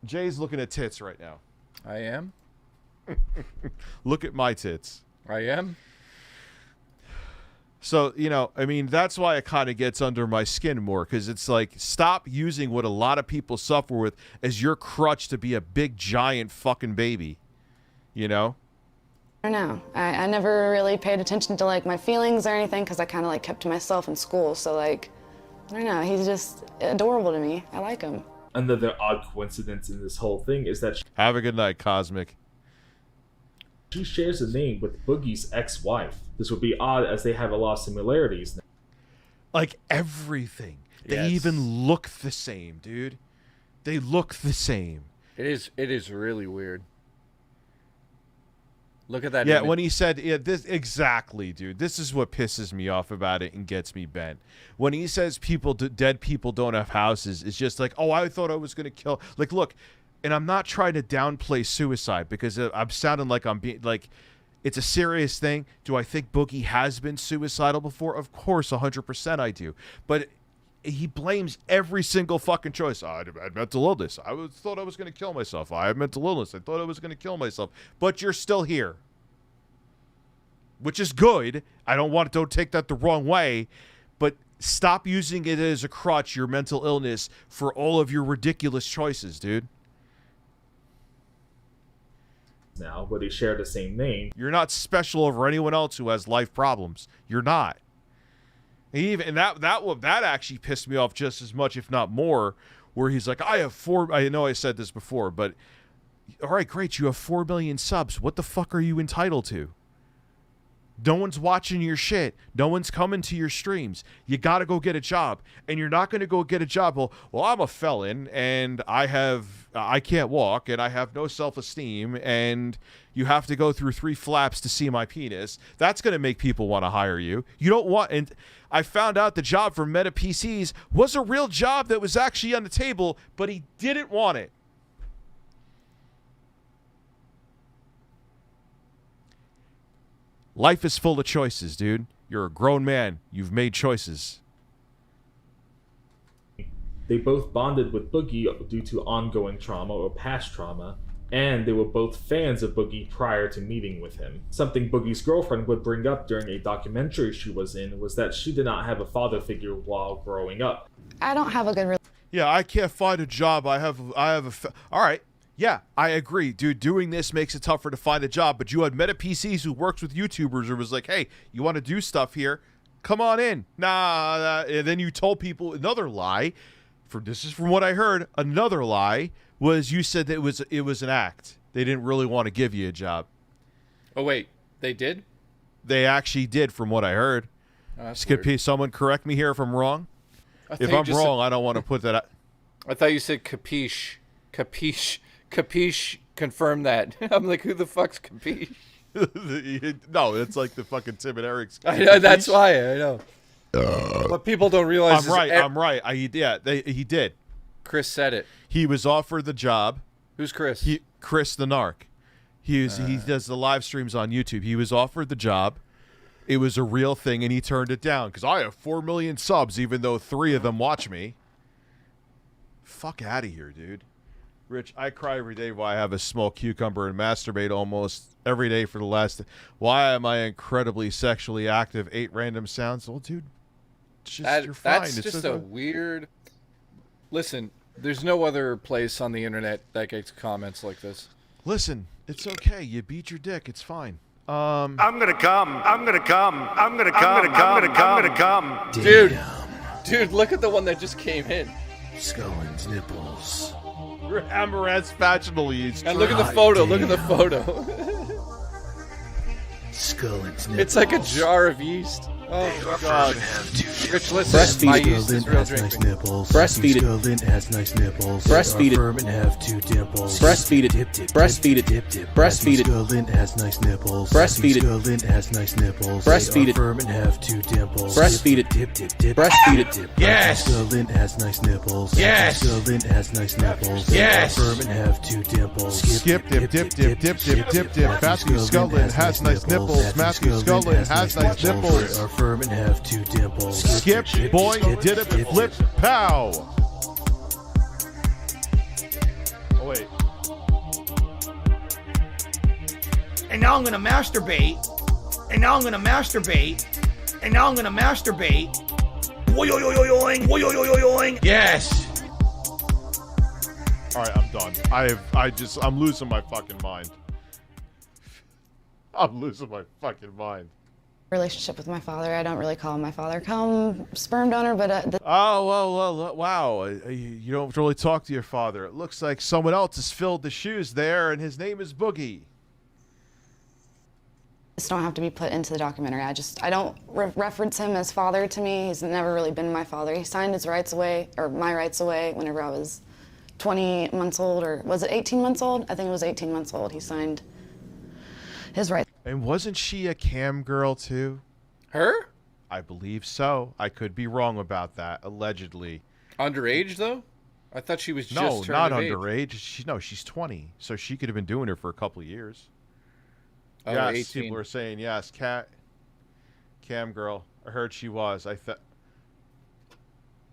Jay's looking at tits right now. I am? Look at my tits. I am? So, that's why it kind of gets under my skin more, because it's like, stop using what a lot of people suffer with as your crutch to be a big, giant fucking baby. You know? I don't know. I never really paid attention to like my feelings or anything because I kind of like kept to myself in school. So like, I don't know. He's just adorable to me. I like him. Another odd coincidence in this whole thing is that have a good night, Cosmic. She shares a name with Boogie's ex-wife. This would be odd as they have a lot of similarities. Like everything. They even look the same, dude. They look the same. It is really weird. Look at that. Yeah, image. when he said, this exactly, dude. This is what pisses me off about it and gets me bent. When he says dead people don't have houses, it's just like, oh, I thought I was going to kill. Like, look, and I'm not trying to downplay suicide because I'm sounding like I'm being like, it's a serious thing. Do I think Boogie has been suicidal before? Of course, 100% I do. But he blames every single fucking choice. I had mental illness. I thought I was going to kill myself. I had mental illness. I thought I was going to kill myself. But you're still here, which is good. Don't take that the wrong way, but stop using it as a crutch, your mental illness, for all of your ridiculous choices, dude. Now, but they share the same name. You're not special over anyone else who has life problems. You're not. Even that actually pissed me off just as much, if not more, where he's like, I know I said this before, but all right, great, you have 4 million subs. What the fuck are you entitled to? No one's watching your shit. No one's coming to your streams. You got to go get a job. And you're not going to go get a job. Well, I'm a felon and I can't walk and I have no self-esteem and you have to go through 3 flaps to see my penis. That's going to make people want to hire you. You don't want, and I found out the job for Meta PCs was a real job that was actually on the table, but he didn't want it. Life is full of choices, dude. You're a grown man. You've made choices. They both bonded with Boogie due to ongoing trauma or past trauma, and they were both fans of Boogie prior to meeting with him. Something Boogie's girlfriend would bring up during a documentary she was in was that she did not have a father figure while growing up. I don't have a good Yeah, I can't find a job. All right. Yeah, I agree, dude. Doing this makes it tougher to find a job, but you had Meta PCs who works with YouTubers or was like, hey, you want to do stuff here? Come on in. And then you told people another lie. This is from what I heard. Another lie was you said that it was an act. They didn't really want to give you a job. Oh wait, they did? They actually did, from what I heard. Oh, that's Skip, weird. someone correct me here if I'm wrong. If I'm wrong, I don't want to put that. I thought you said capiche. Capiche. Confirm that. I'm like, who the fuck's capiche? No, it's like the fucking Tim and Eric's. I know, that's why I know. What people don't realize. I'm right. He did. Chris said it. He was offered the job. Who's Chris? Chris the Narc. He does the live streams on YouTube. He was offered the job. It was a real thing, and he turned it down because I have 4 million subs, even though 3 of them watch me. Fuck out of here, dude. Rich, I cry every day while I have a small cucumber and masturbate almost every day for the last. Why am I incredibly sexually active? 8 random sounds. Well, dude, you're fine. That's just a weird. Listen, there's no other place on the internet that gets comments like this. Listen, it's okay. You beat your dick. It's fine. I'm gonna come. I'm gonna come. I'm gonna come. I'm gonna come. Dude, look at the one that just came in. Scullin's nipples. Amaranth spatula. And look at the photo. Look at the photo. Scullin's nipples. It's like a jar of yeast. Oh my God. Rich, listen. Breastfeed My it. yeast is real Has drinking. nice nipples. Breastfeed it. Scullin has nice nipples. Breastfeed it. Firm and have 2 dimples. Breastfeed it. Breastfeed it. Breastfeed it. Scullin has nice nipples. Breastfeed it. Scullin has nice nipples. Breastfeed it. Firm and have 2 dimples. Breastfeed it. Breastfeed it. Yes. Scullin has nice nipples. Yes. Scullin has nice nipples. Yes. Firm and have 2 dimples. Skip, dip. Matthew Scullin has nice nipples. Matthew Scullin has nice nipples. Are firm and have 2 dimples. Skip, boy, did it, flip, pow. Oh, wait. And now I'm gonna masturbate. And now I'm gonna masturbate. And now I'm gonna masturbate. Boing, boing, boing. Yes. All right, I'm done. I'm losing my fucking mind. I'm losing my fucking mind. Relationship with my father. I don't really call him my father. Call him sperm donor, but Oh, well, wow. You don't really talk to your father. It looks like someone else has filled the shoes there, and his name is Boogie. just don't have to be put into the documentary. I don't reference him as father to me. He's never really been my father. He signed his rights away, or my rights away, whenever I was 20 months old, or was it 18 months old? I think it was 18 months old. He signed his rights. And wasn't she a cam girl too? Her? I believe so. I could be wrong about that. Allegedly. Underage though? I thought she was just not turned of age. underage. She's 20, so she could have been doing it for a couple of years. Oh, yes, 18. people are saying yes. Cam girl. I heard she was.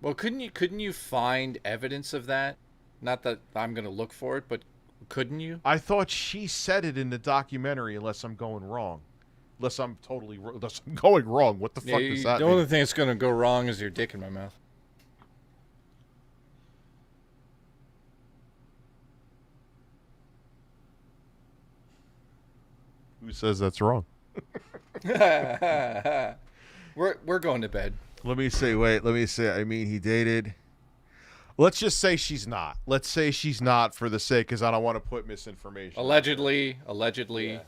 Well, couldn't you find evidence of that? Not that I'm going to look for it, but couldn't you? I thought she said it in the documentary, unless I'm going wrong. Unless I'm going wrong. What the fuck does that The mean? only thing that's going to go wrong is your dick in my mouth. Who says that's wrong? We're going to bed. Let me say. I mean, he dated. Let's just say she's not. Let's say she's not for the sake, because I don't want to put misinformation. Allegedly. Yeah.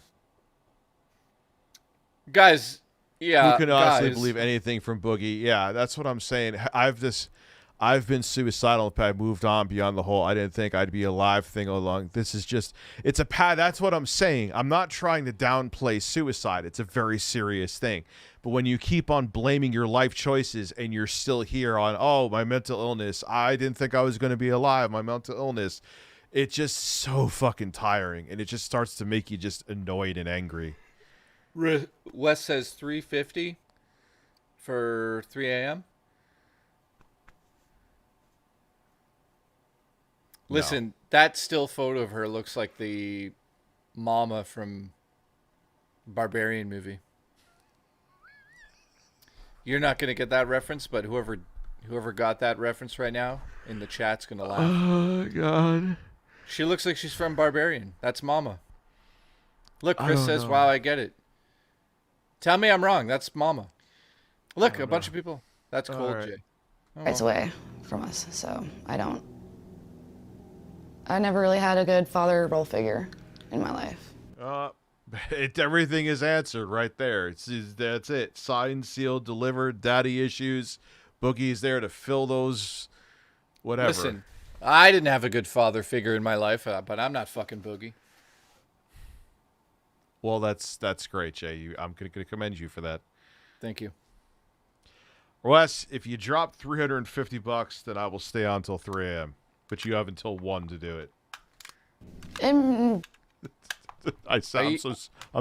Guys, yeah. You can honestly believe anything from Boogie. Yeah, that's what I'm saying. I've been suicidal. I moved on beyond the whole I didn't think I'd be alive thing along. This is just, it's a pad. That's what I'm saying. I'm not trying to downplay suicide. It's a very serious thing. But when you keep on blaming your life choices and you're still here on, oh, my mental illness, I didn't think I was going to be alive, my mental illness, it's just so fucking tiring. And it just starts to make you just annoyed and angry. Wes says 3:50 for 3 a.m. Listen, that still photo of her looks like the mama from Barbarian movie. You're not going to get that reference, but whoever got that reference right now in the chat's going to laugh. Oh, God. She looks like she's from Barbarian. That's mama. Look, Chris says, wow, I get it. Tell me I'm wrong. That's mama. Look, a bunch of people. That's cool, right. Jay. Rights away from us, so I don't. I never really had a good father role figure in my life. Everything is answered right there. That's it. Signed, sealed, delivered. Daddy issues. Boogie's there to fill those. Whatever. Listen, I didn't have a good father figure in my life, but I'm not fucking Boogie. Well, that's great, Jay. I'm going to commend you for that. Thank you. Wes, if you drop $350, then I will stay on till 3 a.m. But you have until 1 to do it. I'm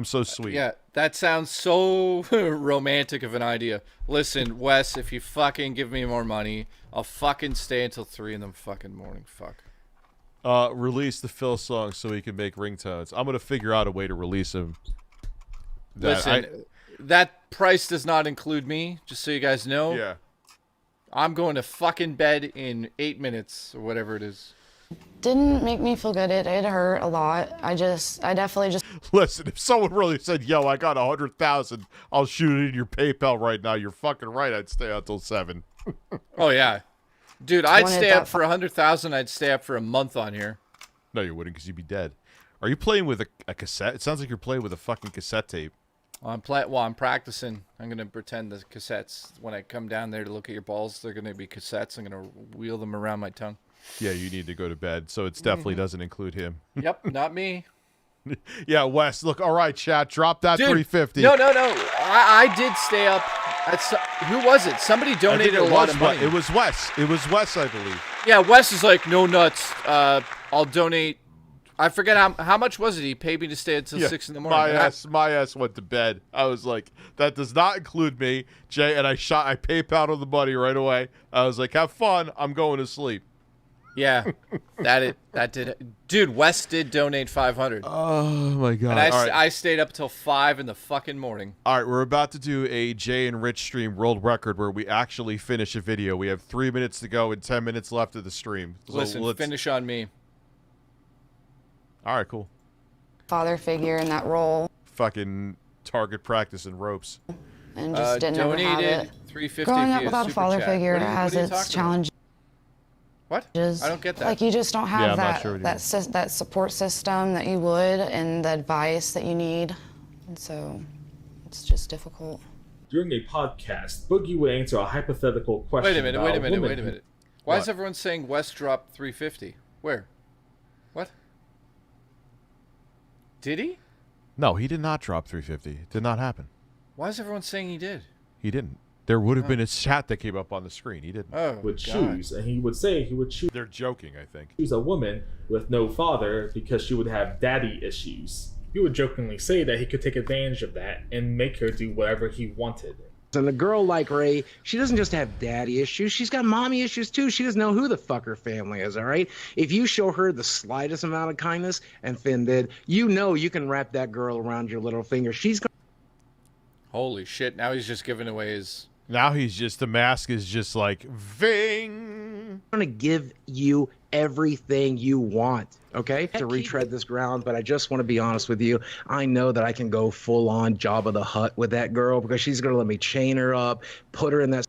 so sweet. Yeah, that sounds so romantic of an idea. Listen, Wes, if you fucking give me more money, I'll fucking stay until 3 in the fucking morning. Fuck. Release the Phil song so he can make ringtones. I'm gonna figure out a way to release him. That price does not include me, just so you guys know. Yeah. I'm going to fucking bed in 8 minutes or whatever it is. Didn't make me feel good. It hurt a lot. I definitely just... Listen, if someone really said, yo, I got 100,000, I'll shoot it in your PayPal right now, you're fucking right. I'd stay out till 7. Oh, yeah. Dude, I'd stay up for 100,000. I'd stay up for a month on here. No, you wouldn't because you'd be dead. Are you playing with a cassette? It sounds like you're playing with a fucking cassette tape. I'm practicing. I'm going to pretend the cassettes, when I come down there to look at your balls, they're going to be cassettes. I'm going to wheel them around my tongue. Yeah, you need to go to bed, so it definitely doesn't include him. Yep, not me. Yeah, Wes, look, all right, chat, drop that. Dude, $350. No. I did stay up. Who was it? Somebody donated a lot of money. It was Wes. It was Wes, I believe. Yeah, Wes is like, no nuts. I'll donate. I forget how much was it? He paid me to stay until 6 in the morning. My ass went to bed. I was like, that does not include me, Jay, and I PayPal'd the money right away. I was like, have fun. I'm going to sleep. Yeah, that did. Dude, Wes did donate 500. Oh my god! And I stayed up till 5 in the fucking morning. All right, we're about to do a Jay and Rich stream world record where we actually finish a video. We have 3 minutes to go and 10 minutes left of the stream. So Listen, finish on me. All right, cool. Father figure in that role. Fucking target practice and ropes. And just didn't ever have it. $350 Growing up without a father figure has its challenges. What? I don't get that. Like, you just don't have that support system that you would and the advice that you need. And so it's just difficult. During a podcast, Boogie would answer a hypothetical question. Wait a minute. Why is everyone saying Wes dropped 350? Where? What? Did he? No, he did not drop 350. It did not happen. Why is everyone saying he did? He didn't. There would have been a chat that came up on the screen. He didn't. Oh, would choose, and he would say he would choose. They're joking, I think. Choose a woman with no father because she would have daddy issues. He would jokingly say that he could take advantage of that and make her do whatever he wanted. And a girl like Ray, she doesn't just have daddy issues, she's got mommy issues too. She doesn't know who the fuck her family is, all right? If you show her the slightest amount of kindness, and Finn did, you know you can wrap that girl around your little finger. She's gonna... Holy shit, now he's just giving away his... Now he's just, the mask is just like, Ving! I'm gonna give you everything you want, okay? To retread this ground, but I just want to be honest with you. I know that I can go full on Jabba the Hutt with that girl because she's gonna let me chain her up, put her in that...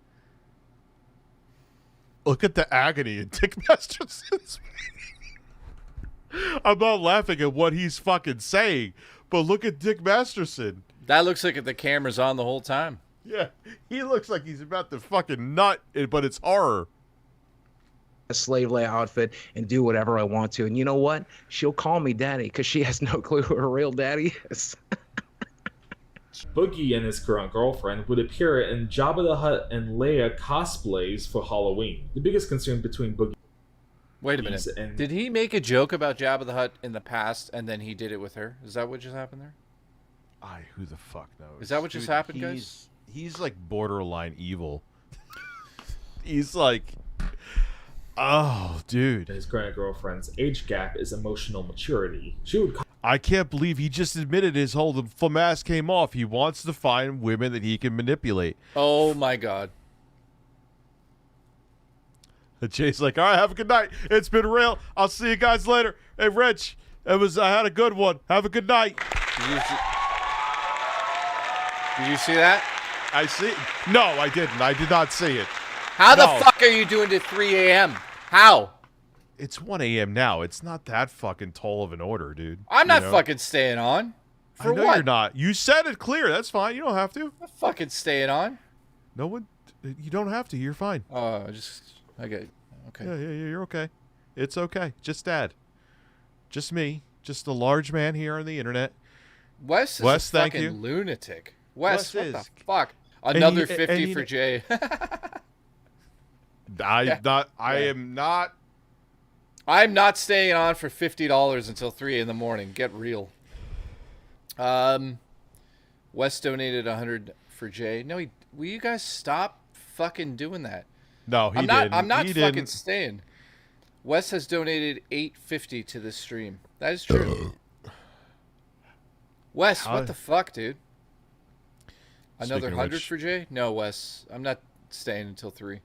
Look at the agony in Dick Masterson's. I'm not laughing at what he's fucking saying, but look at Dick Masterson. That looks like the camera's on the whole time. Yeah, he looks like he's about to fucking nut, but it's horror. A slave lay outfit and do whatever I want to. And you know what? She'll call me daddy because she has no clue who her real daddy is. Boogie and his current girlfriend would appear in Jabba the Hutt and Leia cosplays for Halloween. The biggest concern between Boogie... Wait a minute. Did he make a joke about Jabba the Hutt in the past and then he did it with her? Is that what just happened there? Who the fuck knows? Is that what just happened, guys? He's like borderline evil. He's like, oh, dude. His current girlfriend's age gap is emotional maturity. She would. I can't believe he just admitted his whole the mask came off. He wants to find women that he can manipulate. Oh my god. And Jay's like, all right, have a good night. It's been real. I'll see you guys later. Hey, Rich, I had a good one. Have a good night. Did you see that? I see. No, I didn't. I did not see it. How the fuck are you doing to 3 a.m.? How? It's 1 a.m. now. It's not that fucking tall of an order, dude. I'm not fucking staying on. For I know what? you're not. You said it clear. That's fine. You don't have to. I'm fucking staying on. No one. You don't have to. You're fine. Oh, okay. Yeah, you're okay. It's okay. Just Dad. Just me. Just a large man here on the internet. Wes is a fucking lunatic. Wes, what the fuck? Another 50 for Jay. I'm not staying on for $50 until 3 in the morning. Get real. Wes donated 100 for Jay. No, will you guys stop fucking doing that? No, he didn't. I'm not he fucking didn't. staying. Wes has donated $8.50 to this stream. That is true. Wes, what the fuck, dude? Another 100 for Jay? No, Wes. I'm not staying until 3.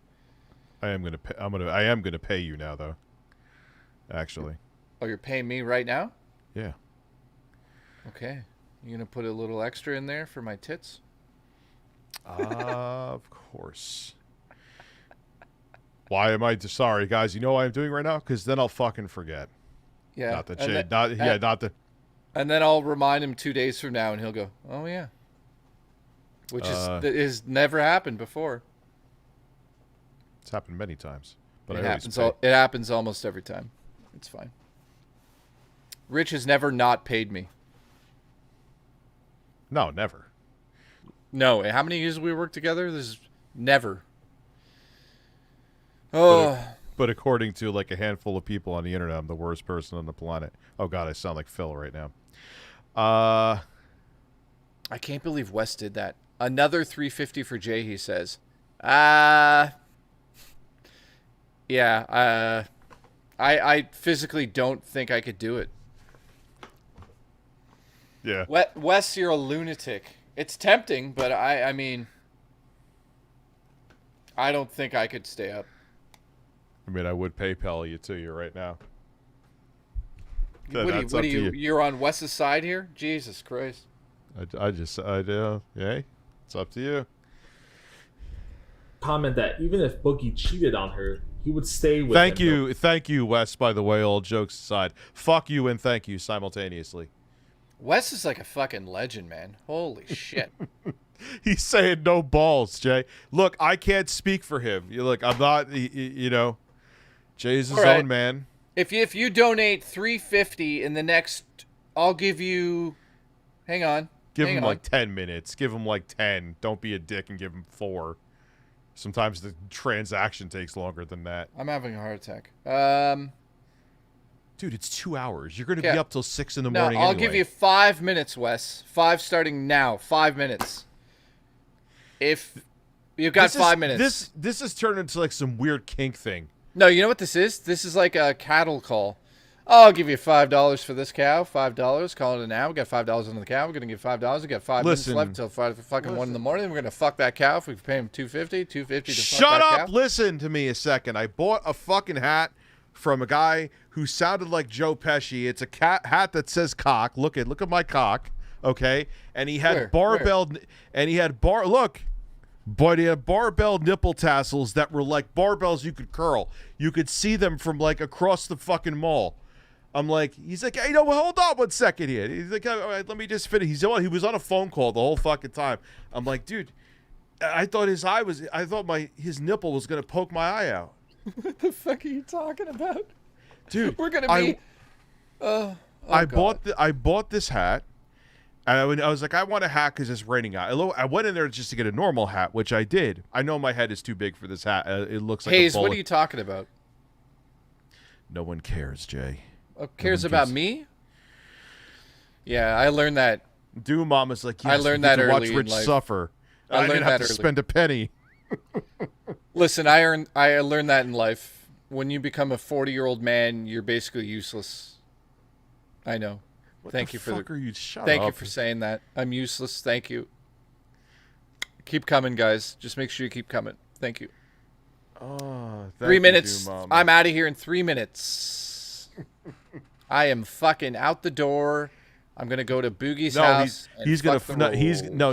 I am gonna pay you now, though. Actually. Oh, you're paying me right now? Yeah. Okay. You gonna put a little extra in there for my tits? Of course. Why am I sorry, guys? You know what I'm doing right now? Because then I'll fucking forget. Yeah. Not the shade. Not the. And then I'll remind him 2 days from now, and he'll go, "Oh yeah," which is never happened before. It's happened many times, but it happens almost every time. It's fine. Rich has never not paid me. No, never. No, how many years have we worked together? This is never. Oh. But according to like a handful of people on the internet, I'm the worst person on the planet. Oh God, I sound like Phil right now. I can't believe Wes did that. Another $3.50 for Jay, he says. Yeah. I physically don't think I could do it. Yeah. Wes, you're a lunatic. It's tempting, but I mean, I don't think I could stay up. I mean, I would PayPal you to you right now. What are you? You're on Wes's side here? Jesus Christ! I do. Yeah, it's up to you. Comment that even if Boogie cheated on her, he would stay with. Thank you, Wes. By the way, all jokes aside, fuck you and thank you simultaneously. Wes is like a fucking legend, man. Holy shit. He's saying no balls, Jay. Look, I can't speak for him. Look, I'm not. You know, Jay's his own man. If you donate $3.50 in the next, I'll give you. Hang on. Give him like 10 minutes. Give him like 10. Don't be a dick and give him 4. Sometimes the transaction takes longer than that. I'm having a heart attack. Dude, it's 2 hours. You're going to be up till 6 in the morning. I'll give you 5 minutes, Wes. 5 starting now. 5 minutes. If you've got 5 minutes. This has turned into like some weird kink thing. No, you know what this is? This is like a cattle call. Oh, I'll give you $5 for this cow. $5. Call it now. We got $5 on the cow. We're gonna give $5. We got 5 minutes left until 1 in the morning. We're gonna fuck that cow. If we pay him $2.50 to fuck that cow. Shut up! Listen to me a second. I bought a fucking hat from a guy who sounded like Joe Pesci. It's a hat that says cock. Look at my cock. Okay, and he had barbell, and he had look. But he had barbell nipple tassels that were like barbells you could curl. You could see them from like across the fucking mall. I'm like, he's like, hey, no, hold on 1 second here. He's like, all right, let me just finish. He was on a phone call the whole fucking time. I'm like, dude, I thought his nipple was gonna poke my eye out. What the fuck are you talking about, dude? We're gonna be. I bought this hat. And I was like, I want a hat because it's raining out. I went in there just to get a normal hat, which I did. I know my head is too big for this hat. It looks like Hayes, a what are you talking about? No one cares, Jay. Cares about me? Yeah, I learned that. Mama's like, yes, I learned that early watch Rich suffer. I didn't have to spend a penny. Listen, I learned that in life. When you become a 40-year-old man, you're basically useless. I know. Thank you for saying that. I'm useless. Thank you. Keep coming, guys. Just make sure you keep coming. Thank you. Oh, 3 minutes. I'm out of here in 3 minutes. I am fucking out the door. I'm gonna go to Boogie's house. You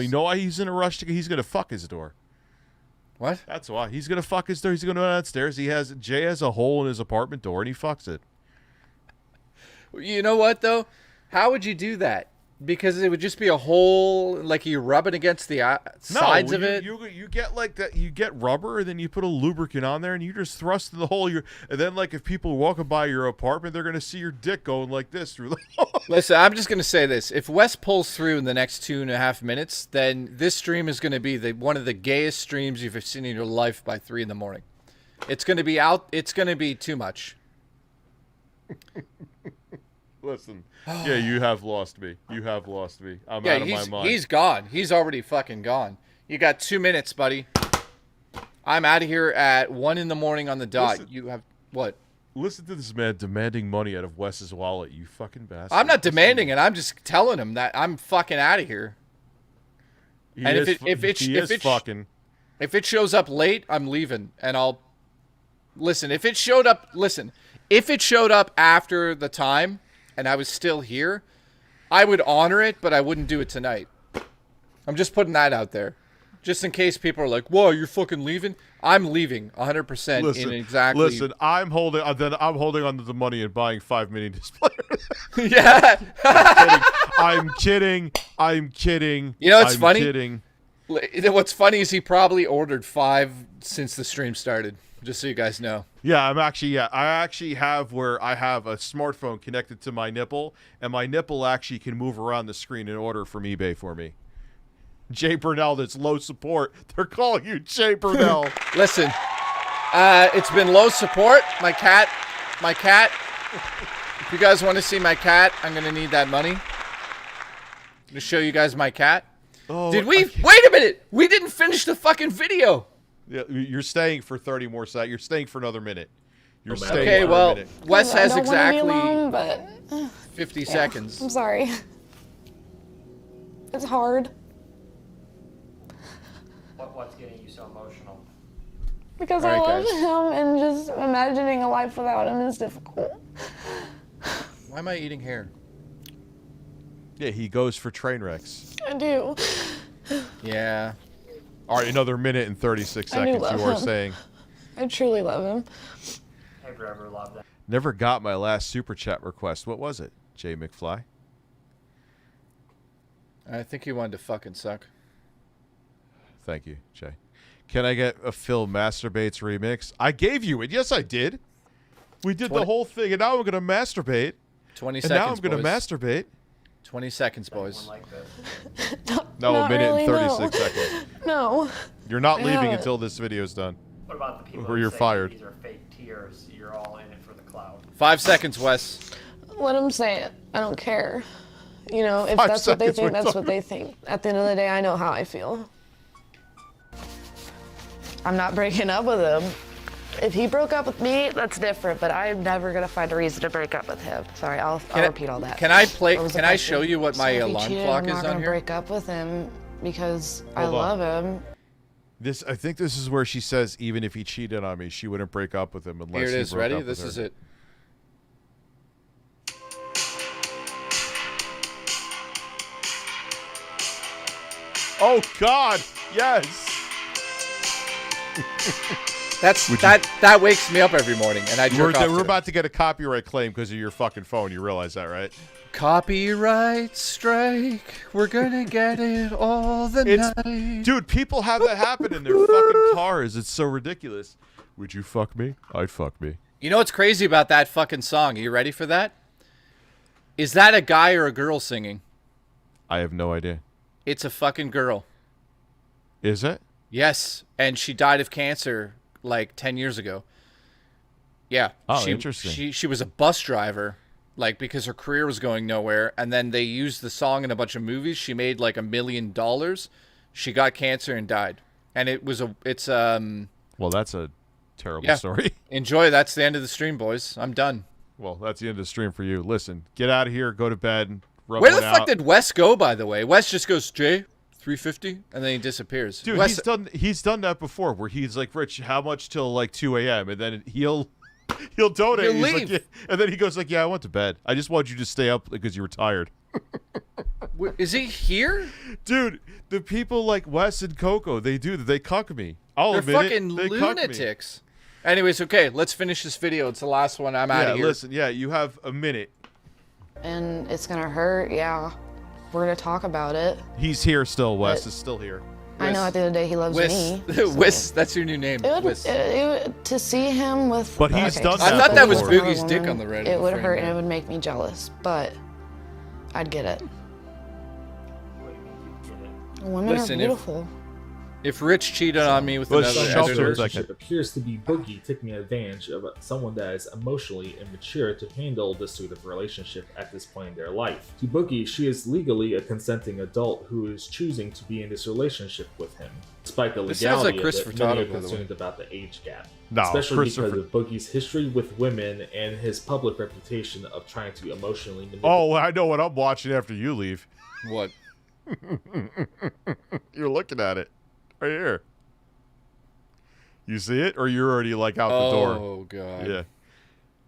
know why he's in a rush to? He's gonna fuck his door. What? That's why. He's going to fuck his door. He's going to go downstairs. Jay has a hole in his apartment door, and he fucks it. You know what, though? How would you do that? Because it would just be a hole, like you rub it against the sides of it. You get like that. You get rubber, and then you put a lubricant on there, and you just thrust in the hole. And then, like, if people are walking by your apartment, they're gonna see your dick going like this through the hole. Listen, I'm just gonna say this: if Wes pulls through in the next 2.5 minutes, then this stream is gonna be one of the gayest streams you've seen in your life by 3 in the morning. It's gonna be out. It's gonna be too much. Listen, yeah, you have lost me. You have lost me. I'm out of my mind. He's gone. He's already fucking gone. You got 2 minutes, buddy. I'm out of here at 1 in the morning on the dot. Listen, you have what? Listen to this man demanding money out of Wes's wallet. You fucking bastard. I'm not demanding it. I'm just telling him that I'm fucking out of here. If it shows up late, I'm leaving, and I'll listen. If it showed up after the time, and I was still here, I would honor it, but I wouldn't do it tonight. I'm just putting that out there. Just in case people are like, whoa, you're fucking leaving? I'm leaving 100% in exactly... Listen, I'm holding on to the money and buying 5 mini displays. Yeah. I'm kidding. You know what's funny? Kidding. What's funny is he probably ordered 5 since the stream started. Just so you guys know. Yeah, I actually have where I have a smartphone connected to my nipple, and my nipple actually can move around the screen and order from eBay for me. Jay Burnell, that's low support. They're calling you Jay Burnell. Listen, it's been low support. My cat. If you guys want to see my cat, I'm going to need that money. I'm going to show you guys my cat. Oh, wait a minute. We didn't finish the fucking video. Yeah, you're staying for 30 more seconds. You're staying for another minute. You're staying okay, for well, a minute. Wes has I don't wanna be exactly alone, but 50 yeah, seconds. I'm sorry. It's hard. What's getting you so emotional? Because I love him, and just imagining a life without him is difficult. Why am I eating hair? Yeah, he goes for train wrecks. I do. Yeah. All right, another minute and 36 seconds. You are saying. I truly love him. Have you ever loved that? Never got my last super chat request. What was it, Jay McFly? I think he wanted to fucking suck. Thank you, Jay. Can I get a Phil Masturbates remix? I gave you it. Yes, I did. We did the whole thing, and now I'm going to masturbate. 20 and seconds, now I'm going to masturbate. 20 seconds, boys. No, a minute really, and 36 seconds. No. You're not I leaving haven't. until this video's done. What about the people or who you're say fired. These are fake tears. You're all in it for the clout. 5 seconds, Wes. Let him say it. I don't care. You know, if 5 that's what they seconds, think, we're that's what they think. At the end of the day, I know how I feel. I'm not breaking up with him. If he broke up with me, that's different, but I'm never going to find a reason to break up with him. Sorry, I'll repeat all that. Can I show you what my alarm clock is on here? I'm not going to break up with him because I love him. I think this is where she says even if he cheated on me, she wouldn't break up with him unless Here it he is. broke Ready? up with This her. is it. Oh God, yes. That wakes me up every morning, and I jerk off. We're about to get a copyright claim because of your fucking phone. You realize that, right? Copyright strike. We're gonna get it all the night. Dude, people have that happen in their fucking cars. It's so ridiculous. Would you fuck me? I'd fuck me. You know what's crazy about that fucking song? Are you ready for that? Is that a guy or a girl singing? I have no idea. It's a fucking girl. Is it? Yes, and she died of cancer like 10 years ago. Yeah. Oh, interesting. She was a bus driver, like, because her career was going nowhere, and then they used the song in a bunch of movies. She made like $1 million. She got cancer and died. And it's well, that's a terrible story. Enjoy. That's the end of the stream, boys. I'm done. Well, that's the end of the stream for you. Listen, get out of here, go to bed. Where the fuck did Wes go, by the way? Wes just goes, Jay, 350, and then he disappears. Dude, Wes, he's done that before, where he's like, Rich, how much till like 2 a.m. and then he'll donate. He'll He's leave. like, yeah. And then he goes like, yeah, I went to bed. I just want you to stay up because you were tired. Is he here? Dude, the people like Wes and Coco, they do that. They cuck me. I'll They're admit fucking they cucked me. lunatics. Anyways, okay, let's finish this video. It's the last one. I'm out of here. Listen, you have a minute. And it's gonna hurt, yeah. We're gonna talk about it. He's here still, Wes But- is still here. I know at the end of the day he loves me. Wiss, that's your new name. Wiss. To see him with. But he's done I that thought that was before. Boogie's dick on the red. It would hurt and it would make me jealous, but I'd get it. Women Listen, are beautiful. If Rich cheated on me with But another this editor, relationship appears to be Boogie taking advantage of someone that is emotionally immature to handle this sort of relationship at this point in their life. To Boogie, she is legally a consenting adult who is choosing to be in this relationship with him. Despite the This sounds legality like Christopher of it, many Todd, are by the way. concerned about the age gap. No, Especially because Christopher- of Boogie's history with women and his public reputation of trying to emotionally manipulate. Oh, I know what I'm watching after you leave. What? You're looking at it. Right here. You see it? Or you're already, like, out the door? Oh, God. Yeah.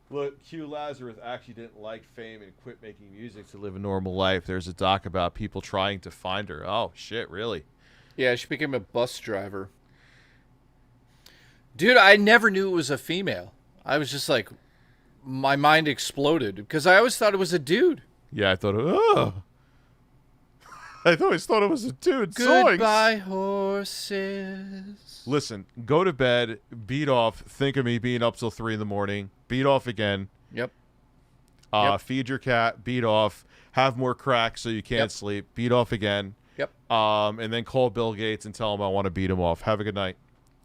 Look, Q Lazarus actually didn't like fame and quit making music to live a normal life. There's a doc about people trying to find her. Oh, shit, really? Yeah, she became a bus driver. Dude, I never knew it was a female. I was just like, my mind exploded because I always thought it was a dude. Yeah, I thought, I always thought it was a dude. Goodbye, Zoinks. horses. Listen, go to bed, beat off, think of me being up till 3 in the morning, beat off again. Yep. Feed your cat, beat off, have more crack so you can't sleep, beat off again. Yep. And then call Bill Gates and tell him I want to beat him off. Have a good night.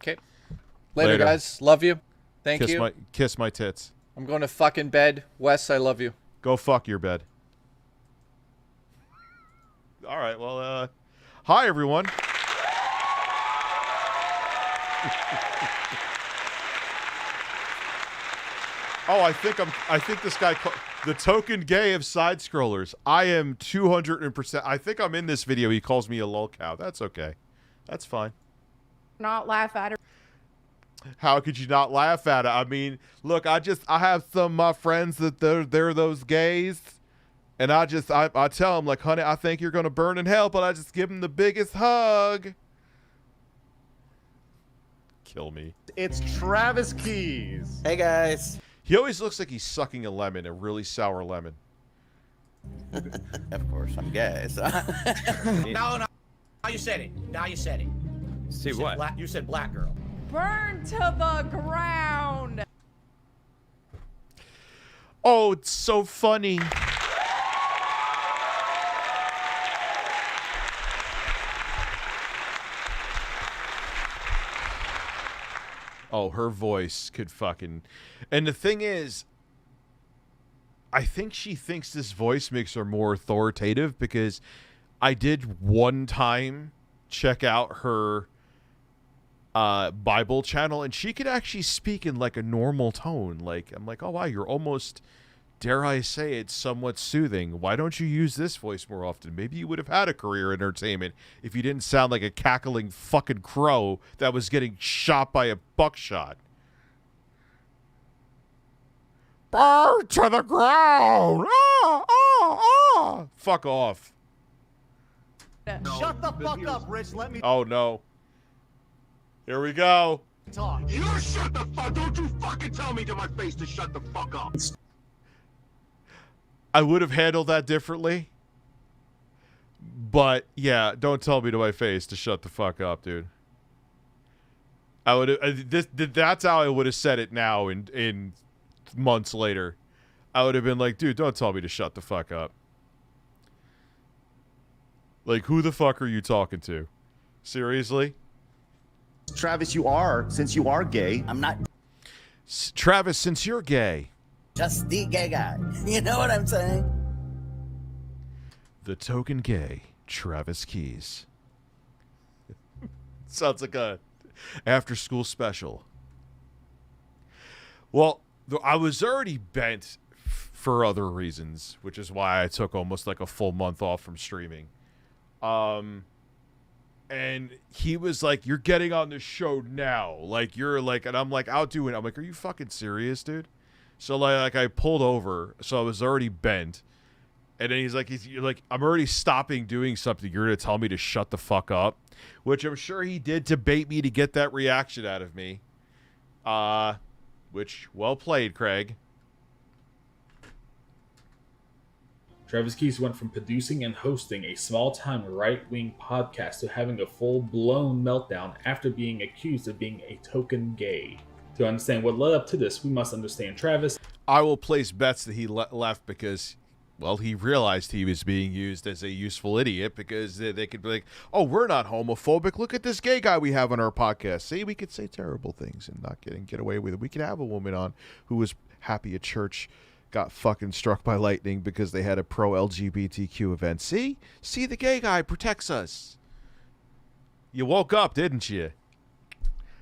Okay. Later, guys. Love you. Thank kiss you. Kiss my tits. I'm going to fucking bed. Wes, I love you. Go fuck your bed. All right. Well, hi everyone. Oh, I think this guy, the token gay of side scrollers. I am 200%. I think I'm in this video. He calls me a lol cow. That's okay. That's fine. Not laugh at her. How could you not laugh at it? I mean, look, I have some of my friends that they're those gays, and I tell them, like, honey, I think you're gonna burn in hell, but I just give them the biggest hug. Kill me. It's Travis Keys. Hey guys. He always looks like he's sucking a lemon, a really sour lemon. Of course, I'm gay. So. No. Now you said it. Now you said it. See You said what? You said black girl. Burn to the ground. Oh, it's so funny. Oh, her voice could fucking... And the thing is, I think she thinks this voice makes her more authoritative because I did one time check out her Bible channel and she could actually speak in like a normal tone. Like, I'm like, oh, wow, you're almost, dare I say it, somewhat soothing. Why don't you use this voice more often? Maybe you would have had a career in entertainment if you didn't sound like a cackling fucking crow that was getting shot by a buckshot. Burn to the ground! Fuck off. Shut the fuck up, Rich. Let me Oh, no. Here we go. talk. You shut the fuck. Don't you fucking tell me to my face to shut the fuck up. I would have handled that differently. But, yeah, don't tell me to my face to shut the fuck up, dude. I would have... That's how I would have said it now in months later. I would have been like, dude, don't tell me to shut the fuck up. Like, who the fuck are you talking to? Seriously? Travis, since you are gay. I'm not Travis, since you're gay. just the gay guy. You know what I'm saying? The token gay, Travis Keys. Sounds like a after-school special. Well, I was already bent for other reasons, which is why I took almost like a full month off from streaming. And he was like, you're getting on the show now. Like, you're like, and I'm like, I'll do it. I'm like, are you fucking serious, dude? So like I pulled over. So I was already bent. And then you're like, I'm already stopping doing something. You're going to tell me to shut the fuck up? Which I'm sure he did to bait me to get that reaction out of me. Which, well played, Craig. Travis Keyes went from producing and hosting a small-time right-wing podcast to having a full-blown meltdown after being accused of being a token gay. To understand what led up to this, we must understand Travis. I will place bets that he left because, well, he realized he was being used as a useful idiot because they could be like, oh, we're not homophobic. Look at this gay guy we have on our podcast. See, we could say terrible things and not get away with it. We could have a woman on who was happy at church got fucking struck by lightning because they had a pro-LGBTQ event. See, the gay guy protects us. You woke up, didn't you?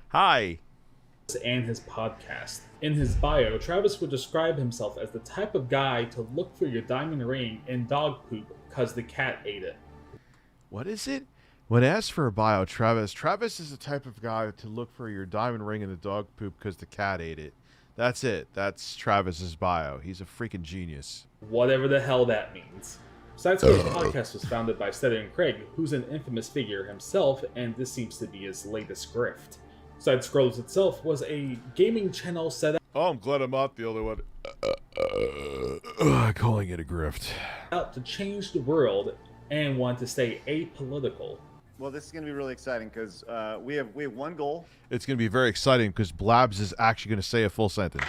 Hi. And his podcast. In his bio, Travis would describe himself as the type of guy to look for your diamond ring in dog poop because the cat ate it. What is it? When asked for a bio, Travis is the type of guy to look for your diamond ring in the dog poop because the cat ate it. That's it. That's Travis's bio. He's a freaking genius. Whatever the hell that means. Side-Scroller's podcast was founded by Steady and Craig, who's an infamous figure himself, and this seems to be his latest grift. Side-Scrollers itself was a gaming channel set up. Oh, I'm glad I'm not the only one calling it a grift. Out to change the world and want to stay apolitical. Well, this is going to be really exciting because we have one goal. It's going to be very exciting because Blabs is actually going to say a full sentence.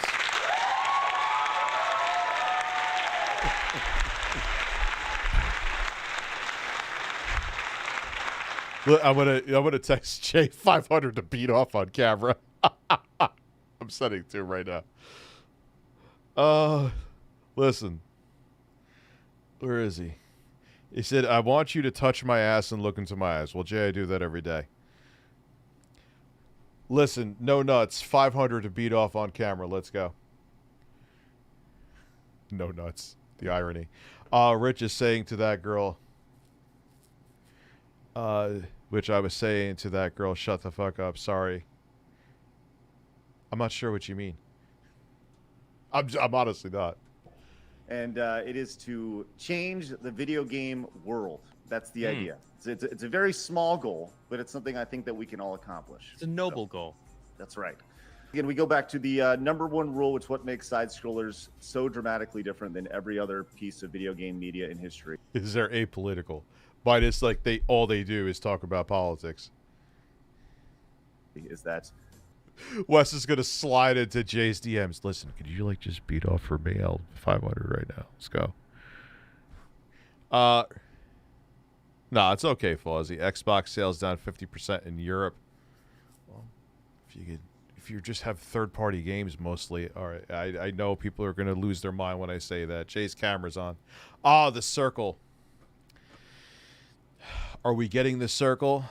Look, I'm gonna text Jay 500 to beat off on camera. I'm sending it to him right now. Listen. Where is he? He said, I want you to touch my ass and look into my eyes. Well, Jay, I do that every day. Listen, no nuts. 500 to beat off on camera. Let's go. No nuts. The irony. Rich is saying to that girl, which I was saying to that girl, shut the fuck up. Sorry. I'm not sure what you mean. I'm honestly not. And it is to change the video game world. That's the idea. It's a very small goal, but it's something I think that we can all accomplish. It's a noble goal. That's right. Again, we go back to the number one rule, which is what makes side-scrollers so dramatically different than every other piece of video game media in history. Is they're apolitical. By this, like, all they do is talk about politics. Is that Wes is gonna slide into Jay's DMs. Listen, could you just beat off for me? I'll 500 right now. Let's go. Nah, it's okay, Fawzy. Xbox sales down 50% in Europe. Well, if you just have third-party games mostly, all right. I know people are gonna lose their mind when I say that. Jay's camera's on. The circle. Are we getting the circle?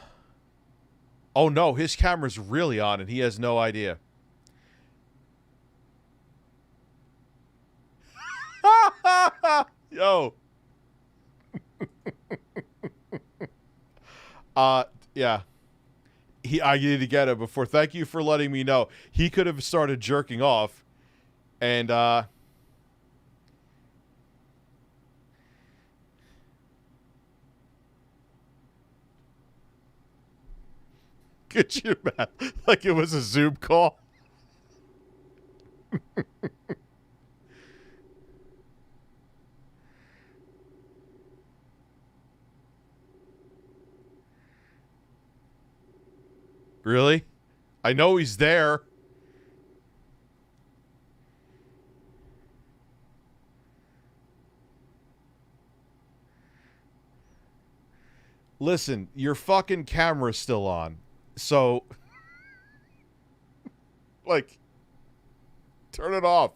Oh no, his camera's really on and he has no idea. Yo. Yeah. I need to get it before. Thank you for letting me know. He could have started jerking off and could you imagine? Like it was a Zoom call? Really? I know he's there. Listen, your fucking camera's still on. So, turn it off.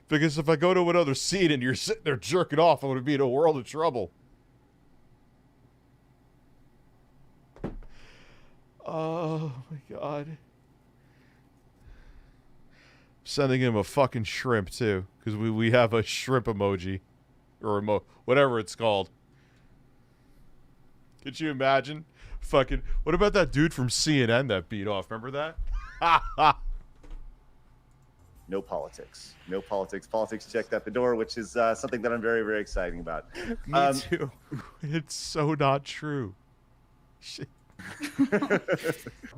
Because if I go to another scene and you're sitting there jerking off, I'm going to be in a world of trouble. Oh, my God. I'm sending him a fucking shrimp, too. Because we have a shrimp emoji. Or whatever it's called. Could you imagine? Fucking, what about that dude from CNN that beat off? Remember that? no politics. No politics. Politics checked at the door, which is something that I'm very, very excited about. Me too. It's so not true. Shit.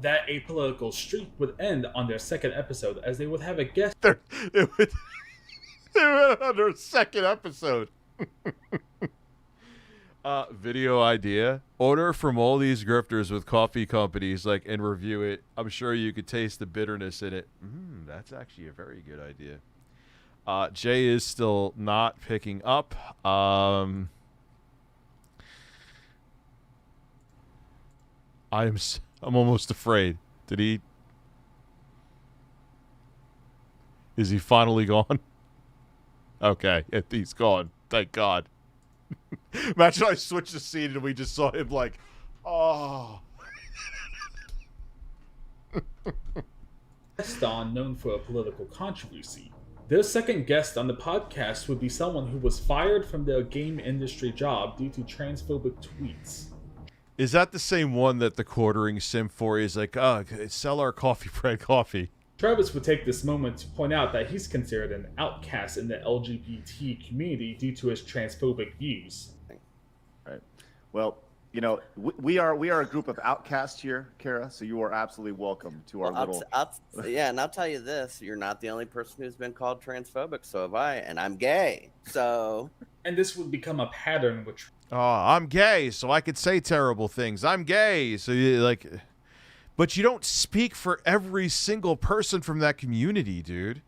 That apolitical streak would end on their second episode, as they would have a guest. They would on their second episode. Video idea. Order from all these grifters with coffee companies, and review it. I'm sure you could taste the bitterness in it. That's actually a very good idea. Jay is still not picking up. I'm almost afraid. Did he? Is he finally gone? Okay, he's gone. Thank God. Imagine I switched the scene and we just saw him oh. Guest on known for a political controversy. Their second guest on the podcast would be someone who was fired from their game industry job due to transphobic tweets. Is that the same one that the quartering simp for is sell our coffee bread coffee? Travis would take this moment to point out that he's considered an outcast in the LGBT community due to his transphobic views. Right. Well, we are a group of outcasts here, Kara, so you are absolutely welcome to our little... Yeah, and I'll tell you this, you're not the only person who's been called transphobic, so have I, and I'm gay, so... And this would become a pattern which... I'm gay, so I could say terrible things. I'm gay, so but you don't speak for every single person from that community, dude.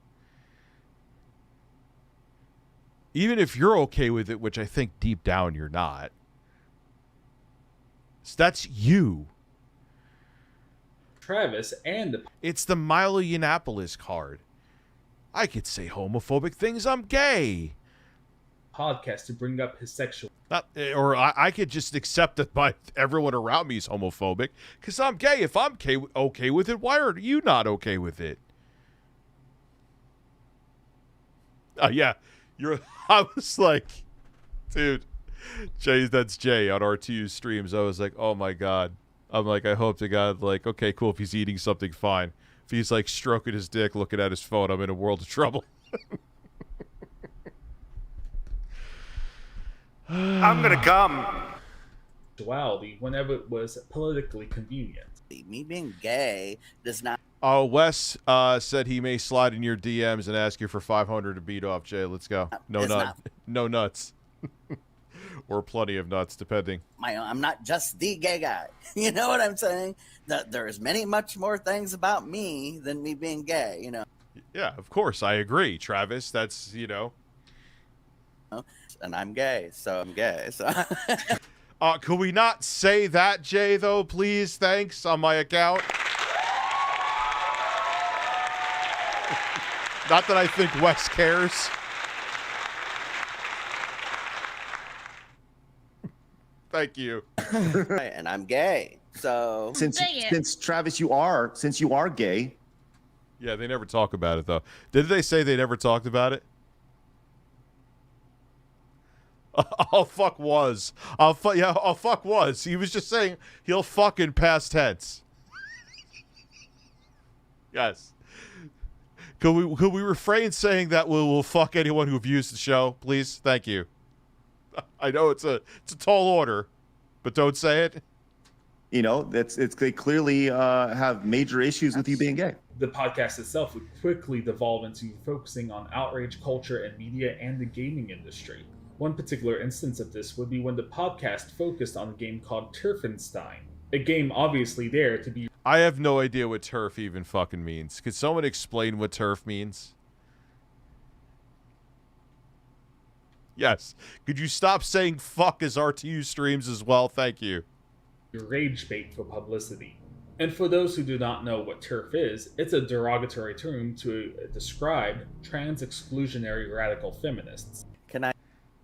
Even if you're okay with it, which I think deep down you're not. So that's you. Travis and It's the Milo Yiannopoulos card. I could say homophobic things. I'm gay. Podcast to bring up his sexual... I could just accept that everyone around me is homophobic because I'm gay. If I'm okay with it, why are you not okay with it? Yeah. I was like, dude, that's Jay on RTU streams. I was like, oh my God. I'm like, I hope to God, okay, cool. If he's eating something, fine. If he's stroking his dick, looking at his phone, I'm in a world of trouble. I'm gonna come. Sexuality whenever it was politically convenient. Me being gay does not... Wes said he may slide in your DMs and ask you for 500 to beat off Jay. Let's go. No nuts. Or plenty of nuts, depending. I'm not just the gay guy. You know what I'm saying? There's much more things about me than me being gay, Yeah, of course. I agree, Travis. That's, And I'm gay, so I'm gay. So. Could we not say that, Jay, though, please? Thanks, on my account. Not that I think Wes cares. Thank you. And I'm gay, so... Since Travis, you are gay. Yeah, they never talk about it, though. Did they say they never talked about it? Oh, fuck was. Oh, fuck was. He was just saying he'll fuck in past tense. Yes. Could we refrain saying that we'll fuck anyone who views the show, please? Thank you. I know it's a tall order, but don't say it. They clearly have major issues with you being gay. The podcast itself would quickly devolve into focusing on outrage culture and media and the gaming industry. One particular instance of this would be when the podcast focused on a game called Turfenstein. A game obviously there to be... I have no idea what turf even fucking means. Could someone explain what turf means? Yes. Could you stop saying fuck as RTU streams as well? Thank you. Rage bait for publicity. And for those who do not know what turf is, it's a derogatory term to describe trans-exclusionary radical feminists. Can I...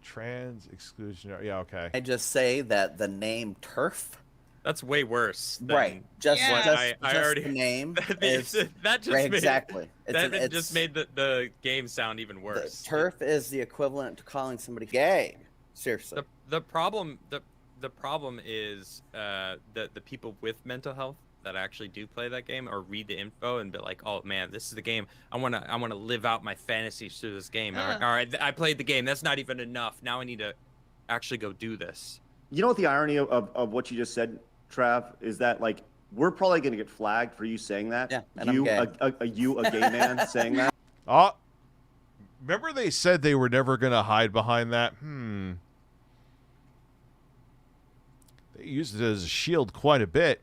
Trans-exclusionary... Yeah, okay. I just say that the name turf... That's way worse. Right. Just already, the name. That just right, exactly. That just made the game sound even worse. Turf is the equivalent to calling somebody gay. Seriously. The problem is the people with mental health that actually do play that game or read the info and be like, oh man, this is the game. I wanna live out my fantasies through this game. All right, I played the game. That's not even enough. Now I need to actually go do this. You know what the irony of what you just said, Trav, is that like we're probably gonna get flagged for you saying that. Yeah, and you I'm gay. You a gay man saying that. Remember they said they were never gonna hide behind that? They used it as a shield quite a bit.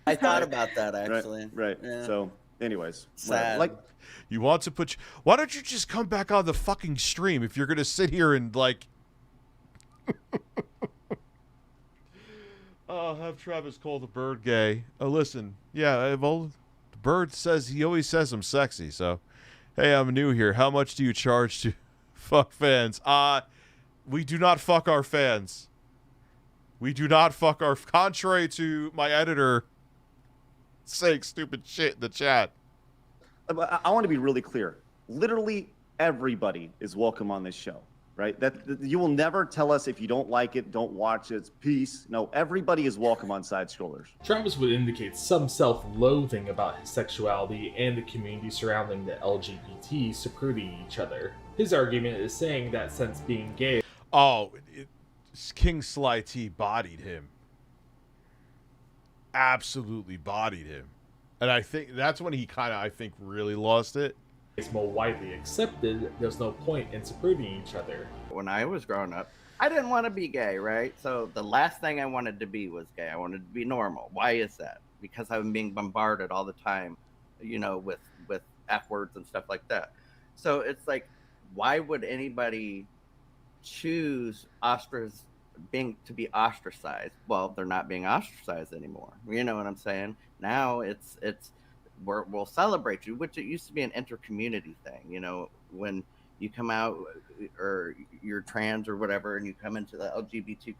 I thought about that actually. Right. Yeah. So, anyways, Sad. like, you want to put? Why don't you just come back on the fucking stream if you're gonna sit here and like? Have Travis call the bird gay. Oh, listen, yeah, well, the bird says he always says I'm sexy. So, hey, I'm new here. How much do you charge to fuck fans? We do not fuck our fans. We do not fuck our. Contrary to my editor saying stupid shit in the chat. I want to be really clear. Literally everybody is welcome on this show, right? That you will never tell us if you don't like it, don't watch it, it's peace. No, everybody is welcome on Side Scrollers. Travis would indicate some self-loathing about his sexuality and the community surrounding the LGBT supporting each other. His argument is saying that since being gay... King Sly T bodied him. Absolutely bodied him. And I think that's when he kind of, I think, really lost it. It's more widely accepted, there's no point in supporting each other. When I was growing up, I didn't want to be gay, right? So the last thing I wanted to be was gay. I wanted to be normal. Why is that? Because I'm being bombarded all the time, you know, with F words and stuff like that. So it's like, why would anybody choose to be ostracized? Well, they're not being ostracized anymore. You know what I'm saying? Now we'll celebrate you, which it used to be an inter-community thing. You know, when you come out or you're trans or whatever, and you come into the LGBT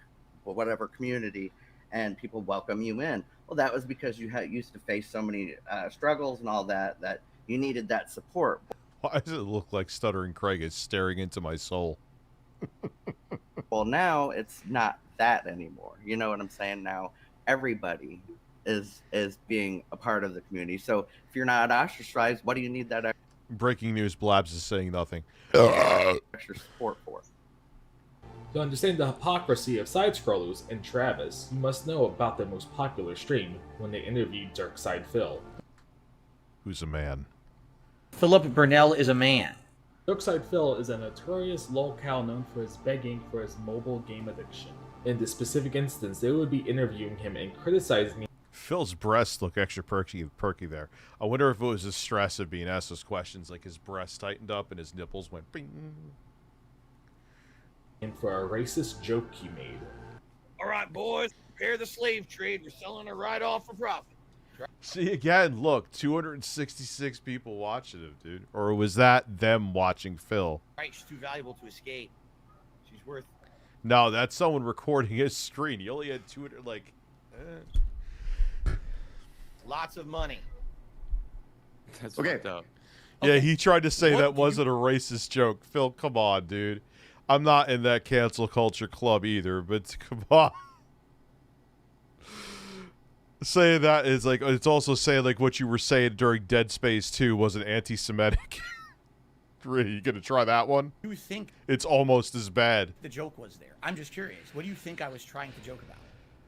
whatever community, and people welcome you in. Well, that was because you used to face so many struggles and all that you needed that support. Why does it look like Stuttering Craig is staring into my soul? Well, now it's not that anymore. You know what I'm saying? Now everybody is being a part of the community. So if you're not ostracized, what do you need that Breaking news, Blabs is saying nothing. extra support for? To understand the hypocrisy of side-scrollers and Travis, you must know about their most popular stream when they interviewed Darkside Phil. Who's a man? Philip Burnell is a man. Darkside Phil is a notorious lolcow known for his begging for his mobile game addiction. In this specific instance, they would be interviewing him and criticizing him. Phil's breasts look extra perky there. I wonder if it was the stress of being asked those questions, like his breasts tightened up and his nipples went bing. And for a racist joke he made. All right, boys, prepare the slave trade. We're selling it right off for profit. See, again, look, 266 people watching him, dude. Or was that them watching Phil? Right, she's too valuable to escape. She's worth... No, that's someone recording his screen. He only had 200, like... Lots of money. That's okay. fucked up. Yeah, he tried to say that wasn't a racist joke. Phil, come on, dude. I'm not in that cancel culture club either, but come on. Saying that is like, it's also saying like what you were saying during Dead Space 2 wasn't anti-Semitic. Really, you gonna try that one? You think it's almost as bad. The joke was there. I'm just curious. What do you think I was trying to joke about?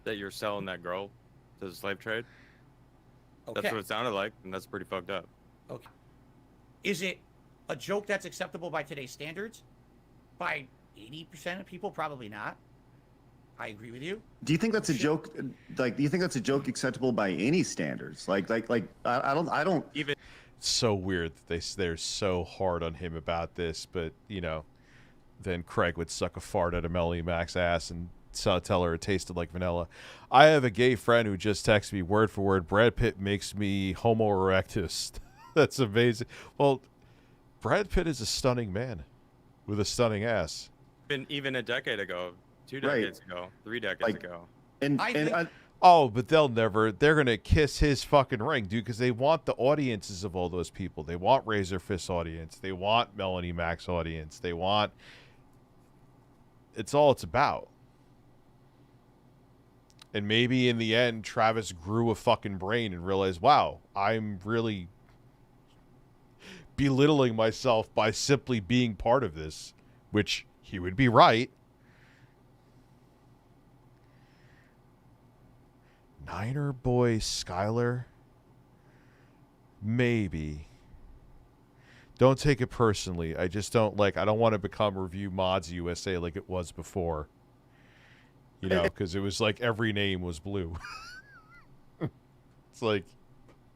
That you're selling that girl to the slave trade? Okay. That's what it sounded like, and that's pretty fucked up. Okay. Is it a joke that's acceptable by today's standards? By 80% of people, probably not. I agree with you. Do you think that's a joke? Like, do you think that's a joke acceptable by any standards? Like, I don't even. It's so weird that they're so hard on him about this, but you know, then Craig would suck a fart at a Melanie Mac's ass and tell her it tasted like vanilla. I have a gay friend who just texted me word for word, Brad Pitt makes me homo erectus. That's amazing. Well, Brad Pitt is a stunning man with a stunning ass. Even a decade ago, 2 decades ago, 3 decades ago. Oh, but they're going to kiss his fucking ring, dude, because they want the audiences of all those people. They want Razor Fist audience. They want Melanie Mac's audience. They want... It's all it's about. And maybe in the end, Travis grew a fucking brain and realized, wow, I'm really belittling myself by simply being part of this, which he would be right. Niner boy Skylar? Maybe. Don't take it personally. I just don't I don't want to become Review Mods USA like it was before. You know, because it was like every name was blue. It's like...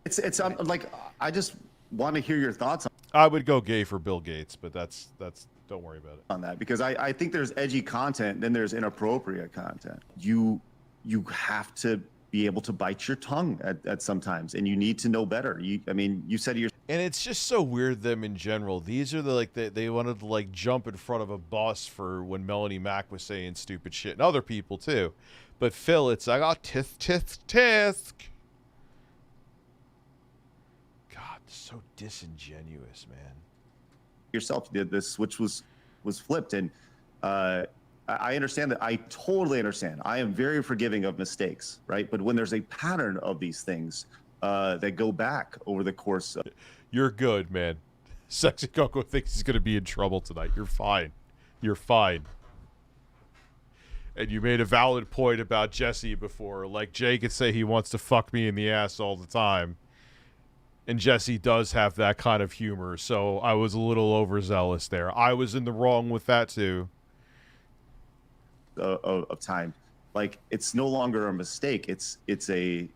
It's like, I just want to hear your thoughts on I would go gay for Bill Gates, but that's don't worry about it. On that, because I think there's edgy content, then there's inappropriate content. You have to be able to bite your tongue at sometimes, and you need to know better. I mean, you said and it's just so weird them in general. These are they wanted to jump in front of a bus for when Melanie Mac was saying stupid shit, and other people too. But Phil, it's I got tisk. God, so disingenuous, man. Yourself did this switch was flipped, and I understand that. I totally understand. I am very forgiving of mistakes, right? But when there's a pattern of these things that go back over the course of... You're good, man. Sexy Coco thinks he's going to be in trouble tonight. You're fine. You're fine. And you made a valid point about Jesse before. Like, Jay could say he wants to fuck me in the ass all the time. And Jesse does have that kind of humor, so I was a little overzealous there. I was in the wrong with that, too. Of time, like, it's no longer a mistake. It's a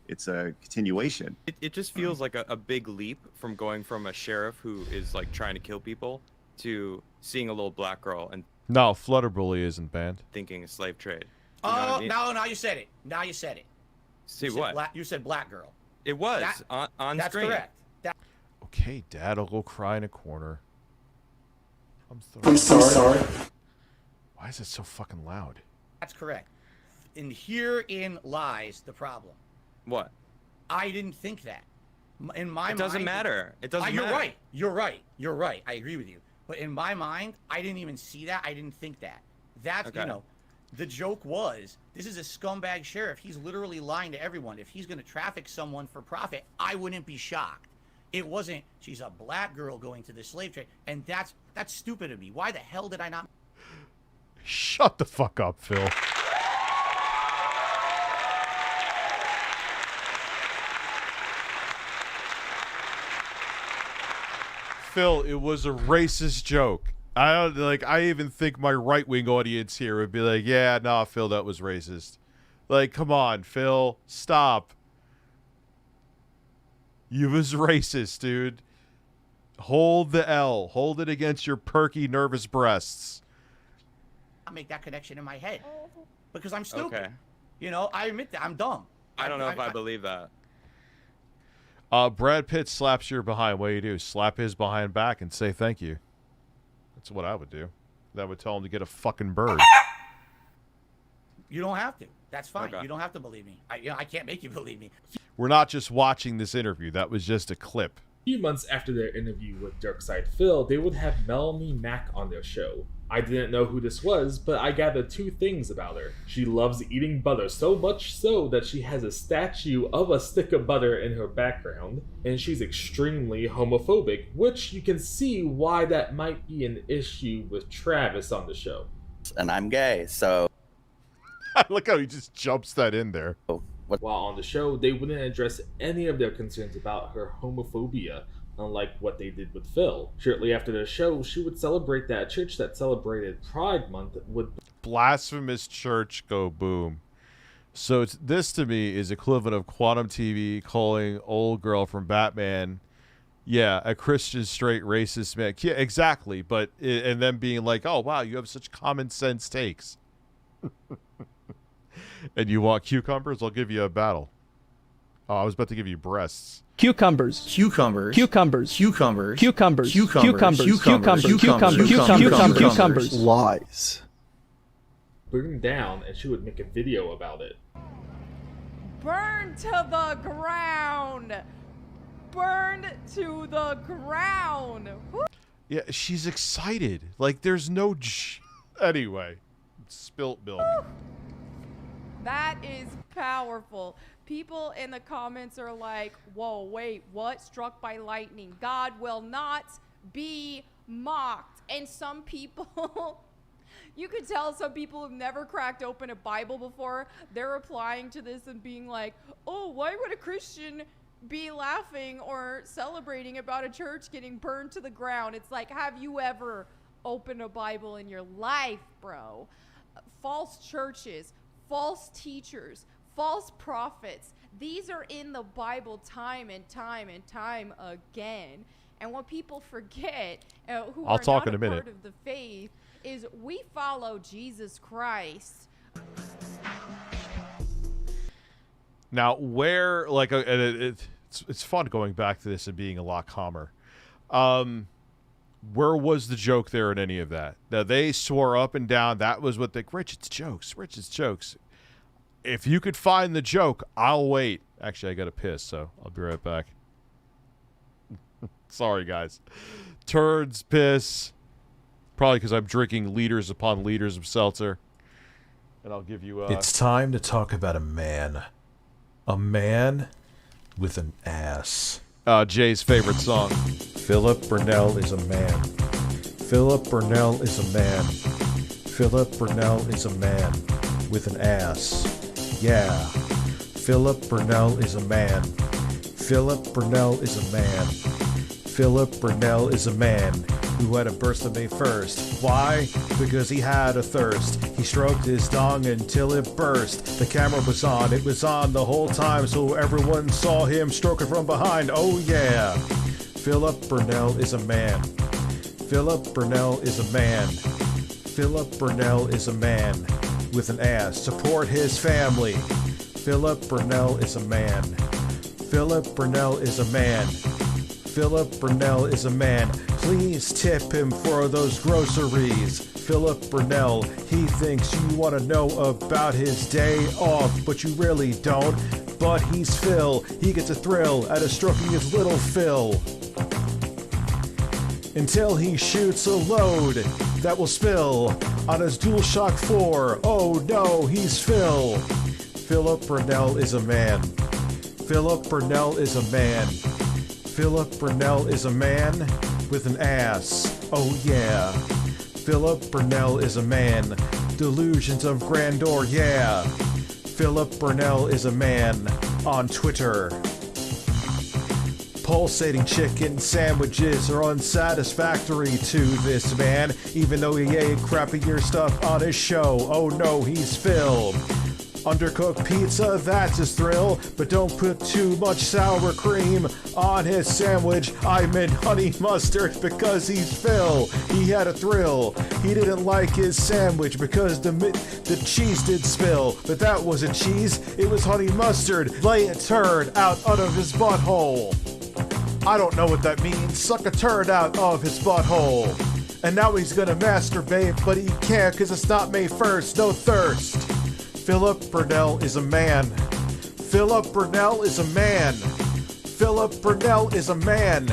it's a continuation. It just feels like a big leap from going from a sheriff who is like trying to kill people to seeing a little black girl and no, Flutterbully isn't banned. Thinking a slave trade. You know what I mean? Now you said it. Now you said it. See what? You said black girl. It was on that's screen. Correct. Okay, Dad, I'll go cry in a corner. I'm sorry. Why is it so fucking loud? That's correct. And herein lies the problem. What? I didn't think that. In my mind... It doesn't matter. It doesn't matter. You're right. I agree with you. But in my mind, I didn't even see that. I didn't think that. That's, okay. The joke was, this is a scumbag sheriff. He's literally lying to everyone. If he's going to traffic someone for profit, I wouldn't be shocked. It wasn't, she's a black girl going to the slave trade. And that's stupid of me. Why the hell did I not... Shut the fuck up, Phil. Phil, it was a racist joke. I even think my right-wing audience here would be like, yeah, nah, Phil, that was racist. Like, come on, Phil, stop. You was racist, dude. Hold the L. Hold it against your perky, nervous breasts. Make that connection in my head because I'm stupid. Okay. I admit that I'm dumb. I don't know if I believe that. Brad Pitt slaps your behind. What do? Slap his behind back and say thank you. That's what I would do. That would tell him to get a fucking bird. You don't have to. That's fine. Okay. You don't have to believe me. I can't make you believe me. We're not just watching this interview. That was just a clip. A few months after their interview with Darkside Phil, they would have Melanie Mac on their show. I didn't know who this was, but I gathered two things about her. She loves eating butter, so much so that she has a statue of a stick of butter in her background, and she's extremely homophobic, which you can see why that might be an issue with Travis on the show. And I'm gay, so... Look how he just jumps that in there. While on the show, they wouldn't address any of their concerns about her homophobia, unlike what they did with Phil. Shortly after the show, she would celebrate that church that celebrated Pride Month would... Blasphemous church go boom. So this to me is equivalent of Quantum TV calling old girl from Batman, yeah, a Christian straight racist man. Yeah, exactly. But and then being like, oh wow, you have such common sense takes. And you want cucumbers? I'll give you a battle. Oh, I was about to give you breasts. Cucumbers. Cucumbers. Cucumbers. Cucumbers. Cucumbers. Cucumbers. Cucumbers. Lies. Burn down, and she would make a video about it. Burn to the ground. Burned to the ground. Yeah, she's excited. Like, there's no... Anyway, spilt milk. That is powerful. People in the comments are like, whoa, wait, what? Struck by lightning. God will not be mocked. And some people, you could tell some people who've never cracked open a Bible before, they're replying to this and being like, oh, why would a Christian be laughing or celebrating about a church getting burned to the ground? It's like, have you ever opened a Bible in your life, bro? False churches, false teachers, false prophets. These are in the Bible time and time and time again. And what people forget, who I'll are talk not in a minute. part of the faith, is we follow Jesus Christ. Now, where, like, it's fun going back to this and being a lot calmer. Where was the joke there in any of that? Now, they swore up and down that was what Rich, it's jokes. Rich, it's jokes. If you could find the joke, I'll wait. Actually, I got to piss, so I'll be right back. Sorry, guys. Turds, piss. Probably because I'm drinking liters upon liters of seltzer. And I'll give you It's time to talk about a man. A man with an ass. Jay's favorite song. Philip Burnell is a man. Philip Burnell is a man. Philip Burnell is a man with an ass. Yeah. Philip Burnell is a man. Philip Burnell is a man. Philip Burnell is a man who had a burst on May 1st. Why? Because he had a thirst. He stroked his dong until it burst. The camera was on. It was on the whole time, so everyone saw him stroking from behind. Oh yeah. Philip Burnell is a man. Philip Burnell is a man. Philip Burnell is a man with an ass. Support his family. Philip Burnell is a man. Philip Burnell is a man. Philip Burnell is a man. Please tip him for those groceries. Philip Burnell, he thinks you want to know about his day off, but you really don't. But he's Phil. He gets a thrill out of stroking his little Phil. Until he shoots a load that will spill on his DualShock 4. Oh no, he's Phil. Philip Burnell is a man. Philip Burnell is a man. Philip Burnell is a man with an ass. Oh yeah. Philip Burnell is a man. Delusions of grandeur, yeah. Philip Burnell is a man on Twitter. Pulsating chicken sandwiches are unsatisfactory to this man, even though he ate crappier stuff on his show. Oh no, he's Phil. Undercooked pizza, that's his thrill, but don't put too much sour cream on his sandwich. I meant honey mustard because he's Phil. He had a thrill. He didn't like his sandwich because the cheese did spill, but that wasn't cheese, it was honey mustard. Lay a turd out of his butthole. I don't know what that means. Suck a turd out of his butthole. And now he's gonna masturbate, but he can't because it's not May 1st. No thirst. Philip Burnell is a man. Philip Burnell is a man. Philip Burnell is a man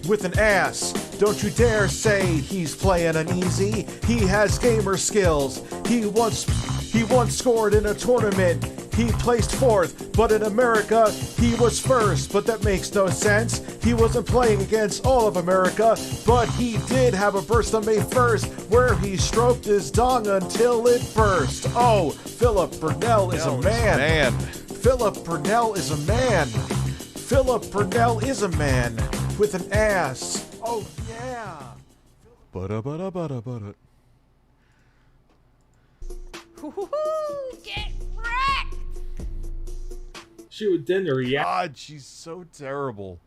with an ass. Don't you dare say he's playing uneasy. He has gamer skills. He once scored in a tournament. He placed 4th, but in America, he was 1st. But that makes no sense. He wasn't playing against all of America, but he did have a burst on May 1st where he stroked his dong until it burst. Oh, Philip Burnell is a man. Philip Burnell is a man. Philip Burnell is a man with an ass. Oh, yeah. Ba-da-ba-da-ba-da-ba-da. Get wrecked! She would then react. God, she's so terrible.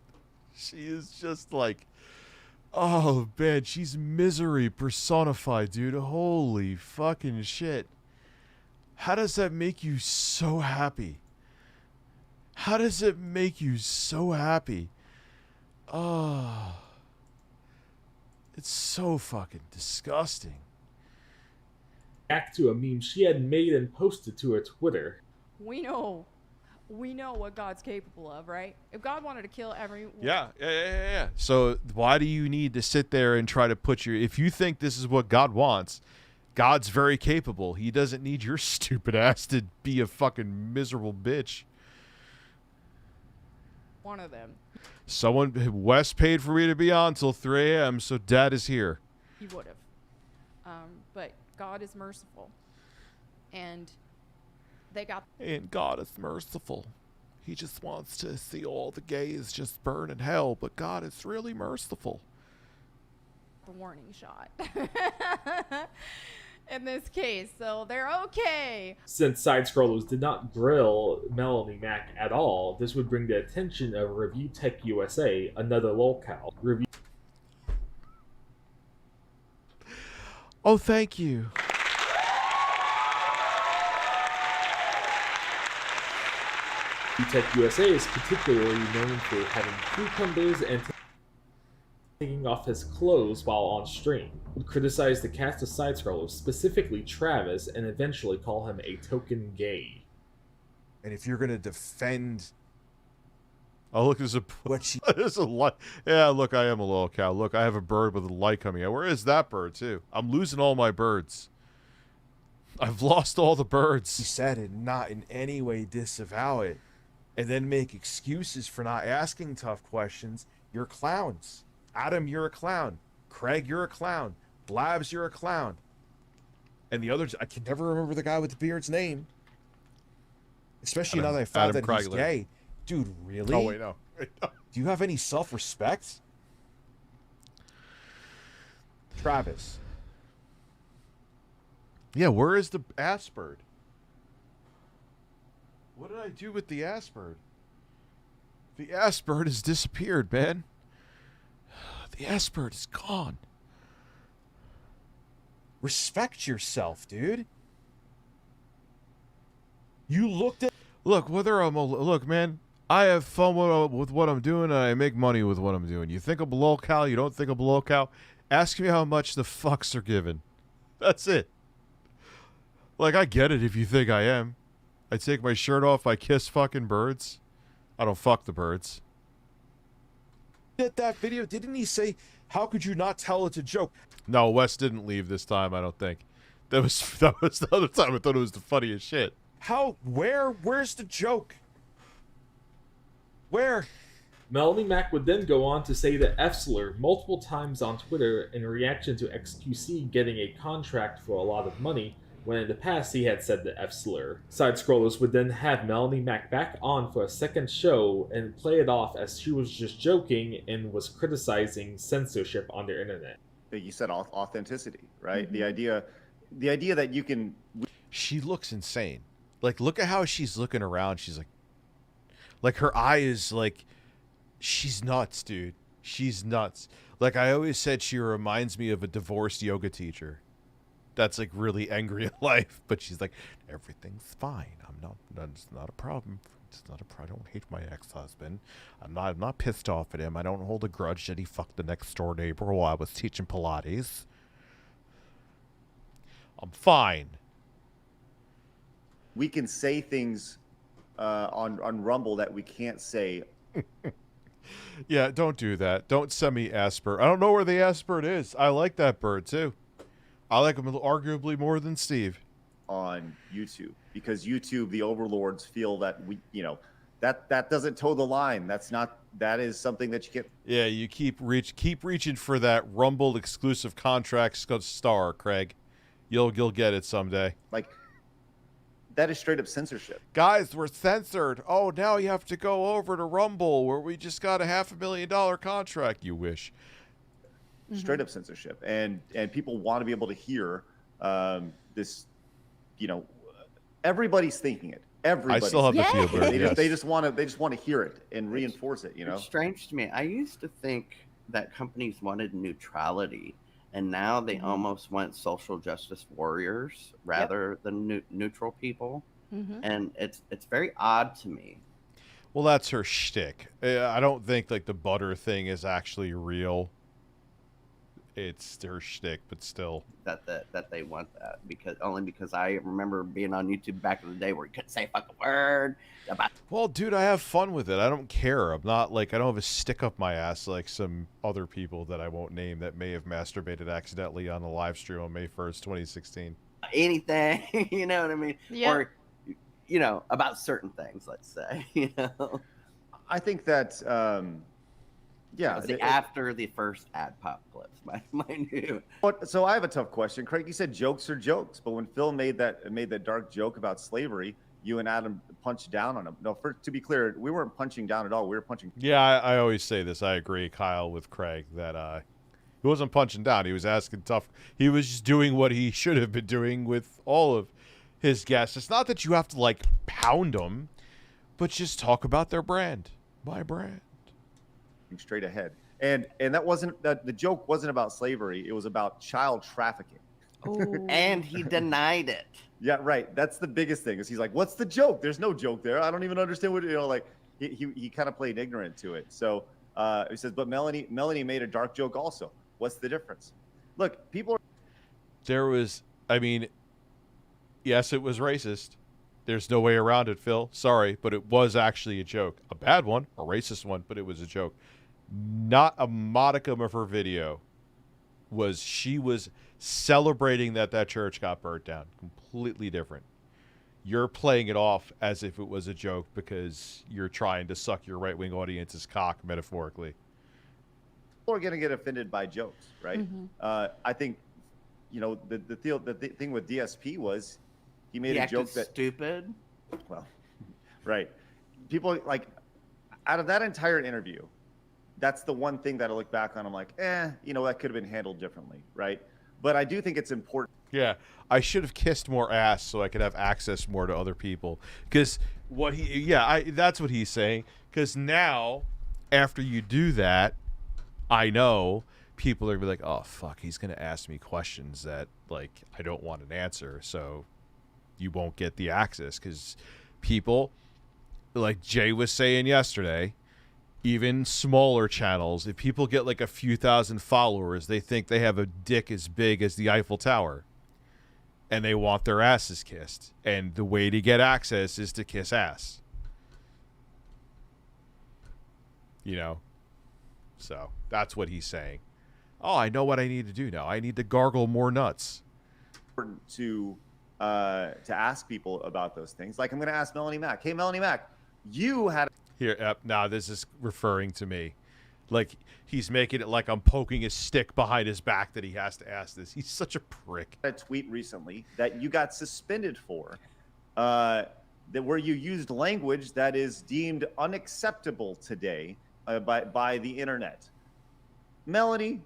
She is just like, oh man, she's misery personified, dude. Holy fucking shit. How does that make you so happy? How does it make you so happy? Oh, it's so fucking disgusting. Back to a meme she had made and posted to her Twitter. We know what God's capable of, right? If God wanted to kill everyone. Yeah. So why do you need to sit there and try to put if you think this is what God wants, God's very capable. He doesn't need your stupid ass to be a fucking miserable bitch. One of them. Wes paid for me to be on till 3 a.m., so Dad is here. He would have. But God is merciful. And they got... And God is merciful. He just wants to see all the gays just burn in hell, but God is really merciful. The warning shot. In this case, so they're okay. Since side-scrollers did not grill Melanie Mac at all, this would bring the attention of ReviewTechUSA, another lolcow. Oh, thank you. ReviewTechUSA is particularly known for having cucumbers and taking off his clothes while on stream. Would criticize the cast of side-scrollers, specifically Travis, and eventually call him a token gay. And if you're gonna defend... Oh, look, there's a light. Yeah, look, I am a little cow. Look, I have a bird with a light coming out. Where is that bird, too? I'm losing all my birds. I've lost all the birds. He said it, not in any way disavow it, and then make excuses for not asking tough questions. You're clowns. Adam, you're a clown. Craig, you're a clown. Blabs, you're a clown. And the others, I can never remember the guy with the beard's name. Especially now that I found that he's gay. Dude, really? Oh, wait, no. Do you have any self-respect? Travis. Yeah, where is the ass bird? What did I do with the ass bird? The ass bird has disappeared, man. The ass bird is gone. Respect yourself, dude. You looked at... Look, look, man, I have fun with what I'm doing, and I make money with what I'm doing. You think I'm a lolcow, you don't think I'm a lolcow? Ask me how much the fucks are given. That's it. Like, I get it if you think I am. I take my shirt off, I kiss fucking birds. I don't fuck the birds. That video, didn't he say, how could you not tell it's a joke? No, Wes didn't leave this time, I don't think. That was the other time I thought it was the funniest shit. How? Where's the joke? Where? Melanie Mac would then go on to say the F-slur multiple times on Twitter in reaction to XQC getting a contract for a lot of money, when in the past he had said the F-slur. Side-scrollers would then have Melanie Mac back on for a second show and play it off as she was just joking and was criticizing censorship on their internet. You said authenticity, right? Mm-hmm. The idea that you can... She looks insane. Like, look at how she's looking around. She's like her eye is like, she's nuts, dude. She's nuts. Like, I always said, she reminds me of a divorced yoga teacher that's like really angry at life, but she's like, everything's fine. It's not a problem. It's not a problem. I don't hate my ex-husband. I'm not pissed off at him. I don't hold a grudge that he fucked the next door neighbor while I was teaching Pilates. I'm fine. We can say things on Rumble that we can't say. Yeah, don't do that. Don't send me ass bird. I don't know where the ass bird is. I like that bird too. I like him arguably more than Steve. On YouTube, because YouTube, the overlords feel that that doesn't toe the line. That is something that you can't. Yeah, you keep reaching for that Rumble exclusive contract star, Craig. You'll get it someday. Like, that is straight up censorship. Guys, we're censored. Oh, now you have to go over to Rumble where we just got a $500,000 contract. You wish. Straight up censorship, and people want to be able to hear this. Everybody's thinking it. Everybody. I still have the feel bird. They just want to hear it and reinforce it. It's strange to me. I used to think that companies wanted neutrality, and now they almost want social justice warriors rather than neutral people. And it's very odd to me. Well, that's her shtick. I don't think like the butter thing is actually real. it's their shtick, but still. That they want that because I remember being on YouTube back in the day where you couldn't say a fucking word about. Well, dude, I have fun with it. I don't care. I'm not like I don't have a stick up my ass like some other people that I won't name that may have masturbated accidentally on a live stream on May 1st, 2016. Anything, you know what I mean? Yeah. Or, you know, about certain things, let's say, you know. I think that, yeah. After the first ad pop clips, my new. So I have a tough question, Craig. You said jokes are jokes, but when Phil made that dark joke about slavery, you and Adam punched down on him. No, to be clear, we weren't punching down at all. We were punching. Yeah, I always say this. I agree, Kyle, with Craig that he wasn't punching down. He was asking tough. He was just doing what he should have been doing with all of his guests. It's not that you have to like pound them, but just talk about their brand, my brand. Straight ahead, and that wasn't the joke wasn't about slavery. It was about child trafficking. And he denied it. Yeah, right. That's the biggest thing. Is he's like, "What's the joke? There's no joke there. I don't even understand what like." He kind of played ignorant to it. So he says, "But Melanie made a dark joke also. What's the difference?" Look, people. There was, I mean, yes, it was racist. There's no way around it, Phil. Sorry, but it was actually a joke. A bad one, a racist one, but it was a joke. Not a modicum of her video she was celebrating that church got burnt down. Completely different. You're playing it off as if it was a joke because you're trying to suck your right-wing audience's cock, metaphorically. People are going to get offended by jokes, right? Mm-hmm. I think, you know, the thing with DSP was he made He a joke acted that stupid. Well, right. People like out of that entire interview, that's the one thing that I look back on. I'm like, you know, that could have been handled differently, right? But I do think it's important. Yeah, I should have kissed more ass so I could have access more to other people. Because that's what he's saying. Because now, after you do that, I know people are gonna be like, oh fuck, he's gonna ask me questions that like I don't want an answer, so you won't get the access. Because people, like Jay was saying yesterday, even smaller channels, if people get like a few thousand followers, they think they have a dick as big as the Eiffel Tower. And they want their asses kissed. And the way to get access is to kiss ass. You know? So, that's what he's saying. Oh, I know what I need to do now. I need to gargle more nuts. Important to ask people about those things. Like I'm going to ask Melanie Mack. Hey, Melanie Mack, you had... Here, now this is referring to me. Like, he's making it like I'm poking his stick behind his back that he has to ask this. He's such a prick. A tweet recently that you got suspended for, that where you used language that is deemed unacceptable today by the internet. Melanie,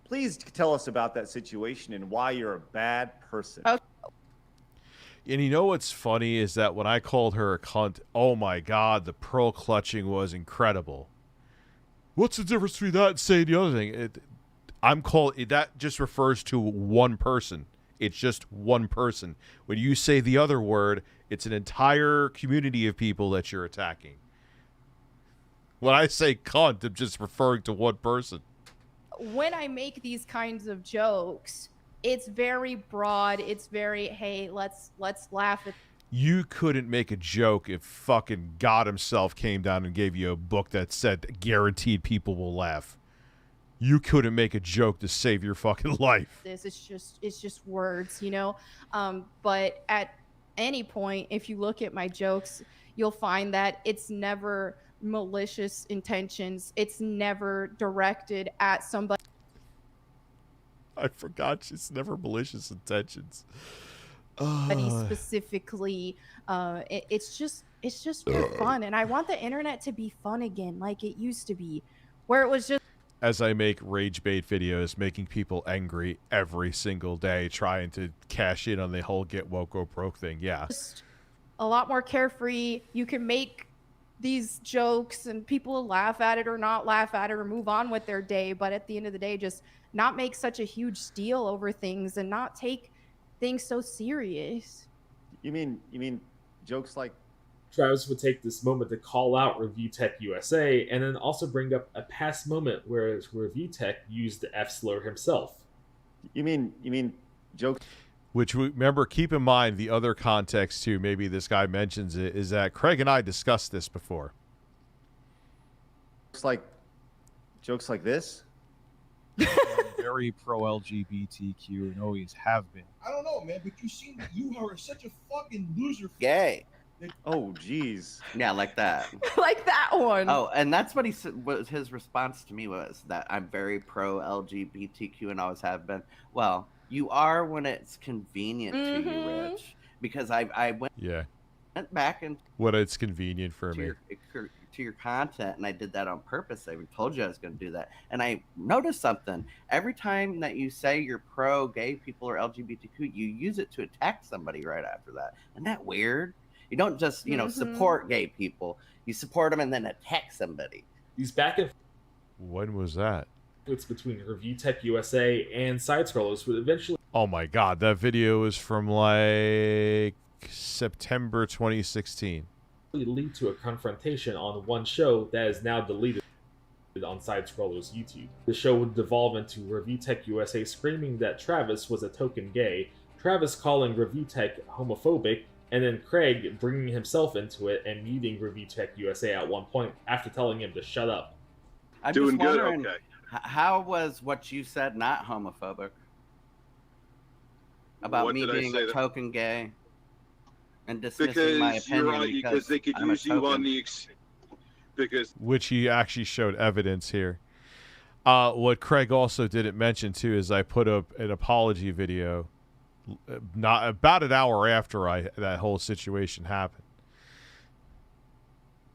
please tell us about that situation and why you're a bad person. Okay. And you know what's funny is that when I called her a cunt, oh my God, the pearl clutching was incredible. What's the difference between that and saying the other thing? That just refers to one person. It's just one person. When you say the other word, it's an entire community of people that you're attacking. When I say cunt, I'm just referring to one person. When I make these kinds of jokes, it's very broad. It's very, hey, let's laugh at. You couldn't make a joke if fucking God himself came down and gave you a book that said guaranteed people will laugh. You couldn't make a joke to save your fucking life. It's just words, you know. But at any point, if you look at my jokes, you'll find that it's never malicious intentions. It's never directed at somebody. I forgot it's never malicious intentions. Specifically, it's just for fun, and I want the internet to be fun again, like it used to be, where it was just. As I make rage bait videos, making people angry every single day, trying to cash in on the whole get woke or broke thing. Yeah, just a lot more carefree. You can make these jokes, and people will laugh at it or not laugh at it or move on with their day. But at the end of the day, just not make such a huge deal over things and not take things so serious. You mean jokes like Travis would take this moment to call out ReviewTechUSA and then also bring up a past moment where ReviewTech used the F slur himself. You mean jokes? Which, remember, keep in mind the other context too, maybe this guy mentions it, is that Craig and I discussed this before. Jokes like this? Very pro-LGBTQ and always have been. I don't know, man, but you are such a fucking loser. Gay. Oh, jeez. Yeah, like that. Like that one. Oh, and that's what he said. What his response to me was that I'm very pro-LGBTQ and always have been. Well, you are when it's convenient to you, Rich. Because I went back and what it's convenient for me. To your content, and I did that on purpose. I told you I was going to do that, and I noticed something. Every time that you say you're pro gay people or LGBTQ, you use it to attack somebody right after that. Isn't that weird? You don't just support gay people. You support them and then attack somebody. These back and when was that? It's between ReviewTechUSA and side scrollers would eventually. Oh my god, that video is from like September 2016. Lead to a confrontation on one show that is now deleted on Side Scrollers YouTube. The show would devolve into ReviewTechUSA screaming that Travis was a token gay, Travis calling ReviewTech homophobic, and then Craig bringing himself into it and muting ReviewTechUSA at one point after telling him to shut up. I'm Doing just good, wondering, okay. How was what you said not homophobic? About What me did I being say a that- token gay and dismissing my opinion because they could I'm a use you on token. the because Which he actually showed evidence here. What Craig also didn't mention too is I put up an apology video not about an hour after that whole situation happened.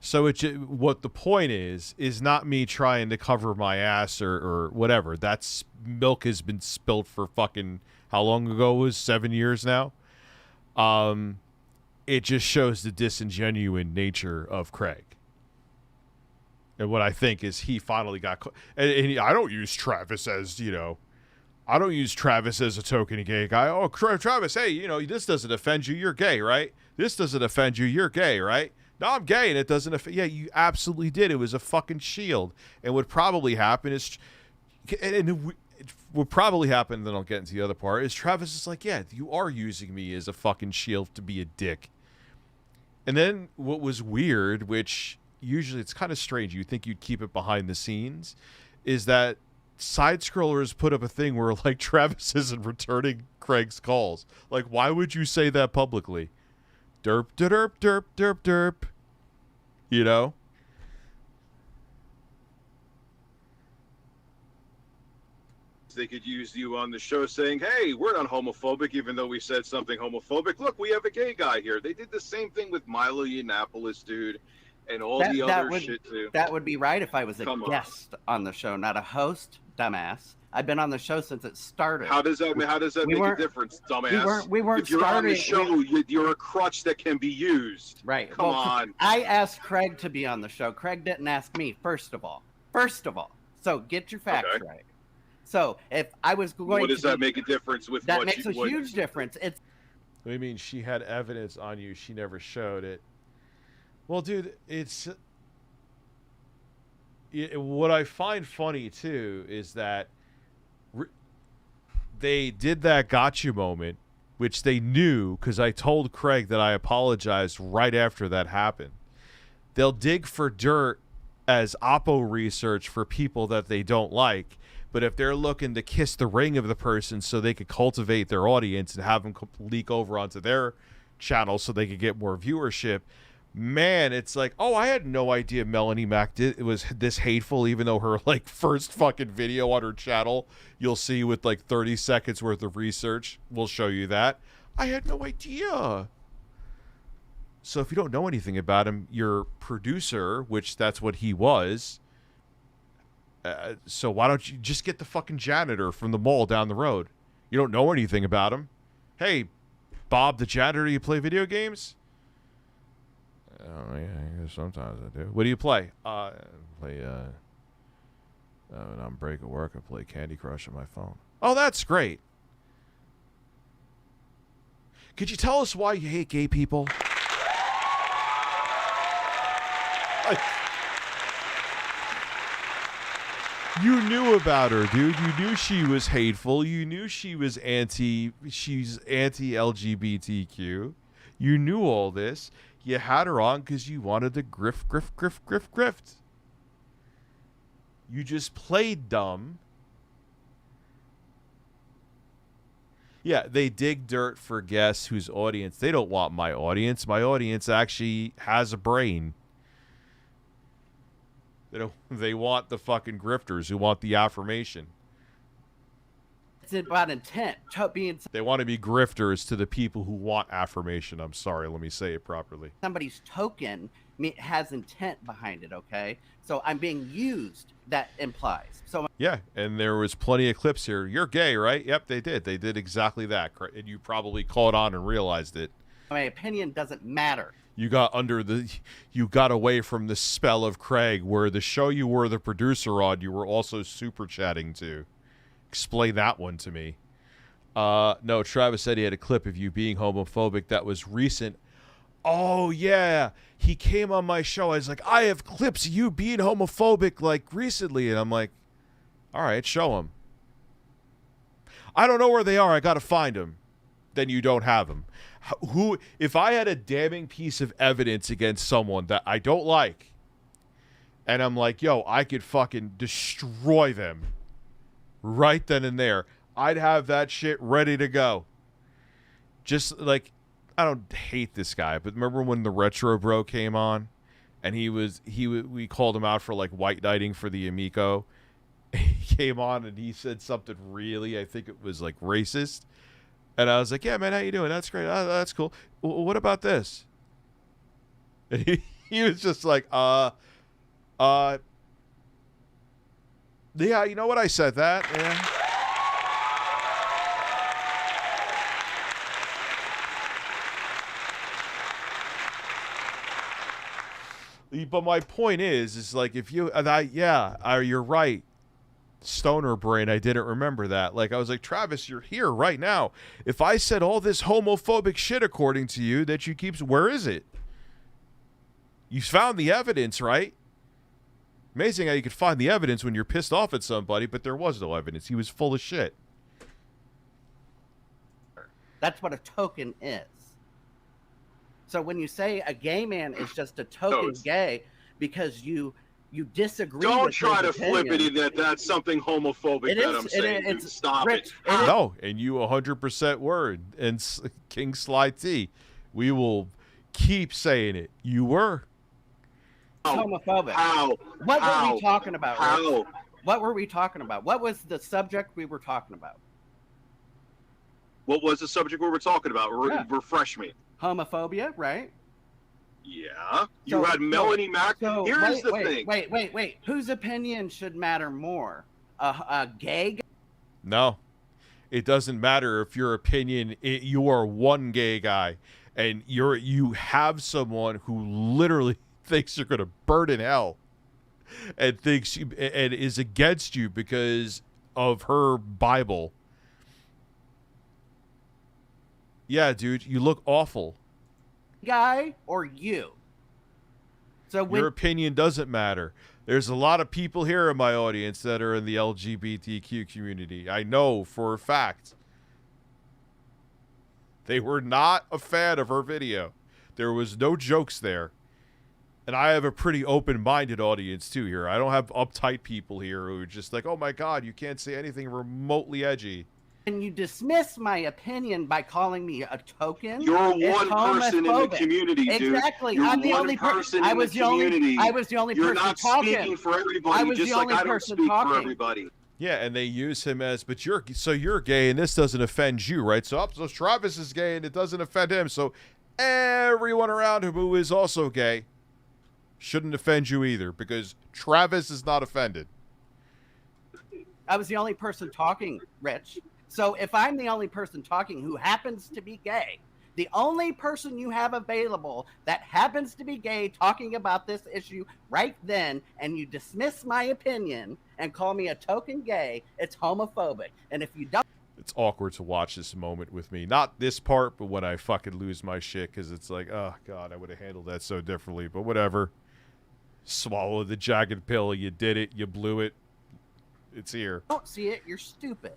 So what the point is not me trying to cover my ass or whatever. That's milk has been spilled for fucking how long ago it was 7 years now. It just shows the disingenuous nature of Craig. And what I think is he finally got and I don't use Travis as, I don't use Travis as a token gay guy. Oh, Travis, hey, this doesn't offend you. You're gay, right? This doesn't offend you. You're gay, right? No, I'm gay, and it doesn't offend. Yeah, you absolutely did. It was a fucking shield. And what probably happened is, what probably happened, then I'll get into the other part, is Travis is like, yeah, you are using me as a fucking shield to be a dick. And then what was weird, which usually it's kind of strange, you'd think you'd keep it behind the scenes, is that side scrollers put up a thing where like Travis isn't returning Craig's calls. Like, why would you say that publicly? Derp, derp, derp, derp, derp. they could use you on the show saying, hey, we're not homophobic, even though we said something homophobic. Look, we have a gay guy here. They did the same thing with Milo Yiannopoulos, dude, and all the other shit, too. That would be right if I was a guest on the show, not a host, dumbass. I've been on the show since it started. How does that make a difference, dumbass? We weren't if you're on the show, you're a crutch that can be used. Right. Come on. I asked Craig to be on the show. Craig didn't ask me, first of all. So get your facts right. So if I was going what does that make a difference with that what makes a huge difference. It's what do you mean she had evidence on you, she never showed it? Well, dude, what I find funny too is that they did that gotcha moment, which they knew because I told Craig that I apologized right after that happened. They'll dig for dirt as oppo research for people that they don't like, but if they're looking to kiss the ring of the person so they could cultivate their audience and have them leak over onto their channel so they could get more viewership, man, it's like, oh, I had no idea Melanie Mac was this hateful, even though her like first fucking video on her channel you'll see with like 30 seconds worth of research will show you that. I had no idea. So if you don't know anything about him, your producer, which that's what he was, so why don't you just get the fucking janitor from the mall down the road? You don't know anything about him. Hey, Bob the janitor, you play video games? Oh, yeah, I guess sometimes I do. What do you play? I play, when I'm break at work, I play Candy Crush on my phone. Oh, that's great. Could you tell us why you hate gay people? Like, you knew about her, dude. You knew she was hateful. You knew she's anti-LGBTQ. You knew all this. You had her on because you wanted to grift. You just played dumb. Yeah, they dig dirt for guests whose audience. They don't want my audience. My audience actually has a brain. They want the fucking grifters who want the affirmation. It's about intent. They want to be grifters to the people who want affirmation. I'm sorry, let me say it properly. Somebody's token has intent behind it, okay? So I'm being used, that implies. So yeah, and there was plenty of clips here. You're gay, right? Yep, they did. They did exactly that. And you probably caught on and realized it. my opinion doesn't matter. You got away from the spell of Craig, where the show you were the producer on, you were also super chatting to. Explain that one to me. No, Travis said he had a clip of you being homophobic that was recent. Oh, yeah. He came on my show. I was like, I have clips of you being homophobic, like, recently. And I'm like, all right, show them. I don't know where they are. I got to find them. Then you don't have them. If I had a damning piece of evidence against someone that I don't like, and I'm like, yo, I could fucking destroy them right then and there, I'd have that shit ready to go. Just like, I don't hate this guy, but remember when the Retro Bro came on, and we called him out for like white knighting for the TImecode. He came on and he said something really, I think it was like racist, and I was like, yeah, man, how you doing? That's great. That's cool. What about this? And he was just like, yeah, you know what? I said that. Yeah. But my point is like, if you, you're right. Stoner brain, I didn't remember that. Like, I was like, Travis, you're here right now. If I said all this homophobic shit according to you that you keep, where is it? You found the evidence, right? Amazing how you could find the evidence when you're pissed off at somebody, but there was no evidence. He was full of shit. That's what a token is. So when you say a gay man is just a token gay because you disagree Don't with try to his flip it opinion. in that's something homophobic that I'm saying. Dude. Stop it. No, and you 100% were. And King Sly T, we will keep saying it. You were. Homophobic. How? What were we talking about? How? Rich? What were we talking about? What was the subject we were talking about? What was the subject we were talking about? Refresh me. Homophobia, right? Yeah. You had Melanie Mack. Here's the thing. Wait. Whose opinion should matter more? A gay guy? No. It doesn't matter if your opinion, you are one gay guy, and you have someone who literally thinks you're going to burn in hell and thinks and is against you because of her Bible. Yeah, dude, you look awful. Guy or you? So your opinion doesn't matter. There's a lot of people here in my audience that are in the LGBTQ community. I know for a fact. They were not a fan of her video. There was no jokes there. And I have a pretty open-minded audience too here. I don't have uptight people here who are just like, oh my God, you can't say anything remotely edgy. And you dismiss my opinion by calling me a token. You're one person in the community, dude. Exactly. You're I'm the only person I in was the community. I was the only You're person not talking. speaking for everybody. I was just the like only I don't person speak talking. for everybody. Yeah, and they use him as, but you're gay and this doesn't offend you, right? So Travis is gay and it doesn't offend him. So everyone around him who is also gay shouldn't offend you either because Travis is not offended. I was the only person talking, Rich. So if I'm the only person talking who happens to be gay, the only person you have available that happens to be gay talking about this issue right then, and you dismiss my opinion and call me a token gay, it's homophobic. And if you don't... It's awkward to watch this moment with me. Not this part, but when I fucking lose my shit, because it's like, oh, God, I would have handled that so differently. But whatever. Swallow the jagged pill. You did it. You blew it. It's here. Don't see it. You're stupid.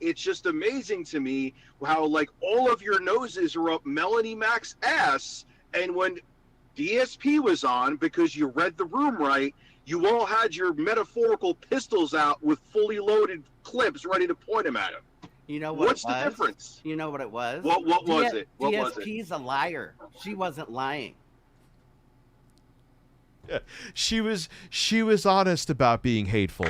It's just amazing to me how, like, all of your noses are up Melanie Mac's ass, and when DSP was on, because you read the room right, you all had your metaphorical pistols out with fully loaded clips ready to point them at him. You know what? What's the difference? You know what it was? What was it? What was it? DSP's a liar. She wasn't lying. Yeah, she was honest about being hateful.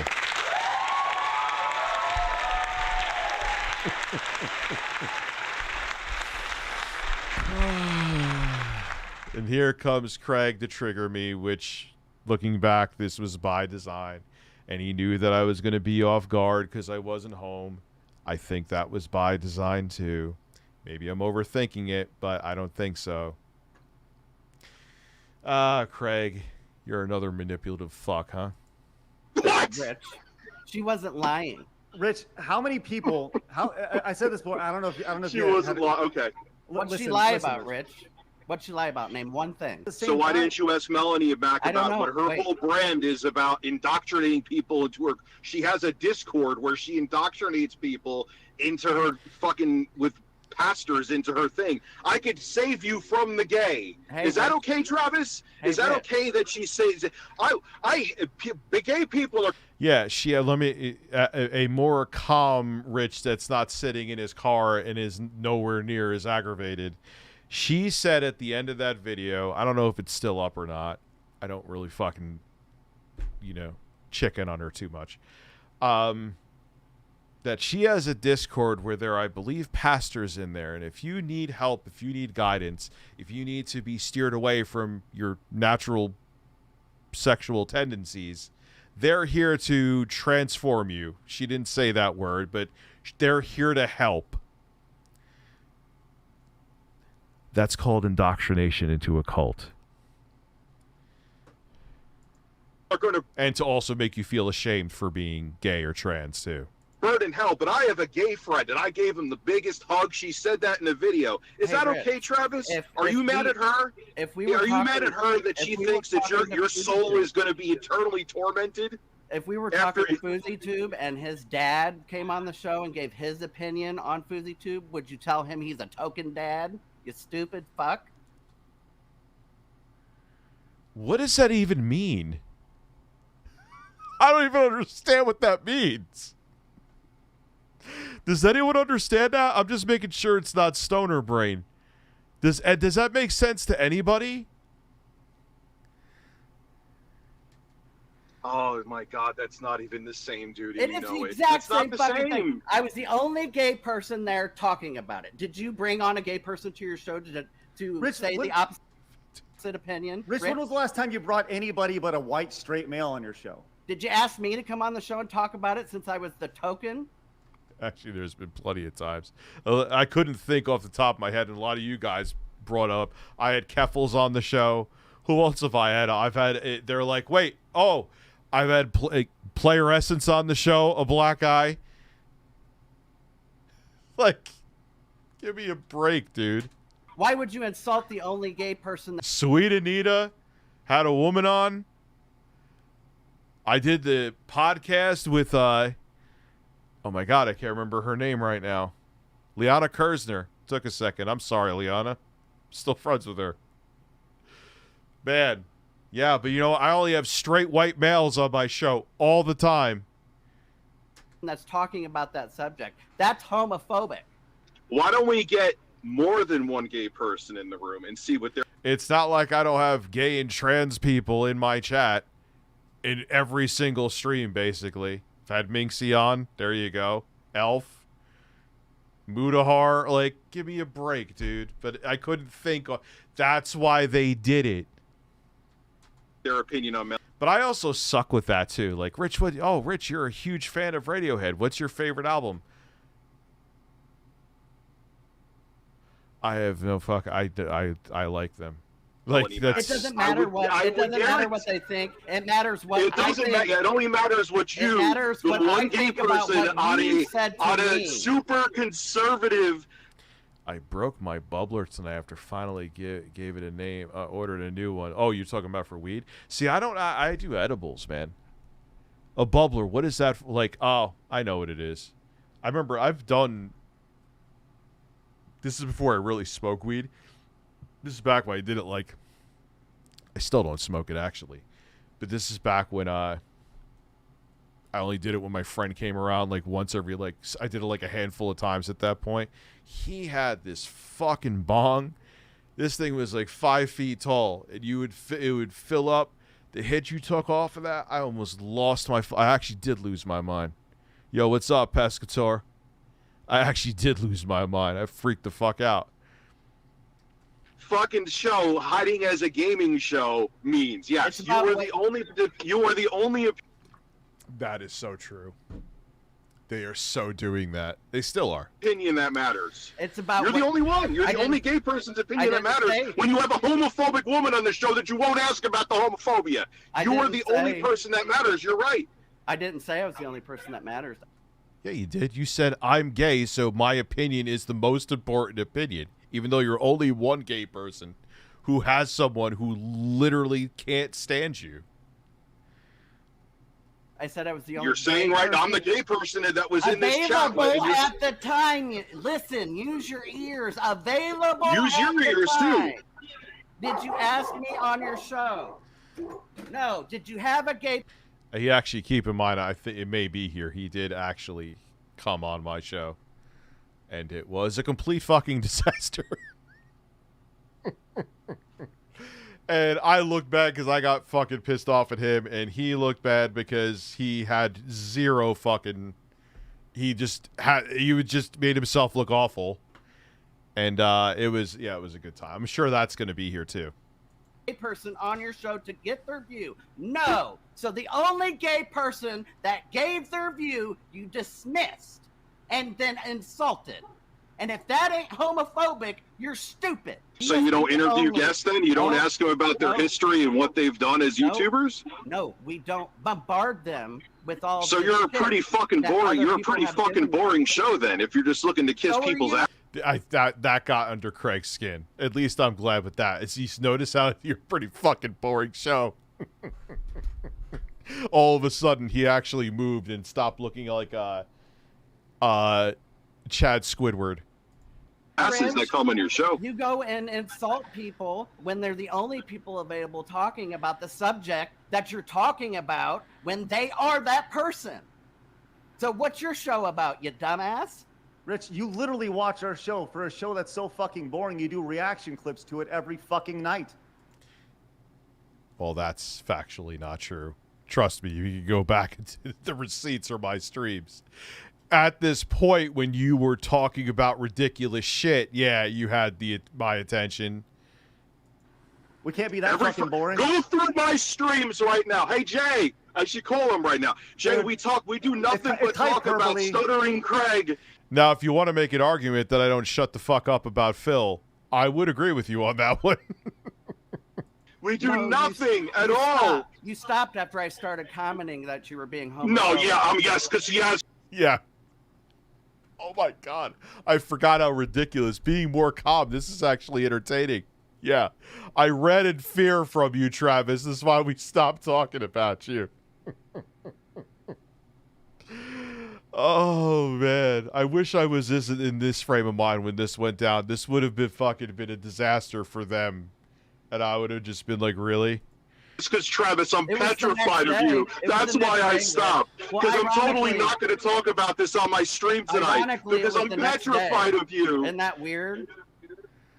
And here comes Craig to trigger me, which, looking back, this was by design. And he knew that I was going to be off guard because I wasn't home. I think that was by design, too. Maybe I'm overthinking it, but I don't think so. Craig, you're another manipulative fuck, huh? Rich, she wasn't lying. Rich, how many people? I said this before. I don't know if she wasn't lying. Okay. What'd she lie about, Rich? What'd she lie about? Name one thing. So why didn't you ask Melanie about what her whole brand is about, indoctrinating people into her? She has a Discord where she indoctrinates people into her fucking with pastors into her thing. I could save you from the gay. Hey, is that okay, Travis? Hey, is that Rich. okay that she says the gay people are? Yeah, she let me a more calm Rich that's not sitting in his car and is nowhere near as aggravated. She said at the end of that video, I don't know if it's still up or not. I don't really fucking, chicken on her too much. That she has a Discord where there are, I believe, pastors in there. And if you need help, if you need guidance, if you need to be steered away from your natural sexual tendencies, they're here to transform you. She didn't say that word, but they're here to help. That's called indoctrination into a cult. And to also make you feel ashamed for being gay or trans, too. Bird in hell, but I have a gay friend, and I gave him the biggest hug. She said that in the video. Is that Rich, okay, Travis? Are you mad at her? Are you mad at her that she thinks that your soul is going to be eternally tormented? If we were talking to FouseyTube and his dad came on the show and gave his opinion on FouseyTube, would you tell him he's a token dad? You stupid fuck. What does that even mean? I don't even understand what that means. Does anyone understand that? I'm just making sure it's not stoner brain. Does that make sense to anybody? Oh my God, that's not even the same, dude. It is the exact same fucking thing. I was the only gay person there talking about it. Did you bring on a gay person to your show to say the opposite opinion? Rich, when was the last time you brought anybody but a white straight male on your show? Did you ask me to come on the show and talk about it since I was the token? Actually, there's been plenty of times. I couldn't think off the top of my head, and a lot of you guys brought up. I had Keffels on the show. Who else have I had? I've had. They're like, wait, oh, I've had Player Essence on the show, a black guy. Like, give me a break, dude. Why would you insult the only gay person? Sweet Anita had a woman on. I did the podcast with, oh my God, I can't remember her name right now. Liana Kersner. Took a second. I'm sorry, Liana. Still friends with her. Man. Yeah, but I only have straight white males on my show all the time. That's talking about that subject. That's homophobic. Why don't we get more than one gay person in the room and see what they're... It's not like I don't have gay and trans people in my chat in every single stream, basically. I've had Minxie on. There you go. Elf. Mudahar. Like, give me a break, dude. But I couldn't think. That's why they did it. Their opinion on Mel. But I also suck with that, too. Like, Rich, Rich, you're a huge fan of Radiohead. What's your favorite album? I have no fuck. I like them. Like, that's, it doesn't matter what they think. It matters what it doesn't matter. It only matters what you. It matters the what one I gay think about person what on you a said to on me. a super conservative I broke my bubbler tonight after finally gave it a name. Ordered a new one. Oh, you're talking about for weed? See, I do edibles, man. A bubbler. What is that like? Oh, I know what it is. I remember I've done. This is before I really smoked weed. This is back when I did it like. I still don't smoke it actually, but this is back when I only did it when my friend came around like once every like I did it like a handful of times at that point. He had this fucking bong. This thing was like 5 feet tall, and it would fill up. The hit you took off of that, I almost lost my. I actually did lose my mind. Yo, what's up, Pescator? I actually did lose my mind. I freaked the fuck out. Fucking show hiding as a gaming show means yes. You are the only. You are the only. That is so true. They are so doing that. They still are. Opinion that matters. It's about. You're the only one. You're the only gay person's opinion that matters. When you have a homophobic woman on the show that you won't ask about the homophobia, you are the only person that matters. You're right. I didn't say I was the only person that matters. Yeah, you did. You said I'm gay, so my opinion is the most important opinion. Even though you're only one gay person who has someone who literally can't stand you. I said I was the only. You're saying right. I'm the gay person that was in this chat. Available at the time. Listen, use your ears. Available. Use your ears too. Did you ask me on your show? No. Did you have a gay? He actually, keep in mind, I think it may be here. He did actually come on my show, and it was a complete fucking disaster. And I looked bad because I got fucking pissed off at him, and he looked bad because he had zero fucking. He just made himself look awful, and it was a good time. I'm sure that's going to be here too. Person on your show to get their view. No. So the only gay person that gave their view, you dismissed and then insulted. And if that ain't homophobic, you're stupid. So you don't interview guests then? You don't ask them about their history and what they've done as YouTubers? No, we don't bombard them with all. So you're a pretty fucking boring. You're a pretty fucking boring show then. If you're just looking to kiss people's ass. That got under Craig's skin. At least I'm glad with that. It's you notice how you're a pretty fucking boring show. All of a sudden, he actually moved and stopped looking like Chad Squidward. Asses that come on your show. You go and insult people when they're the only people available talking about the subject that you're talking about when they are that person. So what's your show about, you dumbass? Rich, you literally watch our show. For a show that's so fucking boring, you do reaction clips to it every fucking night. Well, that's factually not true. Trust me, you can go back into the receipts or my streams. At this point, when you were talking about ridiculous shit, yeah, you had my attention. We can't be that fucking boring. Go through my streams right now. Hey, Jay, I should call him right now. Jay, we do nothing but talk about Stuttering Craig. Now, if you want to make an argument that I don't shut the fuck up about Phil, I would agree with you on that one. We do nothing at all. You stopped after I started commenting that you were being homophobic. No, yeah, yes, because yes. Yeah. Oh my God. I forgot how ridiculous. Being more calm. This is actually entertaining. Yeah. I read in fear from you, Travis. This is why we stopped talking about you. Oh, man. I wish I was in this frame of mind when this went down. This would have been a disaster for them. And I would have just been like, really? It's because, Travis, I'm petrified of you. That's why I stopped. Because I'm totally not going to talk about this on my stream tonight. Because I'm petrified of you. Isn't that weird?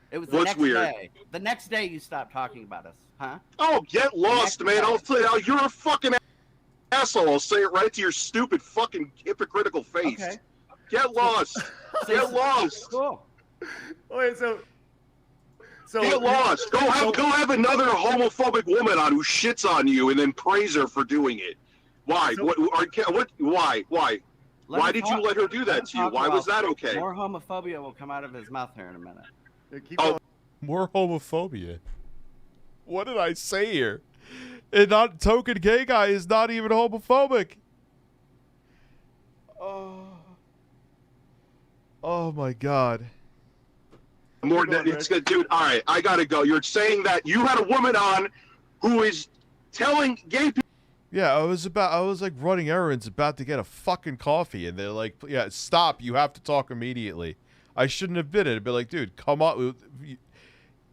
It was the next day. The next day you stopped talking about us, huh? Oh, get lost, man. I'll say you're a fucking asshole. I'll say it right to your stupid fucking hypocritical face. Okay. Get lost. Get lost. Cool. Wait, so get lost. Go have another homophobic woman on who shits on you and then praise her for doing it. Why? Why? Why did you let her do that to you? Why was that okay? More homophobia will come out of his mouth here in a minute. More homophobia. What did I say here? And not token gay guy is not even homophobic. Oh my God. More than it's good, dude. All right, I gotta go. You're saying that you had a woman on who is telling gay people. Yeah, I was like running errands, about to get a fucking coffee, and they're like, "Yeah, stop! You have to talk immediately." I shouldn't have been it. I'd be like, "Dude, come on!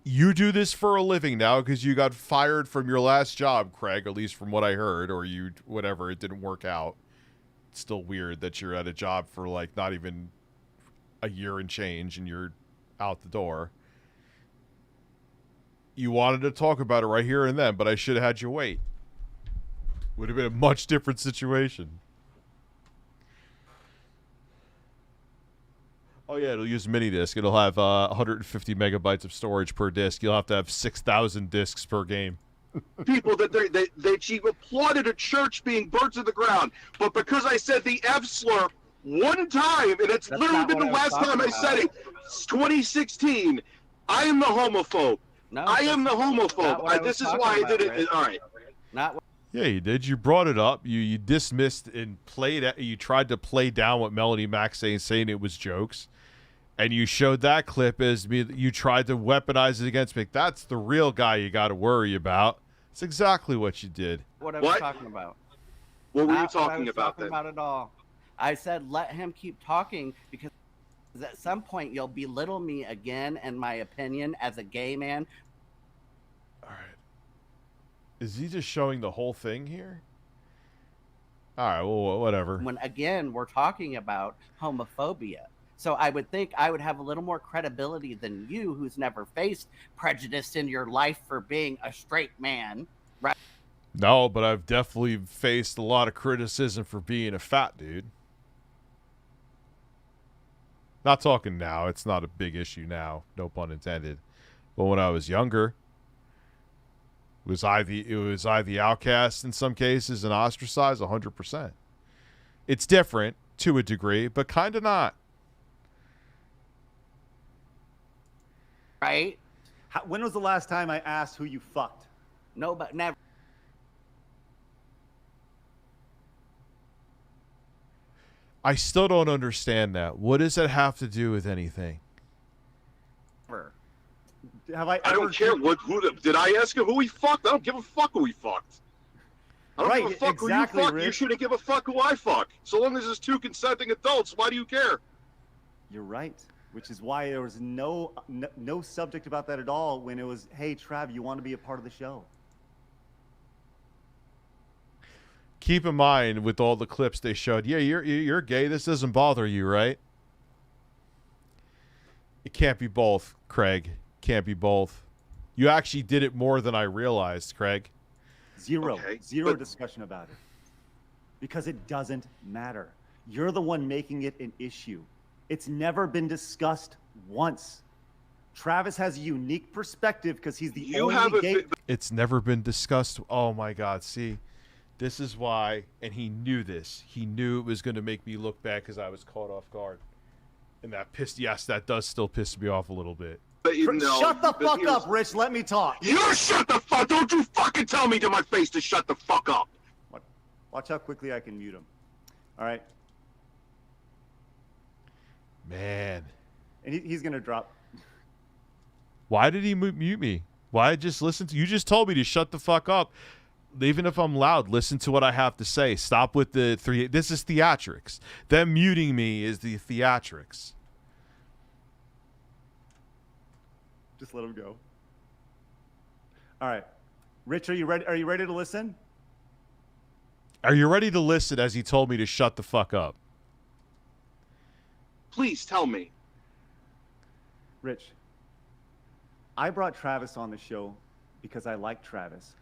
You do this for a living now because you got fired from your last job, Craig. At least from what I heard, or you whatever. It didn't work out. It's still weird that you're at a job for like not even a year and change, and you're out the door. You wanted to talk about it right here and then, but I should have had you wait. Would have been a much different situation. Oh yeah, it'll use mini disc. It'll have 150 megabytes of storage per disc. You'll have to have 6,000 discs per game. People that she applauded a church being burnt to the ground, but because I said the F slur one time, and it's That's literally not been the what I was last time I talking said it. It's 2016. I am the homophobe. No, I am the not homophobe. what I was This is talking why I about, did it. Rich. All right. Not what Yeah, you did. You brought it up. You dismissed and you tried to play down what Melanie Mac saying it was jokes. And you showed that clip as me. You tried to weaponize it against me. That's the real guy you got to worry about. It's exactly what you did. what I was talking about. What were you Not what I talking was about talking then? about at all. I said let him keep talking because at some point you'll belittle me again and my opinion as a gay man. All right. Is he just showing the whole thing here? All right, well, whatever. When again we're talking about homophobia. So I would think I would have a little more credibility than you, who's never faced prejudice in your life for being a straight man, right? No, but I've definitely faced a lot of criticism for being a fat dude. Not talking now. It's not a big issue now. No pun intended. But when I was younger, was I the outcast in some cases and ostracized? 100%. It's different to a degree, but kind of not. Right? When was the last time I asked who you fucked? No, but never. I still don't understand that. What does that have to do with anything? Have I don't care did I ask him who he fucked? I don't give a fuck who he fucked. I don't give a fuck exactly, who you fuck. Rich. You shouldn't give a fuck who I fuck. So long as it's two consenting adults, why do you care? You're right, which is why there was no subject about that at all when it was, hey, Trav, you want to be a part of the show? Keep in mind with all the clips they showed, yeah, you're gay. This doesn't bother you, right? It can't be both, Craig. Can't be both. You actually did it more than I realized, Craig. Zero discussion about it. Because it doesn't matter. You're the one making it an issue. It's never been discussed once. Travis has a unique perspective because he's the only gay. It's never been discussed. Oh my God! See, this is why, and he knew this. He knew it was going to make me look bad because I was caught off guard, and that pissed. Yes, that does still piss me off a little bit. Shut the fuck up, Rich. Let me talk. You shut the fuck! Don't you fucking tell me to my face to shut the fuck up. Watch how quickly I can mute him. All right. Man. And he's gonna drop. Why did he mute me? Why just listen to you? Just told me to shut the fuck up. Even if I'm loud, listen to what I have to say. Stop with the three. This is theatrics. Them muting me is the theatrics. Just let him go. All right, Rich, are you ready? Are you ready to listen? Are you ready to listen as he told me to shut the fuck up? Please tell me. Rich, I brought Travis on the show because I like Travis.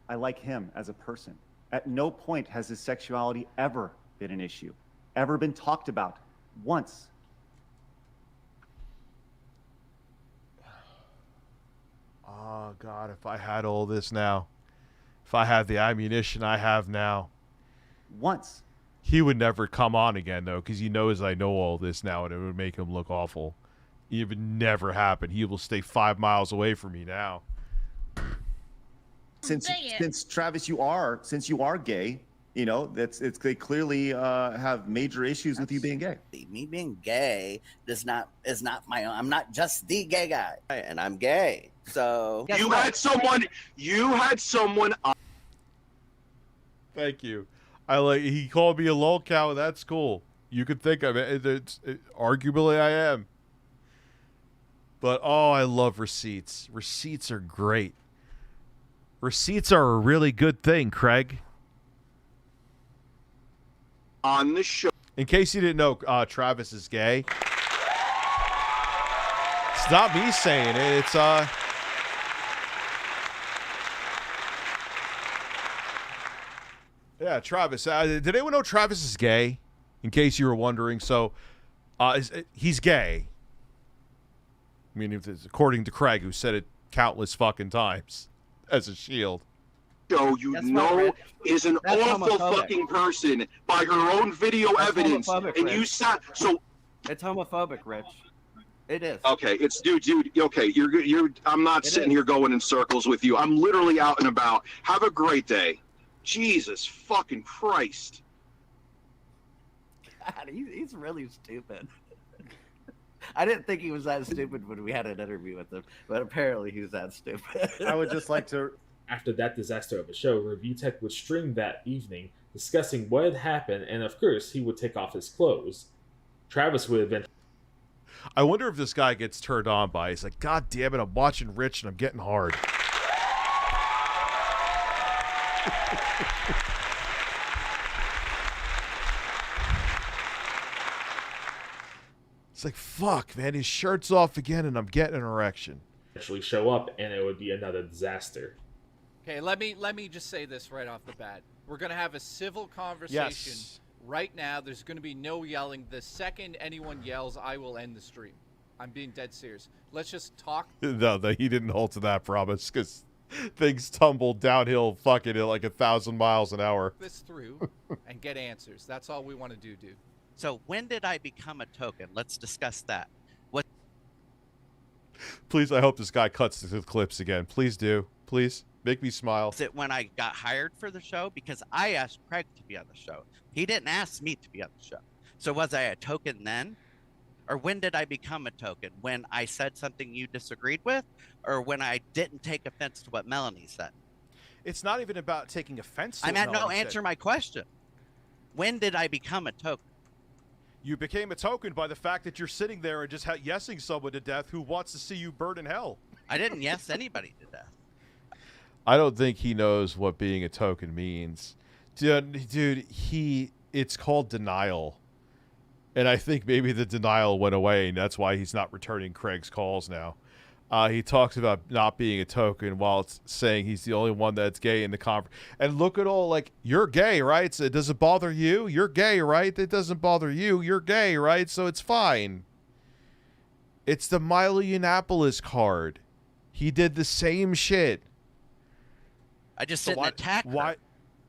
I like him as a person. At no point has his sexuality ever been an issue, ever been talked about once. Oh, God, if I had all this now. If I had the ammunition I have now. Once. He would never come on again, though, because he knows I know all this now, and it would make him look awful. It would never happen. He will stay 5 miles away from me now. Since Travis, you are gay, You know, they clearly have major issues with you being gay. Me being gay is not my own. I'm not just the gay guy, and I'm gay. So you had someone. Thank you. He called me a lol cow. That's cool. You could think of it. Arguably, I am. But I love receipts. Receipts are great. Receipts are a really good thing, Craig. On the show. In case you didn't know, Travis is gay. It's not me saying it. It's yeah, Travis. Did anyone know Travis is gay? In case you were wondering, so he's gay. I mean, according to Craig, who said it countless fucking times as a shield. Is an awful fucking person by her own video evidence, and Rich. you sat so. It's homophobic, Rich. It is. Okay, it's dude. Okay, you're. I'm not sitting here going in circles with you. I'm literally out and about. Have a great day. Jesus fucking Christ. God, he's really stupid. I didn't think he was that stupid when we had an interview with him, but apparently he was that stupid. I would just like to. After that disaster of a show, ReviewTech would stream that evening, discussing what had happened, and of course, he would take off his clothes. Travis would have been. I wonder if this guy gets turned on by. He's like, God damn it! I'm watching Rich and I'm getting hard. It's like, fuck, man. His shirt's off again, and I'm getting an erection. Actually, show up, and it would be another disaster. Okay, let me just say this right off the bat. We're gonna have a civil conversation right now. There's gonna be no yelling. The second anyone yells, I will end the stream. I'm being dead serious. Let's just talk. No, he didn't hold to that promise because things tumbled downhill fucking at like 1,000 miles an hour. This through and get answers. That's all we want to do, dude. So when did I become a token? Let's discuss that. What? Please, I hope this guy cuts the clips again. Please do. Please. Make me smile. Is it when I got hired for the show? Because I asked Craig to be on the show. He didn't ask me to be on the show. So was I a token then? Or when did I become a token? When I said something you disagreed with? Or when I didn't take offense to what Melanie said? It's not even about taking offense to I what meant no, Melanie answer said. my question. When did I become a token? You became a token by the fact that you're sitting there and just yesing someone to death who wants to see you burn in hell. I didn't yes anybody to death. I don't think he knows what being a token means. Dude, it's called denial. And I think maybe the denial went away, and that's why he's not returning Craig's calls now. He talks about not being a token while it's saying he's the only one that's gay in the conference. And look at all, like, you're gay, right? So does it bother you? You're gay, right? It doesn't bother you. You're gay, right? So it's fine. It's the Milo Yiannopoulos card. He did the same shit. I just didn't attack her. Why?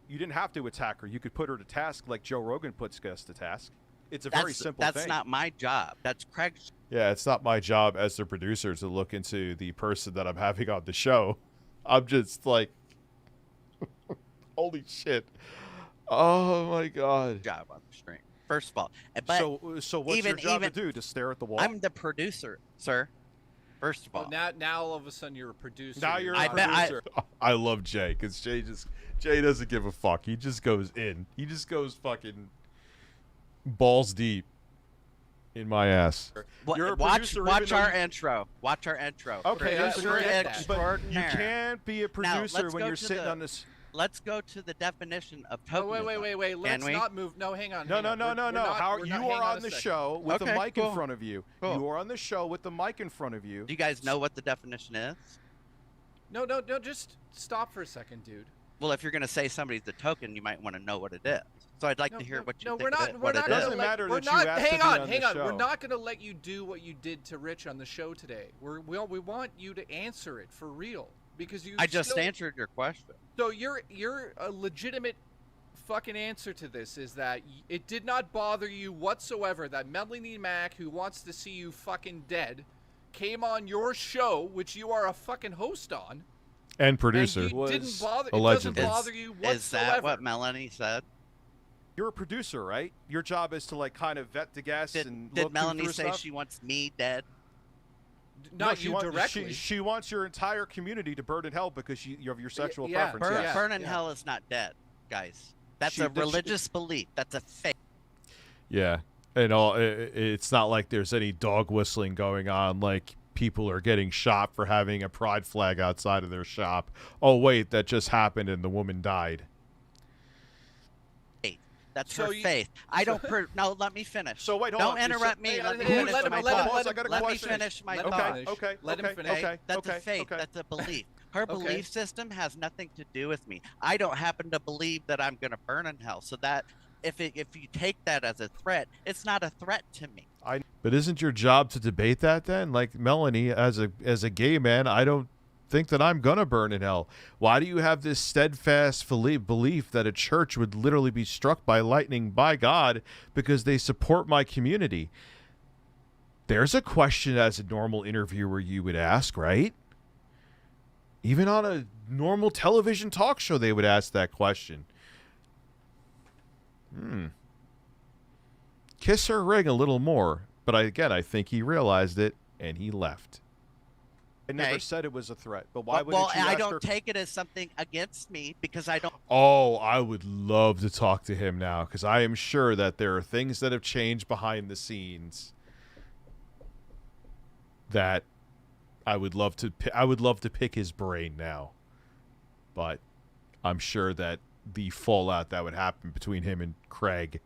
You didn't have to attack her. You could put her to task like Joe Rogan puts us to task. It's a very simple thing. That's not my job. That's Craig's. Yeah, it's not my job as the producer to look into the person that I'm having on the show. I'm just like, holy shit. Oh, my God. Job on the stream, first of all. But so what's your job to do? To stare at the wall? I'm the producer, sir. First of all. Now all of a sudden you're a producer. Now you're a producer. I love Jay because Jay doesn't give a fuck. He just goes in. He just goes fucking balls deep in my ass. Watch our intro. Watch our intro. Okay, producer but you can't be a producer when you're sitting on this. Let's go to the definition of tokenism. Wait. Let's not move. No, hang on. No. You are on the show with the mic in front of you. Cool. You are on the show with the mic in front of you. Do you guys know what the definition is? No. Just stop for a second, dude. Well, if you're going to say somebody's a token, you might want to know what it is. So I'd like to hear what you think It doesn't matter that you asked to be on the show. We're not going to let you do what you did to Rich on the show today. We want you to answer it for real. Because I just answered your question. So your a legitimate fucking answer to this is that it did not bother you whatsoever that Melanie Mack, who wants to see you fucking dead, came on your show, which you are a fucking host on, and producer. And it doesn't bother you whatsoever. Is that what Melanie said? You're a producer, right? Your job is to like kind of vet the guests and Did look Melanie through say stuff. she wants me dead? Not she you directly. She wants your entire community to burn in hell because of your sexual preference. Yes. Burn in hell is not dead, guys. That's a religious belief. That's a faith. Yeah, and it's not like there's any dog whistling going on. Like people are getting shot for having a pride flag outside of their shop. Oh wait, that just happened and the woman died. That's her faith. I don't. No, let me finish. So wait, hold don't on. interrupt me. Let me finish my thought. Let me finish my thought. Okay. Let him finish. That's a faith. That's a belief. Her belief system has nothing to do with me. I don't happen to believe that I'm going to burn in hell. So that if you take that as a threat, it's not a threat to me. But isn't your job to debate that then? Like Melanie, as a gay man, I don't think that I'm gonna burn in hell. Why do you have this steadfast belief that a church would literally be struck by lightning by God because they support my community? There's a question as a normal interviewer you would ask, right? Even on a normal television talk show, they would ask that question. Kiss her ring a little more. But I think he realized it and he left. I never said it was a threat, but why would you ask her? I don't take it as something against me because I don't. Oh, I would love to talk to him now because I am sure that there are things that have changed behind the scenes that I would love to pick his brain now. But I'm sure that the fallout that would happen between him and Craig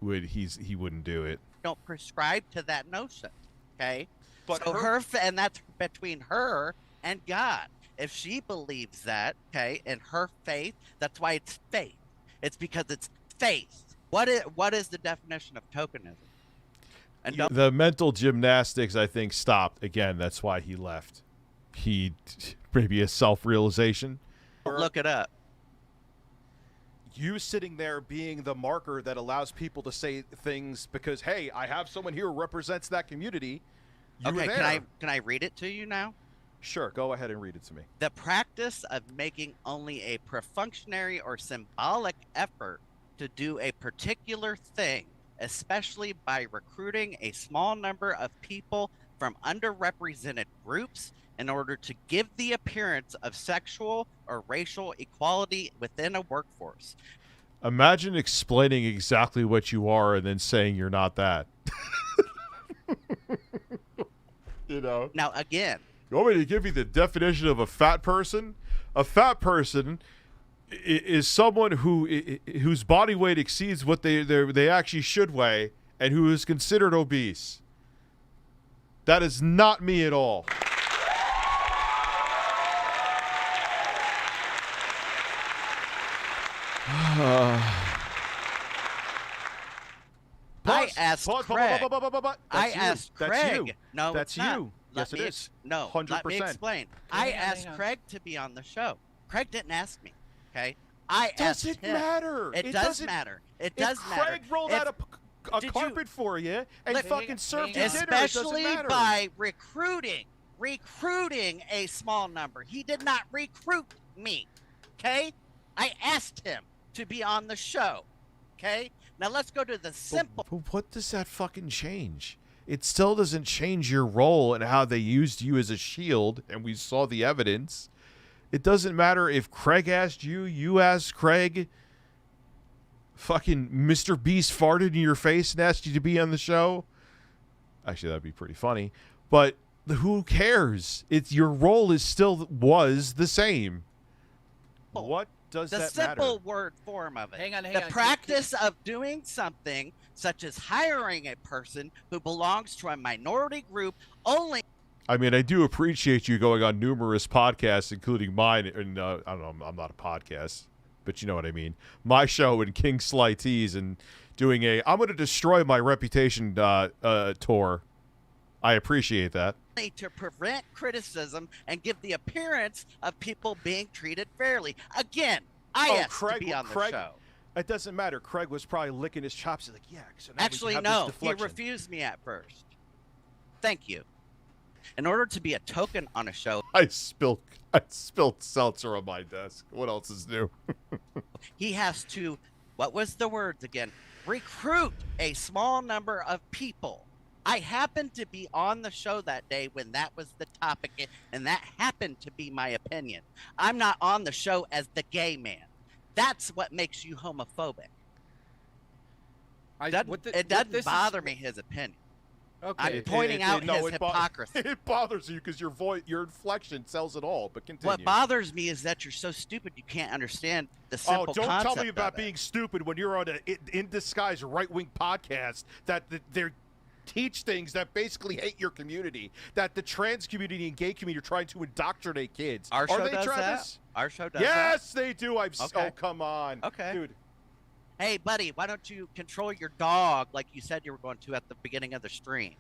he wouldn't do it. Don't prescribe to that notion, okay? But so and that's between her and God. If she believes that, okay, in her faith, that's why it's faith. It's because it's faith. What is the definition of tokenism? And the mental gymnastics, I think, stopped again. That's why he left. Maybe a self-realization. Look it up. You sitting there being the marker that allows people to say things because, hey, I have someone here who represents that community. Okay, can I read it to you now? Sure, go ahead and read it to me. The practice of making only a perfunctory or symbolic effort to do a particular thing, especially by recruiting a small number of people from underrepresented groups in order to give the appearance of sexual or racial equality within a workforce. Imagine explaining exactly what you are and then saying you're not that. You know. Now, again. You want me to give you the definition of a fat person? A fat person is someone whose body weight exceeds what they actually should weigh and who is considered obese. That is not me at all. I asked Craig. I asked That's Craig. you. No, that's it's not. you. Yes, it is. No, 100%. let me explain. I asked Craig to be on the show. Craig didn't ask me. Okay, I asked him. Doesn't matter. It does matter. It does matter. If Craig rolled out a carpet for you and fucking served you dinner, especially it doesn't matter. by recruiting a small number. He did not recruit me. Okay, I asked him to be on the show. Okay, now let's go to the simple. But what does that fucking change? It still doesn't change your role and how they used you as a shield, and we saw the evidence. It doesn't matter if Craig asked you, you asked Craig. Fucking Mr. Beast farted in your face and asked you to be on the show. Actually, that'd be pretty funny. But who cares? It's your role was the same. What does that matter? The simple word form of it. Hang on. The practice of doing something such as hiring a person who belongs to a minority group only. I mean, I do appreciate you going on numerous podcasts, including mine. And I don't know, I'm not a podcast, but you know what I mean. My show and King Sly Tees and doing I'm going to destroy my reputation tour. I appreciate that. To prevent criticism and give the appearance of people being treated fairly. Again, I asked to be on the show. It doesn't matter. Craig was probably licking his chops. He's like, yeah. So now actually, no. He refused me at first. Thank you. In order to be a token on a show, I spilled seltzer on my desk. What else is new? He has to what was the words again? Recruit a small number of people. I happened to be on the show that day when that was the topic, and that happened to be my opinion. I'm not on the show as the gay man. That's what makes you homophobic. It doesn't bother me his opinion. Okay. I'm pointing out his hypocrisy. It bothers you because your inflection tells it all. But continue. What bothers me is that you're so stupid you can't understand the simple concept. Oh, don't tell me about of it. being stupid when you're on an in disguise right-wing podcast that they're teach things that basically hate your community, that the trans community and gay community are trying to indoctrinate kids. Our show Are they, does Travis? that. Our show does yes, that. they do. Okay. Oh, come on. Okay. Dude. Hey, buddy, why don't you control your dog like you said you were going to at the beginning of the stream?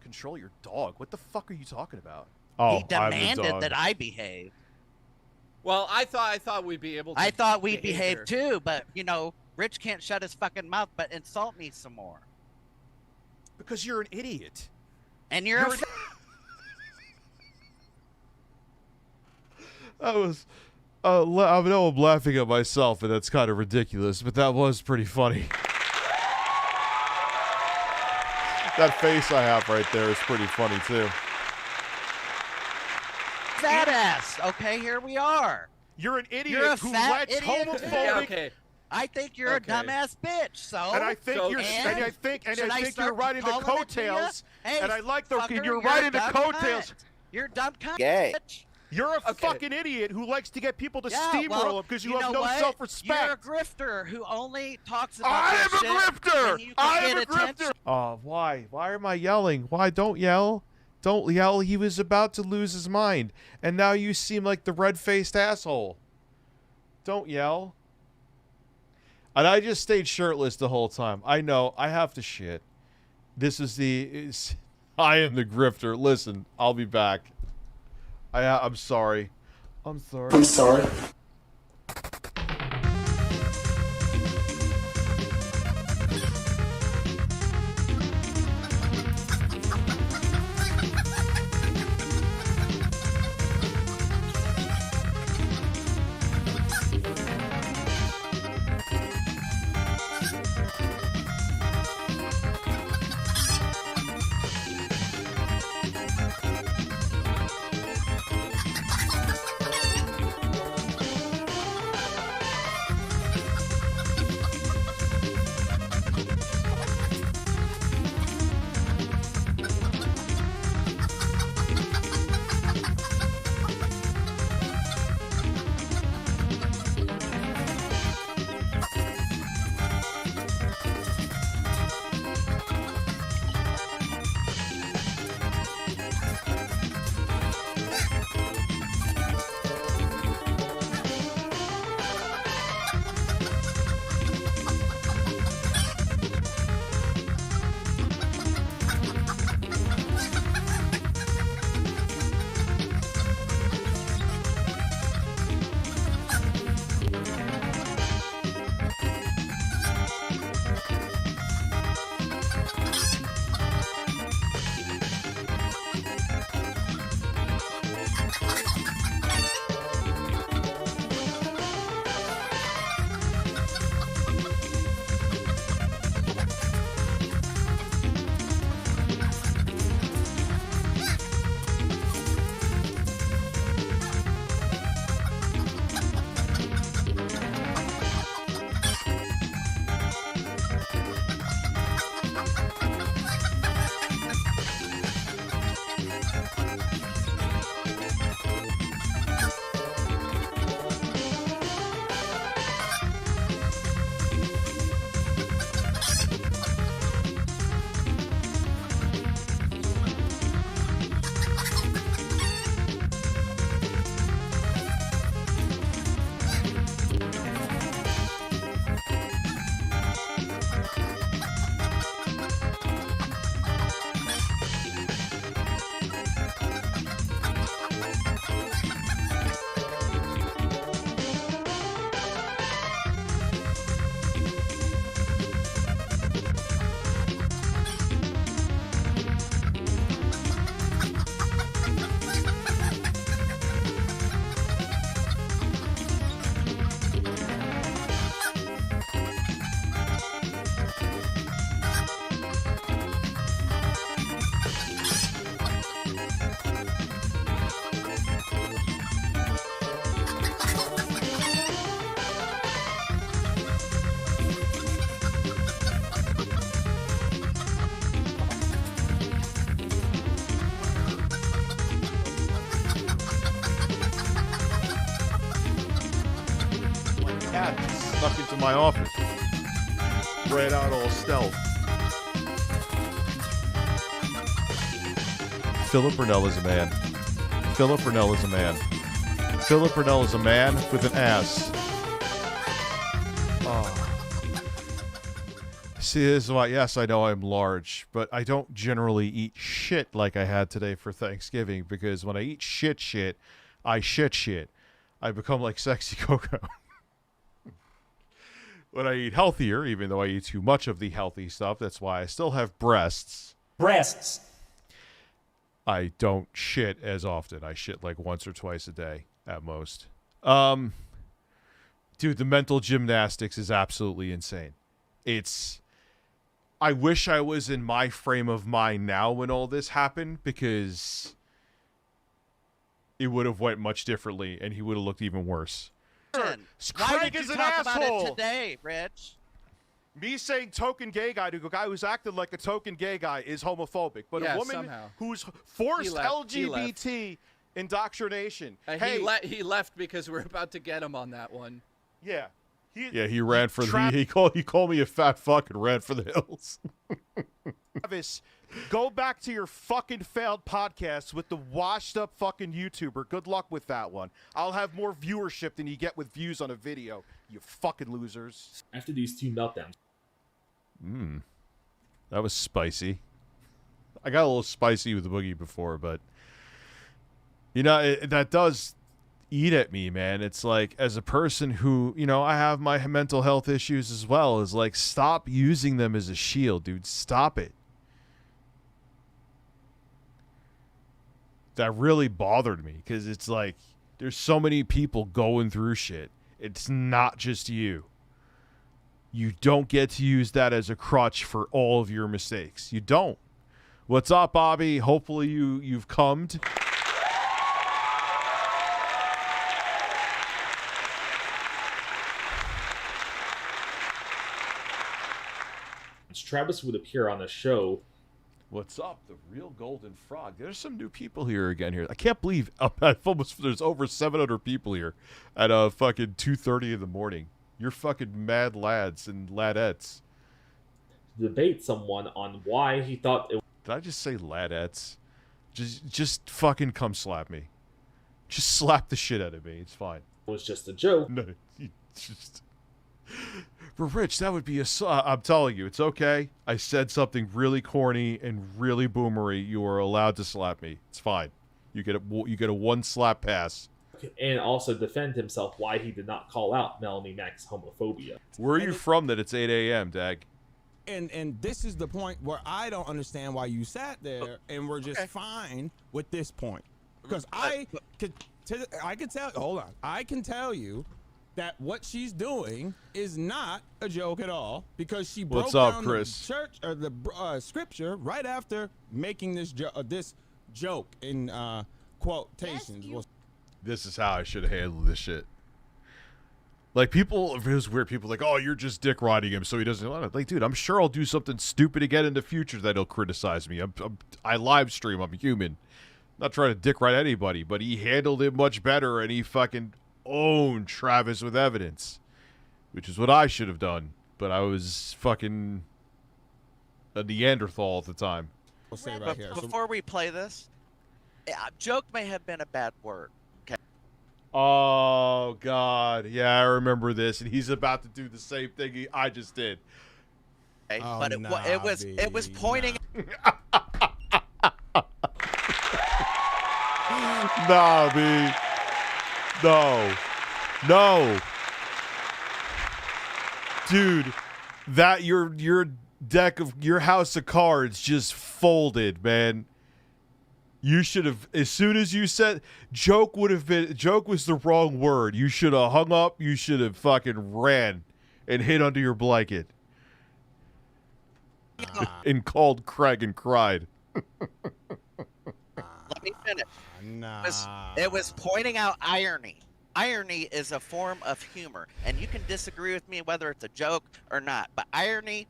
Control your dog? What the fuck are you talking about? He demanded that I behave. Well, I thought we'd be able to. I thought we'd behave behave too, but, you know, Rich can't shut his fucking mouth but insult me some more. Because you're an idiot. And you're a That was... I know I'm laughing at myself, and that's kind of ridiculous, but that was pretty funny. That face I have right there is pretty funny, too. fat ass. Okay, here we are. You're an idiot You're a who fat lets idiot. homophobic... Okay. I think you're a dumbass bitch. So and I think I think you're riding the coattails. Hey, and I like the fucker, you're riding the dumb coattails. cunt. You're a dumb cunt. Gay. Bitch. You're a fucking idiot who likes to get people to steamroll him because you have know no what? self-respect. You're a grifter who only talks about I am this a shit grifter. when you can I am get a grifter. attention. Oh, why? Why am I yelling? Why? Don't yell. Don't yell. He was about to lose his mind, and now you seem like the red-faced asshole. Don't yell. And I just stayed shirtless the whole time. I know. I have to shit. This is I am the grifter. Listen, I'll be back. I'm sorry. I'm sorry. I'm sorry. into my office. Ran out all stealth. Philip Burnell is a man. Philip Burnell is a man. Philip Burnell is a man with an ass. Oh. See, this is why, yes, I know I'm large, but I don't generally eat shit like I had today for Thanksgiving, because when I eat shit, I shit. I become like Sexy Coco. When I eat healthier, even though I eat too much of the healthy stuff, that's why I still have breasts. Breasts. I don't shit as often. I shit like once or twice a day at most. Dude, the mental gymnastics is absolutely insane. I wish I was in my frame of mind now when all this happened, because it would have went much differently and he would have looked even worse. Why Craig did is you an talk about asshole. it today, Rich? Me saying token gay guy to a guy who's acted like a token gay guy is homophobic, but Yeah, a woman somehow. who's forced He left. LGBT indoctrination. He left because we're about to get him on that one. Yeah. He ran for the he called me a fat fuck and ran for the hills. Travis, go back to your fucking failed podcast with the washed up fucking YouTuber. Good luck with that one. I'll have more viewership than you get with views on a video, you fucking losers. After these two meltdowns. That was spicy. I got a little spicy with the boogie before, but that does eat at me, man. It's like, as a person who, I have my mental health issues as well, is like, stop using them as a shield, dude. Stop it. That really bothered me, because it's like, there's so many people going through shit. It's not just you. You don't get to use that as a crutch for all of your mistakes. You don't. What's up, Bobby? Hopefully you've cummed. Travis would appear on the show. What's up, the real golden frog? There's some new people here again here. I can't believe there's over 700 people here at fucking 2:30 in the morning. You're fucking mad lads and ladettes. Debate someone on why he thought it. Did I just say ladettes? Just fucking come slap me. Just slap the shit out of me. It's fine. It was just a joke. No, just. But Rich, that would be I'm telling you, it's okay. I said something really corny and really boomery. You are allowed to slap me. It's fine. You get a one slap pass. And also defend himself why he did not call out Melanie Mack's homophobia. Where are you from that it's 8 a.m., Dag? And this is the point where I don't understand why you sat there and were just fine with this point. Because I can tell. Hold on. I can tell you that what she's doing is not a joke at all, because she broke down the church or the scripture right after making this joke in quotations. This is how I should have handled this shit. Like, it was weird. People like, oh, you're just dick riding him, so he doesn't. Like, dude, I'm sure I'll do something stupid again in the future that he'll criticize me. I live stream. I'm human. Not trying to dick ride anybody, but he handled it much better, and he fucking owned Travis with evidence, which is what I should have done. But I was fucking a Neanderthal at the time. Before we play this, joke may have been a bad word. Okay. Oh God, yeah, I remember this, and he's about to do the same thing I just did. Okay, but it was pointing. Nah, B. No. Dude, that your deck of your house of cards just folded, man. You should have, as soon as you said joke was the wrong word. You should have hung up, you should have fucking ran and hid under your blanket. And called Craig and cried. Let me finish. It was pointing out irony. Irony is a form of humor, and you can disagree with me whether it's a joke or not, but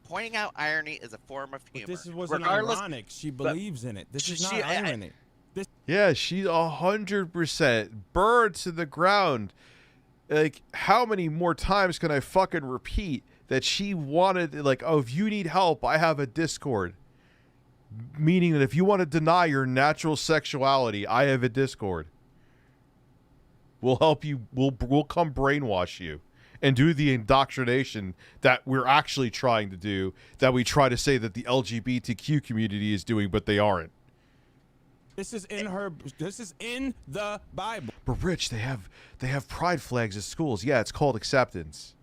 pointing out irony is a form of humor. But this wasn't ironic. She believes in it. This is not irony. Yeah, she's 100% bird to the ground. like, how many more times can I fucking repeat that she wanted, like, oh, if you need help, I have a Discord. Meaning that if you want to deny your natural sexuality, I have a Discord. We'll help you. We'll come brainwash you and do the indoctrination that we're actually trying to do, that we try to say that the LGBTQ community is doing, but they aren't. This is in the Bible. But Rich, they have pride flags at schools. Yeah, it's called acceptance.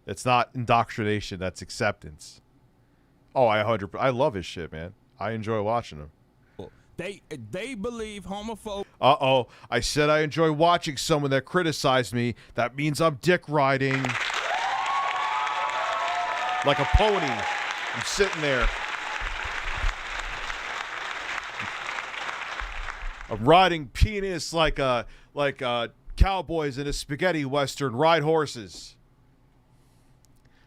It's not indoctrination. That's acceptance. Oh, I love his shit, man. I enjoy watching him. They believe homophobic. Uh-oh. I said I enjoy watching someone that criticized me. That means I'm dick riding. Like a pony. I'm sitting there. I'm riding penis like cowboys in a spaghetti western ride horses.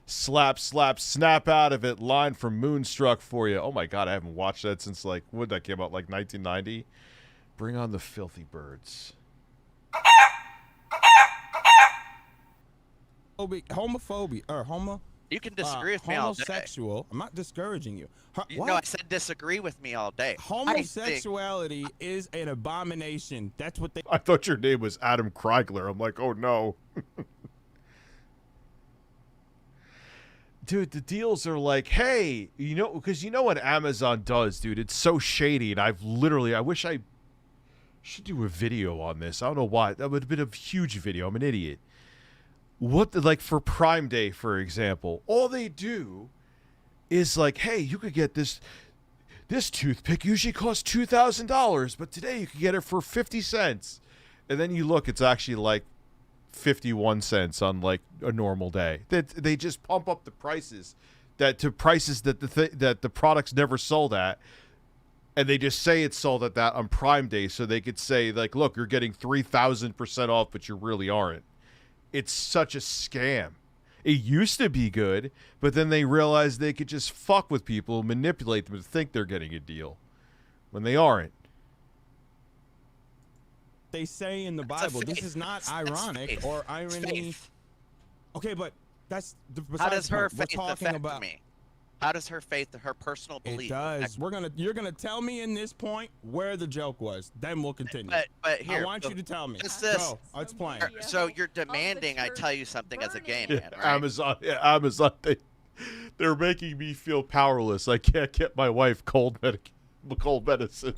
Slap, slap, snap out of it. Line from Moonstruck for you. Oh my God, I haven't watched that since when that came out, like 1990. Bring on the filthy birds. Homophobia or homo. You can disagree with me all day. Homosexual. I'm not discouraging you. No, I said disagree with me all day. Homosexuality is an abomination. That's what they. I thought your name was Adam Kreigler. I'm like, oh no. Dude, the deals are like, hey, because you know what Amazon does, dude? It's so shady, and I wish I should do a video on this. I don't know why. That would have been a huge video. I'm an idiot. Like for Prime Day, for example, all they do is like, hey, you could get this toothpick usually costs $2,000, but today you can get it for 50 cents. And then you look, it's actually like 51 cents on like a normal day. They just pump up the prices that the products never sold at, and they just say it's sold at that on Prime Day, so they could say like, look, you're getting 3,000% off, but you really aren't. It's such a scam. It used to be good, but then they realized they could just fuck with people, manipulate them to think they're getting a deal when they aren't. They say in the Bible. This is not ironic or irony. Okay, but that's how does her faith affect me? How does her faith, her personal belief? It does. You're gonna tell me in this point where the joke was. Then we'll continue. But here, I want you to tell me. Go. It's plain. So you're demanding I tell you something as a gay man, right? Amazon. They're making me feel powerless. I can't get my wife cold medicine.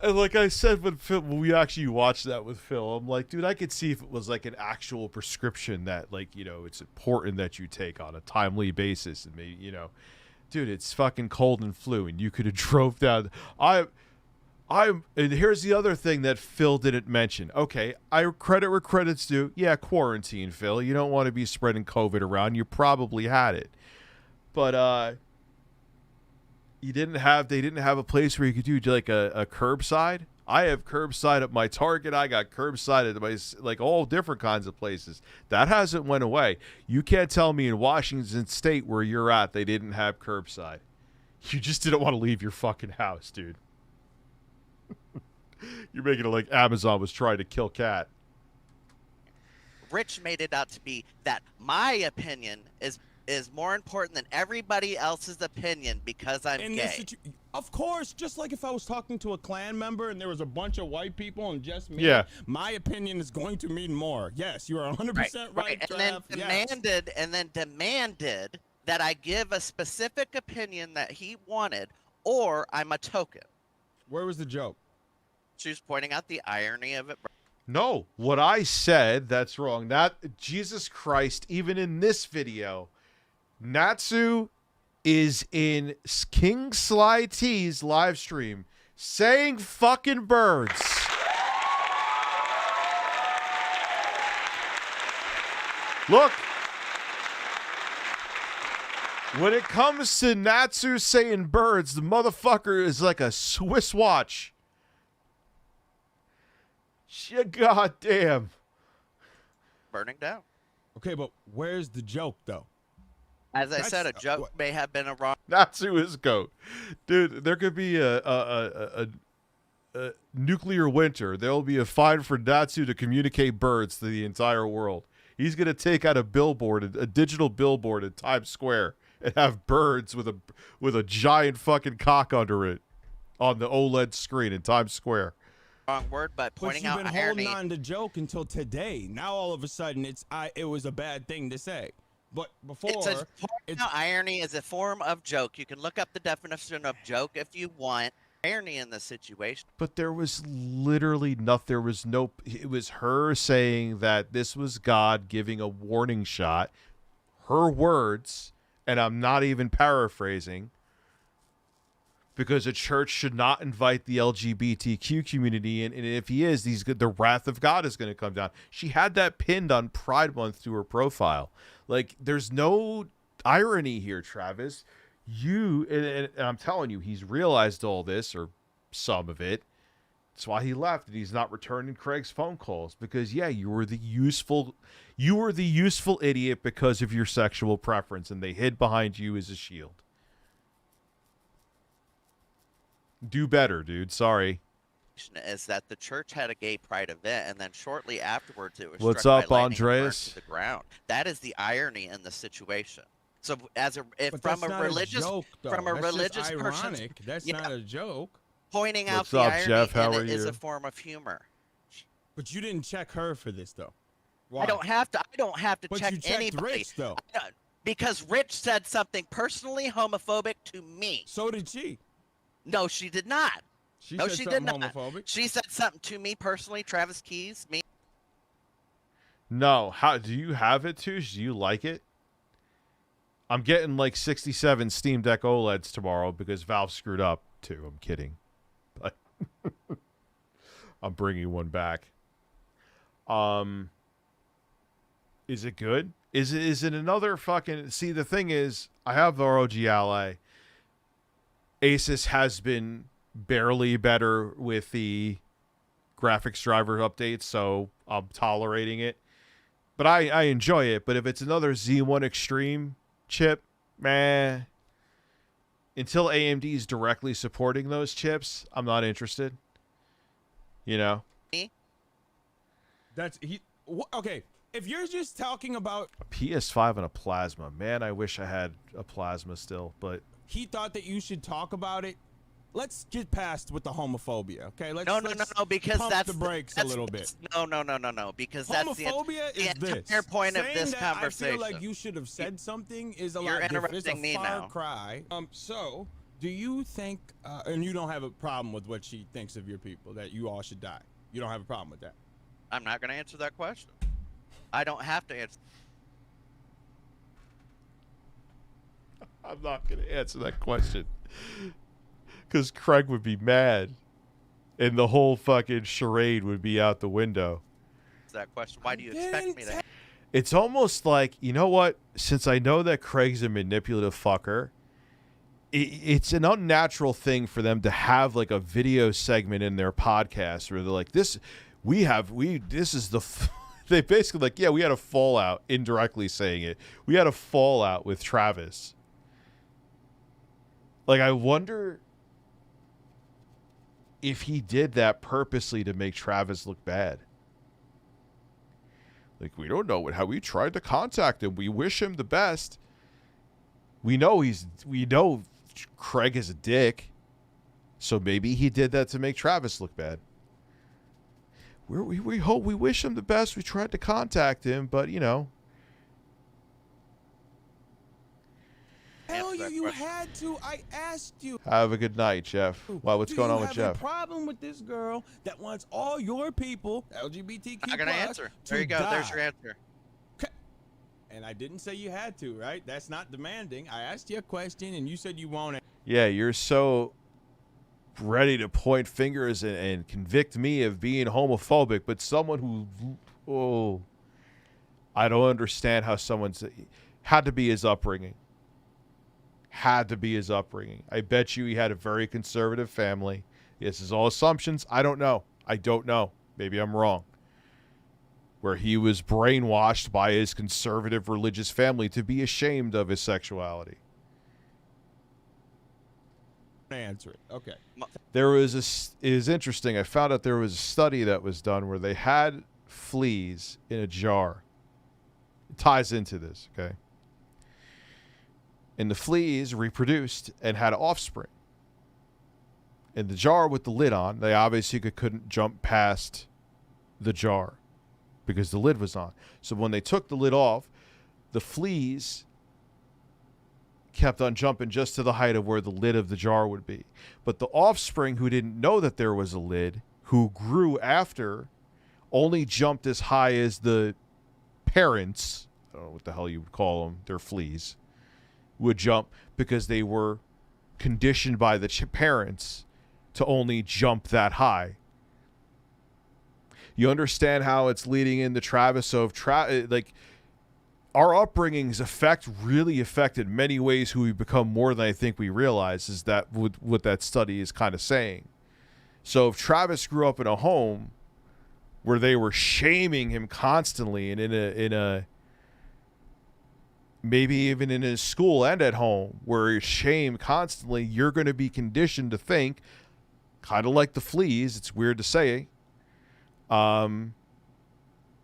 And like I said, when we actually watched that with Phil, I'm like, dude, I could see if it was like an actual prescription that, like, it's important that you take on a timely basis. And maybe, dude, it's fucking cold and flu, and you could have drove down. And here's the other thing that Phil didn't mention. Okay, I credit where credit's due. Yeah, quarantine, Phil. You don't want to be spreading COVID around. You probably had it. But, they didn't have a place where you could do like a curbside. I have curbside at my Target. I got curbside at my, like, all different kinds of places. That hasn't went away. You can't tell me in Washington State where you're at they didn't have curbside. You just didn't want to leave your fucking house, dude. You're making it like Amazon was trying to kill Cat. Rich made it out to be that my opinion is more important than everybody else's opinion because I'm gay. Of course, just like if I was talking to a Klan member and there was a bunch of white people and just me, my opinion is going to mean more. Yes, you are 100% right. And then demanded that I give a specific opinion that he wanted, or I'm a token. Where was the joke? She was pointing out the irony of it. No, what I said, that's wrong. Jesus Christ, even in this video, Natsu is in King Sly T's live stream saying fucking birds. Look. When it comes to Natsu saying birds, the motherfucker is like a Swiss watch. God damn. Burning down. Okay, but where's the joke, though? As I said, a joke may have been a wrong. Natsu is goat. Dude, there could be a nuclear winter. There will be a fine for Natsu to communicate birds to the entire world. He's going to take out a billboard, a digital billboard in Times Square, and have birds with a giant fucking cock under it on the OLED screen in Times Square. Wrong word, but pointing out you've been holding on to joke until today. Now all of a sudden it was a bad thing to say. But before, irony is a form of joke. You can look up the definition of joke if you want. Irony in this situation. But there was literally nothing. There was no. It was her saying that this was God giving a warning shot. Her words, and I'm not even paraphrasing, because a church should not invite the LGBTQ community in, and if he is, the wrath of God is going to come down. She had that pinned on Pride Month to her profile. Like, there's no irony here, Travis. And I'm telling you, he's realized all this, or some of it. That's why he left, and he's not returning Craig's phone calls, because you were the useful idiot because of your sexual preference, and they hid behind you as a shield. Do better, dude. Sorry. Is that the church had a gay pride event, and then shortly afterwards it was What's struck up, by lightning and burned Andreas? to the ground. That is the irony in the situation. So, from a religious person, that's not a joke. Pointing out What's the up, irony Jeff? How in are it is you? a form of humor. But you didn't check her for this, though. Why? I don't have to But check you checked anybody. Rich, though. Because Rich said something personally homophobic to me. So did she. No, she did not. She no, said she something did not. homophobic. She said something to me personally, Travis Keys, me. No. How do you have it, Touche? Do you like it? I'm getting like 67 Steam Deck OLEDs tomorrow because Valve screwed up too. I'm kidding. But I'm bringing one back. Is it good? Is it another fucking... See, the thing is, I have the ROG Ally. Asus has been barely better with the graphics driver updates, so I'm tolerating it. But I enjoy it. But if it's another Z1 Extreme chip, man, until AMD is directly supporting those chips, I'm not interested. You know? Okay, if you're just talking about A PS5 and a plasma. Man, I wish I had a plasma still, but he thought that you should talk about it. Let's get past with the homophobia, okay? Let's because pump that's the brakes a little bit. No, because that's the entire this. point of Saying this that conversation. I feel like you should have said something is a You're lot different. interrupting It's me a far now. cry. So, do you think, and you don't have a problem with what she thinks of your people, that you all should die? You don't have a problem with that? I'm not going to answer that question. I don't have to answer. I'm not going to answer that question. Because Craig would be mad. And the whole fucking charade would be out the window. That question. Why do you expect me to? It's almost like, you know what? Since I know that Craig's a manipulative fucker, it's an unnatural thing for them to have like a video segment in their podcast where they're like, this is the... They basically like, yeah, we had a fallout, indirectly saying it. We had a fallout with Travis. Like, I wonder if he did that purposely to make Travis look bad. Like, we don't know how we tried to contact him. We wish him the best. We know Craig is a dick. So maybe he did that to make Travis look bad. We wish him the best. We tried to contact him, but you know. Hell, you had to. I asked you. Have a good night, Jeff. Wow, what's going on with Do you have Jeff? a problem with this girl that wants all your people, LGBTQ+, I'm not going to answer. There you go. die? There's your answer. And I didn't say you had to, right? That's not demanding. I asked you a question, and you said you won't. Yeah, you're so ready to point fingers and convict me of being homophobic, but someone who, I don't understand how someone's had to be his upbringing. Had to be his upbringing. I bet you he had a very conservative family. This is all assumptions. I don't know. Maybe I'm wrong. Where he was brainwashed by his conservative religious family to be ashamed of his sexuality. answer it. Okay. There was it is interesting. I found out there was a study that was done where they had fleas in a jar. It ties into this, okay? And the fleas reproduced and had offspring. In the jar with the lid on, they obviously couldn't jump past the jar because the lid was on. So when they took the lid off, the fleas kept on jumping just to the height of where the lid of the jar would be. But the offspring, who didn't know that there was a lid, who grew after, only jumped as high as the parents, I don't know what the hell you would call them, they're fleas, would jump because they were conditioned by the parents to only jump that high. You understand how it's leading into Travis? So if like our upbringings really affected many ways who we become more than I think we realize, is that what that study is kind of saying. So if Travis grew up in a home where they were shaming him constantly, and in a maybe even in his school and at home where he's shamed constantly, you're going to be conditioned to think, kind of like the fleas, it's weird to say,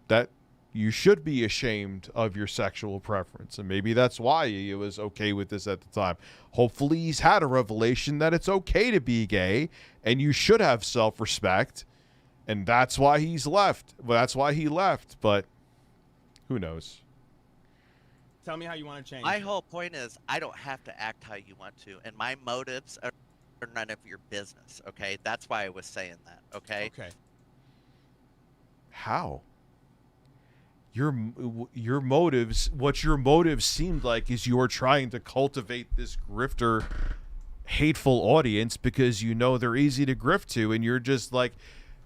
that you should be ashamed of your sexual preference. And maybe that's why he was okay with this at the time. Hopefully he's had a revelation that it's okay to be gay and you should have self-respect. And that's why he's left. Well, that's why he left. But who knows? Tell me how you want to change. My whole point is I don't have to act how you want to. And my motives are none of your business. Okay? That's why I was saying that. Okay? Okay. How? Your motives, what your motives seemed like is you're trying to cultivate this grifter, hateful audience because you know they're easy to grift to, and you're just like,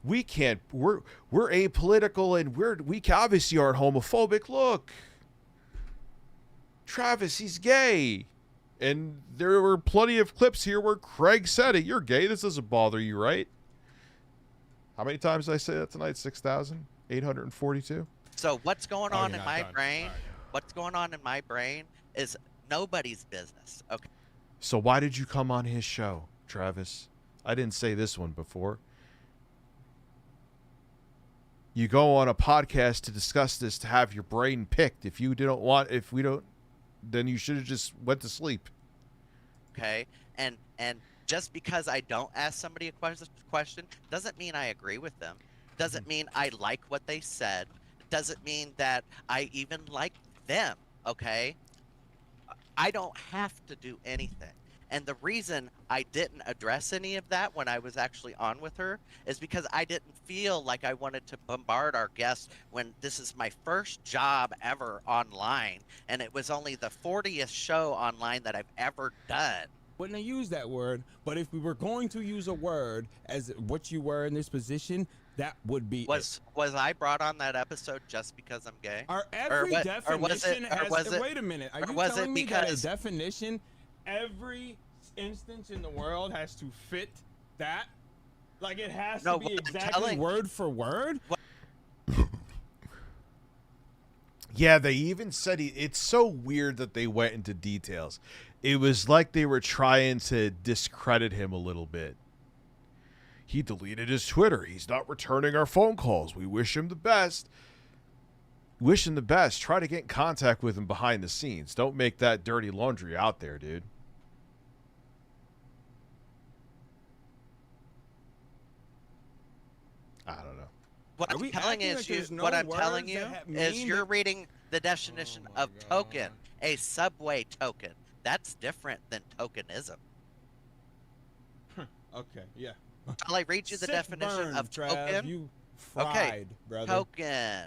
we're apolitical and we obviously aren't homophobic. Look, Travis, he's gay. And there were plenty of clips here where Craig said it. You're gay. This doesn't bother you, right? How many times did I say that tonight? 6,842? So what's going on in my brain? What's going on in my brain is nobody's business. Okay. So why did you come on his show, Travis? I didn't say this one before. You go on a podcast to discuss this to have your brain picked. If we don't, then you should have just went to sleep. Okay. And just because I don't ask somebody a question doesn't mean I agree with them. Doesn't mean I like what they said. Doesn't mean that I even like them, okay? I don't have to do anything. And the reason I didn't address any of that when I was actually on with her is because I didn't feel like I wanted to bombard our guests when this is my first job ever online, and it was only the 40th show online that I've ever done. Wouldn't have used that word, but if we were going to use a word as what you were in this position, that would be was I brought on that episode just because I'm gay? Wait a minute. Are you telling me that a definition, every instance in the world has to fit that? Like it has to be exactly word for word? Yeah, they even said it's so weird that they went into details. It was like they were trying to discredit him a little bit. He deleted his Twitter. He's not returning our phone calls. We wish him the best. Wish him the best. Try to get in contact with him behind the scenes. Don't make that dirty laundry out there, dude. I don't know. What I'm telling you is you're reading the definition of token, a subway token. That's different than tokenism. Okay, yeah. Shall I read you the definition of token? You fried, brother. Token. Okay.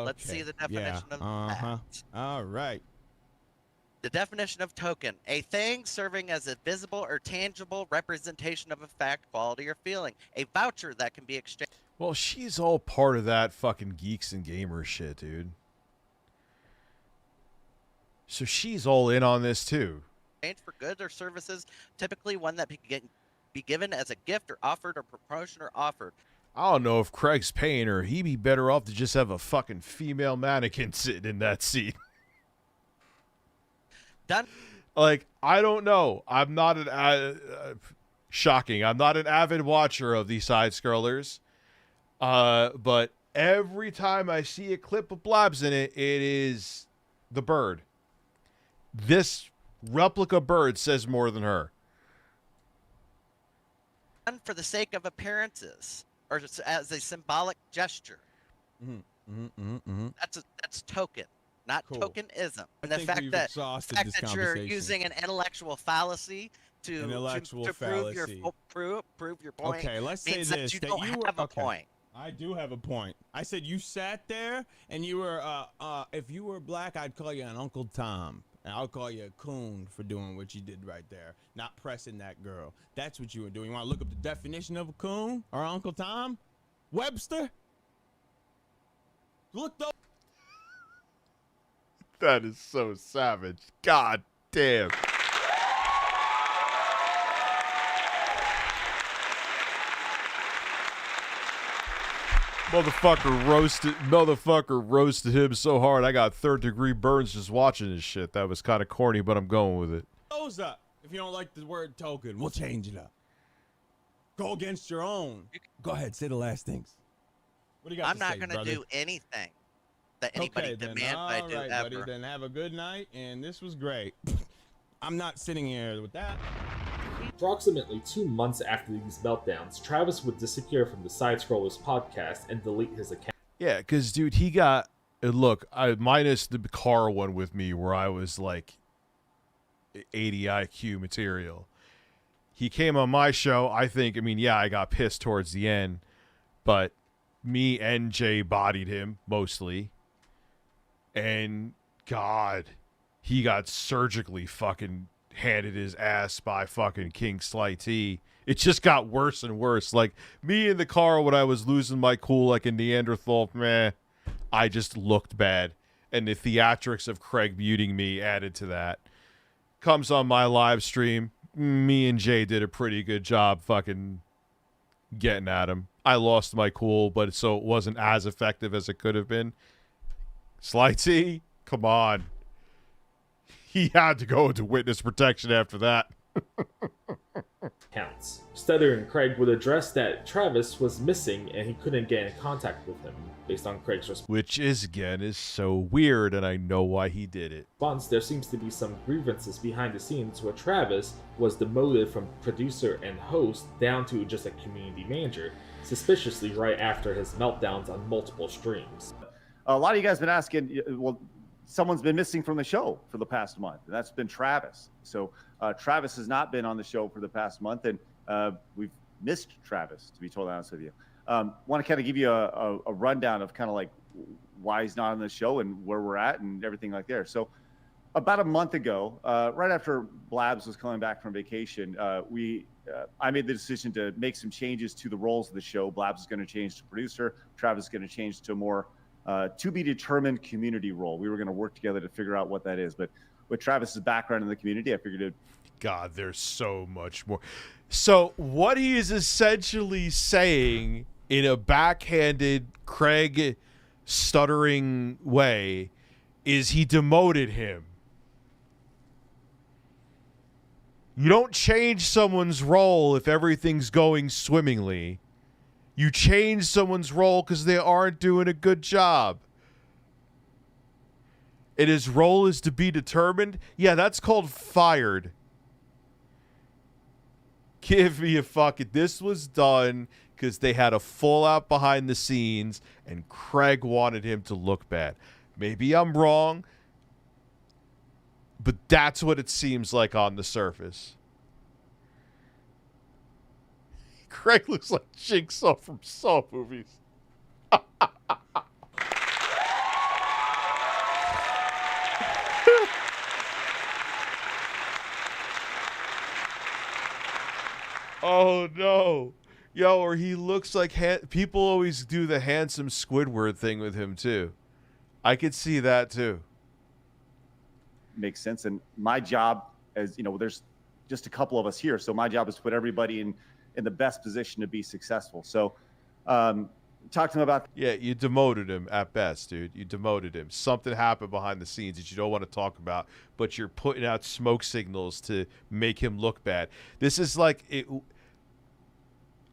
Let's see the definition of that. All right. The definition of token: a thing serving as a visible or tangible representation of a fact, quality, or feeling. A voucher that can be exchanged. Well, she's all part of that fucking geeks and gamers shit, dude. So she's all in on this too. For goods or services, typically one that be given as a gift or offered or promotion or offered. I don't know if Craig's paying her. He'd be better off to just have a fucking female mannequin sitting in that seat. Done. Like, I don't know. I'm not an... Shocking. I'm not an avid watcher of these side-scrollers, but every time I see a clip of Blabs in it, it is the bird. This replica bird says more than her. For the sake of appearances, or as a symbolic gesture. That's token, not tokenism. And the fact that you're using an intellectual fallacy to prove your point. Okay, let's say means this: that you don't have a point. I do have a point. I said you sat there and you were, if you were black, I'd call you an Uncle Tom. And I'll call you a coon for doing what you did right there. Not pressing that girl. That's what you were doing. You want to look up the definition of a coon or Uncle Tom? Webster? Look those. That is so savage. God damn. Motherfucker roasted him so hard I got third-degree burns just watching this shit. That was kind of corny, but I'm going with it. Those up. If you don't like the word token, we'll change it up. Go against your own. Go ahead, say the last things. What do you got I'm to not say, going to brother? do anything that anybody demands I do ever. Buddy, then have a good night, and this was great. I'm not sitting here with that. Approximately 2 months after these meltdowns, Travis would disappear from the Side Scrollers podcast and delete his account. Yeah, because, dude, he got... Look, minus the car one with me where I was, like, 80 IQ material. He came on my show. I got pissed towards the end, but me and Jay bodied him, mostly. And, God, he got surgically fucking handed his ass by fucking King Sly T. It just got worse and worse. Like, me in the car when I was losing my cool like a Neanderthal, I just looked bad. And the theatrics of Craig muting me added to that. Comes on my live stream. Me and Jay did a pretty good job fucking getting at him. I lost my cool, but so it wasn't as effective as it could have been. Sly T, come on. He had to go into witness protection after that. Counts. Stutter and Craig would address that Travis was missing and he couldn't get in contact with him, based on Craig's response. Which is so weird, and I know why he did it. There seems to be some grievances behind the scenes where Travis was demoted from producer and host down to just a community manager, suspiciously right after his meltdowns on multiple streams. A lot of you guys have been asking, well, someone's been missing from the show for the past month, and that's been Travis. So Travis has not been on the show for the past month, and we've missed Travis, to be totally honest with you. Want to kind of give you a rundown of kind of like why he's not on the show and where we're at and everything like there. So about a month ago, right after Blabs was coming back from vacation, I made the decision to make some changes to the roles of the show. Blabs is going to change to producer. Travis is going to change to a more to be determined community role. We were going to work together to figure out what that is. But with Travis's background in the community, I figured it. God, there's so much more. So what he is essentially saying in a backhanded Craig stuttering way is he demoted him. You don't change someone's role if everything's going swimmingly. You change someone's role because they aren't doing a good job. And his role is to be determined? Yeah, that's called fired. Give me a fucking... This was done because they had a fallout behind the scenes and Craig wanted him to look bad. Maybe I'm wrong, but that's what it seems like on the surface. Craig looks like Jigsaw from Saw movies. Oh, no. Yo, or he looks like... People always do the handsome Squidward thing with him, too. I could see that, too. Makes sense. And my job, as you know, there's just a couple of us here, so my job is to put everybody in the best position to be successful. So talk to him about... Yeah, you demoted him at best, dude. You demoted him. Something happened behind the scenes that you don't want to talk about, but you're putting out smoke signals to make him look bad. This is like...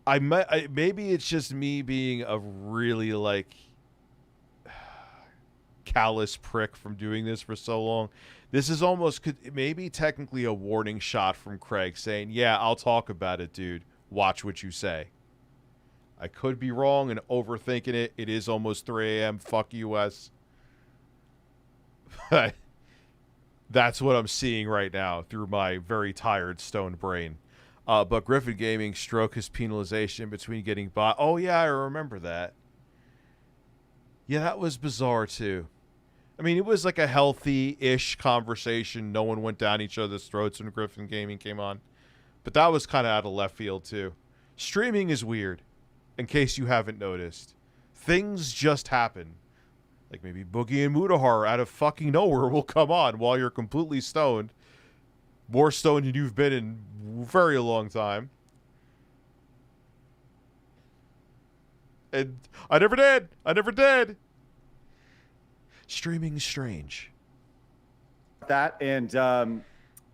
maybe it's just me being a really like callous prick from doing this for so long. This is almost maybe technically a warning shot from Craig saying, yeah, I'll talk about it, dude. Watch what you say. I could be wrong and overthinking it. It is almost 3 a.m. Fuck US. That's what I'm seeing right now through my very tired, stoned brain. But Griffin Gaming stroke his penalization between getting bought. Oh, yeah, I remember that. Yeah, that was bizarre, too. I mean, it was like a healthy-ish conversation. No one went down each other's throats when Griffin Gaming came on. But that was kind of out of left field, too. Streaming is weird, in case you haven't noticed. Things just happen. Like maybe Boogie and Mudahar out of fucking nowhere will come on while you're completely stoned. More stoned than you've been in a very long time. And I never did. I never did. Streaming's strange. That and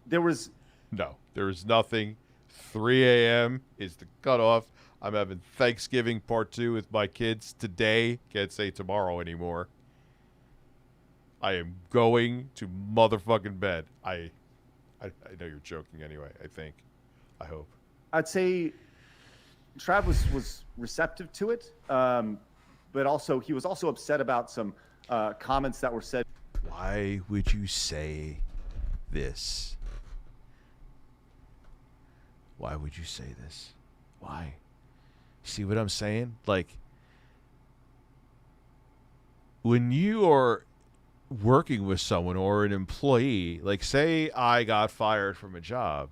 there was... No, there is nothing. 3 a.m. is the cutoff. I'm having Thanksgiving part 2 with my kids today. Can't say tomorrow anymore. I am going to motherfucking bed. I know you're joking anyway, I think. I hope. I'd say Trav was receptive to it, but also he was also upset about some comments that were said. Why would you say this? Why would you say this? Why? See what I'm saying? Like, when you are working with someone or an employee, like say I got fired from a job,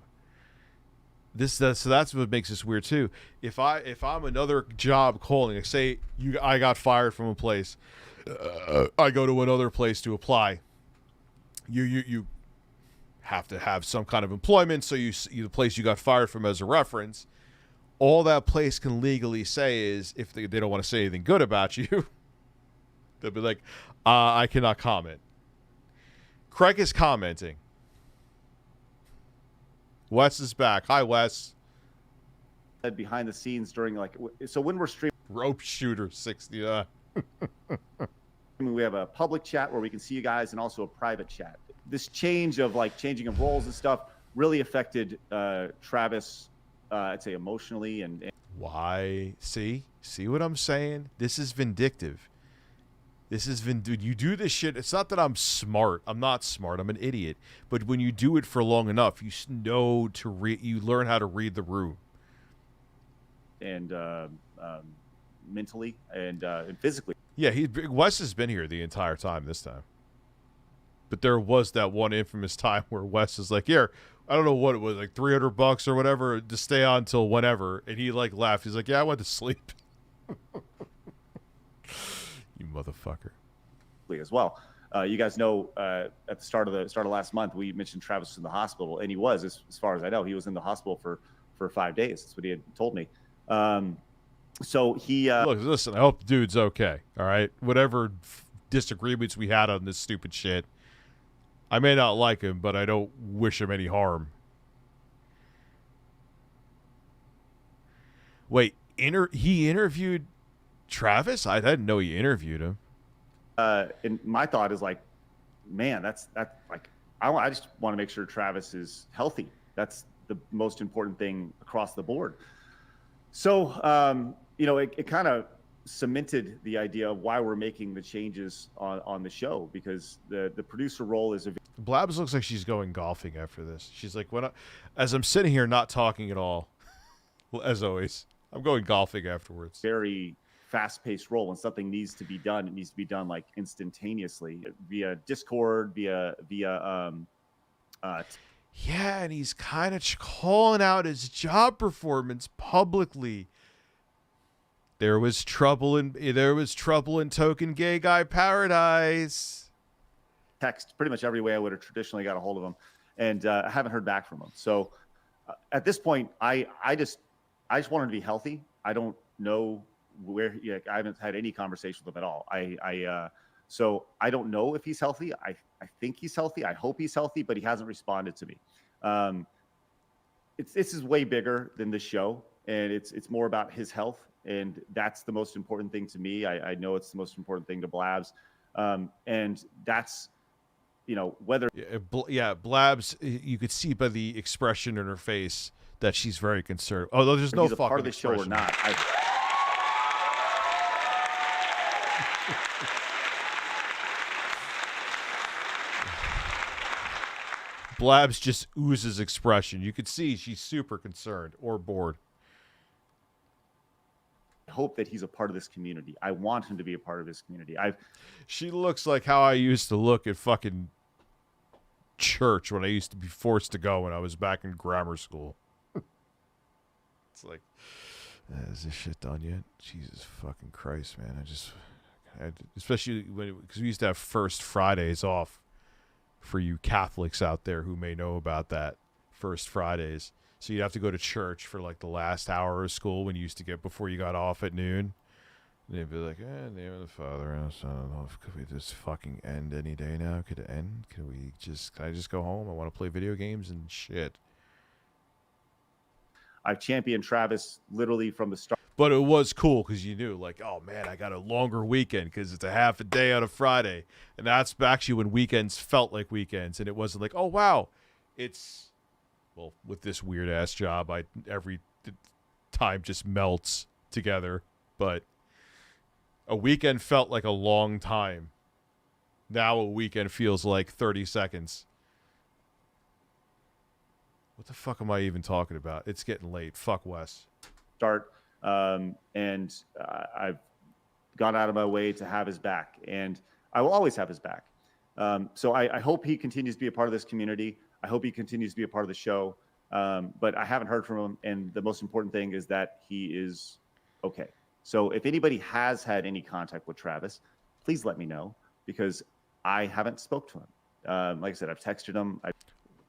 so that's what makes this weird too. If I'm another job calling, like say I got fired from a place, I go to another place to apply. You have to have some kind of employment, so you the place you got fired from as a reference. All that place can legally say is, if they don't want to say anything good about you, they'll be like, I cannot comment. Craig is commenting. Wes is back. Hi, Wes. Behind the scenes during so when we're streaming. Rope shooter 69. We have a public chat where we can see you guys and also a private chat. This change of changing of roles and stuff really affected Travis, I'd say emotionally and why? See what I'm saying? This is vindictive. Dude, you do this shit. It's not that I'm smart. I'm not smart. I'm an idiot. But when you do it for long enough, you know you learn how to read the room. And mentally and physically. Yeah, Wes has been here the entire time this time. But there was that one infamous time where Wes is like, here, I don't know what it was, like $300 or whatever to stay on until whenever. And he laughed. He's like, yeah, I went to sleep. You motherfucker. As well. You guys know at the start of last month, we mentioned Travis was in the hospital, and he was, as far as I know, he was in the hospital for 5 days. That's what he had told me. So he look, listen, I hope the dude's okay. All right. Whatever disagreements we had on this stupid shit, I may not like him, but I don't wish him any harm. Wait, he interviewed Travis? I didn't know he interviewed him. And my thought is like, man, that's like, I just want to make sure Travis is healthy. That's the most important thing across the board. So, it kind of cemented the idea of why we're making the changes on the show, because the producer role is Blabs looks like she's going golfing after this. She's like, as I'm sitting here not talking at all, as always, I'm going golfing afterwards. Very fast-paced role. When something needs to be done, it needs to be done like instantaneously via Discord, via yeah, and he's kind of calling out his job performance publicly. There was trouble in Token Gay Guy Paradise. Text pretty much every way I would have traditionally got a hold of him, and I haven't heard back from him. So at this point, I just want him to be healthy. I don't know where. I haven't had any conversation with him at all. So I don't know if he's healthy. I think he's healthy. I hope he's healthy, but he hasn't responded to me. This is way bigger than this show. and it's more about his health, and that's the most important thing to me. I know it's the most important thing to Blabs, and that's, you know, whether Blabs, you could see by the expression in her face that she's very concerned. Although there's no he's a fucking part of the show or not. Blabs just oozes expression. You could see she's super concerned or bored. I hope that he's a part of this community. I want him to be a part of this community. She looks like how I used to look at fucking church when I used to be forced to go when I was back in grammar school. It's like, is this shit done yet? Jesus fucking Christ, man. Especially because we used to have First Fridays off. For you Catholics out there who may know about that, First Fridays. So you'd have to go to church for like the last hour of school when you used to get before you got off at noon. And they'd be like, in the name of the Father and the Son and the Holy Spirit. Could we just fucking end any day now? Could it end? Can I just go home? I want to play video games and shit. I've championed Travis literally from the start. But it was cool because you knew, like, oh, man, I got a longer weekend because it's a half a day on a Friday. And that's actually when weekends felt like weekends. And it wasn't like, oh, wow, it's, well, with this weird-ass job, every time just melts together. But a weekend felt like a long time. Now a weekend feels like 30 seconds. What the fuck am I even talking about? It's getting late. Fuck Wes. And I've gone out of my way to have his back, and I will always have his back. So I hope he continues to be a part of this community. I hope he continues to be a part of the show. But I haven't heard from him, and the most important thing is that he is okay. So if anybody has had any contact with Travis, please let me know, because I haven't spoke to him. Like I said, I've texted him.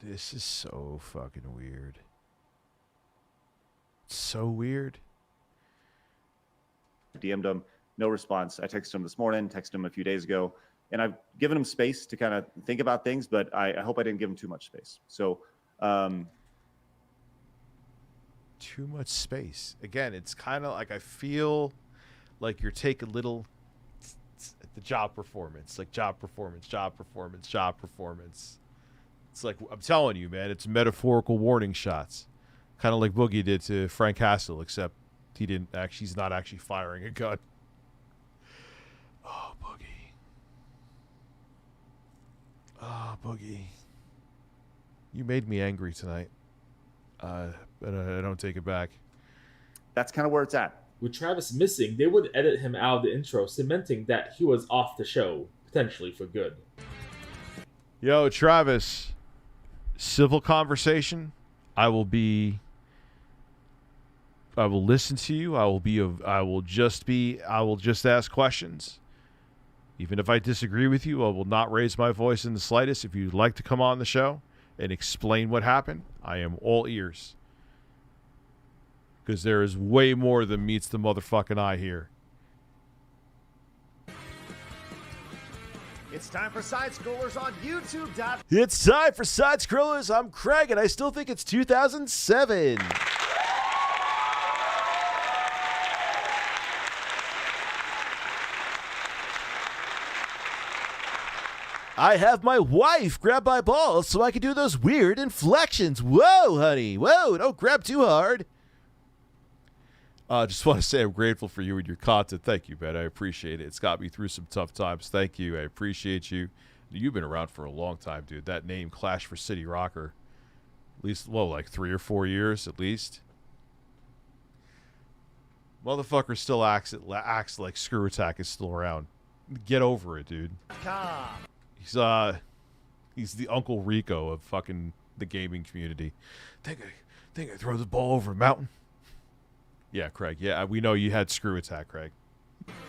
This is so fucking weird. It's so weird. DM'd him, no response. I texted him this morning, texted him a few days ago, and I've given him space to kind of think about things, but I hope I didn't give him too much space. So, too much space. Again, it's kind of like I feel like you're taking little the job performance, like job performance. It's like, I'm telling you, man, it's metaphorical warning shots. Kind of like Boogie did to Frank Castle, except he's not actually firing a gun. Oh, Boogie. Oh, Boogie. You made me angry tonight. But I don't take it back. That's kind of where it's at. With Travis missing, they would edit him out of the intro, cementing that he was off the show, potentially for good. Yo, Travis, civil conversation. I will listen to you. I will just ask questions. Even if I disagree with you, I will not raise my voice in the slightest. If you'd like to come on the show and explain what happened, I am all ears. Because there is way more than meets the motherfucking eye here. It's time for Side Scrollers on YouTube. It's time for Side Scrollers. I'm Craig, and I still think it's 2007. I have my wife grab my balls so I can do those weird inflections. Whoa, honey. Whoa, don't grab too hard. Just want to say I'm grateful for you and your content. Thank you, Ben. I appreciate it. It's got me through some tough times. Thank you. I appreciate you. You've been around for a long time, dude. That name, Clash for City Rocker. At least, like 3 or 4 years, at least. Motherfucker still acts like Screw Attack is still around. Get over it, dude. He's the Uncle Rico of fucking the gaming community. Think I throw the ball over a mountain? Yeah, Craig. Yeah, we know you had Screw Attack, Craig.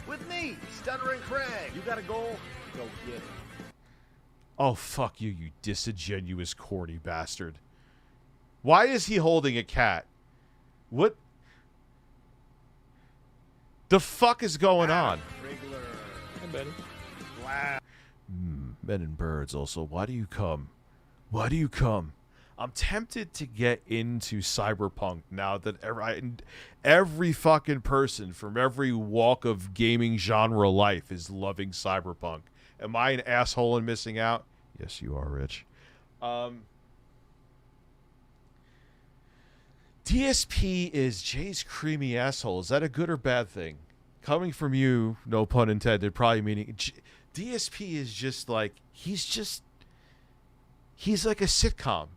With me, Stuttering Craig. You got a goal? Go get it. Oh, fuck you, you disingenuous, corny bastard. Why is he holding a cat? What the fuck is going on? Hey, buddy. Men and birds also. Why do you come? Why do you come? I'm tempted to get into Cyberpunk now that every fucking person from every walk of gaming genre life is loving Cyberpunk. Am I an asshole and missing out? Yes, you are, Rich. DSP is Jay's creamy asshole. Is that a good or bad thing? Coming from you, no pun intended, probably meaning... DSP is just like... He's like a sitcom.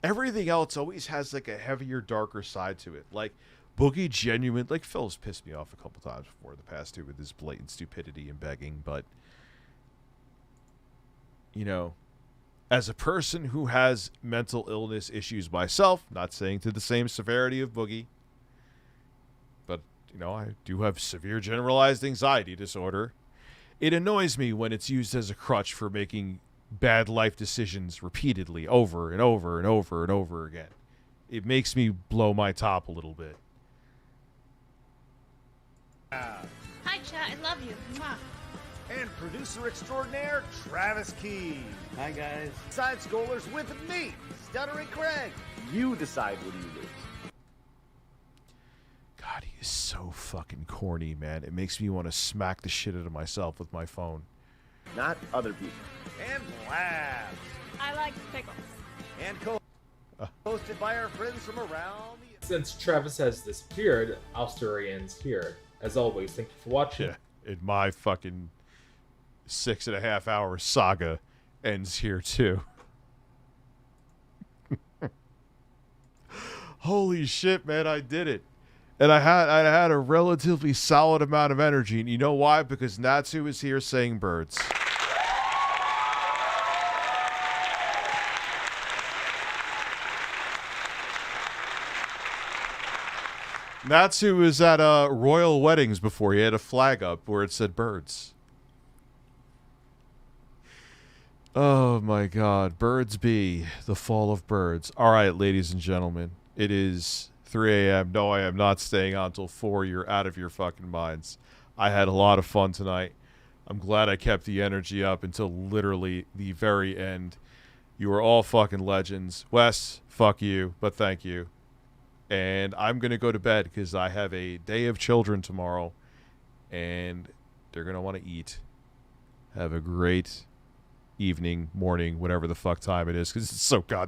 Everything else always has like a heavier, darker side to it. Like Boogie genuine, like Phil's pissed me off a couple times before the past two with his blatant stupidity and begging, but you know, as a person who has mental illness issues myself, not saying to the same severity of Boogie, but you know, I do have severe generalized anxiety disorder. It annoys me when it's used as a crutch for making bad life decisions repeatedly over and over and over and over again. It makes me blow my top a little bit. Hi, chat. I love you. Mwah. And producer extraordinaire, Travis Key. Hi, guys. Side Scrollers with me, Stuttering Craig. You decide what you lose. God, he is so fucking corny, man. It makes me want to smack the shit out of myself with my phone. Not other people. And Labs. I like pickles. And hosted by our friends from around the... Since Travis has disappeared, our story ends here. As always, thank you for watching. Yeah, and my fucking 6.5 hour saga ends here too. Holy shit, man, I did it. And I had a relatively solid amount of energy. And you know why? Because Natsu is here saying birds. Natsu was at royal weddings before. He had a flag up where it said birds. Oh my god. Birds be the fall of birds. All right, ladies and gentlemen. It is 3 a.m. No, I am not staying on until 4. You're out of your fucking minds. I had a lot of fun tonight. I'm glad I kept the energy up until literally the very end. You are all fucking legends. Wes, fuck you, but thank you. And I'm going to go to bed because I have a day of children tomorrow. And they're going to want to eat. Have a great evening, morning, whatever the fuck time it is, because it's so goddamn